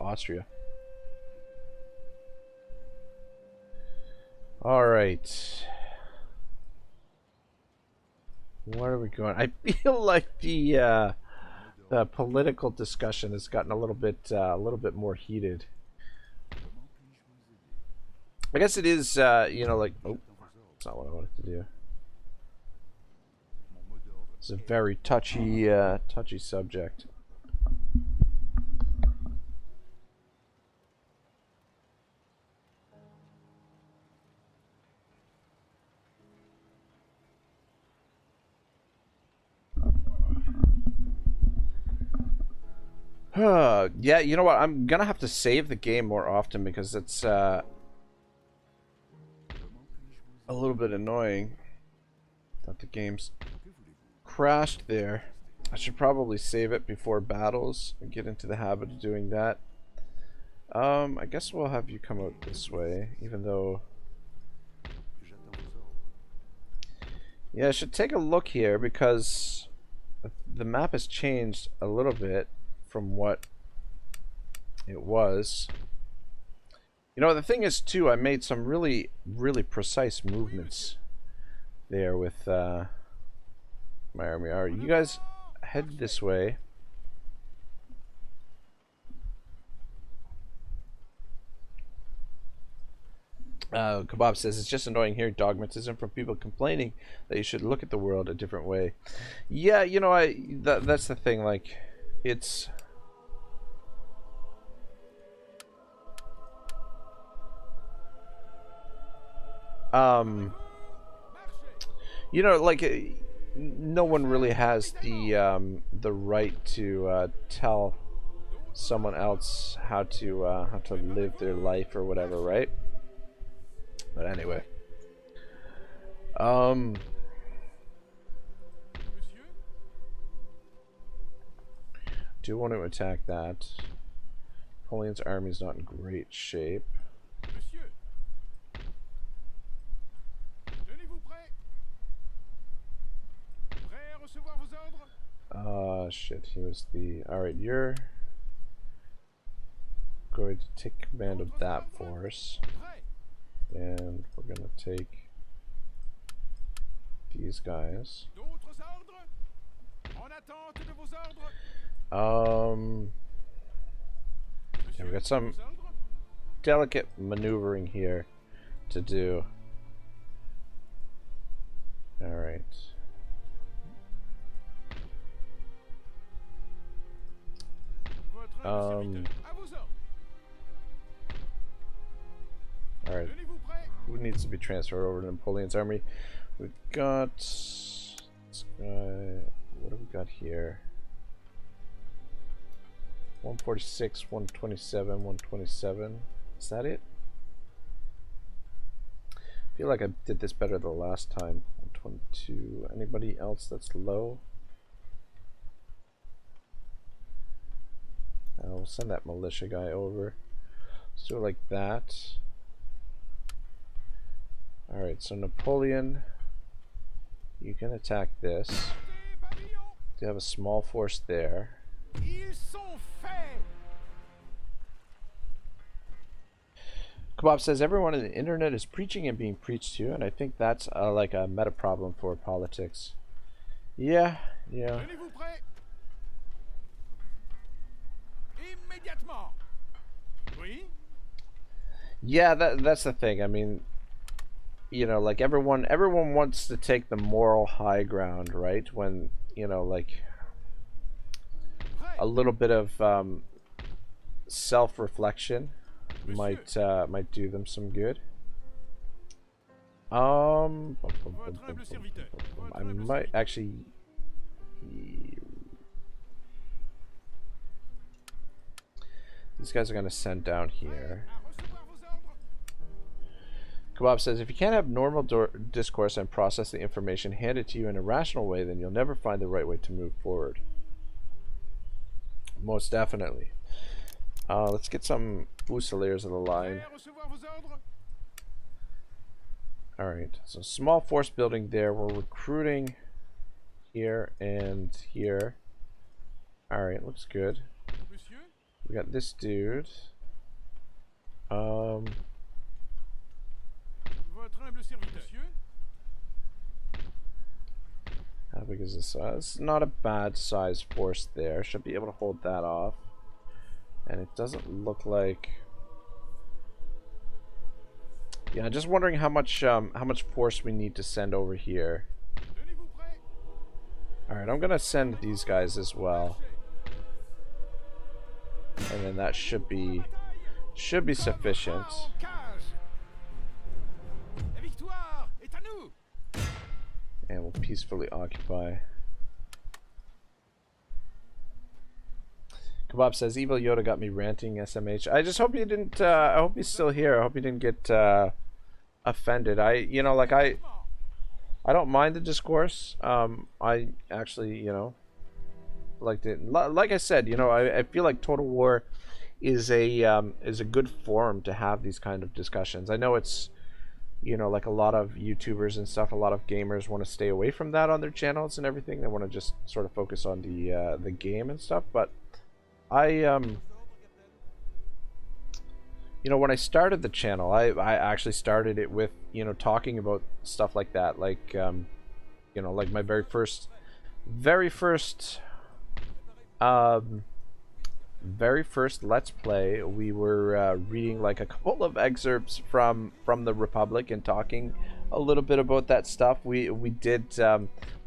Austria. All right. Where are we going? I feel like the political discussion has gotten a little bit more heated. I guess it is, you know, like, oh, that's not what I wanted to do. It's a very touchy, touchy subject. Yeah, you know what? I'm gonna have to save the game more often because it's a little bit annoying that the game's crashed there. I should probably save it before battles and get into the habit of doing that. I guess we'll have you come out this way, even though... Yeah, I should take a look here because the map has changed a little bit from what it was. You know, the thing is too, I made some really precise movements there with my army. Alright, you guys head this way. Kebab says it's just annoying hearing dogmatism from people complaining that you should look at the world a different way. Yeah, you know, that's the thing, like, it's... you know, like, no one really has the right to tell someone else how to live their life or whatever, right? But anyway, do want to attack that. Napoleon's army is not in great shape. Monsieur. Tenez-vous prêts. Prêt à recevoir vos ordres. Shit, he was the... Alright, you're going to take command of that force. Prêt. And we're gonna take these guys. D'autres ordres? En attente de vos ordres? Yeah, we got some Vos ordres? delicate maneuvering here to do. All right. Votre humble serviteur. À vos ordres. All right. Tenez-vous prêts? Who needs to be transferred over to Napoleon's army? We've got this guy. What do we got here? 146, 127, 127. Is that it? I feel like I did this better the last time. 122. Anybody else that's low? We'll send that militia guy over. Let's do it like that. Alright, so Napoleon, you can attack this. You have a small force there. Ils sont faits. Kebab says everyone on the internet is preaching and being preached to, and I think that's like a meta problem for politics. Yeah. Tenez-vous prêts? Immédiatement. Oui? Yeah, that's the thing. I mean, you know, like everyone wants to take the moral high ground, right? When, you know, like a little bit of self-reflection might do them some good. I might actually. These guys are gonna send down here. À recevoir vos ordres. Kebab says, if you can't have normal discourse and process the information handed to you in a rational way, then you'll never find the right way to move forward. Most definitely. Let's get some Fusiliers of the line. À recevoir vos ordres. Alright, so small force building there. We're recruiting here and here. Alright, looks good. Monsieur? We got this dude. Votre humble serviteur. Monsieur? How big is this? It's not a bad size force there. Should be able to hold that off. And it doesn't look like. Yeah, just wondering how much force we need to send over here. Tenez-vous prêts? All right, I'm gonna send these guys as well, and then that should be sufficient. Au cage. La victoire est à nous. And we'll peacefully occupy. Kebab says, Evil Yoda got me ranting SMH. I just hope you didn't, I hope he's still here. I hope you didn't get offended. You know, like I don't mind the discourse. I actually, you know, liked it. Like I said, you know, I feel like Total War is a good forum to have these kind of discussions. I know it's, you know, like a lot of YouTubers and stuff, a lot of gamers want to stay away from that on their channels and everything. They want to just sort of focus on the game and stuff. But you know, when I started the channel, I actually started it with, you know, talking about stuff like that, like you know, like my very first Let's Play, we were reading like a couple of excerpts from the Republic and talking a little bit about that stuff. We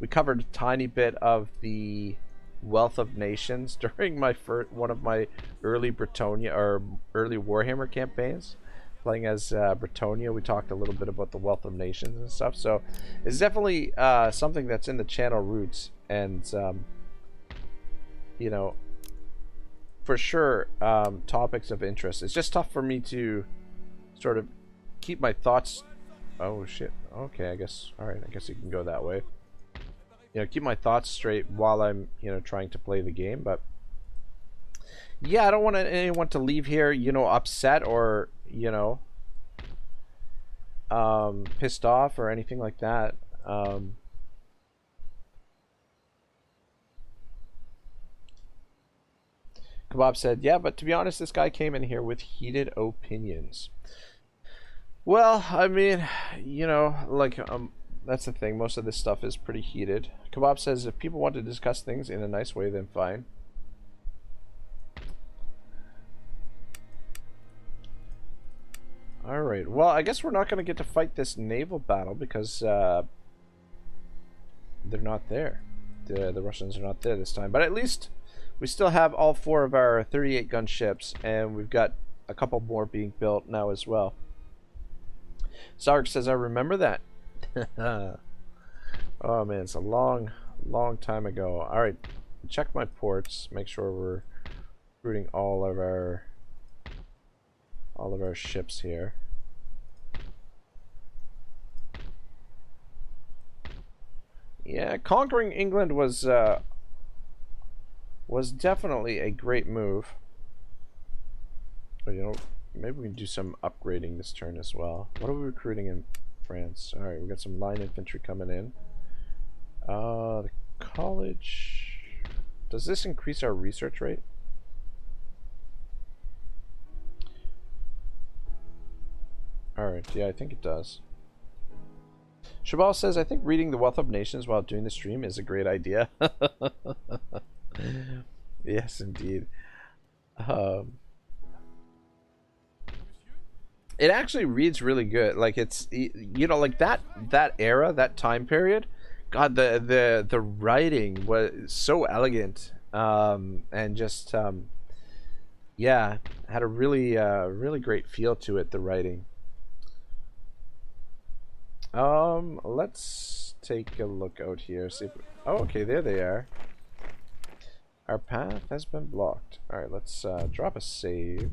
covered a tiny bit of the Wealth of Nations during my one of my early Bretonia or early Warhammer campaigns, playing as Bretonia. We talked a little bit about the Wealth of Nations and stuff, so it's definitely something that's in the channel roots, and you know, for sure, topics of interest. It's just tough for me to sort of keep my thoughts. Oh shit, okay, I guess, alright, I guess you can go that way. You know, keep my thoughts straight while I'm, you know, trying to play the game. But yeah, I don't want anyone to leave here, you know, upset or, you know, pissed off or anything like that. Kebab said, yeah, but to be honest, this guy came in here with heated opinions. Well, I mean, you know, like that's the thing. Most of this stuff is pretty heated. Kebab says if people want to discuss things in a nice way, then fine. Alright, well, I guess we're not going to get to fight this naval battle because they're not there. The Russians are not there this time. But at least we still have all 4 of our 38 gun ships, and we've got a couple more being built now as well. Sark says, I remember that. Oh man, it's a long time ago. Alright, check my ports, make sure we're recruiting all of our ships here. Yeah, conquering England was definitely a great move. But you know, maybe we can do some upgrading this turn as well. What are we recruiting in France? Alright, we got some line infantry coming in. The college... Does this increase our research rate? Alright, yeah, I think it does. Shabal says, I think reading The Wealth of Nations while doing the stream is a great idea. Yes, indeed. It actually reads really good. Like, it's, you know, like that era, that time period, God, the writing was so elegant, and just yeah, had a really really great feel to it, the writing. Let's take a look out here, see if we, oh, okay, there they are. Our path has been blocked. Alright, let's drop a save.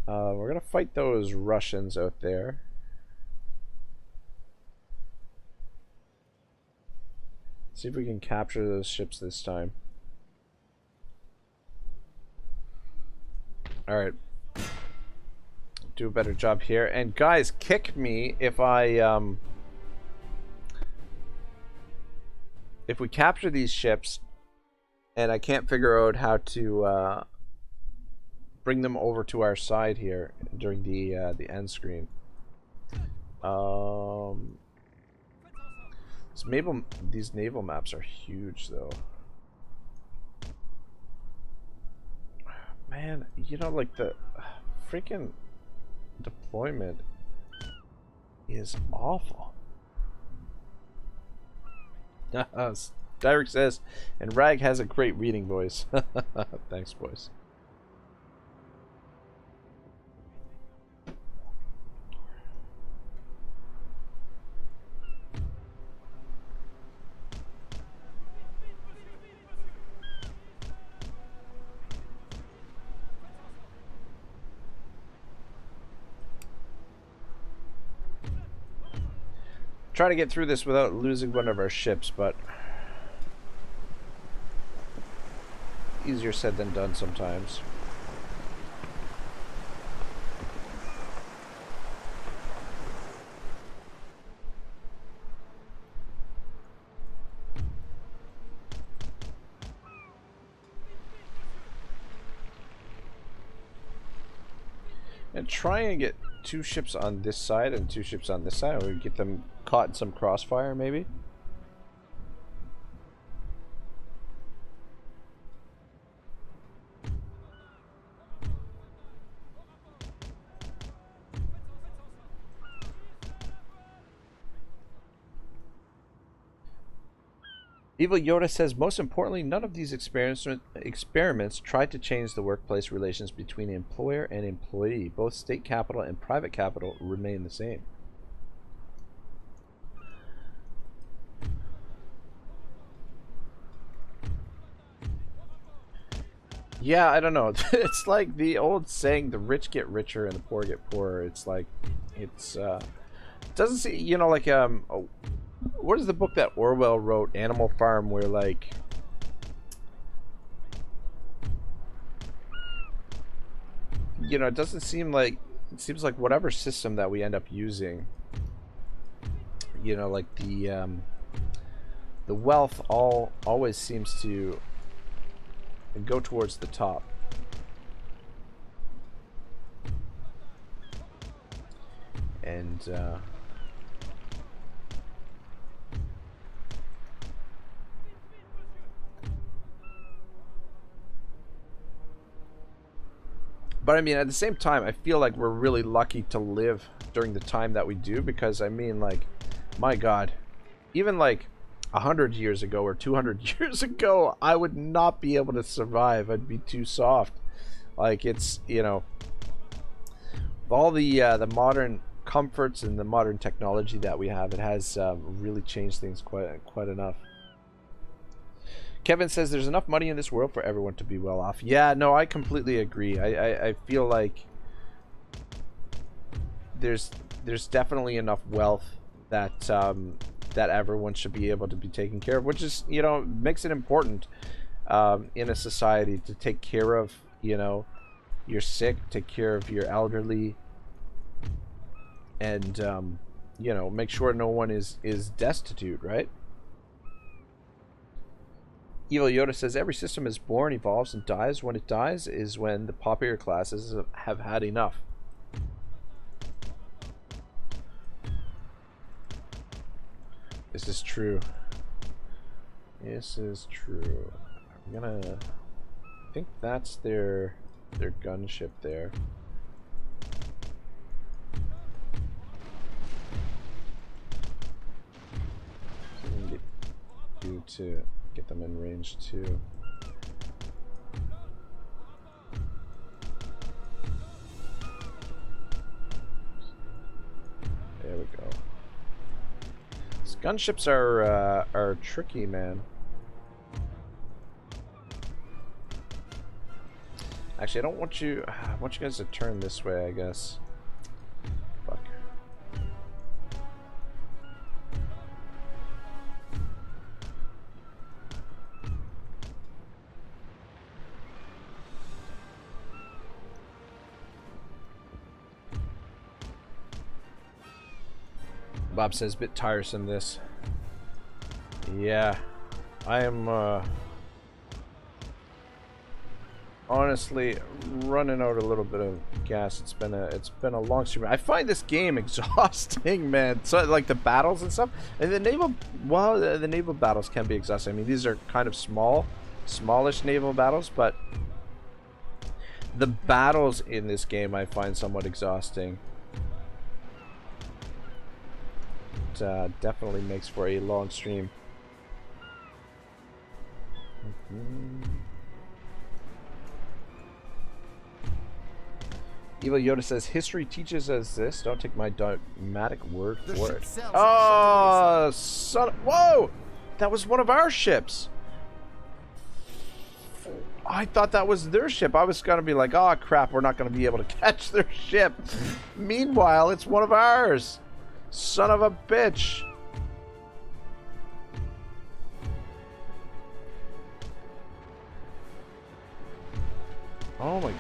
We're gonna fight those Russians out there. See if we can capture those ships this time. Alright. Do a better job here. And guys, kick me if we capture these ships and I can't figure out how to bring them over to our side here during the end screen. These naval maps are huge though. Man, you know, like the freaking deployment is awful. Derek says, and Rag has a great reading voice. Thanks, boys. Try to get through this without losing one of our ships, but easier said than done sometimes. And try and get 2 ships on this side and 2 ships on this side. We get them caught in some crossfire, maybe. Evil Yoda says, most importantly, none of these experiments tried to change the workplace relations between employer and employee. Both state capital and private capital remain the same. Yeah, I don't know. It's like the old saying, the rich get richer and the poor get poorer. It's like, it's, doesn't see, you know, like, what is the book that Orwell wrote, Animal Farm, where like you know, it doesn't seem like, it seems like whatever system that we end up using, you know, like the wealth always seems to go towards the top. And But I mean, at the same time, I feel like we're really lucky to live during the time that we do, because I mean, like, my God, even like 100 years ago or 200 years ago, I would not be able to survive. I'd be too soft. Like, it's, you know, all the modern comforts and the modern technology that we have, it has really changed things quite enough. Kevin says there's enough money in this world for everyone to be well off. Yeah, no, I completely agree. I feel like there's definitely enough wealth that that everyone should be able to be taken care of, which is, you know, makes it important in a society to take care of, you know, your sick, take care of your elderly, and you know, make sure no one is destitute, right? Evil Yoda says every system is born, evolves, and dies. When it dies is when the popular classes have had enough. This is true. This is true. I'm gonna... I think that's their gunship there. So we can get you to get them in range too. There we go. These gunships are tricky, man. Actually, I don't want you. I want you guys to turn this way, I guess. Fuck. Bob says, bit tiresome this. Yeah, I am honestly running out a little bit of gas. It's been a long stream. I find this game exhausting, man. So like the battles and stuff, and the naval battles can be exhausting. I mean, these are kind of smallish naval battles, but the battles in this game I find somewhat exhausting. Definitely makes for a long stream. Evil Yoda says history teaches us this. Don't take my dogmatic word for it. Oh, son of, whoa! That was one of our ships. I thought that was their ship. I was gonna be like, oh crap, we're not gonna be able to catch their ship. Meanwhile, it's one of ours. Son of a bitch. Oh my.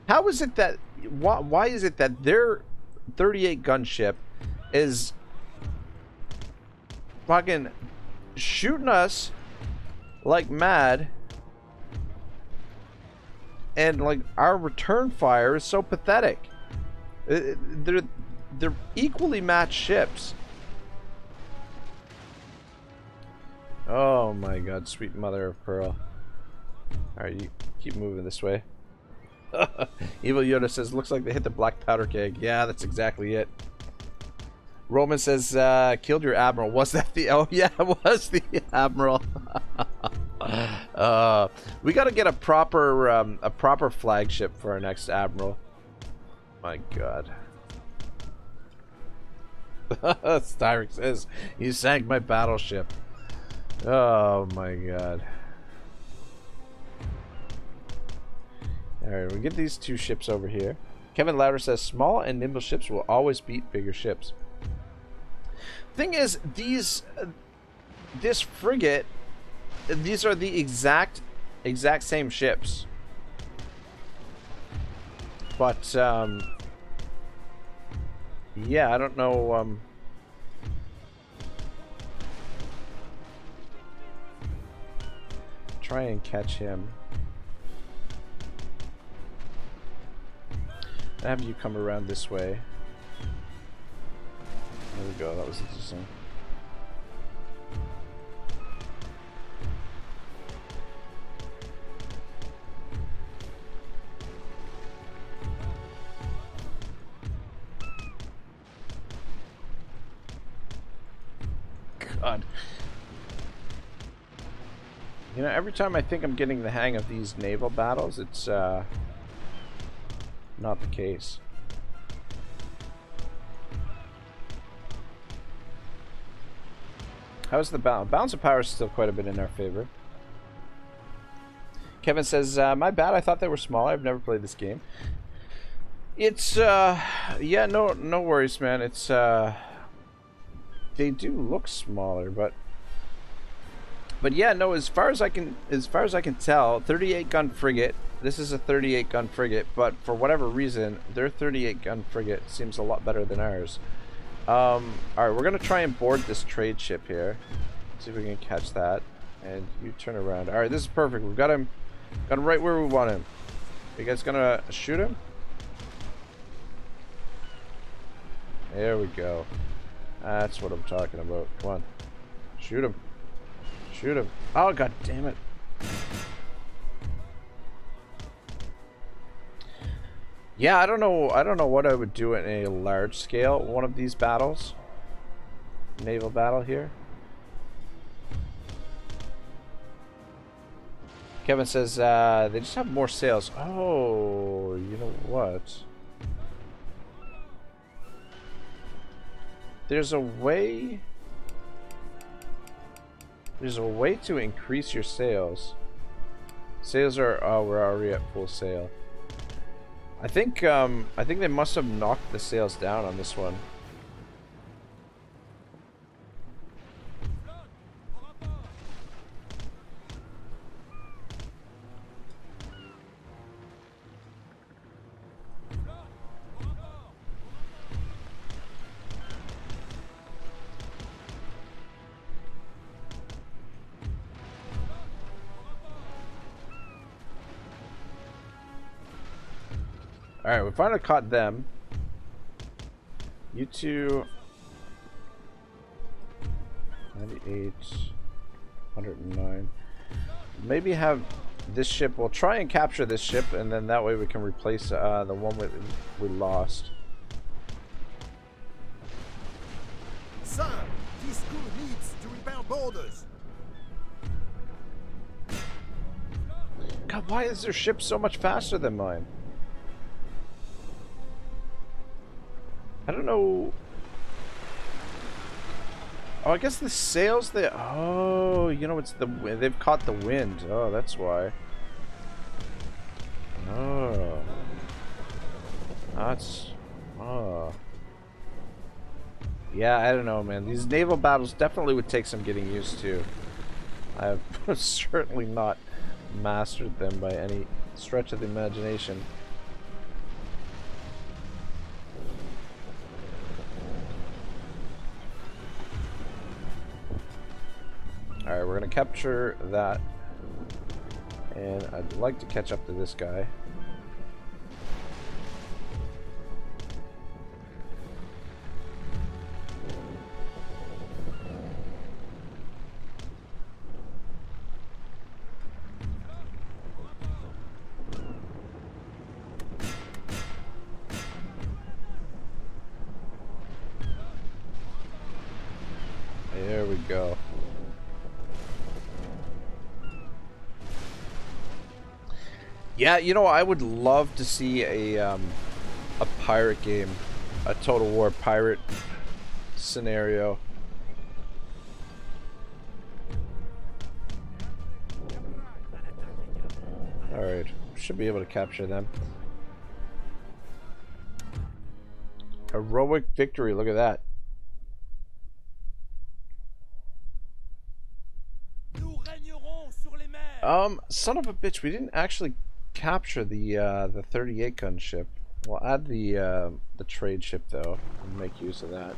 How is it that why is it that their 38 gunship is fucking shooting us like mad, and like our return fire is so pathetic? They're equally matched ships. Oh my god, sweet mother of pearl. Alright, you keep moving this way. Evil Yoda says, looks like they hit the black powder keg. Yeah, that's exactly it. Roman says, killed your admiral. Was that the... Oh yeah, it was the admiral. We gotta get a proper flagship for our next admiral. My god. Styrix says, you sank my battleship. Oh my god. Alright, we get these two ships over here. Kevin Louder says, small and nimble ships will always beat bigger ships. Thing is, this frigate, these are the exact same ships. But, yeah, I don't know, try and catch him. I have you come around this way. There we go, that was interesting. God. You know, every time I think I'm getting the hang of these naval battles, it's not the case. How's the balance? Balance of power is still quite a bit in our favor. Kevin says, my bad, I thought they were smaller. I've never played this game. It's, yeah, no worries, man. It's, they do look smaller, but yeah, no, as far as I can tell, 38 gun frigate, this is a 38 gun frigate, but for whatever reason, their 38 gun frigate seems a lot better than ours. Alright, we're gonna try and board this trade ship here. See if we can catch that. And you turn around. Alright, this is perfect. We've got him right where we want him. You guys gonna shoot him? There we go. That's what I'm talking about. Come on. Shoot him. Shoot him. Oh, god damn it. Yeah, I don't know what I would do in a large scale one of these battles. Naval battle here. Kevin says they just have more sails. Oh, you know what? There's a way to increase your sails. Sails are, oh, we're already at full sail. I think they must have knocked the sails down on this one. Alright, we finally caught them. You two... 98... 109. Maybe have this ship... We'll try and capture this ship, and then that way we can replace the one we lost. Sir, this crew needs to repair borders. God, why is their ship so much faster than mine? I don't know. Oh, I guess the sails they. Oh, you know, it's they've caught the wind. Oh, that's why. Oh. That's. Oh. Yeah, I don't know, man. These naval battles definitely would take some getting used to. I have certainly not mastered them by any stretch of the imagination. Alright, we're gonna capture that. And I'd like to catch up to this guy. There we go. Yeah, you know, I would love to see a pirate game, a Total War pirate scenario. Alright, should be able to capture them. Heroic victory, look at that. Son of a bitch, we didn't actually capture the 38 gun ship. We'll add the trade ship though and make use of that.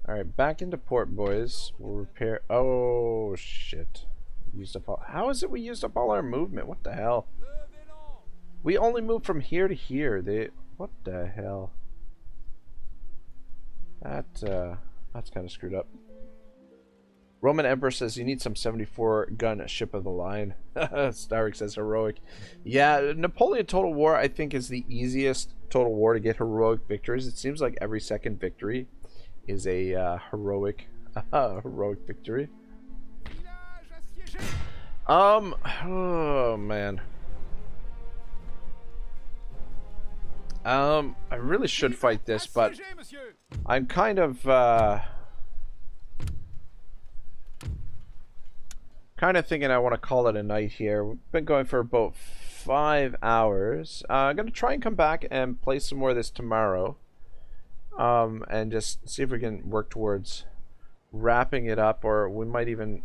Alright, back into port, boys. We'll repair. Oh shit. Used up all. How is it we used up all our movement? What the hell? We only moved from here to here. What the hell? That's kind of screwed up. Roman Emperor says you need some 74 gun ship of the line. Starrick says heroic. Yeah, Napoleon Total War I think is the easiest Total War to get heroic victories. It seems like every second victory is a heroic Heroic victory. Village assiégé. Oh man. I really should fight this, but Assiégé, monsieur. I'm kind of thinking I want to call it a night here. We've been going for about 5 hours. I'm gonna try and come back and play some more of this tomorrow. And just see if we can work towards wrapping it up, or we might even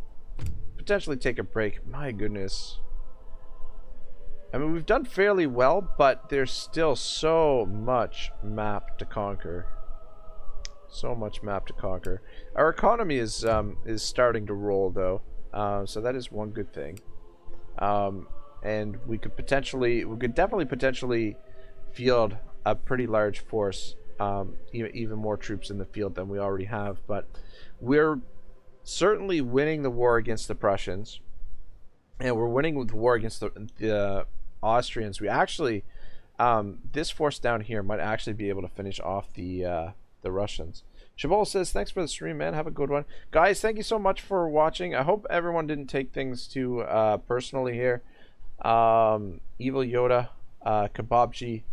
potentially take a break. My goodness. I mean, we've done fairly well, but there's still so much map to conquer. So much map to conquer. Our economy is starting to roll though, so that is one good thing. And we could definitely potentially field a pretty large force, even more troops in the field than we already have. But we're certainly winning the war against the Prussians, and we're winning the war against the Austrians. We actually, this force down here might actually be able to finish off the Russians. Chabot says, thanks for the stream, man. Have a good one. Guys, thank you so much for watching. I hope everyone didn't take things too personally here. Evil Yoda, Kebabji,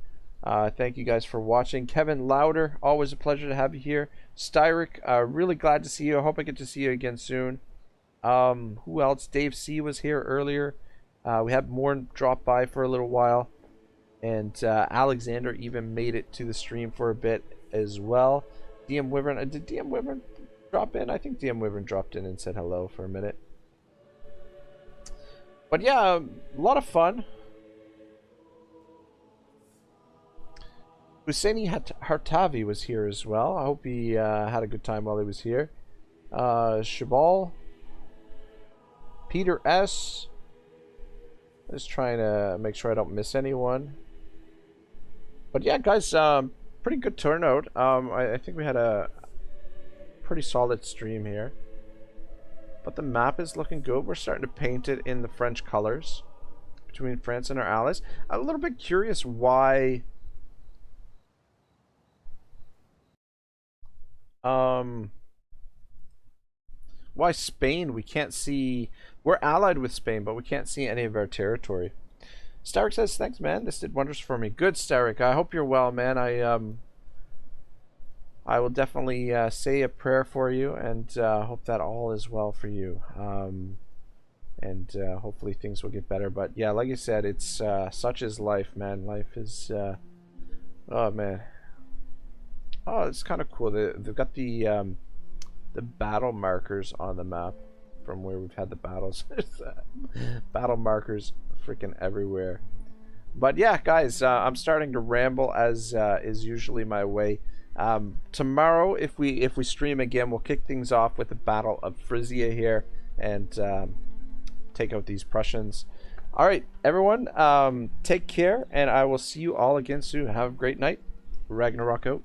thank you guys for watching. Kevin Louder, always a pleasure to have you here. Styric, really glad to see you. I hope I get to see you again soon. Who else? Dave C was here earlier. We had Morn drop by for a little while. And Alexander even made it to the stream for a bit as well. DM Wyvern, did DM Wyvern drop in? I think DM Wyvern dropped in and said hello for a minute. But yeah, a lot of fun. Husseini Hartavi was here as well. I hope he had a good time while he was here. Shabal. Peter S. Just trying to make sure I don't miss anyone. But yeah, guys, pretty good turnout. I think we had a pretty solid stream here. But the map is looking good. We're starting to paint it in the French colors between France and our allies. I'm a little bit curious why... why Spain, we can't see... We're allied with Spain, but we can't see any of our territory. Starrick says, thanks, man. This did wonders for me. Good, Starrick. I hope you're well, man. I will definitely say a prayer for you, and hope that all is well for you. And hopefully things will get better. But yeah, like I said, it's such is life, man. Life is... oh, man. Oh, it's kind of cool. They've got the battle markers on the map from where we've had the battles. There's battle markers freaking everywhere. But yeah, guys, I'm starting to ramble as is usually my way. Tomorrow, if we stream again, we'll kick things off with the Battle of Frisia here and take out these Prussians. All right, everyone, take care, and I will see you all again soon. Have a great night. Ragnarok out.